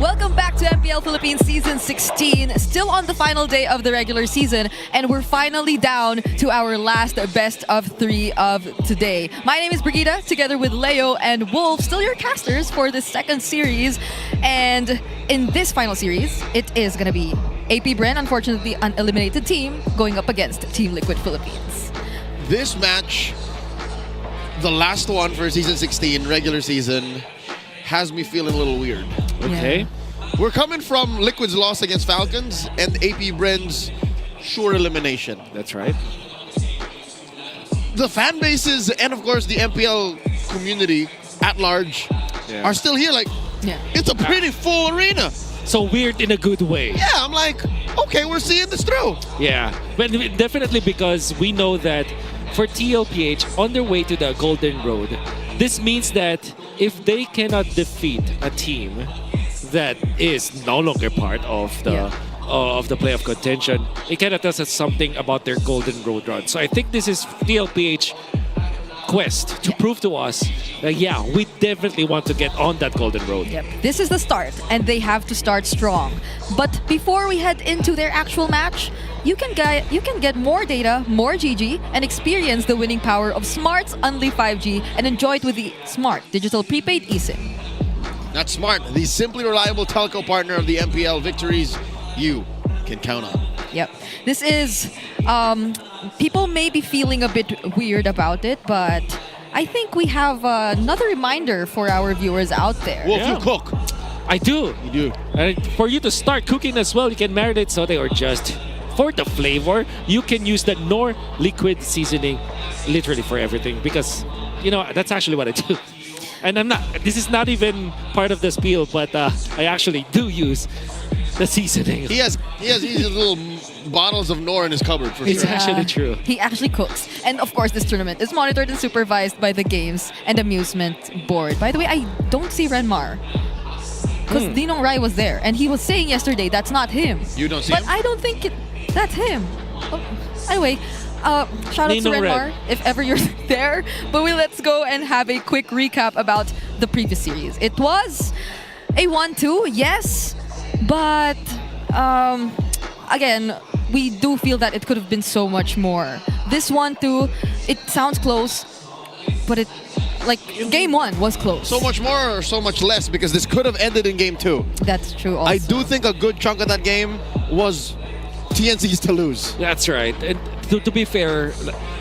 Welcome back to MPL Philippines Season 16, still on the final day of the regular season, and we're finally down to our last best of 3 of today. My name is Brigida, together with Leo and Wolf, still your casters for the second series. And in this final series, it is going to be APBR, unfortunately an eliminated team, going up against Team Liquid Philippines. This match, the last one for Season 16, regular season, has me feeling a little weird. Okay. We're coming from Liquid's loss against Falcons and APBR's sure elimination. That's right. The fan bases and of course the MPL community at large are still here. Like, it's a pretty full arena. So weird in a good way. Yeah, I'm like, okay, we're seeing this through. Yeah, but definitely because we know that for TLPH on their way to the Golden Road, this means that if they cannot defeat a team that is no longer part of the playoff contention, it kind of tells us something about their Golden Road run. So I think this is TLPH quest to prove to us that we definitely want to get on that Golden Road. Yep. This is the start, and they have to start strong. But before we head into their actual match, you can get more data, more GG, and experience the winning power of Smart's Unli 5G and enjoy it with the Smart Digital Prepaid eSIM. That's Smart, the simply reliable telco partner of the MPL victories you can count on. Yep. This is, people may be feeling a bit weird about it, but I think we have another reminder for our viewers out there. Well, if you cook. I do. You do. And for you to start cooking as well, you can marinate saute or just for the flavor, you can use the Knorr liquid seasoning literally for everything because, that's actually what I do. And this is not even part of the spiel, but I actually do use the seasoning. He has these little bottles of Knorr in his cupboard for It's sure. actually true. He actually cooks. And of course, this tournament is monitored and supervised by the Games and Amusement Board. By the way, I don't see Renmar. Because Dinong Rai was there, and he was saying yesterday that's not him. You don't see but him? I don't think that's him. Anyway, shout out to Renmar if ever you're there. But let's go and have a quick recap about the previous series. It was a 1-2, yes, but again, we do feel that it could have been so much more. This 1-2, it sounds close, but game 1 was close. So much more or so much less because this could have ended in game 2. That's true also. I do think a good chunk of that game was TNC's to lose. That's right. And to be fair,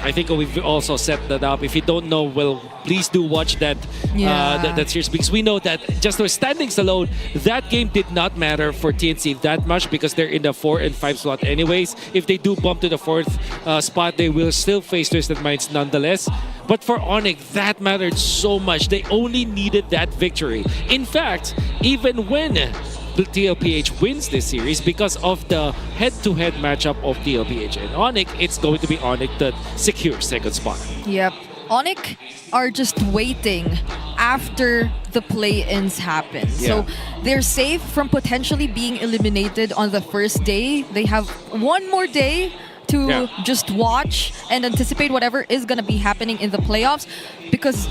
I think we've also set that up. If you don't know, well, please do watch that that series, because we know that just the standings alone, that game did not matter for TNC that much because they're in the 4 and 5 slot anyways. If they do bump to the 4th spot, they will still face Twisted Minds nonetheless. But for ONIC, that mattered so much. They only needed that victory. In fact, even when the TLPH wins this series, because of the head-to-head matchup of TLPH and ONIC, it's going to be ONIC that secures second spot. Yep. ONIC are just waiting after the play-ins happen. So they're safe from potentially being eliminated on the first day. They have one more day to just watch and anticipate whatever is going to be happening in the playoffs, because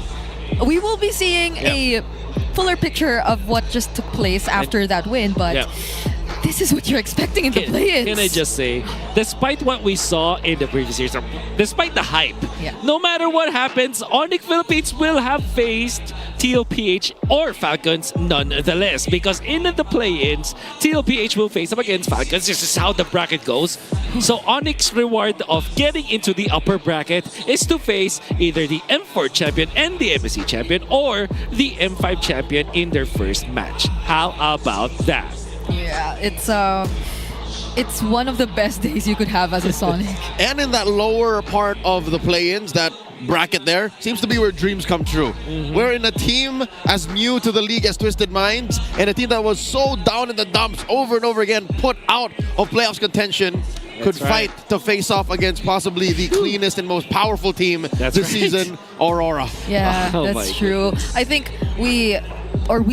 we will be seeing a fuller picture of what just took place after that win, but this is what you're expecting in the play-ins. Can I just say, despite what we saw in the previous years, despite the hype, no matter what happens, ONIC Philippines will have faced TLPH or Falcons nonetheless, because in the play-ins, TLPH will face up against Falcons. This is how the bracket goes. So ONIC's reward of getting into the upper bracket is to face either the M4 champion and the MSC champion, or the M5 champion in their first match. How about that? Yeah, it's one of the best days you could have as a Sonic. And in that lower part of the play-ins, that bracket there, seems to be where dreams come true. We're in a team as new to the league as Twisted Minds, and a team that was so down in the dumps over and over again, put out of playoffs contention, could fight to face off against possibly the cleanest and most powerful team this season, Aurora. Yeah, that's true. I think we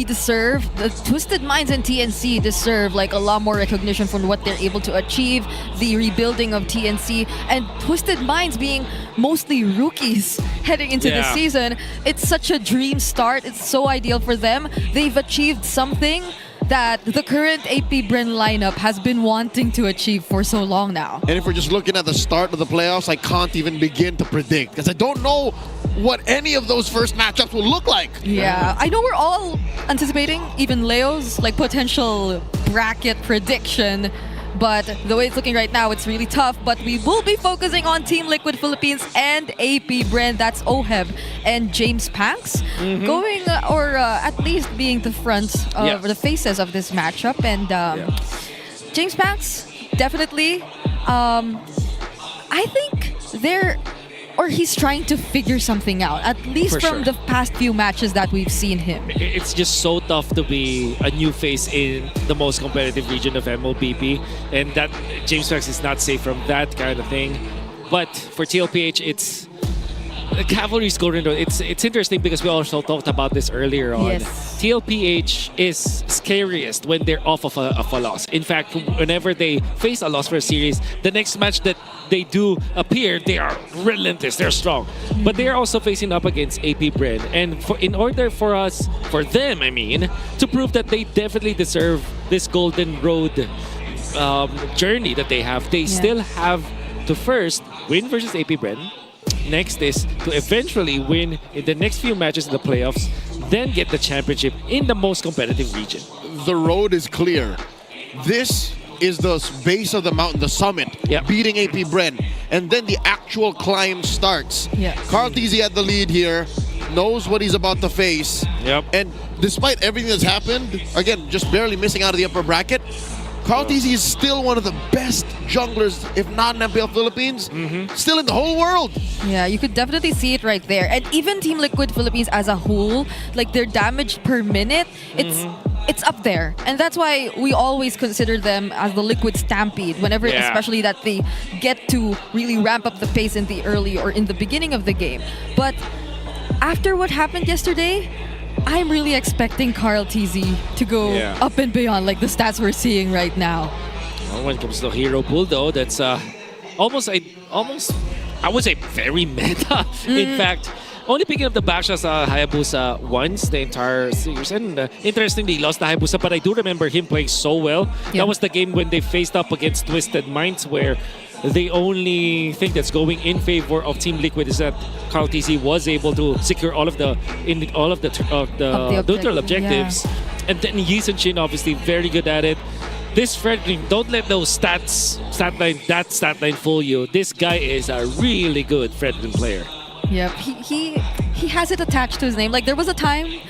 deserve, the Twisted Minds and TNC deserve like a lot more recognition for what they're able to achieve, the rebuilding of TNC, and Twisted Minds being mostly rookies heading into the season. It's such a dream start. It's so ideal for them. They've achieved something that the current APBR lineup has been wanting to achieve for so long now. And if we're just looking at the start of the playoffs, I can't even begin to predict, because I don't know what any of those first matchups will look like. Yeah, I know we're all anticipating even Leo's like potential bracket prediction, but the way it's looking right now, it's really tough. But we will be focusing on Team Liquid Philippines and APBR. That's Oheb and James Panks going, or at least being the front of the faces of this matchup. And James Panks, definitely, I think he's trying to figure something out, at least from the past few matches that we've seen him. It's just so tough to be a new face in the most competitive region of MLBP, and that James Panks is not safe from that kind of thing. But for TLPH, it's Cavalry's going to. It's interesting because we also talked about this earlier on. TLPH is scariest when they're off of a loss. In fact, whenever they face a loss for a series, the next match that they do appear, they are relentless, they're strong. But they are also facing up against APBR, and in order for them, to prove that they definitely deserve this golden road journey that they have, they still have to first win versus APBR. Next is to eventually win in the next few matches in the playoffs, then get the championship in the most competitive region. The road is clear. This is the base of the mountain, the summit, beating APBR, and then the actual climb starts. Carl TZ at the lead here, knows what he's about to face, and despite everything that's happened, again, just barely missing out of the upper bracket, Carl TZ is still one of the best junglers, if not in MPL Philippines, still in the whole world. Yeah, you could definitely see it right there. And even Team Liquid Philippines as a whole, like their damage per minute, it's up there. And that's why we always consider them as the Liquid Stampede, whenever, especially that they get to really ramp up the pace in the early or in the beginning of the game. But after what happened yesterday, I'm really expecting Carl TZ to go up and beyond like the stats we're seeing right now. Well, when it comes to hero pool though, that's almost I would say very meta. In fact, only picking up the backshots Hayabusa once the entire series, and interestingly, he lost the Hayabusa, but I do remember him playing so well. That was the game when they faced up against Twisted Minds, where the only thing that's going in favor of Team Liquid is that Carl TZ was able to secure all of the neutral objectives, and then Yi Sun Shin obviously very good at it. This Fredrin, don't let those stat line fool you. This guy is a really good Fredrin player. Yep, he has it attached to his name. Like there was a time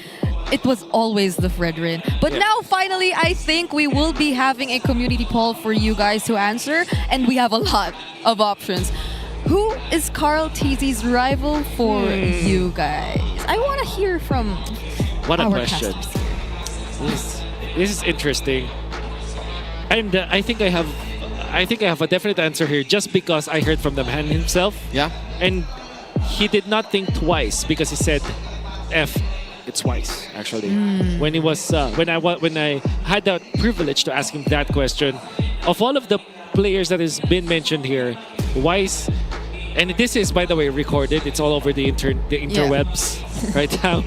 it was always the Fredrin. But now finally I think we will be having a community poll for you guys to answer, and we have a lot of options. Who is Carl TZ's rival for you guys? I want to hear from What a our question. casters. This is interesting. And I think I have a definite answer here just because I heard from the man himself. Yeah. And he did not think twice because he said F. It's Weiss, actually. When he was when I had the privilege to ask him that question, of all of the players that has been mentioned here, Weiss, and this is by the way recorded. It's all over the interwebs right now.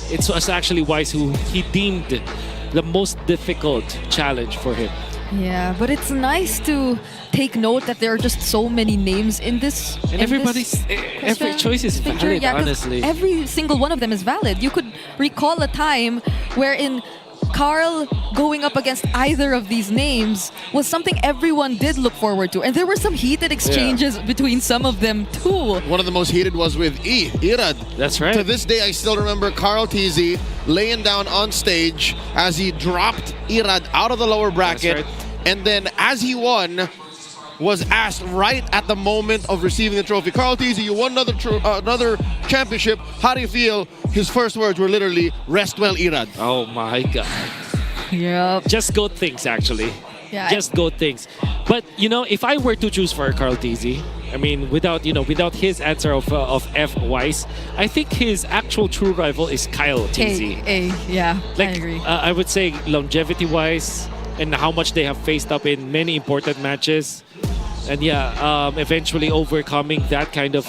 It was actually Weiss who he deemed the most difficult challenge for him. Yeah, but it's nice to take note that there are just so many names in this. And every choice is valid, honestly. Every single one of them is valid. You could recall a time wherein Carl going up against either of these names was something everyone did look forward to. And there were some heated exchanges between some of them too. One of the most heated was with Irad. That's right. To this day, I still remember Carl TZ laying down on stage as he dropped Irad out of the lower bracket. That's right. And then as he won, was asked right at the moment of receiving the trophy, Carl TZ, you won another championship. How do you feel? His first words were literally, rest well, Irad. Oh my God. Yep. Just good things, actually. Yeah. Just good things. But, you know, if I were to choose for Carl TZ, I mean, without his answer of F Weiss, I think his actual true rival is Kyle TZ. Yeah, Like, I agree. I would say longevity-wise and how much they have faced up in many important matches. And eventually overcoming that kind of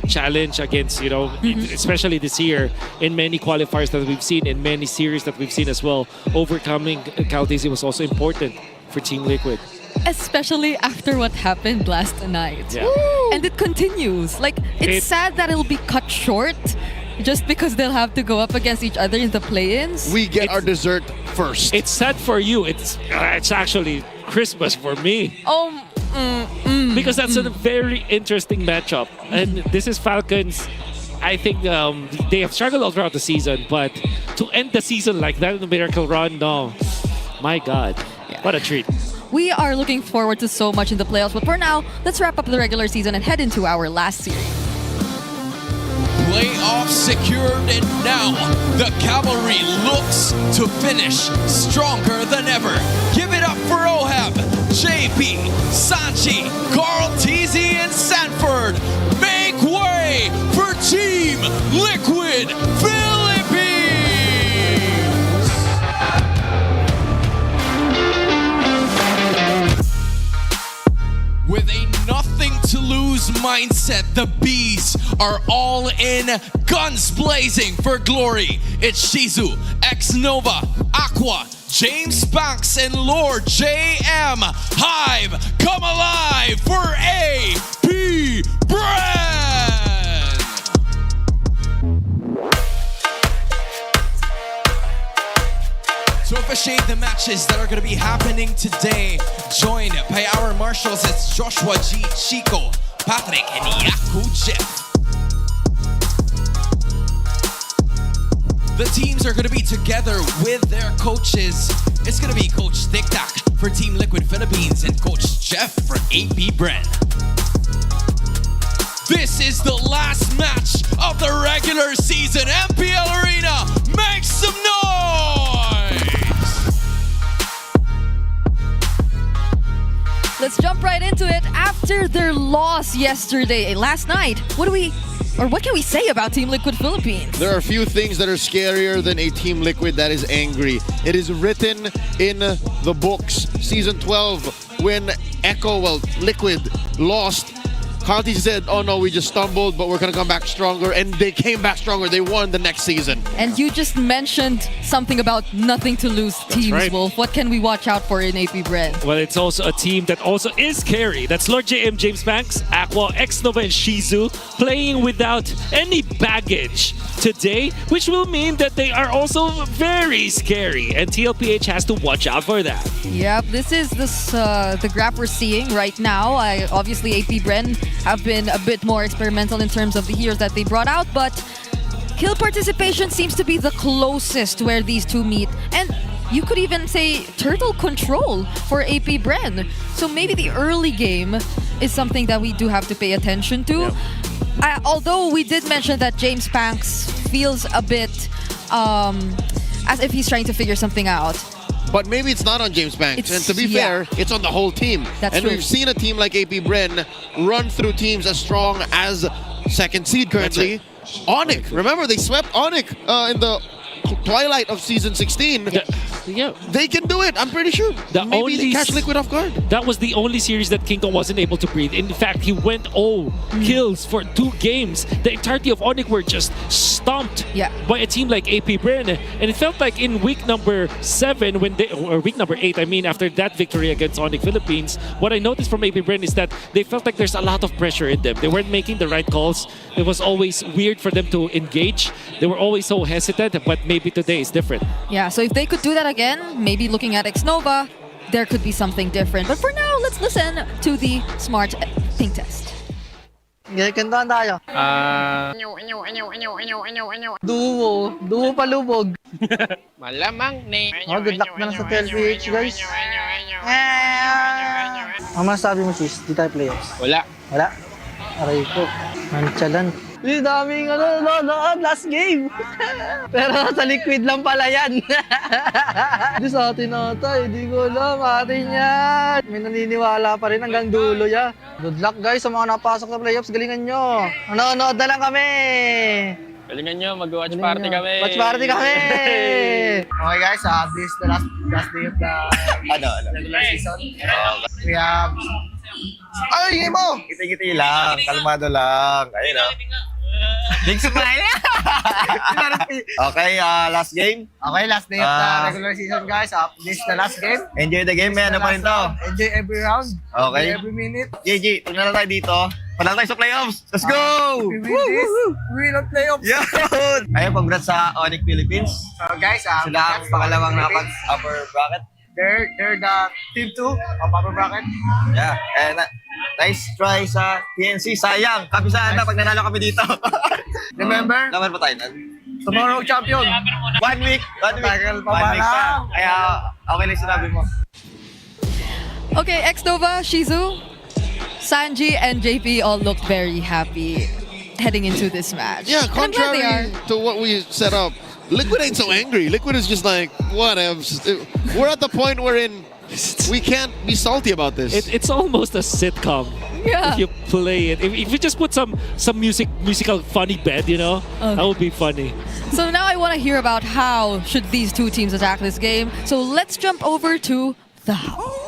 challenge against, especially this year in many qualifiers that we've seen, in many series that we've seen as well, overcoming Cal TZ was also important for Team Liquid. Especially after what happened last night. Yeah. And it continues. Like, it's sad that it'll be cut short just because they'll have to go up against each other in the play-ins. We get our dessert first. It's sad for you. It's actually Christmas for me. Because that's a very interesting matchup. And this is Falcons. I think they have struggled all throughout the season, but to end the season like that in the Miracle Run, no. My God. What a treat. We are looking forward to so much in the playoffs, but for now, let's wrap up the regular season and head into our last series. Playoffs secured, and now the cavalry looks to finish stronger than ever. Give it up for Ohab, JP, Sanchi, Carl TZ, and Sanford. Make way for Team Liquid Philippines! With a nothing-to-lose mindset, the Bees are all in, guns blazing for glory. It's Shizu, X-Nova, Aqua, James Banks, and Lord JM. Hive, come alive for APBR! To officiate the matches that are going to be happening today, joined by our marshals, it's Joshua G, Chico, Patrick, and Yaku Jeff. The teams are going to be together with their coaches. It's going to be Coach Tic Tac for Team Liquid Philippines and Coach Jeff for APBR. This is the last match of the regular season. MPL Arena, make some noise! Let's jump right into it. After their loss last night, what can we say about Team Liquid Philippines? There are a few things that are scarier than a Team Liquid that is angry. It is written in the books. Season 12, when Liquid lost Conti said, oh no, we just stumbled, but we're going to come back stronger. And they came back stronger. They won the next season. And you just mentioned something about nothing to lose teams, right. Wolf. What can we watch out for in AP Bren? Well, it's also a team that also is carry. That's Lord JM, James Banks, Aqua, X-Nova, and Shizu playing without any baggage today, which will mean that they are also very scary. And TLPH has to watch out for that. Yep, this is the graph we're seeing right now. Obviously, AP Bren have been a bit more experimental in terms of the heroes that they brought out, but kill participation seems to be the closest where these two meet. And you could even say turtle control for AP Bren. So maybe the early game is something that we do have to pay attention to. Yep. Although we did mention that James Banks feels a bit as if he's trying to figure something out. But maybe it's not on James Banks. And to be fair, it's on the whole team. That's and true. we've seen a team like AP Bren run through teams as strong as second seed currently. ONIC. Remember, they swept ONIC in the twilight of season 16. They can do it, I'm pretty sure. Maybe they catch Liquid off guard. That was the only series that King Kong wasn't able to breathe. In fact, he went 0 kills for 2 games. The entirety of ONIC were just stomped by a team like AP Bren. And it felt like in week number 7, or week number 8, I mean, after that victory against ONIC Philippines, what I noticed from AP Bren is that they felt like there's a lot of pressure in them. They weren't making the right calls. It was always weird for them to engage. They were always so hesitant, but maybe today is different. Yeah, so if they could do that again, maybe looking at X-Nova, there could be something different. But for now, let's listen to the smart ping test. Kantahan tayo. Duo palubog. Malamang ni. Good luck na lang sa TLPH, guys. Ang masasabi mo, sis, di tayo playoffs? Wala. Wala? Aray ko. Manchalan. Hindi, daming last game. Pero sa liquid lang pala yan. Hindi sa atin ata, hindi ko alam, atin yan. May naniniwala pa rin hanggang dulo ya. Good luck guys sa mga napasok sa playoffs, galingan nyo. Nanonood na lang kami. Galingan nyo, mag-watch party kami. Watch party kami. Okay guys, this is the last day of the regular season. We have... Ay, game mo! Giti-giti lang, kalmado lang. Ayun o. Big smile! Okay, last game. Okay, last day of the regular season, guys. This is the last game. Enjoy the game, may ano pa rin to. Enjoy every round. Okay. Enjoy every minute. GG, tignan na tayo dito. Panalo tayo sa playoffs. Let's go! We win this. We win on playoffs. Yun! Ayun, congrats sa ONIC Philippines. So guys, sila ang pangalawang nakapag upper bracket. They're the team 2 of upper bracket. Yeah, and nice try sa TNC. Sayang, kapisaan na pag nanalo kami dito. Remember? Laban pa tayo. Tomorrow champion. 1 week. 1 week. 1 week pa. Kaya okay lang sinabi mo. Okay, X-Nova, Shizu, Sanji, and JP all looked very happy heading into this match. Yeah, contrary to what we set up, Liquid ain't so angry. Liquid is just like, whatever. We're at the point wherein we can't be salty about this. It's almost a sitcom. Yeah. If you play it. If you just put some musical funny bed, you know, that would be funny. So now I want to hear about how should these two teams attack this game. So let's jump over to the house.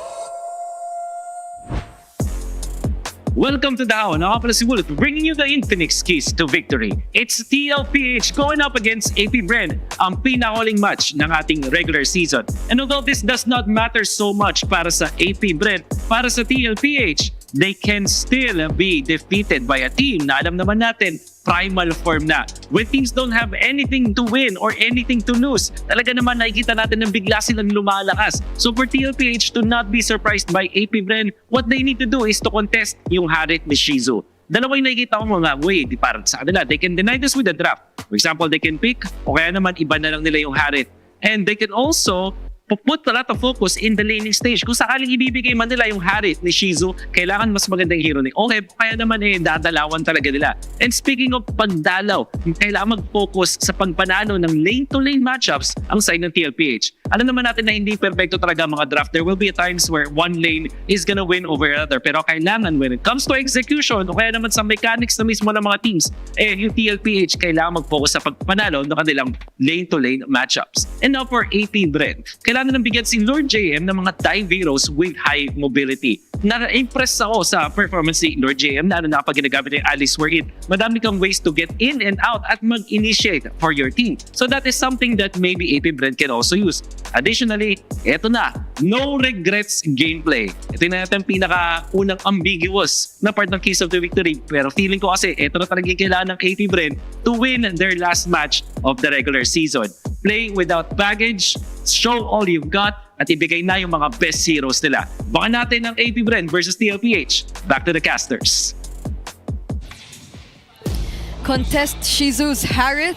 Welcome to the How. Ako pala si Wolf, bringing you the Infinix keys to victory. It's TLPH going up against AP Bren, ang pinakahuling match ng ating regular season. And although this does not matter so much para sa AP Bren, para sa TLPH, they can still be defeated by a team na alam naman natin primal form na. When teams don't have anything to win or anything to lose, talaga naman nakikita natin na bigla silang lumalakas. So for TLPH to not be surprised by AP Bren, what they need to do is to contest yung Harit ni Shizu. Dalawa yung nakikita ko mga way para sa kanila. They can deny this with the draft. For example, they can pick o kaya naman iba na lang nila yung Harit. And they can also put a lot of focus in the laning stage. Kung sakaling ibibigay man nila yung Harit ni Shizu, kailangan mas magandang hero ni Oheb, kaya naman dadalawan talaga nila. And speaking of pagdalaw, kailangan mag-focus sa pagpanalo ng lane-to-lane matchups ang side ng TLPH. Alam naman natin na hindi perfecto talaga mga draft. There will be times where one lane is gonna win over another. Pero kailangan when it comes to execution o kaya naman sa mechanics na mismo ng mga teams, yung TLPH kailangan mag-focus sa pagpanalo ng kanilang lane-to-lane matchups. And now for AP Bren, kailangan ng bigyan si Lord JM ng mga dive heroes with high mobility. Na-impress ako sa performance ni Lord JM na pag ginagamit yung Alice wherein madami kang ways to get in and out at mag-initiate for your team. So that is something that maybe APBR can also use. Additionally, eto na, no regrets gameplay. Ito na natin pinaka-unang ambiguous na part ng Keys of the Victory. Pero feeling ko kasi eto na talaga yung kailangan ng APBR to win their last match of the regular season. Play without baggage, show all you've got, at ibigay na yung mga best heroes nila. Baka natin ng APBR versus TLPH. Back to the casters. Contest Shizu's Harith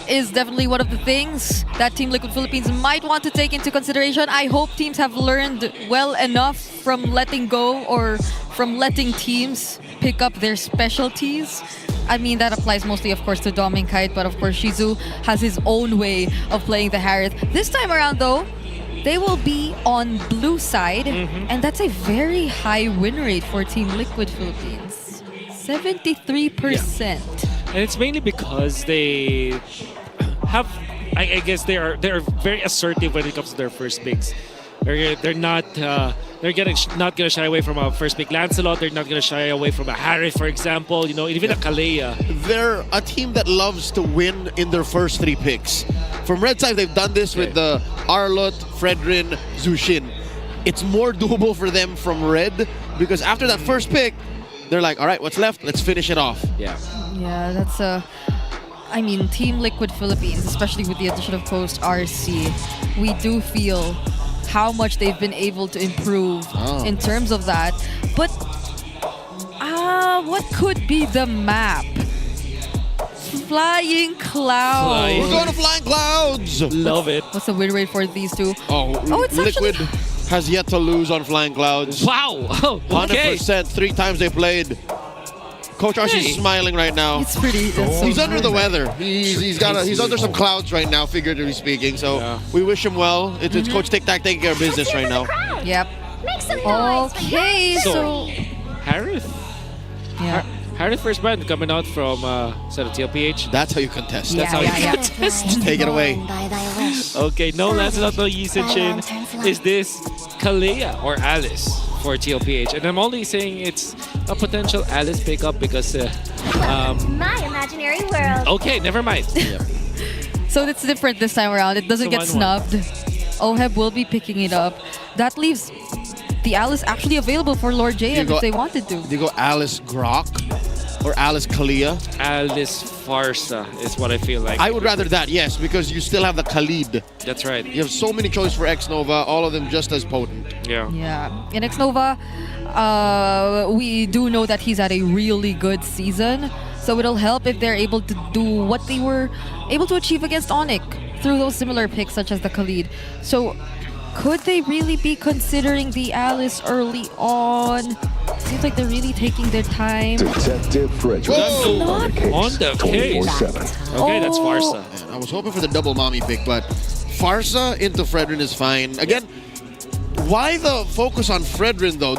is definitely one of the things that Team Liquid Philippines might want to take into consideration. I hope teams have learned well enough from letting go or from letting teams pick up their specialties. I mean, that applies mostly, of course, to Doming Kite, but of course, Shizu has his own way of playing the Harith. This time around, though, they will be on blue side, and that's a very high win rate for Team Liquid Philippines. 73%. And it's mainly because they have, I guess they are very assertive when it comes to their first picks. They're not not gonna shy away from a first pick Lancelot. They're not gonna shy away from a Harith, for example. You know, even a Kalea. They're a team that loves to win in their first 3 picks. From Red side, they've done this with the Arlott, Fredrin, Zushin. It's more doable for them from Red because after that first pick, they're like, all right, what's left? Let's finish it off. Yeah. Yeah, that's I mean, Team Liquid Philippines, especially with the addition of Coast RC, we do feel how much they've been able to improve in terms of that. But what could be the map? Flying Clouds. We're going to Flying Clouds. Love it. What's the win rate for these two? It's Liquid has yet to lose on Flying Clouds. Wow. Okay. 100%. 3 times they played. Coach Archie's smiling right now. It's pretty. He's under the weather. He's under some clouds right now, figuratively speaking. So we wish him well. It's Coach Tic Tac taking care of business right now. Yep. Okay, so Harith. Yeah. Harith first band coming out from TLPH. That's how you contest. That's how you contest. Just take it away. Okay, no Lancelot, no Yi Sin. Is this Kalea or Alice for TLPH? And I'm only saying it's a potential Alice pickup because My imaginary world. okay, never mind. So it's different this time around. It doesn't get snubbed. Oheb will be picking it up. That leaves the Alice actually available for Lord JM if they wanted to. Do you go Alice Grok or Alice Kalea? Alice Farsa is what I feel like. I would rather that, yes, because you still have the Khalid. That's right. You have so many choices for X-Nova, all of them just as potent. Yeah. Yeah. In X-Nova, we do know that he's had a really good season. So it'll help if they're able to do what they were able to achieve against ONIC through those similar picks such as the Khalid. So could they really be considering the Alice early on? Seems like they're really taking their time. Detective Frederick. On the case. Okay, that's Farsa. Man, I was hoping for the double mommy pick, but Farsa into Fredrin is fine. Again, why the focus on Fredrin though?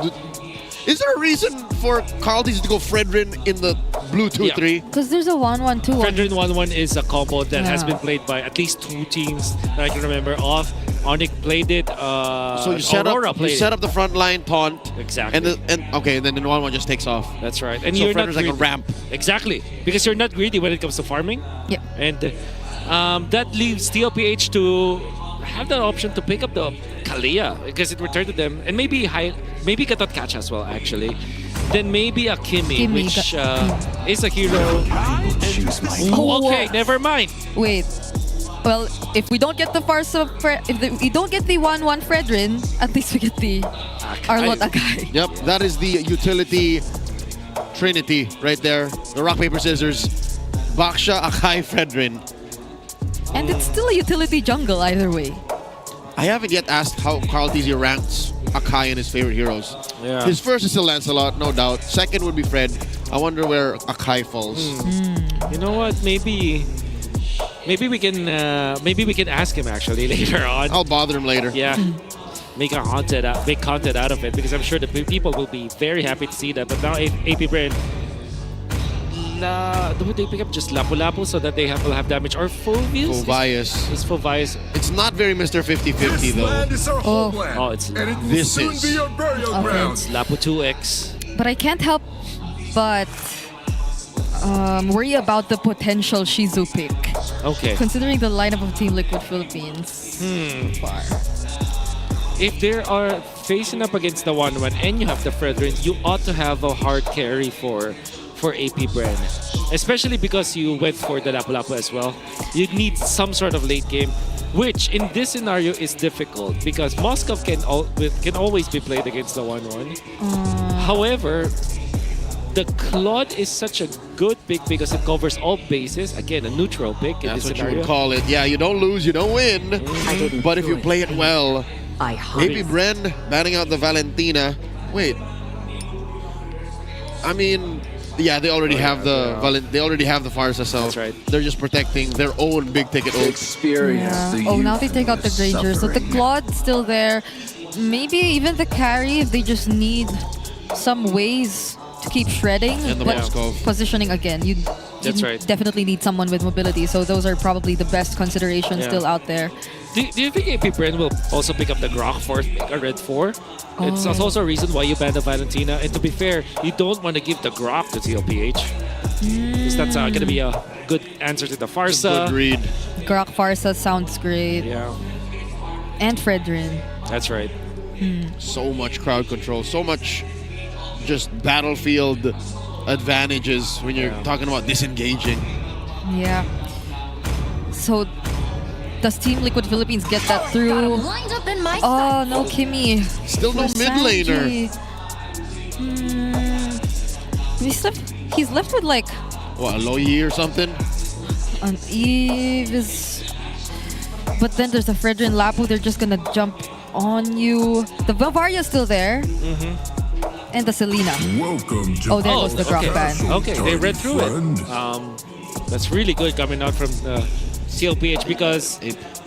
Is there a reason for Carlties to go Fredrin in the blue 2-3? Because there's a 1-1-2. Fredrin 1-1 is a combo that has been played by at least 2 teams that I can remember of. ONIC played it. So you set up the front line taunt. Exactly. And then the 1-1 just takes off. That's right. And so you're Fredrin's not like a ramp. Exactly. Because you're not greedy when it comes to farming. Yeah. And that leaves TLPH to have the option to pick up the Kalea because it returned to them, and maybe Katot Catch as well actually. Then maybe a Kimi, which is a hero. Okay, never mind. Wait. Well, if we don't get the Farsa, we don't get the 1-1 Fredrin, at least we get the Arlott Akai. Yep, that is the utility trinity right there. The rock, paper, scissors. Baksha, Akai, Fredrin. And it's still a utility jungle either way. I haven't yet asked how Carl Tizzy ranks Akai and his favorite heroes. Yeah. His first is still Lancelot, no doubt. Second would be Fred. I wonder where Akai falls. You know what? Maybe we can ask him actually later on. I'll bother him later. Yeah. Make content out of it because I'm sure the people will be very happy to see that. But now APBR Would they pick up just Lapu-Lapu so that will have damage? Or Fulvius? Fulvius. It's Fulvius. It's not very Mr. 50-50 though. Oh, it's This is. It's Lapu 2X. But I can't help but worry about the potential Shizu pick. Okay. Considering the lineup of Team Liquid Philippines. Far. If they are facing up against the 1-1 and you have the Fredrin, you ought to have a hard carry for APBR. Especially because you went for the Lapu-Lapu as well. You need some sort of late game, which in this scenario is difficult because Moscow can always be played against the 1-1. However, the Claude is such a good pick because it covers all bases. Again, a neutral pick in That's this what scenario. you would call it. Yeah, you don't lose, you don't win. But if you play it well, APBR banning out the Valentina. Wait. I mean, yeah, they already have the Farsa, so that's right. They're just protecting their own big ticket ults. Oh, now they take out the Granger. So the Claude's still there. Maybe even the carry if they just need some ways to keep shredding. And the but Moskov. positioning again. You definitely need someone with mobility. So those are probably the best considerations still out there. Do you think APBR will also pick up the Grok for a Red 4? It's also a reason why you ban the Valentina. And to be fair, you don't want to give the Grok to TLPH. Because that's going to be a good answer to the Farsa. Good read. Grok Farsa sounds great. Yeah. And Fredrin. That's right. So much crowd control, so much just battlefield advantages when you're talking about disengaging. Yeah. So does Team Liquid Philippines get that through? Oh, no Kimmy. Still no mid laner. He's left with like... What, a Loyi or something? An Eve is... But then there's a Fredrin Lapu. They're just gonna jump on you. The Bavaria's still there. And the Selena. Oh, there goes the drop ban. Okay, they read through it. That's really good coming out from TLPH because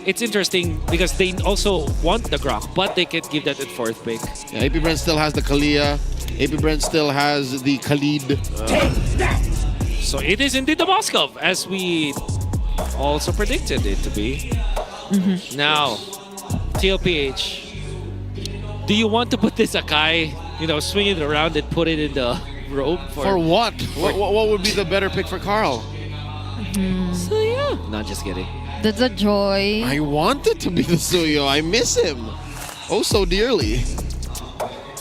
it's interesting because they also want the Grok, but they can give that at fourth pick. Yeah, APBR still has the Kalia. APBR still has the Khalid. So it is indeed the Moskov, as we also predicted it to be. Now, TLPH, do you want to put this Akai, swing it around and put it in the rope? For what? What would be the better pick for Carl? So yeah. Not just kidding. That's a joy. I want it to be the Suyo. I miss him. Oh, so dearly.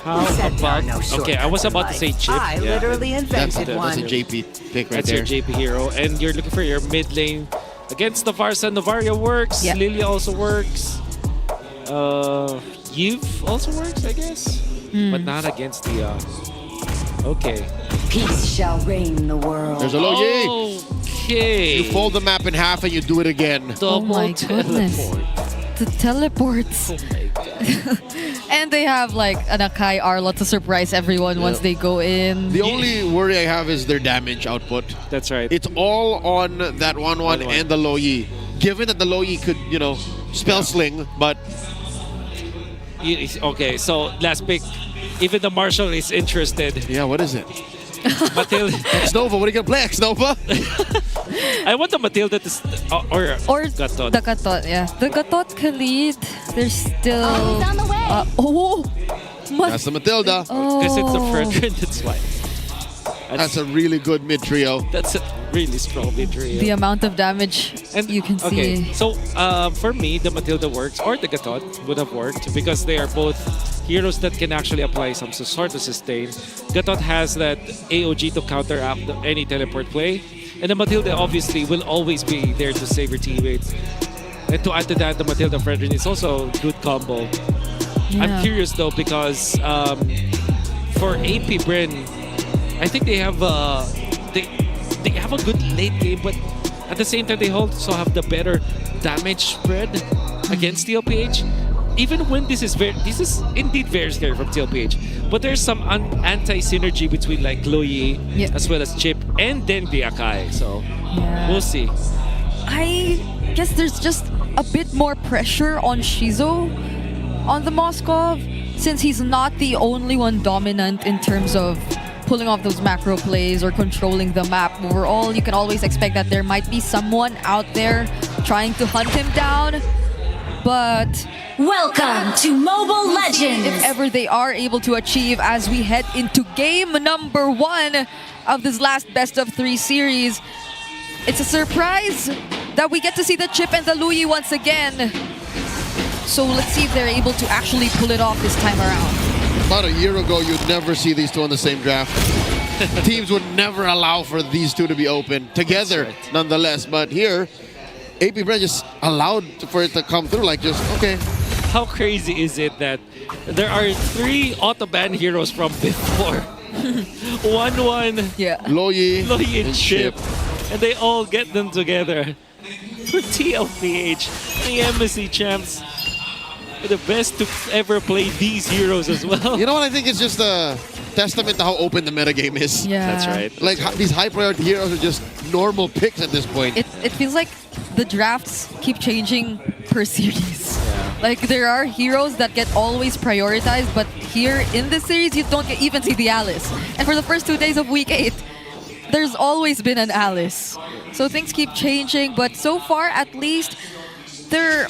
How about... Okay, I was about to say Chip. I literally invented That's a JP pick right That's there. your JP hero. And you're looking for your mid lane. Against the Farsa, Novaria works. Yep. Lilia also works. Youth also works, I guess. But not against the... Okay. Peace shall reign in the world. There's a Loyi. Okay. You fold the map in half and you do it again. Oh my goodness. The teleports. Oh my god. And they have like an Akai Arla to surprise everyone once they go in. The only worry I have is their damage output. That's right. It's all on that 1-1 and the Loyi. Given that the Loyi could, spell sling, but... Okay, so last pick. Even the Marshal is interested. Yeah, what is it? Matilda. X-Nova, what are you gonna play, X-Nova? I want the Matilda to... or Gatot. The Gatot, yeah. The Gatot Khalid, they're still... on the way. That's the Matilda. Because it's a Fredrin, that's why. That's a really good mid trio. That's a really strong mid trio. The amount of damage you can see. Okay, so for me, the Matilda works, or the Gatot would have worked because they are both heroes that can actually apply some sort of sustain. Gatot has that AOG to counteract any teleport play, and the Matilda obviously will always be there to save your teammates. And to add to that, the Matilda Fredrin is also a good combo. Yeah. I'm curious though because for APBR, I think they have they have a good late game, but at the same time they also have the better damage spread against TLPH. Even when this is indeed very scary from TLPH, but there's some anti-synergy between like Loyi as well as Chip and then the Akai. So we'll see. I guess there's just a bit more pressure on Shizu on the Moskov since he's not the only one dominant in terms of pulling off those macro plays or controlling the map. Overall, you can always expect that there might be someone out there trying to hunt him down. But welcome to Mobile Legends. If ever they are able to achieve as we head into game number 1 of this last best of 3 series, it's a surprise that we get to see the Chip and the Louis once again. So let's see if they're able to actually pull it off this time around. About a year ago, you'd never see these two on the same draft. Teams would never allow for these two to be open together, nonetheless. But here, APBR just allowed for it to come through, like just, okay. How crazy is it that there are 3 auto-ban heroes from before? 1-1, yeah. Loyi, and Chip. And they all get them together. For TLPH, the Embassy champs, the best to ever play these heroes as well. You know what? I think it's just a testament to how open the metagame is. Yeah. That's right. Like, these high-priority heroes are just normal picks at this point. It feels like the drafts keep changing per series. Yeah. Like, there are heroes that get always prioritized, but here in this series, you don't even see the Alice. And for the first 2 days of Week 8, there's always been an Alice. So things keep changing, but so far, at least, there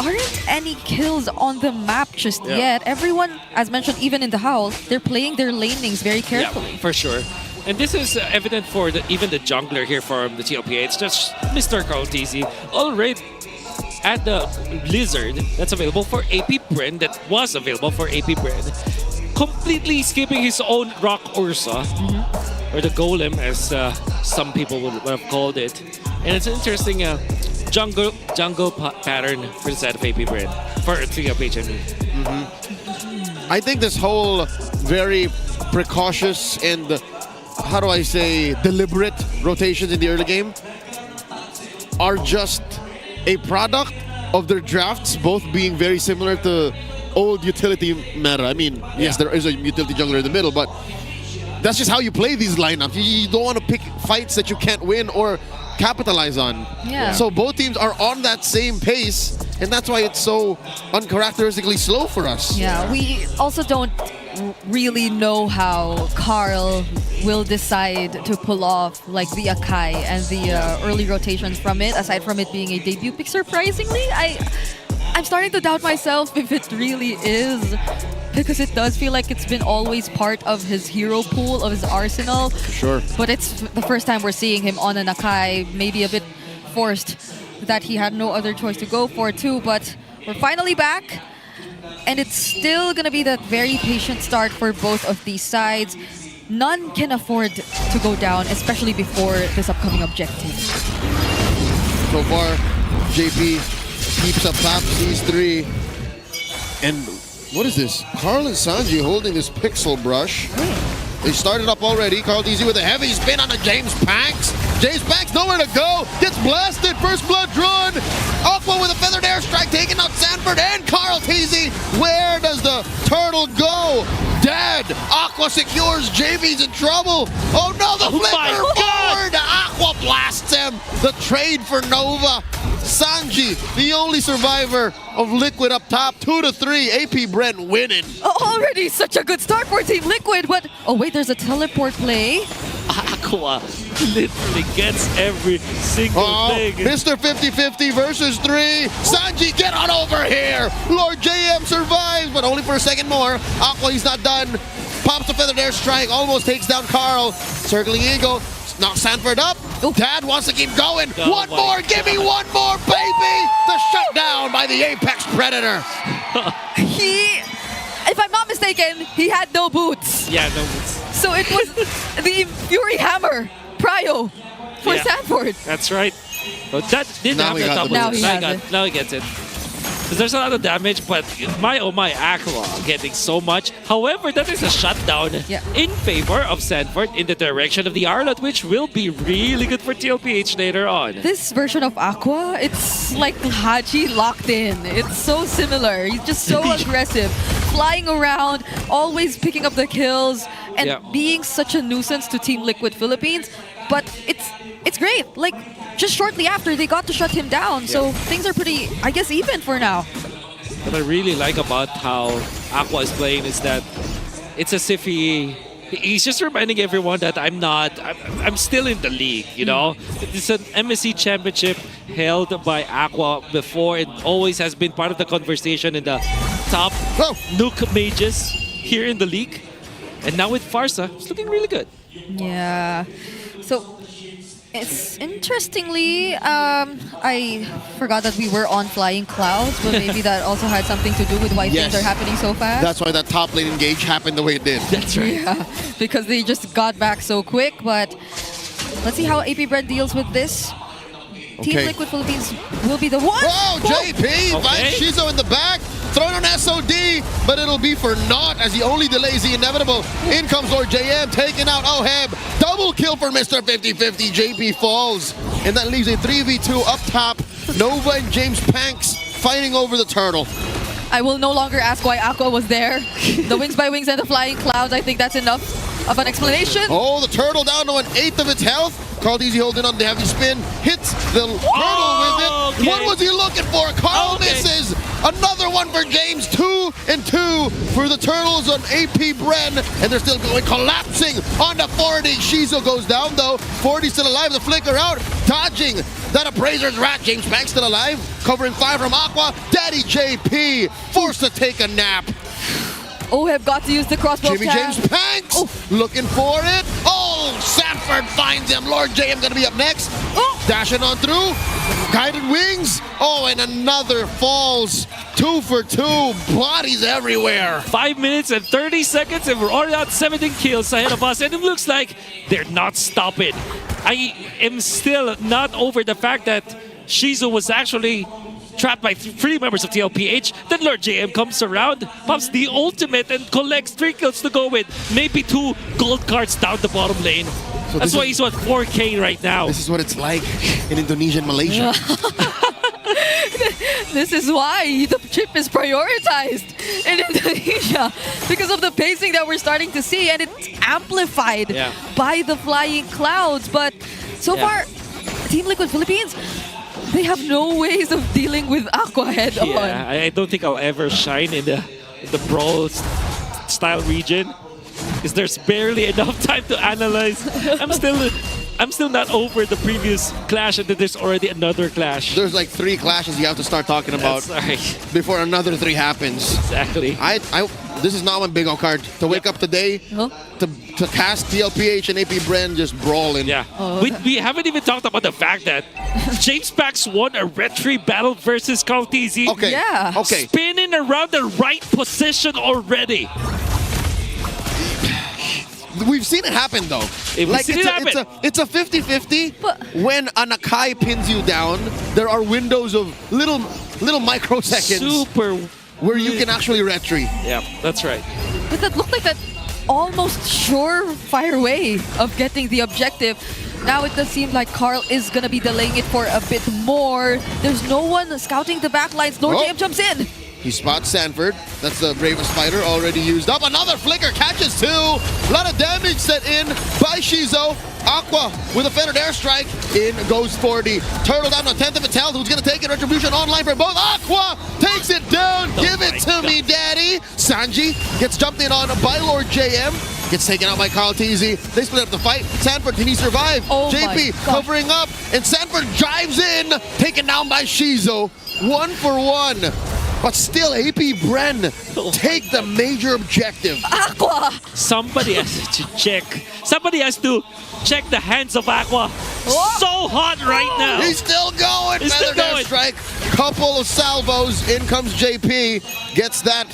aren't any kills on the map just yet. Everyone, as mentioned, even in the Howl, they're playing their lanings very carefully. Yeah, for sure. And this is evident for even the jungler here from the TLPH. It's just Mr. Carltese already at the Blizzard that's available for APBR, that was available for APBR, completely skipping his own Rock Ursa, or the Golem as some people would have called it. And it's an interesting jungle pattern for the side of APBR, for TLPH, I mean. I think this whole very precautious and, how do I say, deliberate rotations in the early game are just a product of their drafts both being very similar to old utility meta. I mean, yes, there is a utility jungler in the middle, but that's just how you play these lineups. You don't want to pick fights that you can't win or capitalize on. Yeah. So both teams are on that same pace, and that's why it's so uncharacteristically slow for us. Yeah, we also don't really know how Carl will decide to pull off like the Akai and the early rotations from it, aside from it being a debut pick. Surprisingly, I'm starting to doubt myself if it really is, because it does feel like it's been always part of his hero pool, of his arsenal. Sure. But it's the first time we're seeing him on an Akai, maybe a bit forced that he had no other choice to go for too, but we're finally back. And it's still going to be that very patient start for both of these sides. None can afford to go down, especially before this upcoming objective. So far, JP keeps up top, sees 3. And what is this? Carl and Sanji holding this pixel brush. They started up already. Carltese with a heavy spin on the James Panks. James Panks nowhere to go. Gets blasted. First blood drawn. Aqua with a feathered airstrike taking out Sanford and Carltese. Where does the turtle go? Dead. Aqua secures. JV's in trouble. Oh no, the flicker forward. Aqua blasts him. The trade for Nova. Sanji, the only survivor of Liquid up top, 2-3. APBR winning. Already such a good start for Team Liquid, but oh wait, there's a teleport play. Aqua literally gets every single thing. Mr. 50-50 versus 3. Sanji, get on over here. Lord JM survives, but only for a second more. Aqua, he's not done. Pops the feathered airstrike, almost takes down Carl. Circling Eagle. Knocks Sanford up. Dad wants to keep going. One more. Give me one more, baby. The shutdown by the Apex Predator. If I'm not mistaken, he had no boots. Yeah, no boots. So it was the Fury Hammer Prio for Sanford. That's right. But that didn't have the double. Now he gets it. Because there's a lot of damage, but my oh my, Aqua getting so much. However, that is a shutdown in favor of Sanford in the direction of the Arlot, which will be really good for TLPH later on. This version of Aqua, it's like Haji locked in. It's so similar. He's just so aggressive. Flying around, always picking up the kills, and being such a nuisance to Team Liquid Philippines. But it's great. Like, just shortly after, they got to shut him down. So things are pretty, I guess, even for now. What I really like about how Aqua is playing is that it's as if he He's just reminding everyone that I'm still in the league, you know? It's an MSC championship held by Aqua before. It always has been part of the conversation in the top Nuke mages here in the league. And now with Farsa, it's looking really good. Yeah. So, it's interestingly, I forgot that we were on flying clouds, but maybe that also had something to do with why things are happening so fast. That's why that top lane engage happened the way it did. That's right. Yeah, because they just got back so quick, but let's see how APBR deals with this. Team Liquid Philippines will be the one. Oh, JP finds Shizo in the back. Thrown on SOD, but it'll be for naught as he only delays the inevitable. In comes Lord JM, taking out Oheb. Double kill for Mr. 50-50. JP falls. And that leaves a 3v2 up top. Nova and James Panks fighting over the turtle. I will no longer ask why Aqua was there. The Wings by Wings and the Flying Clouds, I think that's enough of an explanation. Oh, the turtle down to 1/8 of its health. Carl Easy holding on the heavy spin. Hits the turtle with it. What was he looking for? Carl misses. Another one for James. 2 and 2 for the turtles on APBR. And they're still going, collapsing onto 40. Shizo goes down though. 40 still alive. The flicker out. Dodging that Appraiser's rat. James Banks still alive. Covering 5 from Aqua. Daddy JP forced to take a nap. Oheb got to use the crossbow. Jimmy James Panks looking for it. Oh, Sanford finds him. Lord JM gonna be up next. Dashing on through. Guided wings. Oh, and another falls. 2 for 2. Bodies everywhere. 5 minutes and 30 seconds, and we're already at 17 kills ahead of us, and it looks like they're not stopping. I am still not over the fact that Shizu was actually trapped by 3 members of TLPH. Then Lord JM comes around, pops the ultimate, and collects 3 kills to go with maybe 2 gold cards down the bottom lane. So that's why he's at 4K right now. This is what it's like in Indonesia and Malaysia. This is why the chip is prioritized in Indonesia because of the pacing that we're starting to see, and it's amplified by the Flying Clouds. But so far, Team Liquid Philippines, they have no ways of dealing with Aqua head on. Yeah, I don't think I'll ever shine in the Brawl style region because there's barely enough time to analyze. I'm still not over the previous clash, and then there's already another clash. There's like 3 clashes you have to start talking about before another 3 happens. Exactly. This is not one big old card. To wake up today, to cast TLPH and APBR just brawling. Yeah. We haven't even talked about the fact that James Pax won a retry battle versus Carl TZ. Okay. Yeah. Okay. Spinning around the right position already. We've seen it happen though. It's a 50-50. When a Nakai pins you down, there are windows of little microseconds where you can actually retry. Yeah, that's right. But that looked like that almost surefire way of getting the objective. Now it does seem like Carl is going to be delaying it for a bit more. There's no one scouting the backlines. Lord JM jumps in. He spots Sanford. That's the bravest fighter already used up. Another flicker catches 2. A lot of damage set in by Shizo. Aqua with a feathered airstrike. In goes 40. Turtle down to 1/10 of its health. Who's going to take it? Retribution online for both. Aqua takes it down. Give it to me, daddy. Sanji gets jumped in on by Lord JM. Gets taken out by Carl TZ. They split up the fight. Sanford, can he survive? JP covering up. And Sanford drives in. Taken down by Shizo. 1 for 1. But still, APBR take the major objective. Aqua! Somebody has to check. Somebody has to check the hands of Aqua. So hot right now. He's still going. He's still going. Strike. Couple of salvos. In comes JP. Gets that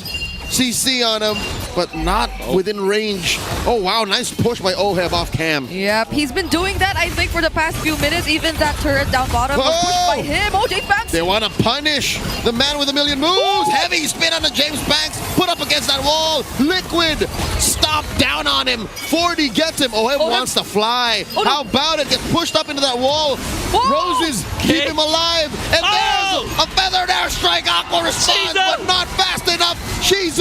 CC on him, but not within range. Oh, wow. Nice push by Oheb off cam. Yep, he's been doing that, I think, for the past few minutes. Even that turret down bottom was pushed by him. Oh, James Banks! They want to punish the man with a million moves. Heavy spin on the James Banks. Put up against that wall. Liquid. Stop down on him. 40 gets him. Oheb wants to fly. How about it? Gets pushed up into that wall. Roses keep him alive. And there's a feathered airstrike. Aqua responds, but not fast enough. Shizo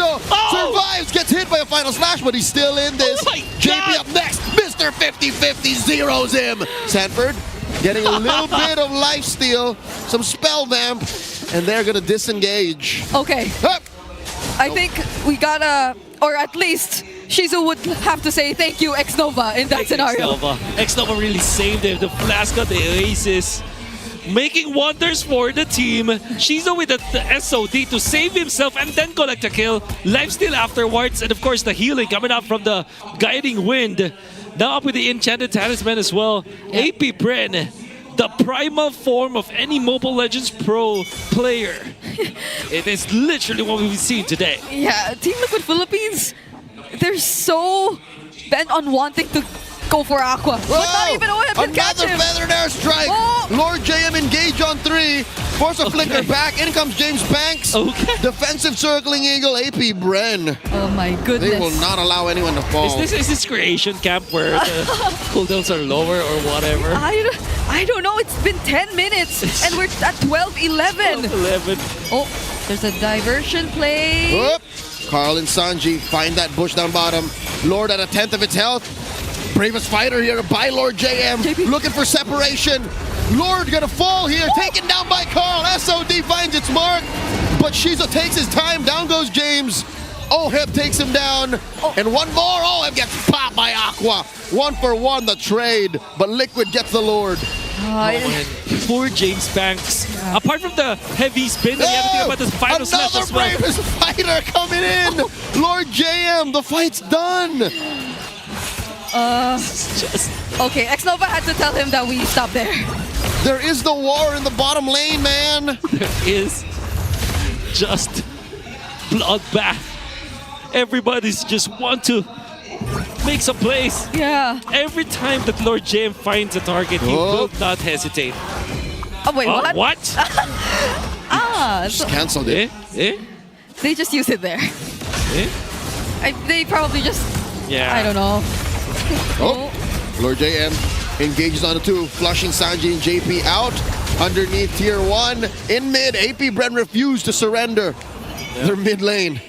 survives, gets hit by a final slash, but he's still in this. JP up next. Mr. 50-50 zeroes him. Sanford getting a little bit of life steal, some spell vamp, and they're going to disengage. Okay. I think we gotta, or at least Shizu would have to say thank you, X-Nova, in that scenario. X-Nova really saved him. The flash got the aces, making wonders for the team. Shizu with the SOD to save himself and then collect a kill. Lifesteal afterwards, and of course the healing coming up from the Guiding Wind. Now up with the Enchanted Talisman as well. AP Bren, the primal form of any Mobile Legends Pro player. It is literally what we've seen today. Yeah, Team Liquid Philippines, they're so bent on wanting to go for Aqua. But not even OM can catch Another him. feathered airstrike. Oh. Lord JM engage on 3. Force a flicker back. In comes James Banks. Defensive circling eagle, AP Bren. Oh my goodness. They will not allow anyone to fall. Is this creation camp where the cooldowns are lower or whatever? I don't know. It's been 10 minutes and we're at 12-11. 12-11. Oh, there's a diversion play. Whoop. Carl and Sanji find that bush down bottom. Lord at 1/10 of its health. Bravest fighter here by Lord JM. Looking for separation. Lord gonna fall here. Taken down by Carl. SOD finds its mark. But Shizu takes his time. Down goes James. Oheb takes him down. And one more. Oheb gets popped by Aqua. 1-for-1 the trade. But Liquid gets the Lord. Poor James Banks. Apart from the heavy spin, we have to think about the final slash as well. Another bravest fighter coming in. Lord JM, the fight's done. Okay, X-Nova had to tell him that we stop there. There is the war in the bottom lane, man. There is just bloodbath. Everybody's just want to make some plays. Yeah. Every time that Lord JM finds a target, he will not hesitate. Oh, wait, what? What? So Cancelled it. they just use it there. They probably just, I don't know. Lord JM engages on the 2, flushing Sanji and JP out. Underneath tier 1. In mid, AP Bren refused to surrender. Their mid lane.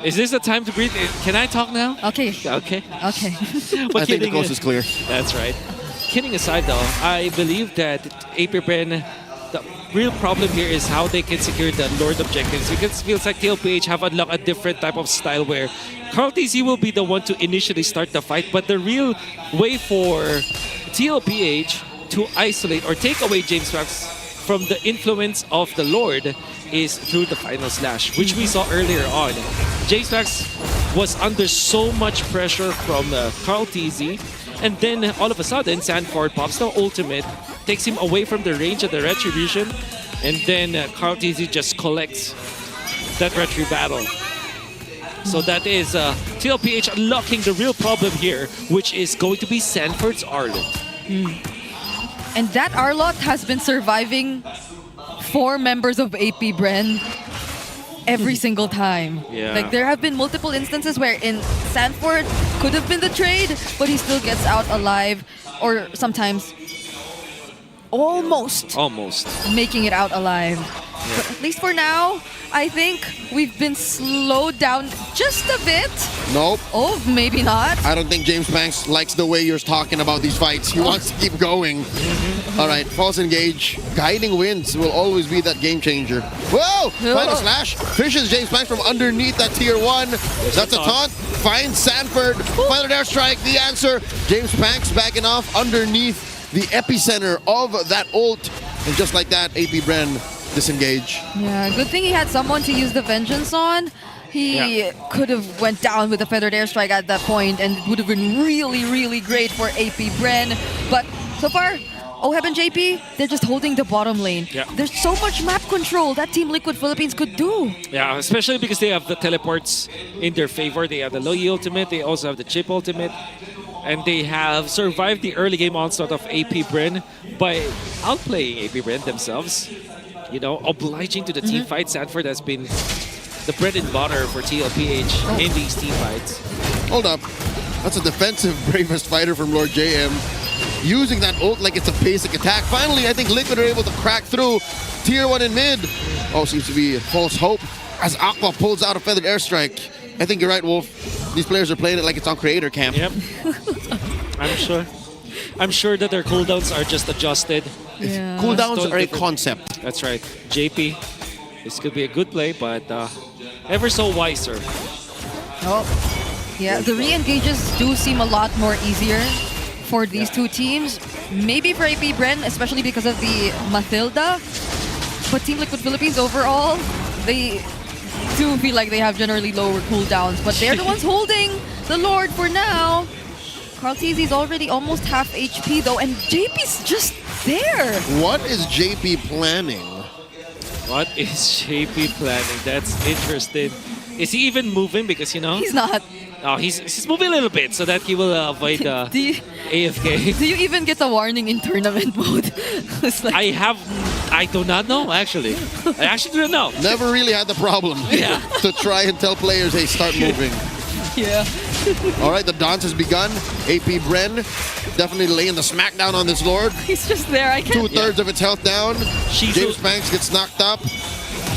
Is this the time to breathe? Can I talk now? Okay. Okay. Okay. I think the coast is clear. That's right. Kidding aside though, I believe that AP Bren, the real problem here is how they can secure the Lord objectives, because it feels like TLPH have unlocked a different type of style where Carl TZ will be the one to initially start the fight, but the real way for TLPH to isolate or take away James Banks from the influence of the Lord is through the final slash, which we saw earlier on. James Banks was under so much pressure from Carl TZ, and then all of a sudden Sanford pops the ultimate, takes him away from the range of the Retribution, and then Carl TZ just collects that Retri battle. So that is TLPH unlocking the real problem here, which is going to be Sanford's Arlott. And that Arlott has been surviving 4 members of AP Bren every single time. Yeah. Like, there have been multiple instances where in Sanford could have been the trade, but he still gets out alive, or sometimes almost making it out alive. But at least for now, I think we've been slowed down just a bit. Nope. Oh, maybe not. I don't think James Banks likes the way you're talking about these fights. He wants to keep going. All right, false engage. Guiding Winds will always be that game changer. Whoa! Final slash. Fishes James Banks from underneath that tier 1. That's a taunt. Finds Sanford. Final airstrike. The answer. James Banks backing off underneath the epicenter of that ult. And just like that, AP Bren disengage. Yeah, good thing he had someone to use the vengeance on. He could have went down with a feathered airstrike at that point, and it would have been really, really great for AP Bren. But so far, Oheb and JP, they're just holding the bottom lane. Yeah. There's so much map control that Team Liquid Philippines could do. Yeah, especially because they have the teleports in their favor. They have the Loyi ultimate, they also have the Chip ultimate, and they have survived the early game onslaught of AP Bren by outplaying AP Bren themselves. You know, obliging to the team fight. Sanford has been the bread and butter for TLPH in these team fights. Hold up. That's a defensive bravest fighter from Lord JM. Using that ult like it's a basic attack. Finally, I think Liquid are able to crack through tier 1 in mid. Oh, seems to be a false hope as Aqua pulls out a feathered airstrike. I think you're right, Wolf. These players are playing it like it's on creator camp. Yep. I'm sure that their cooldowns are just adjusted. Yeah. Cooldowns are a concept. That's right. JP, this could be a good play, but ever so wiser. Oh, Yeah, the re-engages do seem a lot more easier for these two teams. Maybe for AP Bren, especially because of the Mathilda. But Team Liquid Philippines overall, they do feel like they have generally lower cooldowns. But they're the ones holding the Lord for now. Carl TZ's already almost half HP though, and JP's just there. What is JP planning? What is JP planning? That's interesting. Is he even moving? Because, you know... He's not. Oh, he's moving a little bit so that he will avoid AFK. Do you even get a warning in tournament mode? I do not know, actually. I actually don't know. Never really had the problem to try and tell players, hey, start moving. Yeah. All right, the dance has begun. AP Bren definitely laying the smackdown on this Lord. He's just there. I can't. 2/3 of its health down. James Banks gets knocked up.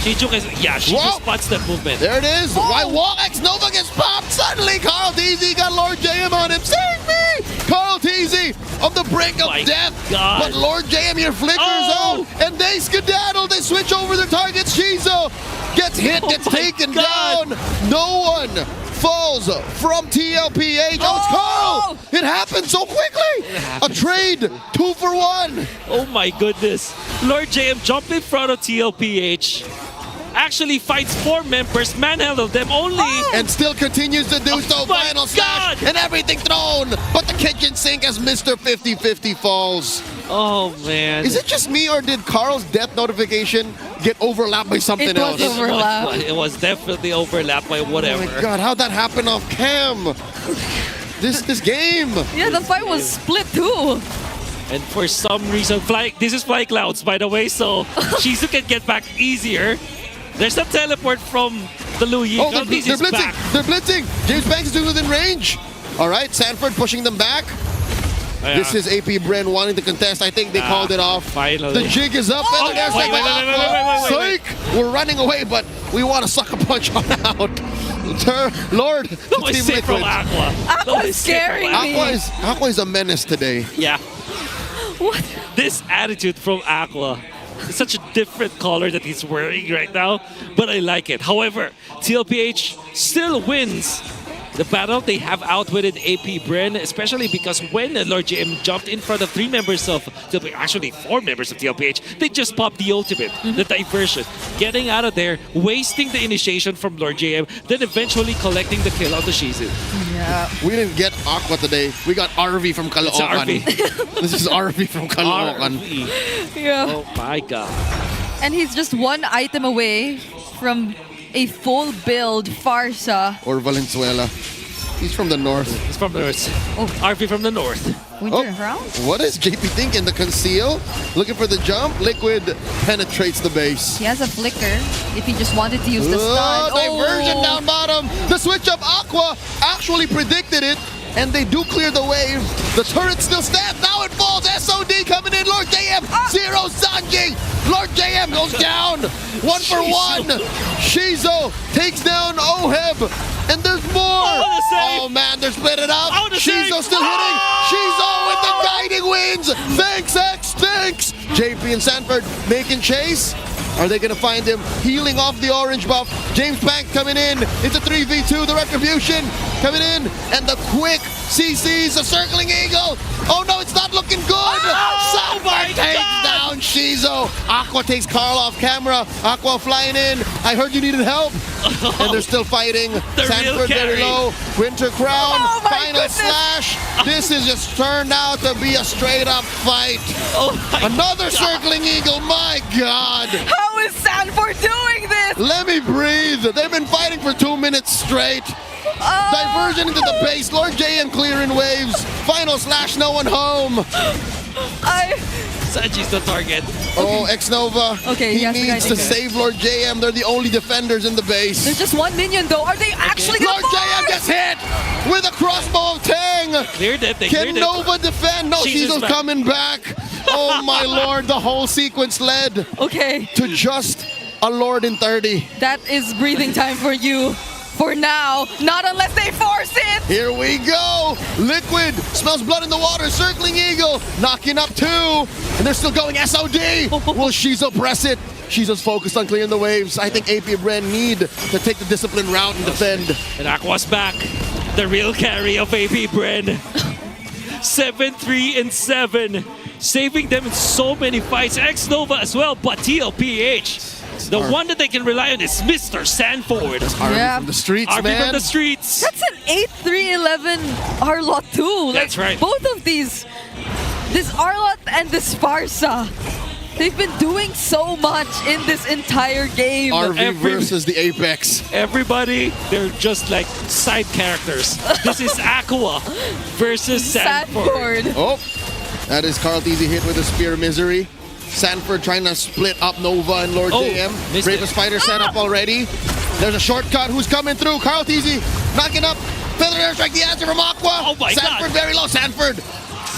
Shijuk is, she just spots that movement. There it is. Why Wall X Nova gets popped? Suddenly, Carl TZ got Lord JM on him. Save me! Carl TZ on the brink of death. God. But Lord JM here flickers out, and they skedaddle. They switch over their targets. Shizo gets hit, gets taken down. No one falls from TLPH. Oh, it's Carl! It happened so quickly. A trade, 2 for 1. Oh my goodness. Lord JM jumped in front of TLPH. Actually fights 4 members, manhandled them only. And still continues to do so. Final slash and everything thrown. But the kitchen sink as Mr. 50-50 falls. Oh, man. Is it just me or did Carl's death notification get overlapped by something else? It was definitely overlapped by whatever. Oh my God, how'd that happen off cam? This game. Yeah, the fight was split too. And for some reason, this is Fly Clouds, by the way, so Shizu can get back easier. There's a teleport from the Luyi. Oh, they're blitzing. Back. They're blitzing. James Banks is within range. All right, Sanford pushing them back. Yeah. This is AP Bren wanting to contest. I think they called it off. Finally. The jig is up. And there's Psych! We're running away, but we want to suck a punch on out. Lord, That was sick from Aqua. Aqua's scaring me. Aqua is a menace today. Yeah. What? This attitude from Aqua. It's such a different color that he's wearing right now, but I like it. However, TLPH still wins the battle. They have outwitted AP Bren, especially because when Lord JM jumped in front of 3 members of TLPH, actually 4 members of TLPH, they just popped the ultimate, the diversion, getting out of there, wasting the initiation from Lord JM, then eventually collecting the kill on the Shizu. Yeah. We didn't get Aqua today. We got RV from Caloocan. This is RV from Caloocan. Yeah. Oh my God. And he's just 1 item away from a full build Farsa. Or Valenzuela. He's from the north. He's from the north. Oh, RV from the north. Winter round? What is JP thinking? The conceal? Looking for the jump? Liquid penetrates the base. He has a flicker if he just wanted to use the stun. Diversion down bottom. The switch up Aqua actually predicted it. And they do clear the wave. The turret still stands. Now it falls. SOD coming in. Lord JM. 0 Sanji. Lord JM goes down. 1 for 1. Shizo takes down Oheb. And there's more. Oh, man. They're split it up. Shizo still hitting. Shizo with the guiding wins. Thanks, X. Thanks. JP and Sanford making chase. Are they going to find him healing off the orange buff? James Banks coming in. It's a 3v2. The retribution coming in. And the quick CC's a circling eagle. Oh no, it's not looking good. Sanford takes down Shizo. Aqua takes Carl off camera. Aqua flying in. I heard you needed help. And they're still fighting. Sanford very low. Winter Crown. Final slash. This is just turned out to be a straight up fight. Another circling eagle. My God. How is Sanford doing this? Let me breathe. They've been fighting for 2 minutes straight. Diversion into the base. Lord JM clearing waves. Final slash. No one home. Sanji's the target. Oh, X-Nova. Okay, he needs to save Lord JM. They're the only defenders in the base. There's just 1 minion though. Are they actually Lord JM gets hit with a crossbow of Tang. Cleared it. Can Nova defend? No, Shizo's coming back. Oh my Lord, the whole sequence led to just a Lord in 30. That is breathing time for you. For now, not unless they force it. Here we go. Liquid smells blood in the water. Circling eagle, knocking up 2, and they're still going SOD. Will Shizo press it? Shizo's focused on clearing the waves. I think AP Bren need to take the disciplined route and defend. And Aqua's back. The real carry of AP Bren. 7-3-7. Saving them in so many fights. X-Nova as well, but TLPH. The one that they can rely on is Mr. Sanford. Army from the streets, Army man. from the streets. That's an 8-3-11 Arlot too. That's right. Both of these, this Arlot and this Sparsa, they've been doing so much in this entire game. RV versus the Apex. Everybody, they're just like side characters. This is Aqua versus Sanford. Oh, that is Carl Teasy hit with a Spear Misery. Sanford trying to split up Nova and Lord JM. Bravest Fighter set up already. There's a shortcut. Who's coming through? Carl Teasy knocking up. Feather Airstrike, the answer from Aqua. Oh my Sanford God. very low. Sanford.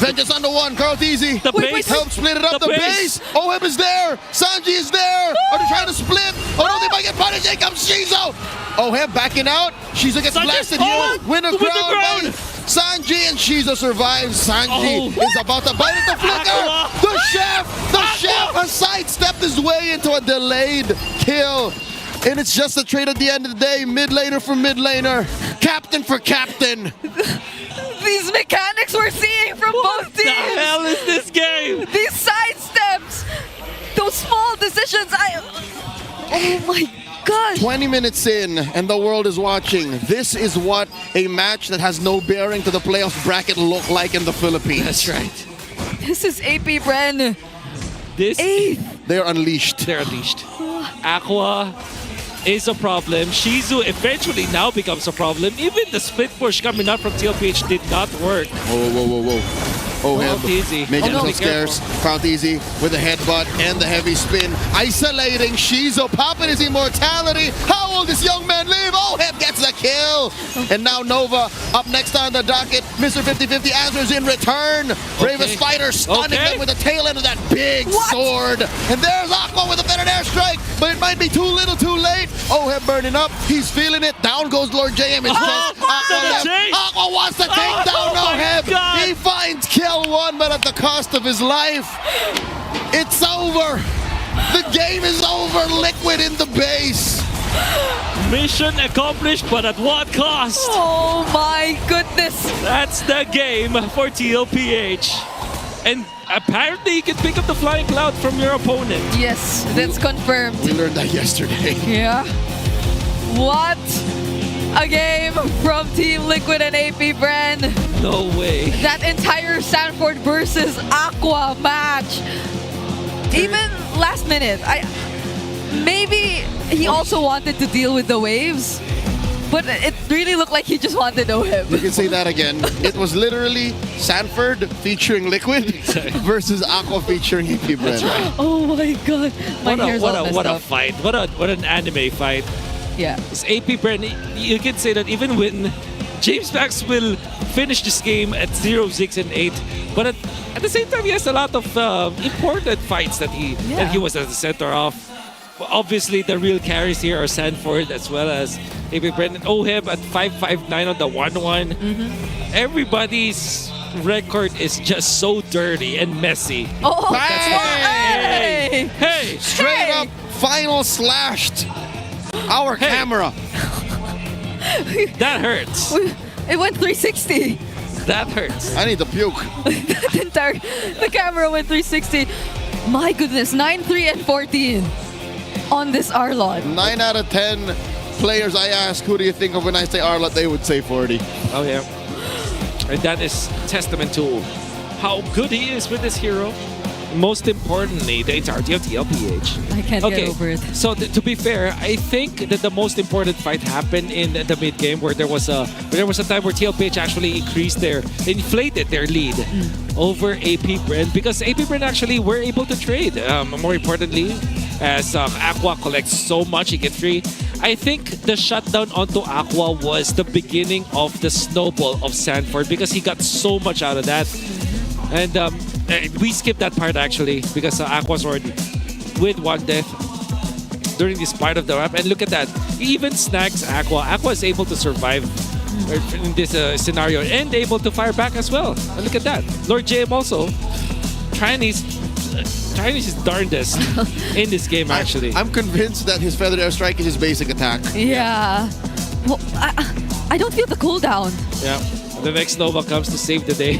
Vengeance on the one. Carl Teasy. The base. Help split it up. The The base. base. Oheb is there. Sanji is there. Are they trying to split? Oh no, they might get punished. Here comes Shizo. Oheb backing out. Shizo gets Sanji blasted forward. here. Winner With the crown. ground. by Sanji, and Shizo survives. Sanji is about to bite at the flicker. Aqua. The chef has sidestepped his way into a delayed kill. And it's just a trade at the end of the day. Mid laner for mid laner. Captain for captain. These mechanics we're seeing from both teams. What the hell is this game? These side steps, those small decisions. Oh my God. 20 minutes in, and the world is watching. This is what a match that has no bearing to the playoffs bracket look like in the Philippines. That's right. This is AP Bren. This They're unleashed. They're unleashed. Aqua is a problem. Shizu eventually now becomes a problem. Even the split push coming out from TLPH did not work. Whoa. Oh, Teasy. Making Oh, no. himself scarce. Count easy with the headbutt and the heavy spin. Isolating Shizo, popping his immortality. How will this young man live? Oh, Hep gets the kill. And now Nova up next on the docket. Mr. 50-50 answers in return. Bravest Fighter stunning them with the tail end of that big sword. And there's Aqua with a better airstrike, but it might be too little too late. Oh, Hep burning up. He's feeling it. Down goes Lord JM. It's just Aqua left. Aqua wants to take down Oheb. He finds kill one, but at the cost of his life. It's over. The game is over. Liquid in the base. Mission accomplished, but at what cost? Oh my goodness. That's the game for TLPH. And apparently you can pick up the flying cloud from your opponent. Yes, that's confirmed. We learned that yesterday. Yeah. What a game from Team Liquid and AP Bren. No way. That entire Sanford versus Aqua match. Even last minute, maybe he also wanted to deal with the waves, but it really looked like he just wanted Oheb. You can say that again. It was literally Sanford featuring Liquid versus Aqua featuring AP Bren. That's right. Oh my God. My hair's all messed what a up. fight. What an anime fight. Yeah. It's AP Bren. You can say that even when James Max will finish this game at 0-6 and 8, but at the same time he has a lot of important fights that he was at the center of. Obviously the real carries here are Sanford as well as AP Bren and Oheb at 5-5-9 on the 1-1. Everybody's record is just so dirty and messy. Oh, that's hey! Hey! Straight up final slashed our camera. That hurts. It went 360. That hurts. I need to puke. The camera went 360. My goodness, 9-3 and 14 on this Arlot. 9 out of 10 players I ask, who do you think of when I say Arlot, they would say 40. Oh yeah. And that is testament to how good he is with this hero. Most importantly, the entirety of TLPH. I can't get over it. So to be fair, I think that the most important fight happened in the mid game where there was a time where TLPH actually inflated their lead over AP Bren, because AP Bren actually were able to trade. More importantly, as Aqua collects so much, he gets free. I think the shutdown onto Aqua was the beginning of the snowball of Sanford, because he got so much out of that. And we skipped that part actually, because Aqua's already with one death during this part of the map. And look at that. He even snags Aqua. Aqua is able to survive in this scenario and able to fire back as well. And look at that. Lord JM also trying his darndest in this game actually. I'm convinced that his Feather Airstrike is his basic attack. Yeah. Well, I don't feel the cooldown. Yeah. The next Nova comes to save the day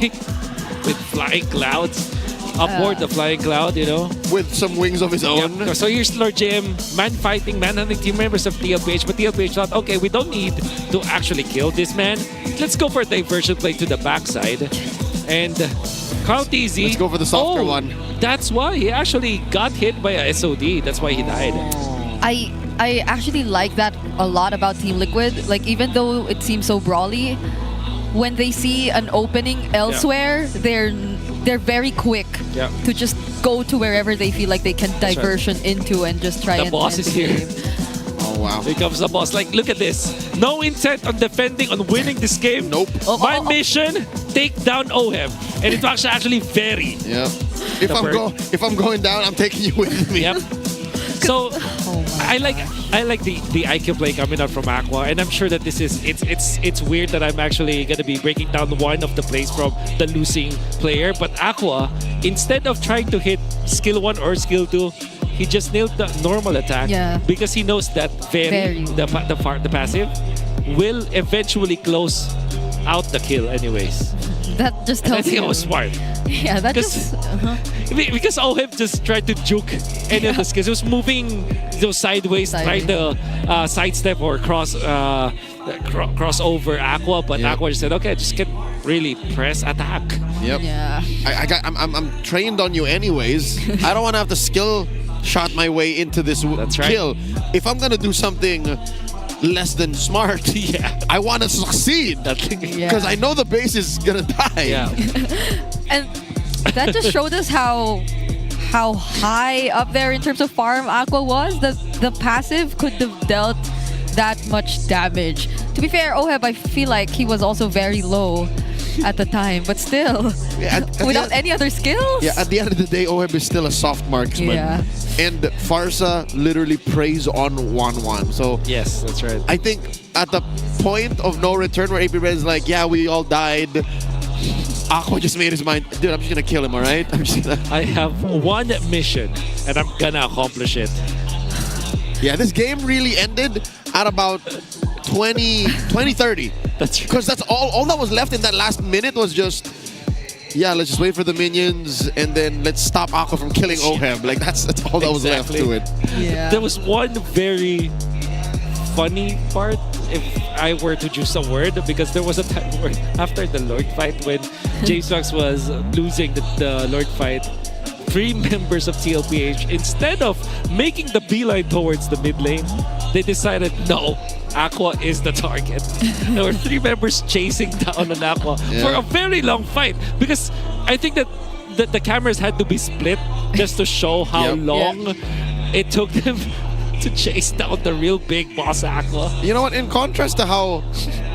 with flying clouds. Upward the flying cloud, you know. With some wings of his own. Yeah. So here's Lord JM, man-fighting, man-hunting team members of TLPH. But TLPH thought, okay, we don't need to actually kill this man. Let's go for a diversion play to the backside. And Carl TZ. Let's go for the softer one. That's why he actually got hit by a SOD. That's why he died. I actually like that a lot about Team Liquid. Like, even though it seems so brawly, when they see an opening elsewhere, they're very quick to just go to wherever they feel like they can diversion into and just try the and boss end is the here. game. Oh, wow. Here comes the boss. Like, look at this. No intent on defending, on winning this game. Nope. My mission, take down OHEB. And it was actually very. Yeah. If I'm going down, I'm taking you with me. Yep. So I like the IQ play coming out from Aqua, and I'm sure that this is it's weird that I'm actually gonna be breaking down one of the plays from the losing player. But Aqua, instead of trying to hit skill 1 or skill 2, he just nailed the normal attack because he knows that the passive will eventually close out the kill anyways. That just tells I think you. I was smart. Yeah, that just... Because OHEB just tried to juke any of the skills. He was moving sideways, trying to sidestep or cross over Aqua, but Aqua just said, okay, just can really press attack. Yep. Yeah. I'm trained on you anyways. I don't want to have to skill shot my way into this kill. If I'm gonna do something less than smart, I want to succeed because I know the base is gonna die. And that just showed us how high up there in terms of farm Aqua was. The passive could have dealt that much damage. To be fair, OHEB, I feel like he was also very low at the time, but still, without any other skills. Yeah, at the end of the day, OHEB is still a soft marksman. Yeah. And Farsa literally preys on 1-1. So yes, that's right. I think at the point of no return where APBR is like, yeah, we all died, Aqua just made his mind, dude, I'm just gonna kill him, alright? I have one mission and I'm gonna accomplish it. Yeah, this game really ended at about 20-30. That's true. Because that's all that was left in that last minute was just, let's just wait for the minions and then let's stop Aqua from killing OHEB. Like that's all that was left to it. Yeah. There was one very funny part, if I were to choose a word, because there was a time where after the Lord fight, when James Max was losing the Lord fight, 3 members of TLPH, instead of making the beeline towards the mid lane, they decided, no, Aqua is the target. There were 3 members chasing down on Aqua for a very long fight, because I think that the cameras had to be split just to show how long it took them to chase down the real big boss Aqua. You know what? In contrast to how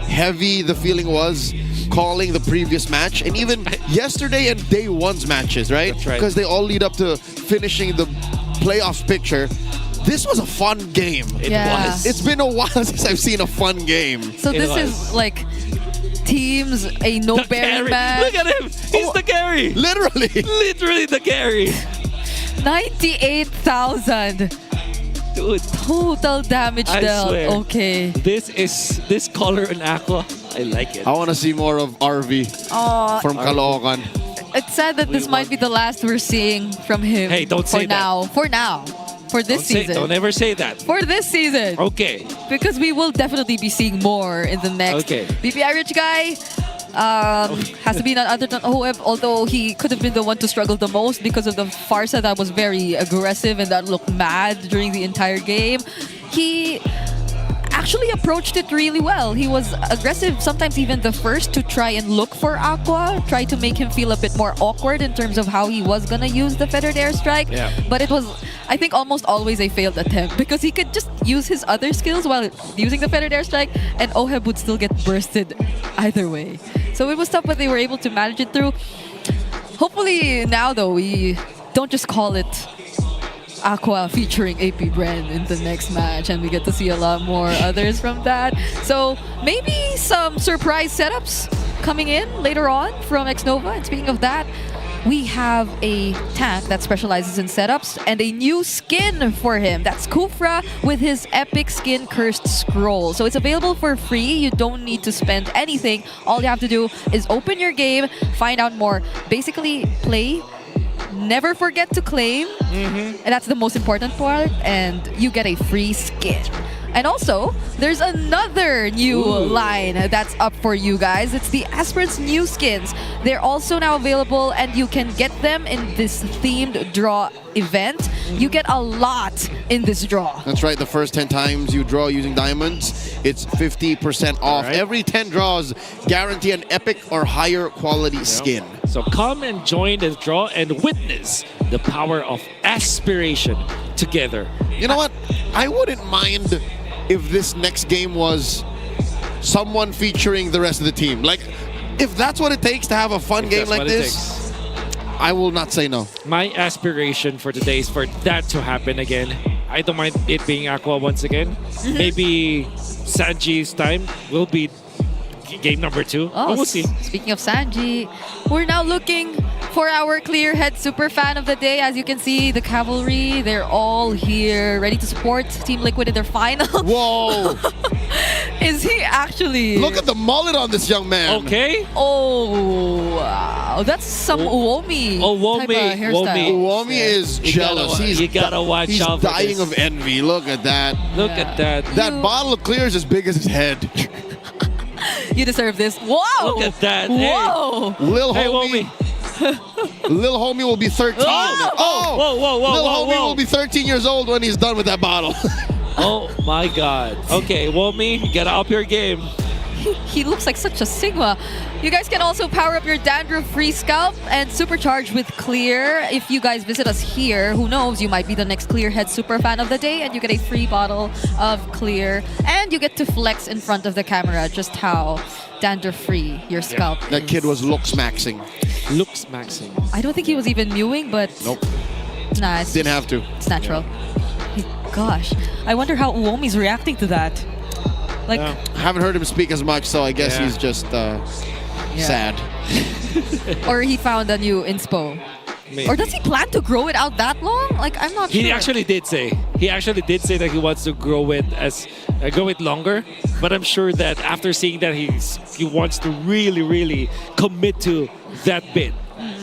heavy the feeling was calling the previous match, and even yesterday and day one's matches, right? That's right. Because they all lead up to finishing the playoffs picture. This was a fun game. It was. It's been a while since I've seen a fun game. So this is like teams, a no-bearing match. Look at him! He's the carry! Literally! Literally the carry! 98,000. Dude. Total damage I dealt. swear. Okay. This color in Aqua, I like it. I want to see more of RV from Caloocan. It's sad that this might be the last we're seeing from him. Hey, don't say that. For now. For this season. Don't ever say that. For this season. Okay. Because we will definitely be seeing more in the next. Okay. BPI Rich Guy has to be none other than OHEB, although he could have been the one to struggle the most because of the Farsa that was very aggressive and that looked mad during the entire game. He actually approached it really well. He was aggressive, sometimes even the first to try and look for Aqua, try to make him feel a bit more awkward in terms of how he was gonna use the feathered airstrike. Yeah. But it was, I think, almost always a failed attempt because he could just use his other skills while using the feathered airstrike, and OHEB would still get bursted either way. So it was tough, but they were able to manage it through. Hopefully now, though, we don't just call it Aqua featuring APBR in the next match, and we get to see a lot more others from that. So maybe some surprise setups coming in later on from Xnova. And speaking of that, we have a tank that specializes in setups and a new skin for him. That's Kufra with his epic skin Cursed Scroll. So it's available for free. You don't need to spend anything. All you have to do is open your game, find out more. Basically, play. Never forget to claim. And that's the most important part. And you get a free skin. And also, there's another new line that's up for you guys. It's the Aspirants new skins. They're also now available and you can get them in this themed draw event. You get a lot in this draw. That's right. The first 10 times you draw using diamonds, it's 50% off. Right. Every 10 draws guarantee an epic or higher quality skin. So come and join the draw and witness the power of aspiration together. You know what? I wouldn't mind if this next game was someone featuring the rest of the team. Like, if that's what it takes to have a fun game like this, I will not say no. My aspiration for today is for that to happen again. I don't mind it being Aqua once again. Maybe Sanji's time will be game number 2. Oh, But we'll see. Speaking of Sanji, we're now looking for our clear head super fan of the day. As you can see, the cavalry, they're all here, ready to support Team Liquid in their final. Whoa! Is he actually? Look at the mullet on this young man. Okay. Oh, wow. That's some Uomi type of hairstyle. Uomi is jealous. You gotta watch he's out for dying this. of envy. Look at that. Look at that. That bottle of clear is as big as his head. You deserve this. Whoa! Look at that. Whoa! Lil Hey, homie. Lil homie will be 13. Oh! Whoa, whoa, whoa, Lil whoa, homie whoa. will be 13 years old when he's done with that bottle. Oh my God. Okay, Womi, you gotta up your game. He looks like such a Sigma. You guys can also power up your dandruff-free scalp and supercharge with Clear. If you guys visit us here, who knows, you might be the next Clear Head super fan of the day and you get a free bottle of Clear. And you get to flex in front of the camera just how dandruff-free your scalp That kid was looks maxing. Looks maxing. I don't think he was even mewing, but Nope. nah, it's, Didn't have to. it's natural. Gosh, I wonder how Uomi's reacting to that. Like, I haven't heard him speak as much, so I guess he's just sad. or he found a new inspo. Maybe. Or does he plan to grow it out that long? Like, I'm not sure. He actually did say that he wants to grow it longer. But I'm sure that after seeing that, he wants to really, really commit to that bit.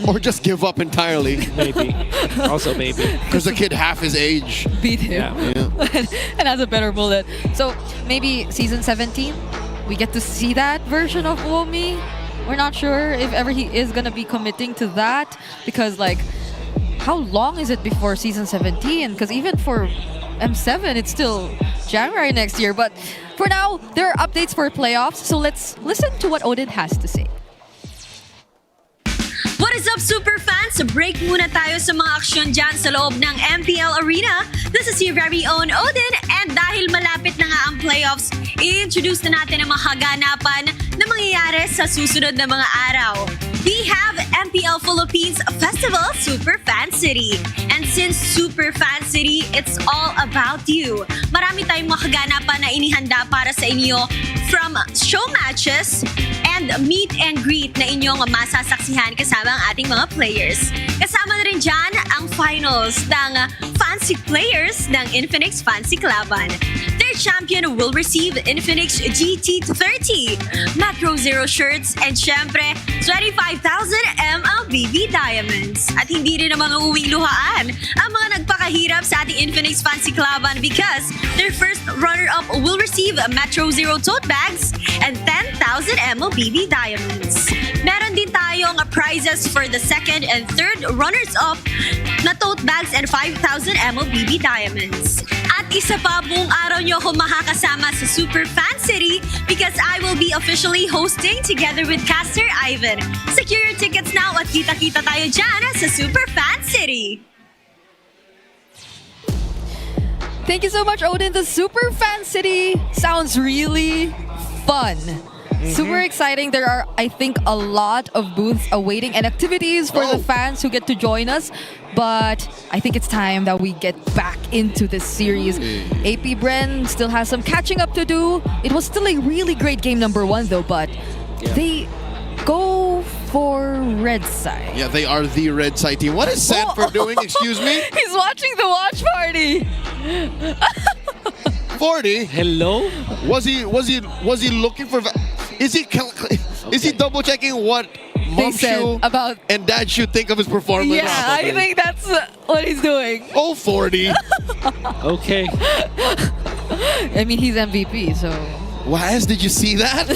Or just give up entirely. Maybe. Also maybe. Because the kid half his age. Beat him. Yeah. And has a better bullet. So maybe season 17, we get to see that version of Uomi. We're not sure if ever he is going to be committing to that. Because, like, how long is it before season 17? Because even for M7, it's still January next year. But for now, there are updates for playoffs. So let's listen to what Odin has to say. What is up, super fans? Break muna tayo sa mga aksyon dyan sa loob ng MPL Arena. This is your very own Odin, and dahil malapit na nga ang playoffs, i-introduce na natin ang mga kaganapan na mangyayari sa susunod na mga araw. We have MPL Philippines Festival Super Fan City. And since Super Fan City, it's all about you. Marami tayong mga kaganapan na inihanda para sa inyo, from show matches and meet and greet na inyong masasaksihan kasama ang ating mga players. Kasama na rin dyan ang finals ng Fancy Players ng Infinix Fancy Cluban. Their champion will receive Infinix GT30, Macro Zero shirts, and syempre, 25,000 MLBB diamonds. At hindi rin naman uuwing luhaan ang mga nagpakahirap sa ating Infinix Fancy Cluban because their first runner-up will receive Metro Zero tote bags and 10,000 MLBB diamonds. Meron din tayong prizes for the second and third runners-up na tote bags and 5,000 MLBB diamonds. At isa pa, buong araw nyo ako makakasama sa Super Fan City because I will be officially hosting together with Caster Ivan. Secure your tickets now at kita-kita tayo dyan sa Super Fan City. Thank you so much, Odin. The Super Fan City sounds really fun. Super exciting. There are, I think, a lot of booths awaiting and activities for the fans who get to join us. But I think it's time that we get back into this series. AP Bren still has some catching up to do. It was still a really great game number 1 though, but they go for red side. Yeah, they are the red side team. What is Sanford doing? Excuse me? He's watching the watch party. 40. Hello? Was he looking for? Is he double checking what mom said shoe about- and dad shoe think of his performance? Yeah, I think that's what he's doing. Oh, 40. Okay. I mean, he's MVP, so. Waz, did you see that?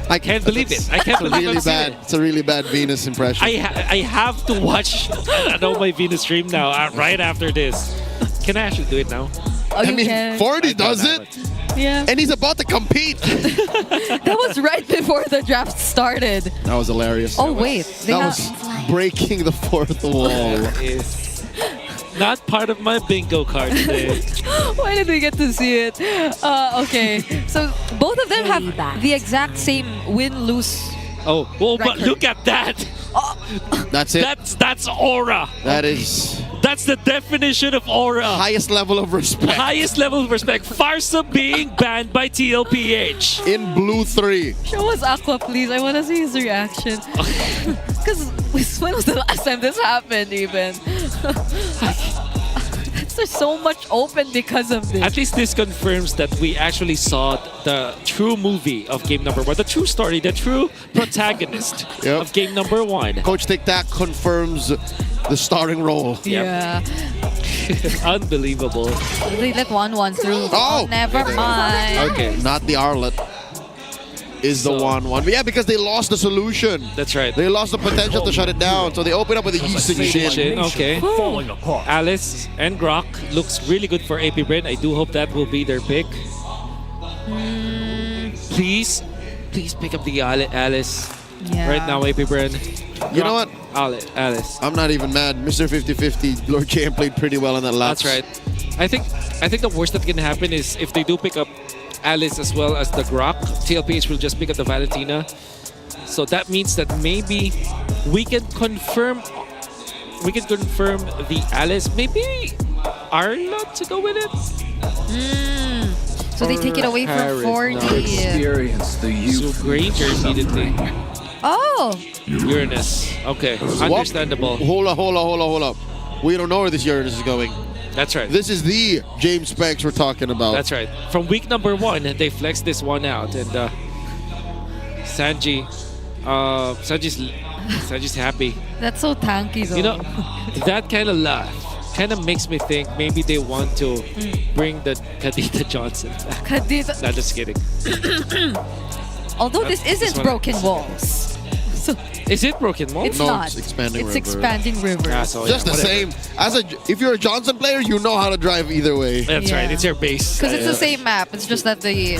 I can't believe it. I can't believe really I'm seeing bad. it. It's a really bad Venus impression. I have to watch my Venus stream now right after this. Can I actually do it now? Oh, I mean, 40 does it. Yeah. And he's about to compete. That was right before the draft started. That was hilarious. Oh, wait. That was breaking the fourth wall. That is not part of my bingo card today. Why did we get to see it? Okay. So both of them have the exact same win-lose. Oh, well, but look at that. That's it. That's aura. That is. That's the definition of aura. Highest level of respect. Highest level of respect. Farsa being banned by TLPH. In blue 3. Show us Aqua, please. I want to see his reaction. Because when was the last time this happened, even? There's so much open because of this. At least this confirms that we actually saw the true movie of game number 1. The true story, the true protagonist of game number 1. Coach Tic Tac confirms the starring role. Yeah. Unbelievable. They let 1-1 through. Oh! Never mind. Okay. Not the Arlet. Is the 1-1. Yeah, because they lost the solution. That's right. They lost the potential to shut it down. So they open up with a Shin. Yishin. Okay. Alice and Grok looks really good for AP I do hope that will be their pick. Please pick up the Alice Yeah. right now, AP You know what? Alice. I'm not even mad. Mr. 50-50, Lord JM played pretty well in that lap. That's right. I think the worst that can happen is if they do pick up Alice as well as the Grok, TLPH will just pick up the Valentina. So that means that maybe we can confirm the Alice. Maybe Arla to go with it. So they take it away from 40. So Granger immediately. Oh! Uranus. Okay, understandable. Hold up. We don't know where this Uranus is going. That's right. This is the James Specs we're talking about. That's right. From week number 1, they flexed this one out, and Sanji's happy. That's so tanky, though. You know, that kind of makes me think maybe they want to bring the Kadita Johnson back. Kadita. Not just kidding. Although this isn't broken walls. So is it broken walls? It's not. It's expanding It's river. expanding river. So, Just the same. If you're a Johnson player, you know how to drive either way. That's right. It's your base. Because it's the same map. It's just that the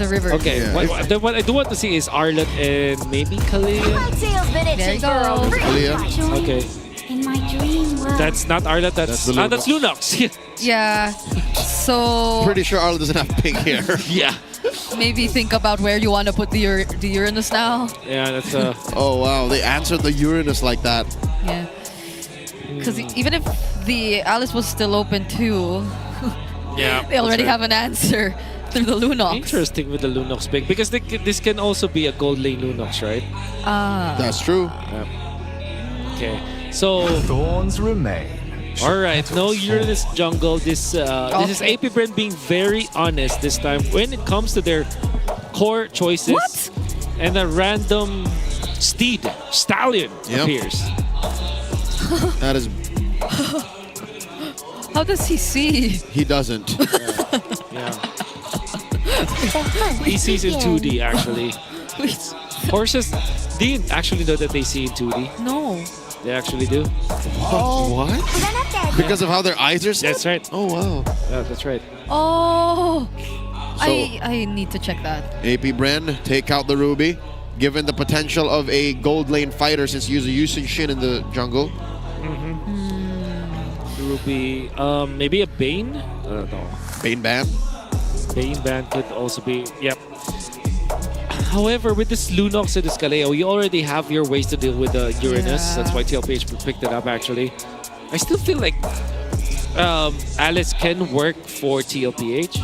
river. Okay. Yeah. What I do want to see is Arlet and maybe Kalia. There you go. Kalia. Okay. In my dream world. That's not Arlet. That's Lunox. Yeah. So Pretty sure Arla doesn't have pink hair. Yeah. maybe think about where you want to put the Uranus now. Yeah, that's Oh wow, they answered the Uranus like that. Yeah. Because even if the Alice was still open too, yeah, they already have an answer through the Lunox. Interesting with the Lunox pick because this can also be a gold lane Lunox, right? That's true. Okay, so thorns remain. All right, no Uranus jungle. This is AP Brand being very honest this time when it comes to their core choices. What? And a random stallion appears. That is. How does he see? He doesn't. Yeah. He sees in 2D actually. Horses didn't actually know that they see in 2D. No. They actually do. What? Because of how their eyes are set? That's right. Oh, wow. Yeah, that's right. Oh. So- I need to check that. AP Bren, take out the Ruby. Given the potential of a gold lane fighter since you're using Shin in the jungle. Ruby, maybe a Bane? I don't know. Bane ban? Bane ban could also be, yep. However, with this Lunox and this Kaleo, you already have your ways to deal with the Uranus. Yeah. That's why TLPH picked it up, actually. I still feel like Alice can work for TLPH.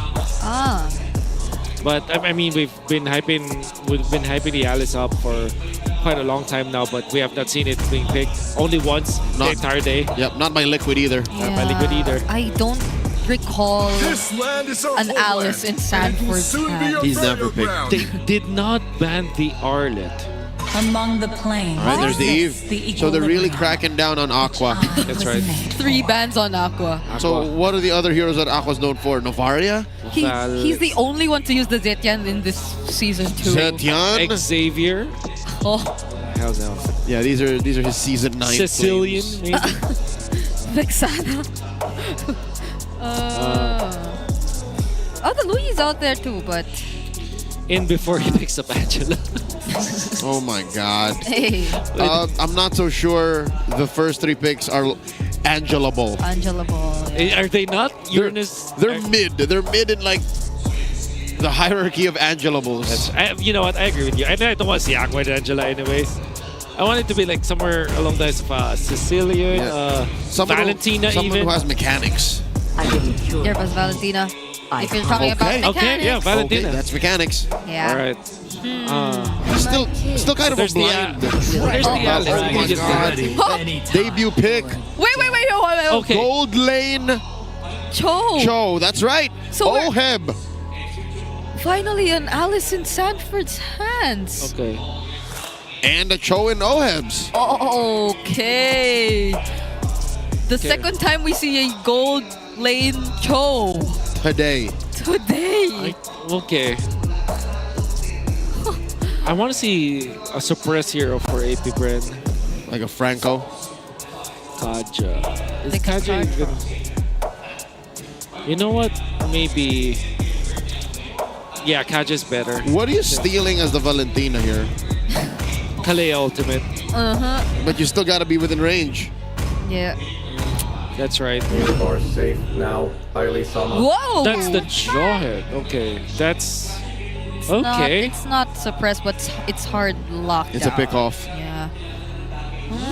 But I mean, we've been hyping the Alice up for quite a long time now, but we have not seen it being picked only once the entire day. Yep, not by Liquid either. Not by Liquid either. I don't recall an Alice in Sanford's hand. He's never picked. They did not ban the Arlet. Among the plains. All right, there's the Eve. So they're really cracking down on Aqua. That's right. 3 bans on Aqua. So what are the other heroes that Aqua's known for? Novaria? He's the only one to use the Zetian in this season too. Zetian? Xavier. Oh. Hell no. Yeah, these are his season 9 Sicilian, maybe? Vexana. Oh, the Louis out there too, but in before he picks up Angela. Oh my god. Hey. I'm not so sure the first 3 picks are Angela-able. Are they not? Uranus? They're mid. They're mid in like the hierarchy of Angela-ables. You know what? I agree with you. I don't want to see Aqua and Angela anyways. I want it to be like somewhere along the lines of Sicilian, Valentina someone even. who has mechanics. Here was Valentina. If you're talking about mechanics. Okay, yeah, Valentina. Okay, that's mechanics. Yeah. All right. Still kind of a blind. There's the Alice. Oh my god. Debut pick. Wait. Okay. Gold lane. Cho. That's right. So Oheb. Finally, an Alice in Sanford's hands. Okay. And a Cho in Oheb's. Okay. The second time we see a gold lane Cho. Today. Okay. I want to see a surprise hero for AP Bren. Like a Franco. Kaja. Is Kaja even... You know what? Maybe... Yeah, Kaja's better. What are you stealing as the Valentina here? Kalea Ultimate. But you still gotta be within range. Yeah. That's right. You are safe now, highly summoned. Whoa! That's the jawhead. Okay, that's... Okay. It's not suppressed, but it's hard locked It's a pick off. Yeah.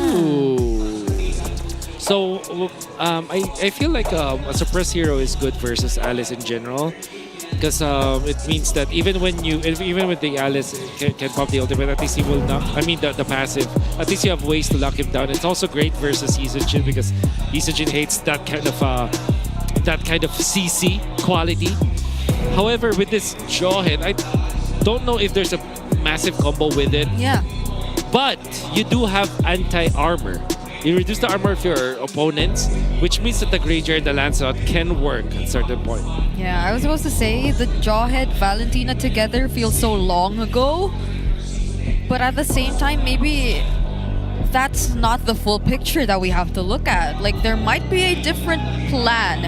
Ooh. So, I feel like a suppress hero is good versus Alice in general. Because it means that even with the Alice can pop the ultimate, at least he will knock. I mean the passive. At least you have ways to lock him down. It's also great versus Isojin because Isojin hates that kind of CC quality. However, with this jawhead, I don't know if there's a massive combo with it. Yeah. But you do have anti-armor. You reduce the armor of your opponents, which means that the Graveyard, the Lancelot, can work at a certain point. Yeah, I was supposed to say the Jawhead Valentina together feels so long ago. But at the same time, maybe that's not the full picture that we have to look at. Like, there might be a different plan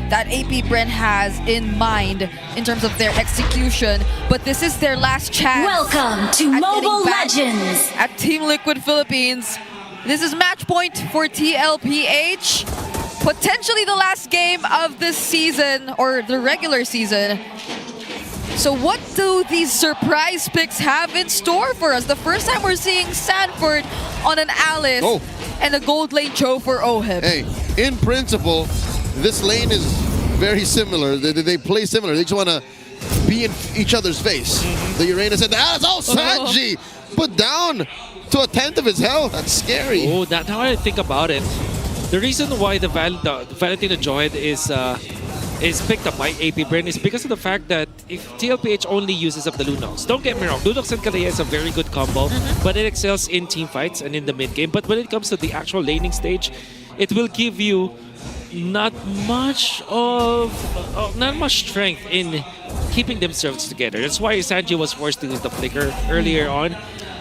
that AP Bren has in mind in terms of their execution, but this is their last chance. Welcome to Mobile Legends at Team Liquid Philippines. This is match point for TLPH. Potentially the last game of this season, or the regular season. So what do these surprise picks have in store for us? The first time we're seeing Sanford on an Alice and a gold lane Cho for Oheb. Hey, in principle, this lane is very similar. They play similar. They just want to be in each other's face. The Uranus and the Alice. Oh, Sanji! Put down to a tenth of his health. That's scary. Oh, that's how I think about it. The reason why the Valentina Jawhead is picked up by AP Bren is because of the fact that if TLPH only uses up the Lunox. Don't get me wrong, Lunox and Kalea is a very good combo, but it excels in team fights and in the mid game. But when it comes to the actual laning stage, it will give you not much strength in keeping themselves together. That's why Sanji was forced to use the flicker earlier on.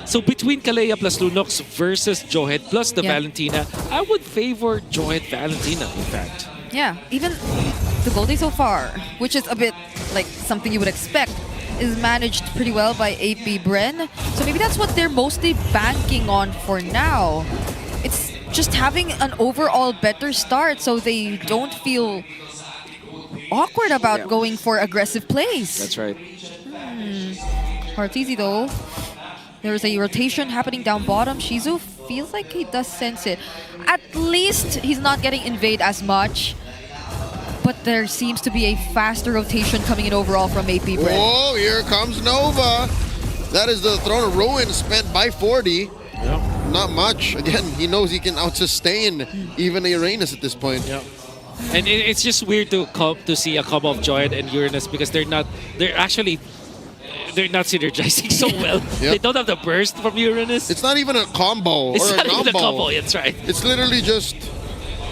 So between Kalea plus Lunox versus Jawhead plus the Valentina, I would favor Jawhead Valentina, in fact. Yeah, even the goldie so far, which is a bit like something you would expect, is managed pretty well by AP Bren. So maybe that's what they're mostly banking on for now. It's just having an overall better start so they don't feel awkward about going for aggressive plays. That's right. Hard easy though. There's a rotation happening down bottom. Shizu feels like he does sense it. At least he's not getting invade as much. but there seems to be a faster rotation coming in overall from AP Bren. Oh, here comes Nova. That is the Throne of Ruin spent by 40. Yep. Not much. Again, he knows he can out-sustain even Uranus at this point. Yep. And it's just weird to see a combo of Joy and Uranus because they're not synergizing so well. Yep. They don't have the burst from Uranus. It's not even a combo It's or not a even a combo. combo, that's right. It's literally just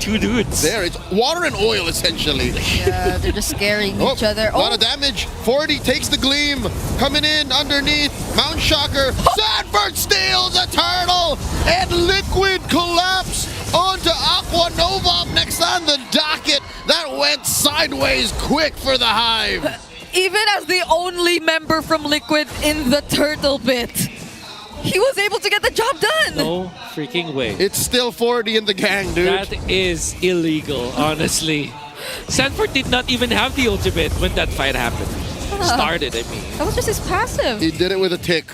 two dudes. There, it's water and oil essentially. Yeah, they're just scaring each other. A lot of damage. 40 takes the gleam. Coming in underneath. Mount Shocker. Sanford steals a turtle. And Liquid collapse onto Aqua Nova up next on the docket. That went sideways quick for the Hive. Even as the only member from Liquid in the turtle bit, he was able to get the job done. No freaking way. It's still 40 in the gang, dude. That is illegal, honestly. Sanford did not even have the ultimate when that fight happened. Started, I mean. That was just his passive. He did it with a tick.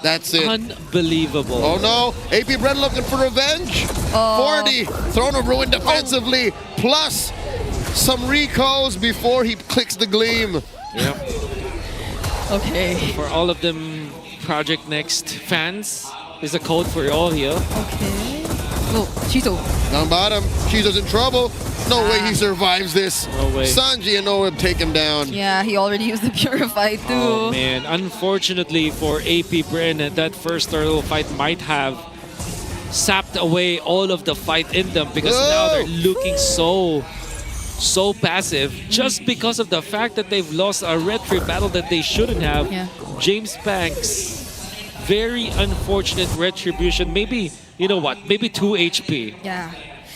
That's it. Unbelievable. Oh no, AP Bren looking for revenge. 40, Throne of Ruin defensively, plus some recalls before he clicks the gleam. Yep. Okay. For all of them Project Next fans, there's a code for all here. Okay. Oh, Shizo. Down bottom, Shizo's in trouble. No way he survives this. No way. Sanji and Noah take him down. Yeah, he already used the Purify too. Oh man, unfortunately for AP Bren, that first turtle fight might have sapped away all of the fight in them because now they're looking so passive just because of the fact that they've lost a red free battle that they shouldn't have. Yeah. James Banks, very unfortunate retribution. Maybe, you know what, maybe 2 HP. Yeah.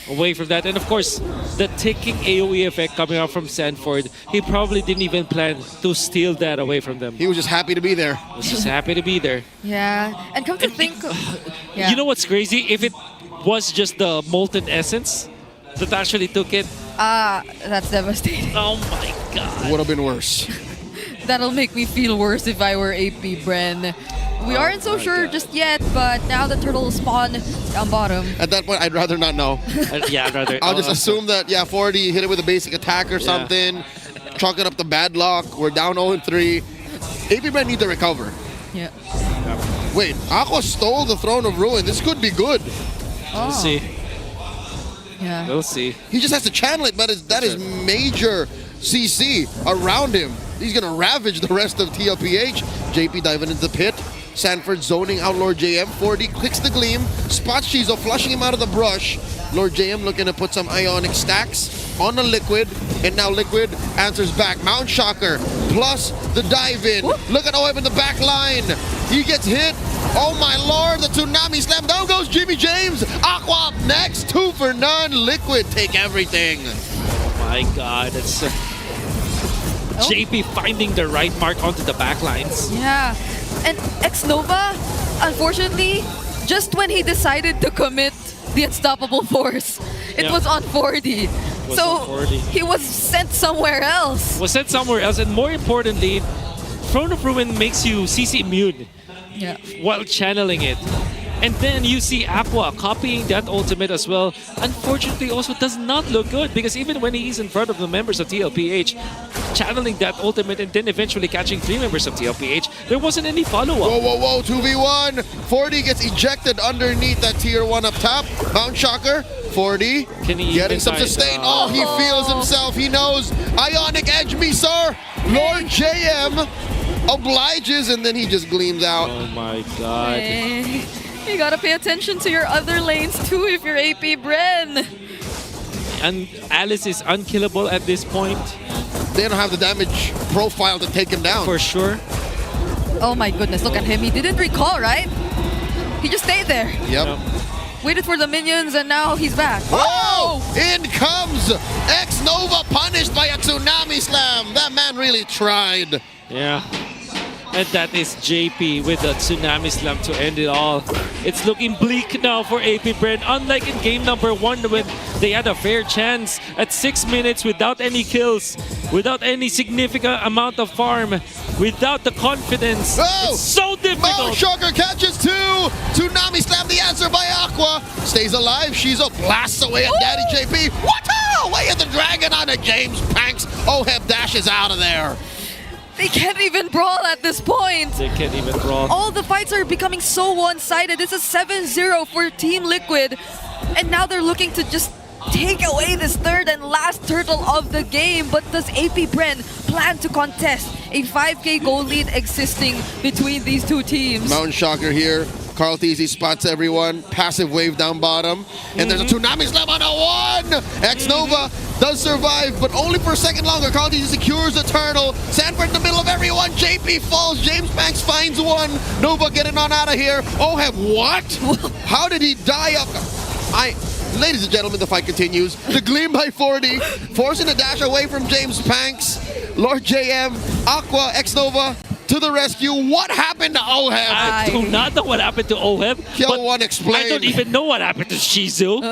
Away from that. And of course, the ticking AoE effect coming out from Sanford, he probably didn't even plan to steal that away from them. He was just happy to be there. Was just happy to be there. Yeah. And come to think, yeah. You know what's crazy? If it was just the Molten Essence that actually took it. That's devastating. Oh my god. Would have been worse. That'll make me feel worse if I were AP Bren. We aren't so sure just yet, but now the turtle spawn down bottom. At that point, I'd rather not know. Yeah, I'd rather. I'll just assume that, 40 hit it with a basic attack or something, chalking up the bad luck. We're down 0-3. AP Bren need to recover. Yeah. Wait, Aqua stole the Throne of Ruin. This could be good. We'll see. Yeah. We'll see. He just has to channel it, but that is major CC around him. He's going to ravage the rest of TLPH. JP diving into the pit. Sanford zoning out Lord JM. 40 clicks the gleam. Spots Shizo, flushing him out of the brush. Lord JM looking to put some ionic stacks on the Liquid. And now Liquid answers back. Mount Shocker plus the dive in. Look at OM in the back line. He gets hit. Oh my lord, the Tsunami Slam. Down goes Jimmy James. Aqua up next. 2 for none. Liquid take everything. Oh my god. It's JP finding the right mark onto the back lines. Yeah. And X-Nova, unfortunately, just when he decided to commit the unstoppable force, it was on 40. He was sent somewhere else. And more importantly, Throne of Ruin makes you CC immune while channeling it. And then you see Aqua copying that ultimate as well. Unfortunately, also does not look good because even when he's in front of the members of TLPH, channeling that ultimate and then eventually catching 3 members of TLPH, there wasn't any follow-up. Whoa, 2v1. 40 gets ejected underneath that tier 1 up top. Mount Shocker, 40 getting some sustain. Oh, he feels himself. He knows. Ionic Edge me, sir. Lord JM obliges and then he just gleams out. Oh my god. Hey, you gotta pay attention to your other lanes too if you're AP Bren. And Alice is unkillable at this point. They don't have the damage profile to take him down. For sure. Oh my goodness, look at him. He didn't recall, right? He just stayed there. Yep. Waited for the minions and now he's back. Oh! In comes X-Nova, punished by a Tsunami Slam. That man really tried. Yeah. And that is JP with the Tsunami Slam to end it all. It's looking bleak now for AP Bren. Unlike in game number 1 when they had a fair chance at 6 minutes without any kills, without any significant amount of farm, without the confidence. Oh! It's so Mount Shocker catches two. Tsunami Slam, the answer by Aqua. Stays alive. Shizo blasts away at Daddy JP. What? Away at the dragon on a James Panks. Oheb dashes out of there. They can't even brawl at this point. They can't even brawl. All the fights are becoming so one-sided. This is 7-0 for Team Liquid. And now they're looking to just take away this third and last turtle of the game. But does AP Bren plan to contest a 5K goal lead existing between these two teams? Mountain Shocker here. Carl Teasy spots everyone. Passive wave down bottom. And there's a Tsunami Slam on a one. X-Nova does survive, but only for a second longer. Carl Teasy secures the turtle. Sanford in the middle of everyone. JP falls. James Banks finds one. Nova getting on out of here. Oheb, what? How did he die up? Ladies and gentlemen, the fight continues. The Gleam by 40, forcing a dash away from James Panks. Lord JM, Aqua, X-Nova to the rescue. What happened to Oheb? I do not know what happened to Oheb. Kill one, explain. I don't even know what happened to Shizu.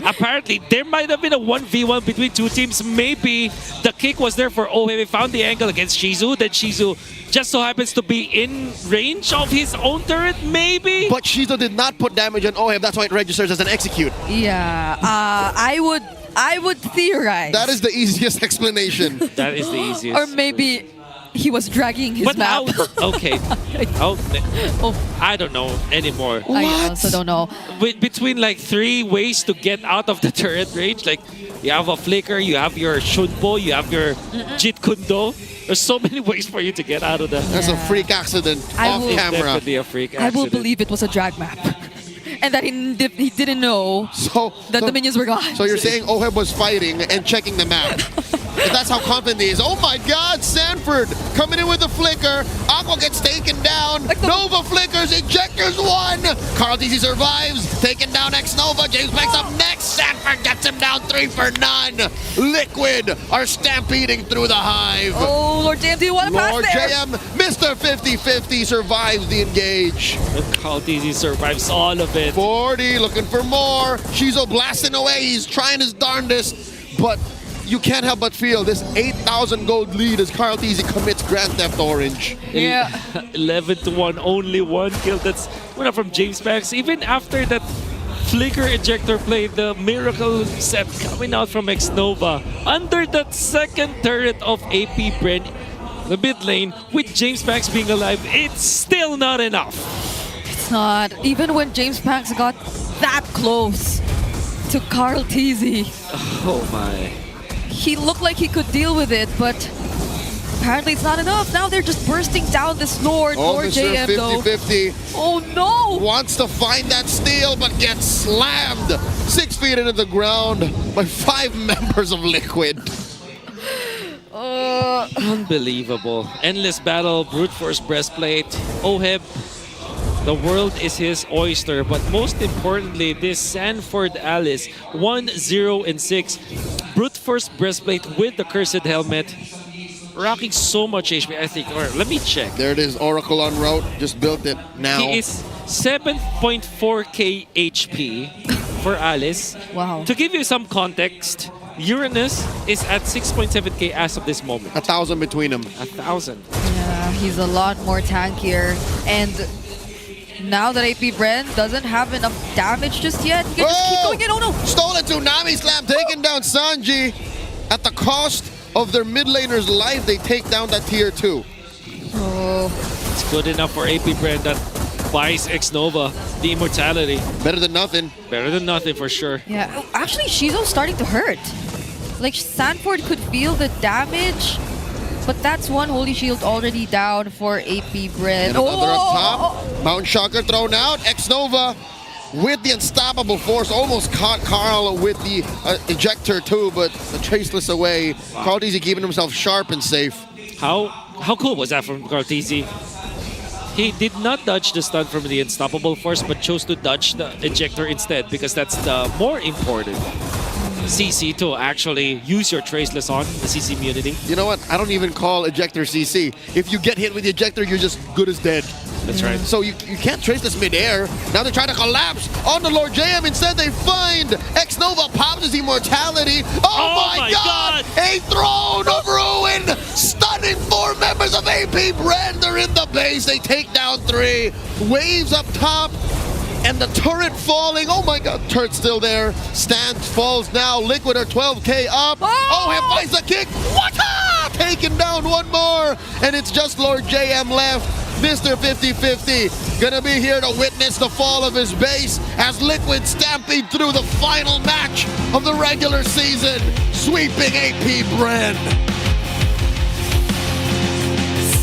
Apparently, there might have been a 1v1 between two teams. Maybe the kick was there for Oheb. He found the angle against Shizu. Then Shizu just so happens to be in range of his own turret, maybe? But Shizu did not put damage on Oheb. That's why it registers as an execute. Yeah, I would theorize. That is the easiest explanation. That is the easiest. Or maybe he was dragging his map. Okay. I don't know anymore. I also don't know. Between like 3 ways to get out of the turret range, like you have a flicker, you have your Shunpo, you have your Jit Kundo. There's so many ways for you to get out of that. That's a freak accident off camera. Definitely a freak accident. I will believe it was a drag map. And that he didn't know that the minions were gone. So you're saying Oheb was fighting and checking the map. That's how confident he is. Oh my God, Sanford coming in with the flicker. Aqua gets taken down. Nova flickers, ejectors one. Carl DC survives, taken down X-Nova. James Banks up next. Sanford gets him down 3 for none. Liquid are stampeding through the hive. Oh, Lord JM, do you want to pass Lord there? JM, Mr. 50-50 survives the engage. Carl DC survives all of it. 40 looking for more. Shizo blasting away. He's trying his darndest, but you can't help but feel this 8,000 gold lead as Carl Teasy commits Grand Theft Orange. Yeah. 11-1, only 1 kill. That's one from James Banks. Even after that flicker ejector play, the miracle set coming out from X-Nova under that second turret of AP Bren, the mid lane, with James Banks being alive, it's still not enough. It's not. Even when James Banks got that close to Carl Teasy. Oh my. He looked like he could deal with it, but apparently it's not enough. Now they're just bursting down this Lord Mr. JM though. 50-50. Oh no! Wants to find that steal, but gets slammed 6 feet into the ground by 5 members of Liquid. Unbelievable. Endless battle, brute force breastplate. Oheb, the world is his oyster, but most importantly, this Sanford Alice 1-0-6 brute force breastplate with the cursed helmet, rocking so much HP. I think, or let me check. There it is, Oracle on route. Just built it now. He is 7.4k HP for Alice. Wow. To give you some context, Uranus is at 6.7k as of this moment. 1,000 between them. 1,000. Yeah, he's a lot more tankier. And now that AP Bren doesn't have enough damage just yet, he can just keep going in. Oh no! Stolen Tsunami Slam, taking down Sanji. At the cost of their mid laner's life, they take down that tier 2. Oh. It's good enough for AP Bren that buys X-Nova the immortality. Better than nothing. Better than nothing for sure. Yeah, actually Shizo's starting to hurt. Like Sanford could feel the damage, but that's one Holy Shield already down for AP Bren. And another up top. Mountain Shocker thrown out. X-Nova with the unstoppable force almost caught Carl with the ejector too, but the traceless away. Wow. Carl Teasy keeping himself sharp and safe. How cool was that from Carl Teasy? He did not dodge the stun from the unstoppable force, but chose to dodge the ejector instead because that's the more important CC to actually use your traceless on the CC immunity. You know what? I don't even call ejector CC. If you get hit with the ejector, you're just good as dead. That's right. So you can't trace this midair. Now they're trying to collapse on the Lord JM. Instead, they find X-Nova pops his immortality. Oh my God! A throne of ruin! Stunning 4 members of AP Brand. They're in the base. They take down 3. Waves up top. And the turret falling. Oh my God, turret's still there. Stand falls now. Liquid are 12K up. Oh, he finds the kick. What? Taken down 1 more. And it's just Lord JM left. Mr. 50-50 gonna be here to witness the fall of his base as Liquid stampede through the final match of the regular season, sweeping AP Brand.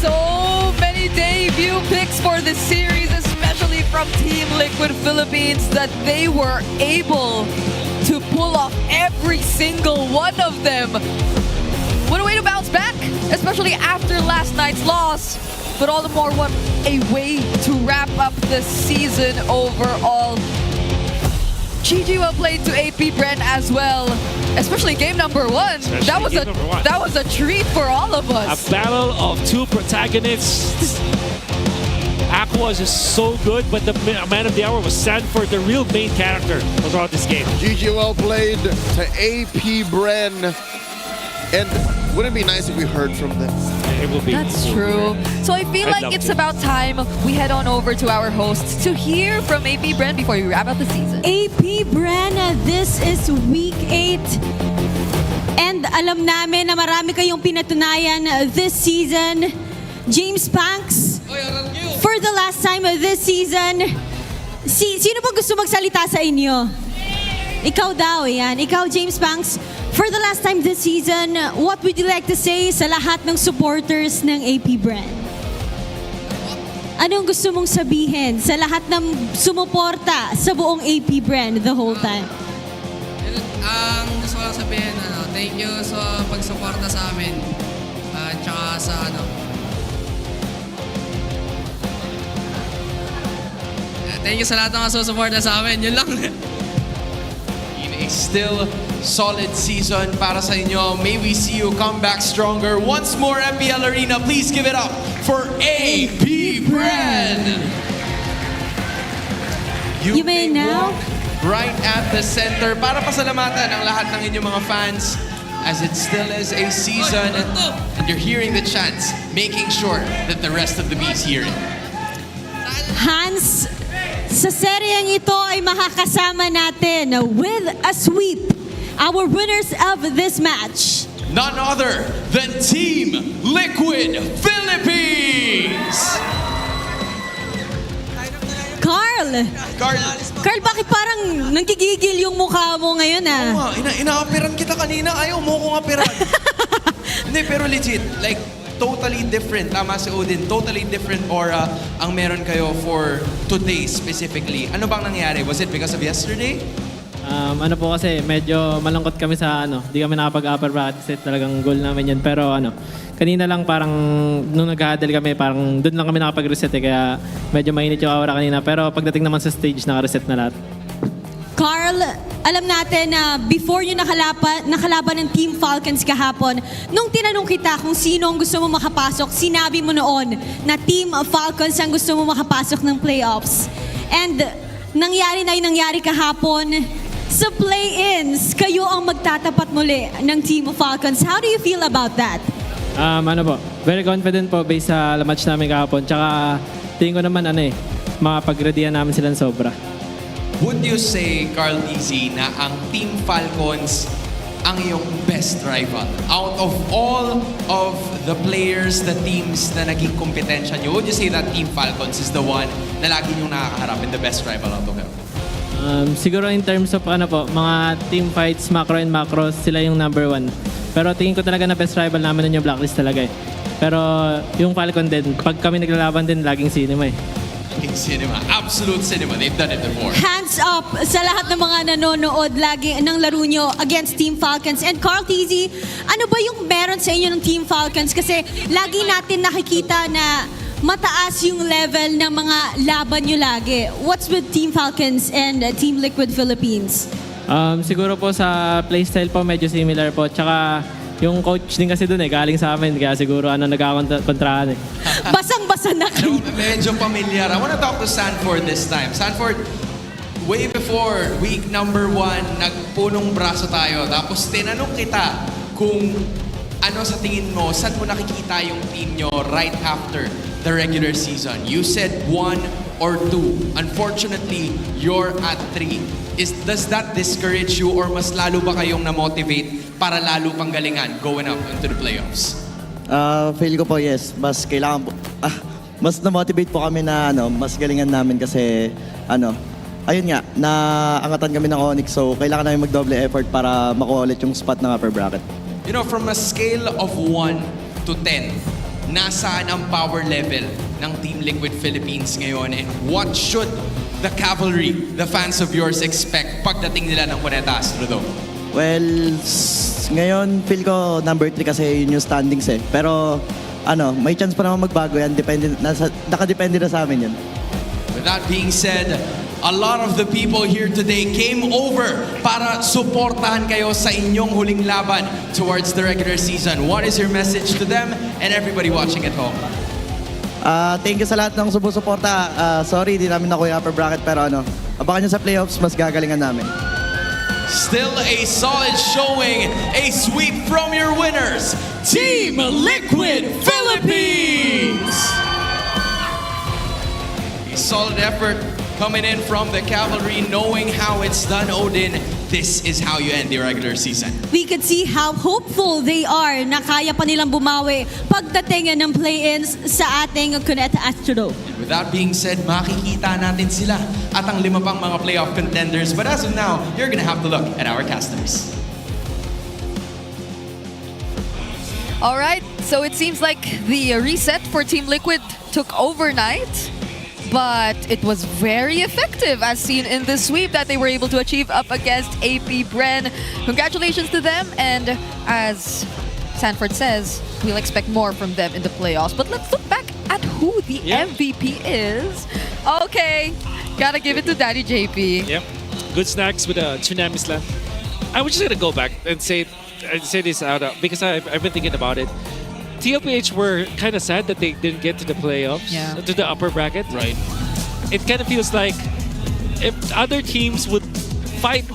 So many debut picks for the series, especially from Team Liquid Philippines, that they were able to pull off every single one of them. What a way to bounce back, especially after last night's loss. But all the more, what a way to wrap up the season overall. GG well played to AP Brand as well, especially game number 1. That was a treat for all of us. A battle of 2 protagonists. Aqua is just so good, but the man of the hour was Sanford, the real main character throughout this game. GG well played to AP Brand. And wouldn't it be nice if we heard from them? It will be. That's true. So I feel like it's about time we head on over to our hosts to hear from AP Brand before we wrap up the season. AP Brand, this is week 8. And alam namin na marami kayong pinatunayan this season. James Panks, for the last time this season, sino po gusto magsalita sa inyo? Ikaw daw, yan. Ikaw, James Panks, for the last time this season, what would you like to say sa lahat ng supporters ng AP Brand? Anong gusto mong sabihin sa lahat ng sumuporta sa buong AP Brand the whole time? Ang gusto ko lang sabihin, thank you sa pagsuporta sa amin. Tsaka sa thank you sa lahat ng susuporta sa amin. Yun lang. A still solid season para sa inyo. May we see you come back stronger. Once more, MPL Arena, please give it up for AP Brand. You may now right at the center para pasalamatan ang lahat ng inyong mga fans as it still is a season and you're hearing the chants, making sure that the rest of the bees hear it. Hans, sa seryeng ito ay makakasama natin with a sweep our winners of this match. None other than Team Liquid Philippines! Carl, bakit parang nanggigigil yung mukha mo ngayon Oo nga, ina-operan kita kanina. Ayaw mo kong operan. Hindi, pero legit, like, totally different. Tama si Odin, totally different aura ang meron kayo for today specifically. Ano bang nangyari? Was it because of yesterday? Ano po kasi, medyo malungkot kami sa di kami nakapag-upper bracket kasi talagang goal namin yun. Pero kanina lang parang nung nag-huddle kami, parang doon lang kami nakapag-reset kaya medyo mainit yung aura kanina. Pero pagdating naman sa stage, naka-reset na lahat. Carl, alam natin na before yung nakalaban ng Team Falcons kahapon, nung tinanong kita kung sino ang gusto mo makapasok, sinabi mo noon na Team Falcons ang gusto mo makapasok ng playoffs. And nangyari na yung nangyari kahapon. Sa play-ins, kayo ang magtatapat muli ng Team Falcons. How do you feel about that? Very confident po based sa match namin kahapon. Tsaka tingin ko naman makapag-readyan namin silang sobra. Would you say, Carl Easy, na ang Team Falcons ang iyong best rival? Out of all of the players, the teams na naging kompetensya nyo, would you say that Team Falcons is the one na lagi nyo nakakaharap and the best rival out of them? Siguro in terms of mga team fights, macro and macros, sila yung number 1. Pero tingin ko talaga na best rival namin yung Blacklist talaga eh. Pero yung Falcon din, pag kami naglalaban din, laging cinema eh. Cinema. Absolute cinema. They've done it before. Hands up sa lahat ng mga nanonood lagi ng laro nyo against Team Falcons. And Carl TZ, ano ba yung meron sa inyo ng Team Falcons? Kasi lagi natin nakikita na mataas yung level ng mga laban nyo lagi. What's with Team Falcons and Team Liquid Philippines? Siguro po sa playstyle po medyo similar po. Tsaka yung coach din kasi dun galing sa amin. Kaya siguro nagkakontrahan eh. Basang-basa Asan na kayo? Medyo familiar. I want to talk to Sanford this time. Sanford, way before week number 1, nagpunong braso tayo. Tapos tinanong kita kung ano sa tingin mo, saan mo nakikita yung team nyo right after the regular season. You said 1 or 2. Unfortunately, you're at 3. Does that discourage you or mas lalo ba kayong na-motivate para lalo pang galingan going up into the playoffs? Feel ko po, yes. Mas kailangan po, mas na-motivate po kami na mas galingan namin kasi ayun nga, naangatan kami ng ONIC, so kailangan namin mag-double effort para makuha ulit yung spot ng upper bracket. You know, from a scale of 1 to 10, nasaan ang power level ng Team Liquid Philippines ngayon, and what should the cavalry, the fans of yours, expect pagdating nila ng Cuneta Astrodome? Well, ngayon feel ko number 3 kasi yun yung standings eh. Pero may chance pa naman magbago yan. Nakadepende na sa amin yun. With that being said, a lot of the people here today came over para suportahan kayo sa inyong huling laban towards the regular season. What is your message to them and everybody watching at home? Thank you sa lahat ng sumusuporta. Sorry, di namin nakuha yung upper bracket pero abangan nyo sa playoffs, mas gagalingan namin. Still a solid showing, a sweep from your winners, Team Liquid Philippines! A solid effort coming in from the cavalry, knowing how it's done, Odin. This is how you end the regular season. We could see how hopeful they are na kaya pa nilang bumawi pagdating ng play-ins sa ating Cuneta Astrodome. With that being said, makikita natin sila at ang 5 pang mga playoff contenders. But as of now, you're gonna have to look at our casters. All right, so it seems like the reset for Team Liquid took overnight. But it was very effective as seen in the sweep that they were able to achieve up against APBR. Congratulations to them, and as Sanford says, we'll expect more from them in the playoffs. But let's look back at who the MVP is. Okay, gotta give it to Daddy JP. Yep, good snacks with a tsunami slam. I was just gonna go back and say this out because I've been thinking about it. TLPH were kind of sad that they didn't get to the playoffs, to the upper bracket. Right. It kind of feels like if other teams would fight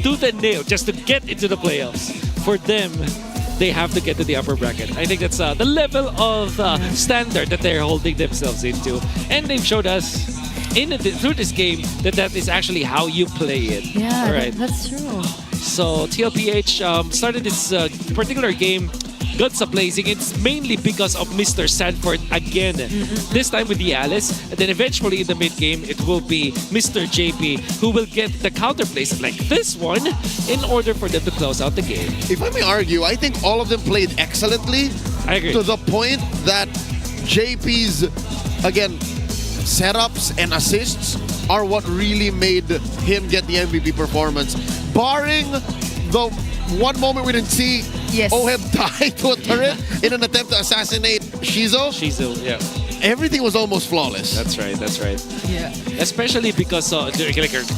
tooth and nail just to get into the playoffs, for them, they have to get to the upper bracket. I think that's the level of standard that they're holding themselves into. And they've showed us through this game that is actually how you play it. Yeah, right. That's true. So TLPH started this particular game guns blazing. It's mainly because of Mr. Sanford again. This time with the Alice, and then eventually in the mid game it will be Mr. JP who will get the counter plays like this one in order for them to close out the game. If I may argue, I think all of them played excellently. I agree. To the point that JP's, again, setups and assists are what really made him get the MVP performance. Barring the one moment we didn't see, Oheb died to a turret in an attempt to assassinate Shizo. Yeah. Everything was almost flawless. That's right. Yeah. Especially because like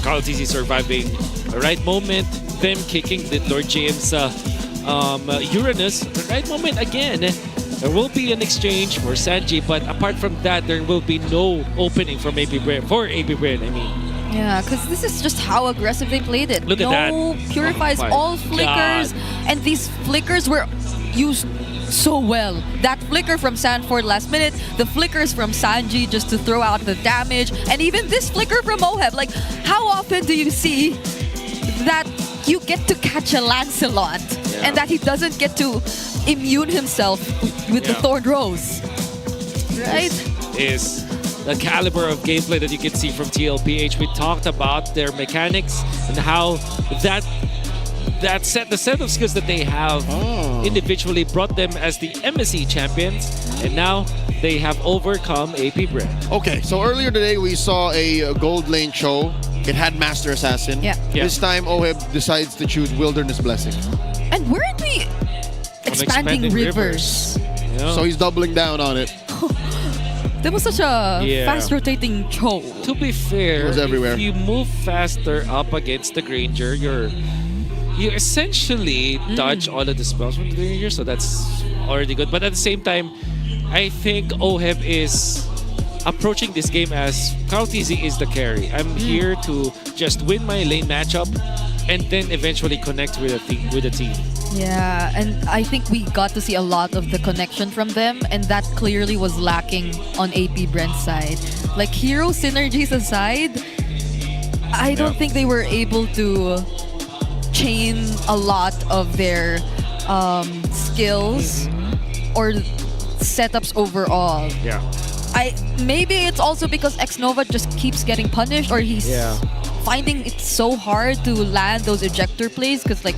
Carl TC surviving the right moment, them kicking the Lord James Uranus, the right moment again. There will be an exchange for Sanji, but apart from that, there will be no opening for APBR. I mean. Yeah, because this is just how aggressive they played it. Look at that. No purifies, Oh my all flickers. God. And these flickers were used so well. That flicker from Sanford last minute, the flickers from Sanji just to throw out the damage, and even this flicker from Oheb. Like, how often do you see that you get to catch a Lancelot and that he doesn't get to immune himself with the Thorn Rose? Right? Is the caliber of gameplay that you can see from TLPH. We talked about their mechanics and how the set of skills that they have individually brought them as the MSC champions, and now they have overcome APBR. Okay, so earlier today we saw a gold lane show. It had Master Assassin. Yeah. This time Oheb decides to choose Wilderness Blessing. And weren't we expanding rivers? Yeah. So he's doubling down on it. That was such a fast-rotating show. To be fair, It was everywhere. if you move faster up against the Granger, you essentially dodge all of the spells from the Granger, so that's already good. But at the same time, I think OHEB is approaching this game as Carl TZ is the carry. I'm here to just win my lane matchup and then eventually connect with the team. Yeah, and I think we got to see a lot of the connection from them, and that clearly was lacking on AP Brent's side. Like, hero synergies aside, I don't think they were able to chain a lot of their skills or setups overall. Yeah. Maybe it's also because X-Nova just keeps getting punished, or he's finding it so hard to land those ejector plays, because like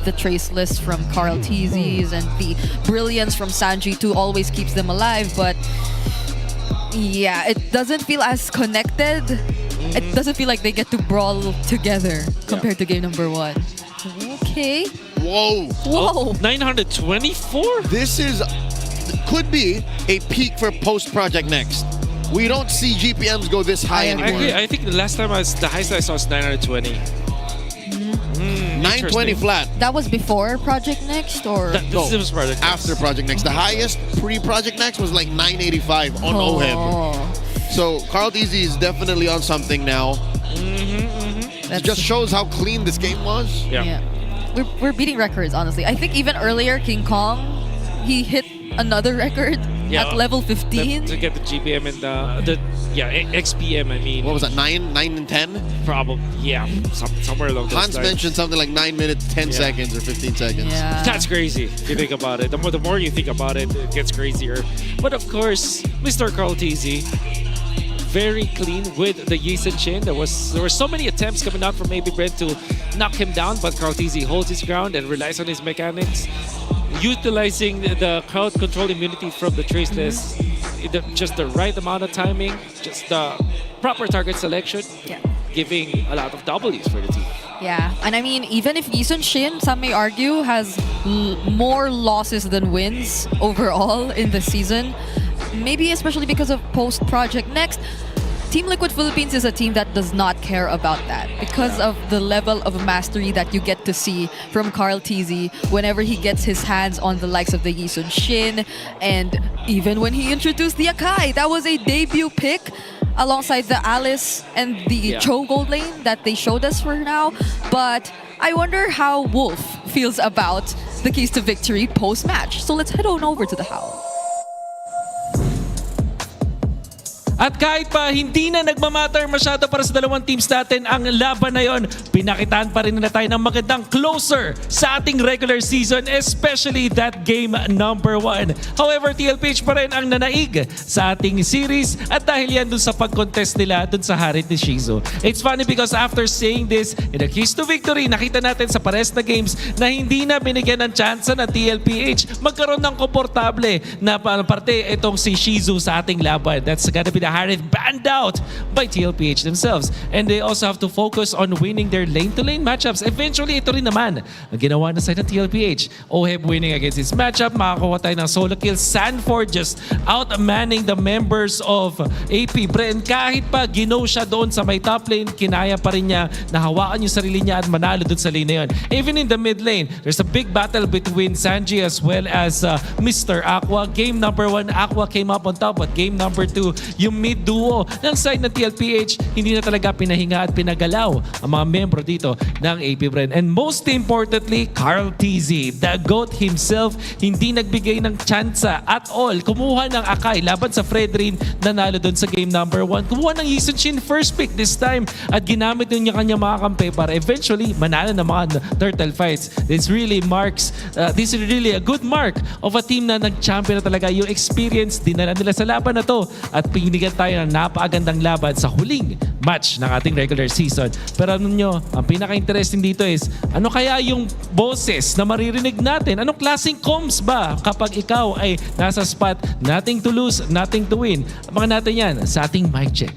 the traceless from Carl TZ's and the brilliance from Sanji 2 always keeps them alive, but yeah, it doesn't feel as connected. It doesn't feel like they get to brawl together compared to game number 1. Okay. Whoa. Whoa. 924? This could be a peak for post-Project Next. We don't see GPMs go this high anymore. I agree. I think the last time the highest I saw was 920. 920 flat. That was before Project Next, or This was Project Next. After Project Next. The highest pre-Project Next was like 985 on OHEB. So Carl TZ is definitely on something now. It just shows how clean this game was. Yeah. We're beating records, honestly. I think even earlier, King Kong, he hit another record at level 15. To get the GPM and the XPM, I mean. What was that, 9 and 10? Probably, yeah. Somewhere along those Hans lines. mentioned something like 9 minutes, 10 seconds or 15 seconds. Yeah. That's crazy if you think about it. The more you think about it, it gets crazier. But of course, Mr. Carl TZ, very clean with the Yisen Shin. There were so many attempts coming out from AP Brent to knock him down, but Carl TZ holds his ground and relies on his mechanics, utilizing the crowd control immunity from the traceless, just the right amount of timing, just the proper target selection, giving a lot of W's for the team. Yeah, and I mean, even if Yisen Shin, some may argue, has more losses than wins overall in the season, maybe especially because of post-Project Next, Team Liquid Philippines is a team that does not care about that because of the level of mastery that you get to see from Carl TZ whenever he gets his hands on the likes of the Yisen Shin, and even when he introduced the Akai, that was a debut pick alongside the Alice and the Cho Gold lane that they showed us for now. But I wonder how Wolf feels about the keys to victory post-match. So let's head on over to the Howl. At kahit pa hindi na nagmamatter masyado para sa dalawang teams natin ang laban na yon, pinakitaan pa rin na tayo ng magandang closer sa ating regular season, especially that game number 1. However, TLPH pa rin ang nanaig sa ating series at dahil yan dun sa pag-contest nila dun sa Harit ni Shizu. It's funny because after saying this, in the keys to victory, nakita natin sa pares na games na hindi na binigyan ng chance na TLPH magkaroon ng komportable na parte itong si Shizu sa ating laban. That's gonna be the Harit banned out by TLPH themselves. And they also have to focus on winning their lane-to-lane matchups. Eventually, ito rin naman ang ginawa na side ng TLPH. OHEB winning against his matchup. Makakuha tayo ng solo kill. Sanford just outmanning the members of AP Brent. Kahit pa gino siya doon sa may top lane, kinaya pa rin niya na hawakan yung sarili niya at manalo doon sa lane na yun. Even in the mid lane, there's a big battle between Sanji as well as Mr. Aqua. Game number 1, Aqua came up on top. But game number 2, yung mid duo ng side ng TLPH, hindi na talaga pinahinga at pinagalaw ang mga membro dito ng AP Brent. And most importantly, Carl TZ, the GOAT himself, hindi nagbigay ng tsansa at all. Kumuha ng Akai laban sa Fredrin, nanalo doon sa game number 1. Kumuha ng Yisen Shin first pick this time at ginamit niya kanyang mga kampe para eventually manalo ng mga turtle fights. This really a good mark of a team na nag-champion na talaga. Yung experience, dinala nila sa laban na to at pinigyan tayo ng napakagandang laban sa huling match ng ating regular season. Pero ano nyo, ang pinaka-interesting dito is, ano kaya yung boses na maririnig natin? Anong klaseng comms ba kapag ikaw ay nasa spot, nothing to lose, nothing to win? Abangan natin yan sa ating mic check.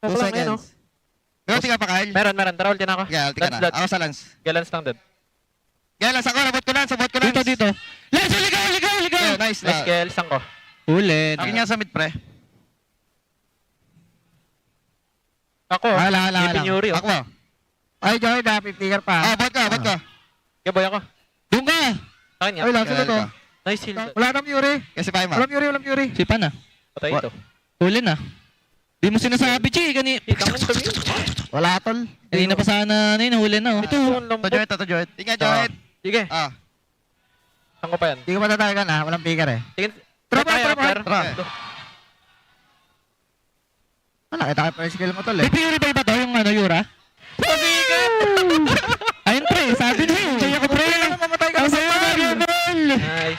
2 seconds. Meron ka pa, Kyle? Meron. Tara, ulti na ako. Yeah, ulti ka na. Ako sa Lance. Lance lang din. Lance ako, nabot ko Lance. Dito. Lance, ligaw! Yeah, nice. Lance ko. Ulit. Akin nga sa mid, pre. Ako. Hala. Ako. Ay, Joy, 50 ka pa. Bot ka. Boy ako. Doon ka. Ay, lang, sino to? Nice heal. Wala nang Yuri. Kasi pa Walang Yuri, walang Yuri. Si Pan Patay ito. Huli na. Di mo sinasabi, Chi. Wala, tol. Kanina pa sana huli na. Ito, to Joet. Tingnan, Joet. Sige. Saan ko pa yan? Hindi ko matatagal na, walang picker eh. Tingin. Tara. Wala, kita kayo pa skill mo, tol eh. May Yuri ba iba to? Yung Yura? Pasikat! Ayun, pre. Sabi na yun. Kaya ko, pre. Mamatay ka sa Nice.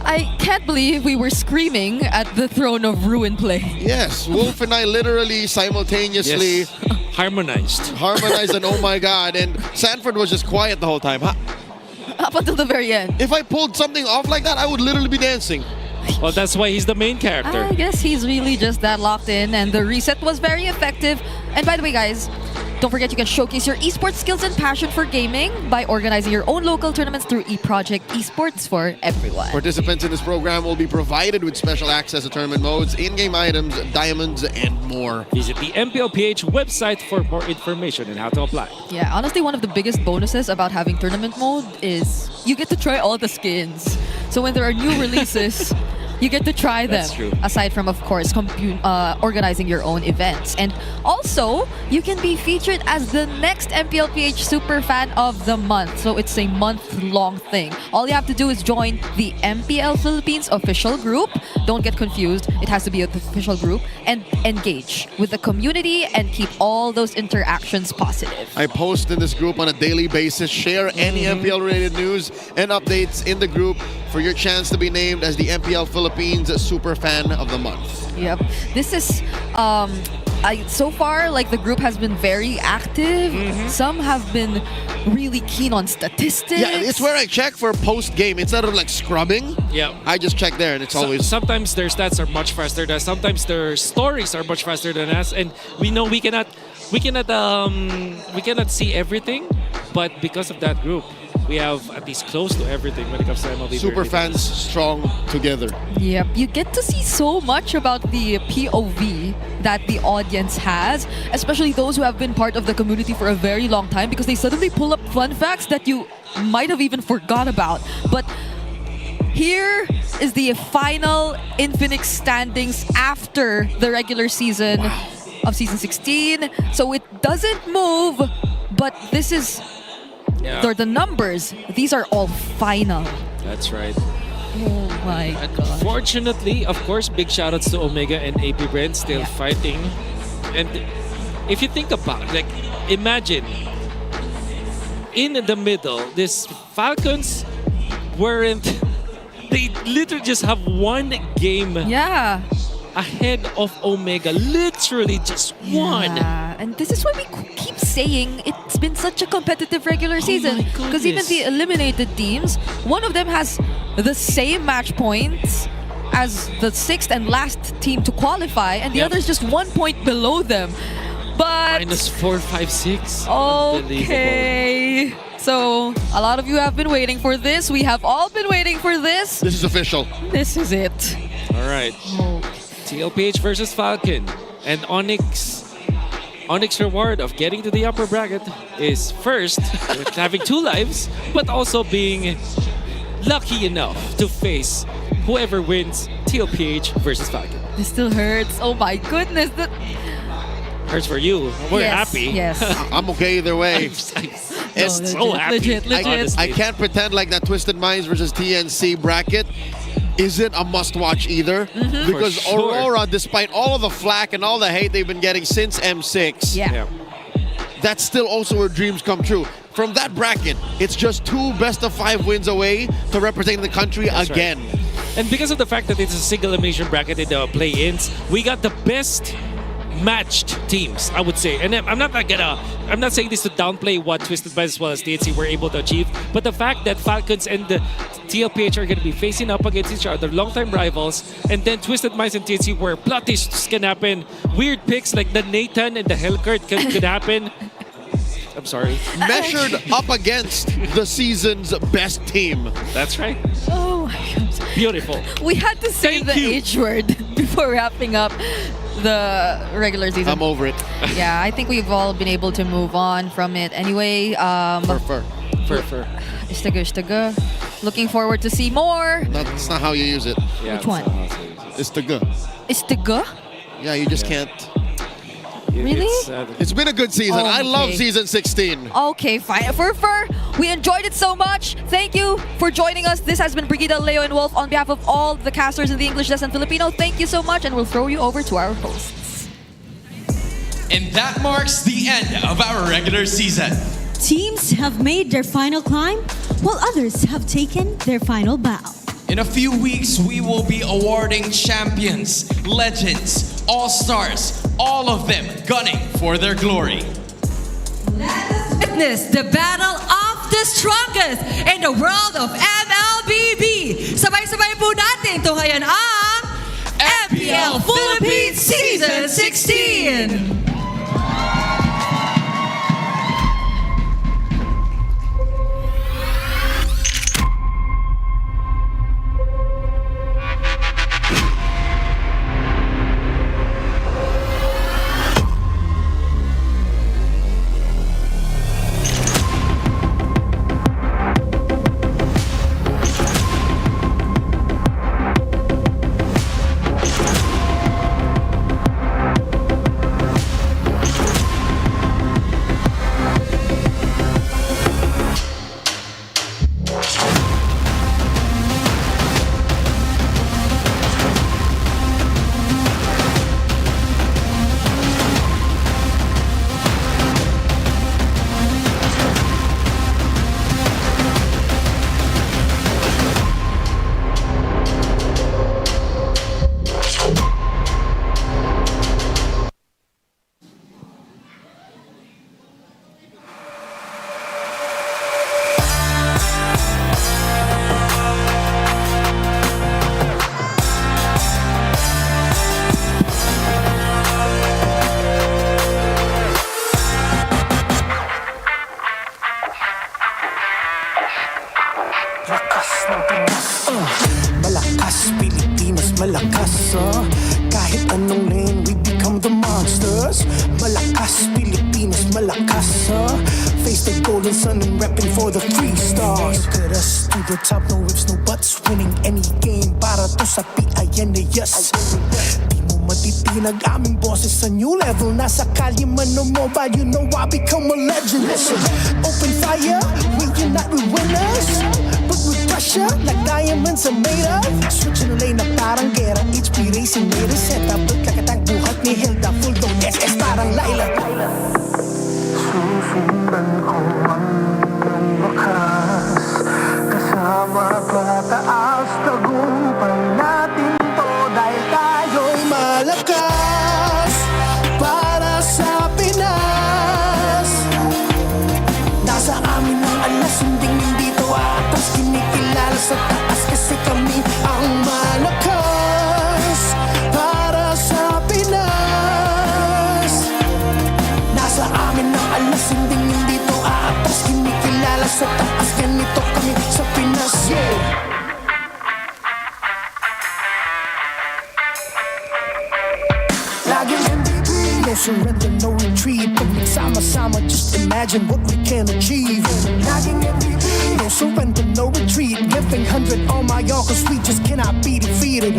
I can't believe we were screaming at the throne of ruin play. Yes, Wolf and I literally simultaneously harmonized and oh my god, and Sanford was just quiet the whole time. Up until the very end. If I pulled something off like that, I would literally be dancing. Well, that's why he's the main character. I guess he's really just that locked in, and the reset was very effective. And by the way, guys, don't forget you can showcase your esports skills and passion for gaming by organizing your own local tournaments through eProject Esports for everyone. Participants in this program will be provided with special access to tournament modes, in-game items, diamonds, and more. Visit the MPLPH website for more information on how to apply. Yeah, honestly, one of the biggest bonuses about having tournament mode is you get to try all the skins. So when there are new releases, you get to try them. That's true. Aside from, of course, organizing your own events. And also, you can be featured as the next MPLPH Super Fan of the Month. So it's a month-long thing. All you have to do is join the MPL Philippines official group. Don't get confused. It has to be the official group. And engage with the community and keep all those interactions positive. I post in this group on a daily basis. Share any MPL-related news and updates in the group for your chance to be named as the MPL Philippines Super Fan of the Month. Yep. This is so far, like, the group has been very active. Some have been really keen on statistics. Yeah, it's where I check for post-game instead of like scrubbing. Yeah, I just check there, and it's always. Sometimes their stats are much faster than us. Sometimes their stories are much faster than us, and we know we cannot see everything, but because of that group, we have at least close to everything when it comes to MLB. Super fans strong together. Yep, you get to see so much about the POV that the audience has, especially those who have been part of the community for a very long time, because they suddenly pull up fun facts that you might have even forgot about. But here is the final Infinix standings after the regular season of Season 16. So it doesn't move, but this is... Yeah. The numbers, these are all final. That's right. Oh my god. Fortunately, of course, big shoutouts to Omega and APBR still fighting. And if you think about it, like, imagine in the middle, this Falcons weren't. They literally just have one game. Yeah. Ahead of Omega, literally just one. Yeah, and this is why we keep saying it's been such a competitive regular season. Because even the eliminated teams, one of them has the same match points as the 6th and last team to qualify, and the other is just 1 point below them. But -4, 5, 6. Okay. So a lot of you have been waiting for this. We have all been waiting for this. This is official. This is it. All right. TLPH versus Falcon, and ONIC's reward of getting to the upper bracket is first with having 2 lives, but also being lucky enough to face whoever wins TLPH versus Falcon. This still hurts. Oh my goodness. That hurts for you. We're happy. Yes. I'm okay either way. It's so happy. Legit. I can't pretend like that Twisted Minds versus TNC bracket isn't a must-watch either. Because sure. Aurora, despite all of the flack and all the hate they've been getting since M6, that's still also where dreams come true. From that bracket, it's just 2 best-of-5 wins away to represent the country again. Right. And because of the fact that it's a single elimination bracket in the play-ins, we got the best matched teams, I would say. And I'm not saying this to downplay what Twisted Minds as well as TNC were able to achieve, but the fact that Falcons and the TLPH are going to be facing up against each other, long-time rivals, and then Twisted Minds and TNC where plot twists can happen, weird picks like the Nathan and the Hellcurt could happen. I'm sorry. Measured up against the season's best team. That's right. Oh my god. Beautiful. We had to say the H word before wrapping up the regular season. I'm over it. Yeah, I think we've all been able to move on from it anyway. Istaga. Looking forward to see more. That's not how you use it. Which one? Istaga. Istaga? Yeah, you just can't. Really? It's been a good season. I love season 16. Okay, fine. Fur, we enjoyed it so much. Thank you for joining us. This has been Brigida, Leo, and Wolf on behalf of all the casters in the English Lesson Filipino. Thank you so much, and we'll throw you over to our hosts. And that marks the end of our regular season. Teams have made their final climb, while others have taken their final bow. In a few weeks, we will be awarding champions, legends, all-stars, all of them gunning for their glory. Witness the battle of the strongest in the world of MLBB. Sabay-sabay po natin tunghayan ang MPL Philippines Season 16. Malakas, Pilipinas, malakas, kahit anong lane, we become the monsters. Malakas, Pilipinas, malakas, face the golden sun and repping for the 3 stars. Look at us, to the top, no whips, no buts, winning any game para to sa PINAS. Di mo matitinag aming boses sa new level. Nasa kalye man o mobile, you know I become a legend. Listen, open fire, we unite, we winners. But with pressure, like diamonds are made of. Switching lane na parang gera, HP racing made a setup. But kakatang buhat ni Hilda, full dome SS parang Laila. Susundan ko ang wakas, kasama pataas, tagumpay natin to dahil tayo'y malakas. Para sa Pinas, nasa amin ang alas, hindi to atas, kinikilala sa taas kasi kami ang malakas. Para sa Pinas, nasa amin ang alas, hindi to atas, kinikilala sa taas, ganito kami sa Pinas. Laging MVP, no surrender, no retreat. Pag nagsama-sama, just imagine what we can achieve. Laging MVP, no surrender, no retreat. Giving 100 on my all, cause we just cannot be defeated.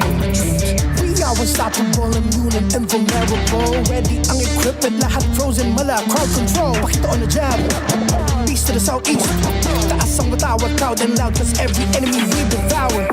We are unstoppable, immune and invulnerable. Ready ang equipment, lahat frozen, mala, crowd control. Pakita on the jab, east to the southeast. Taas ang matawag, proud and loud, cause every enemy we devour.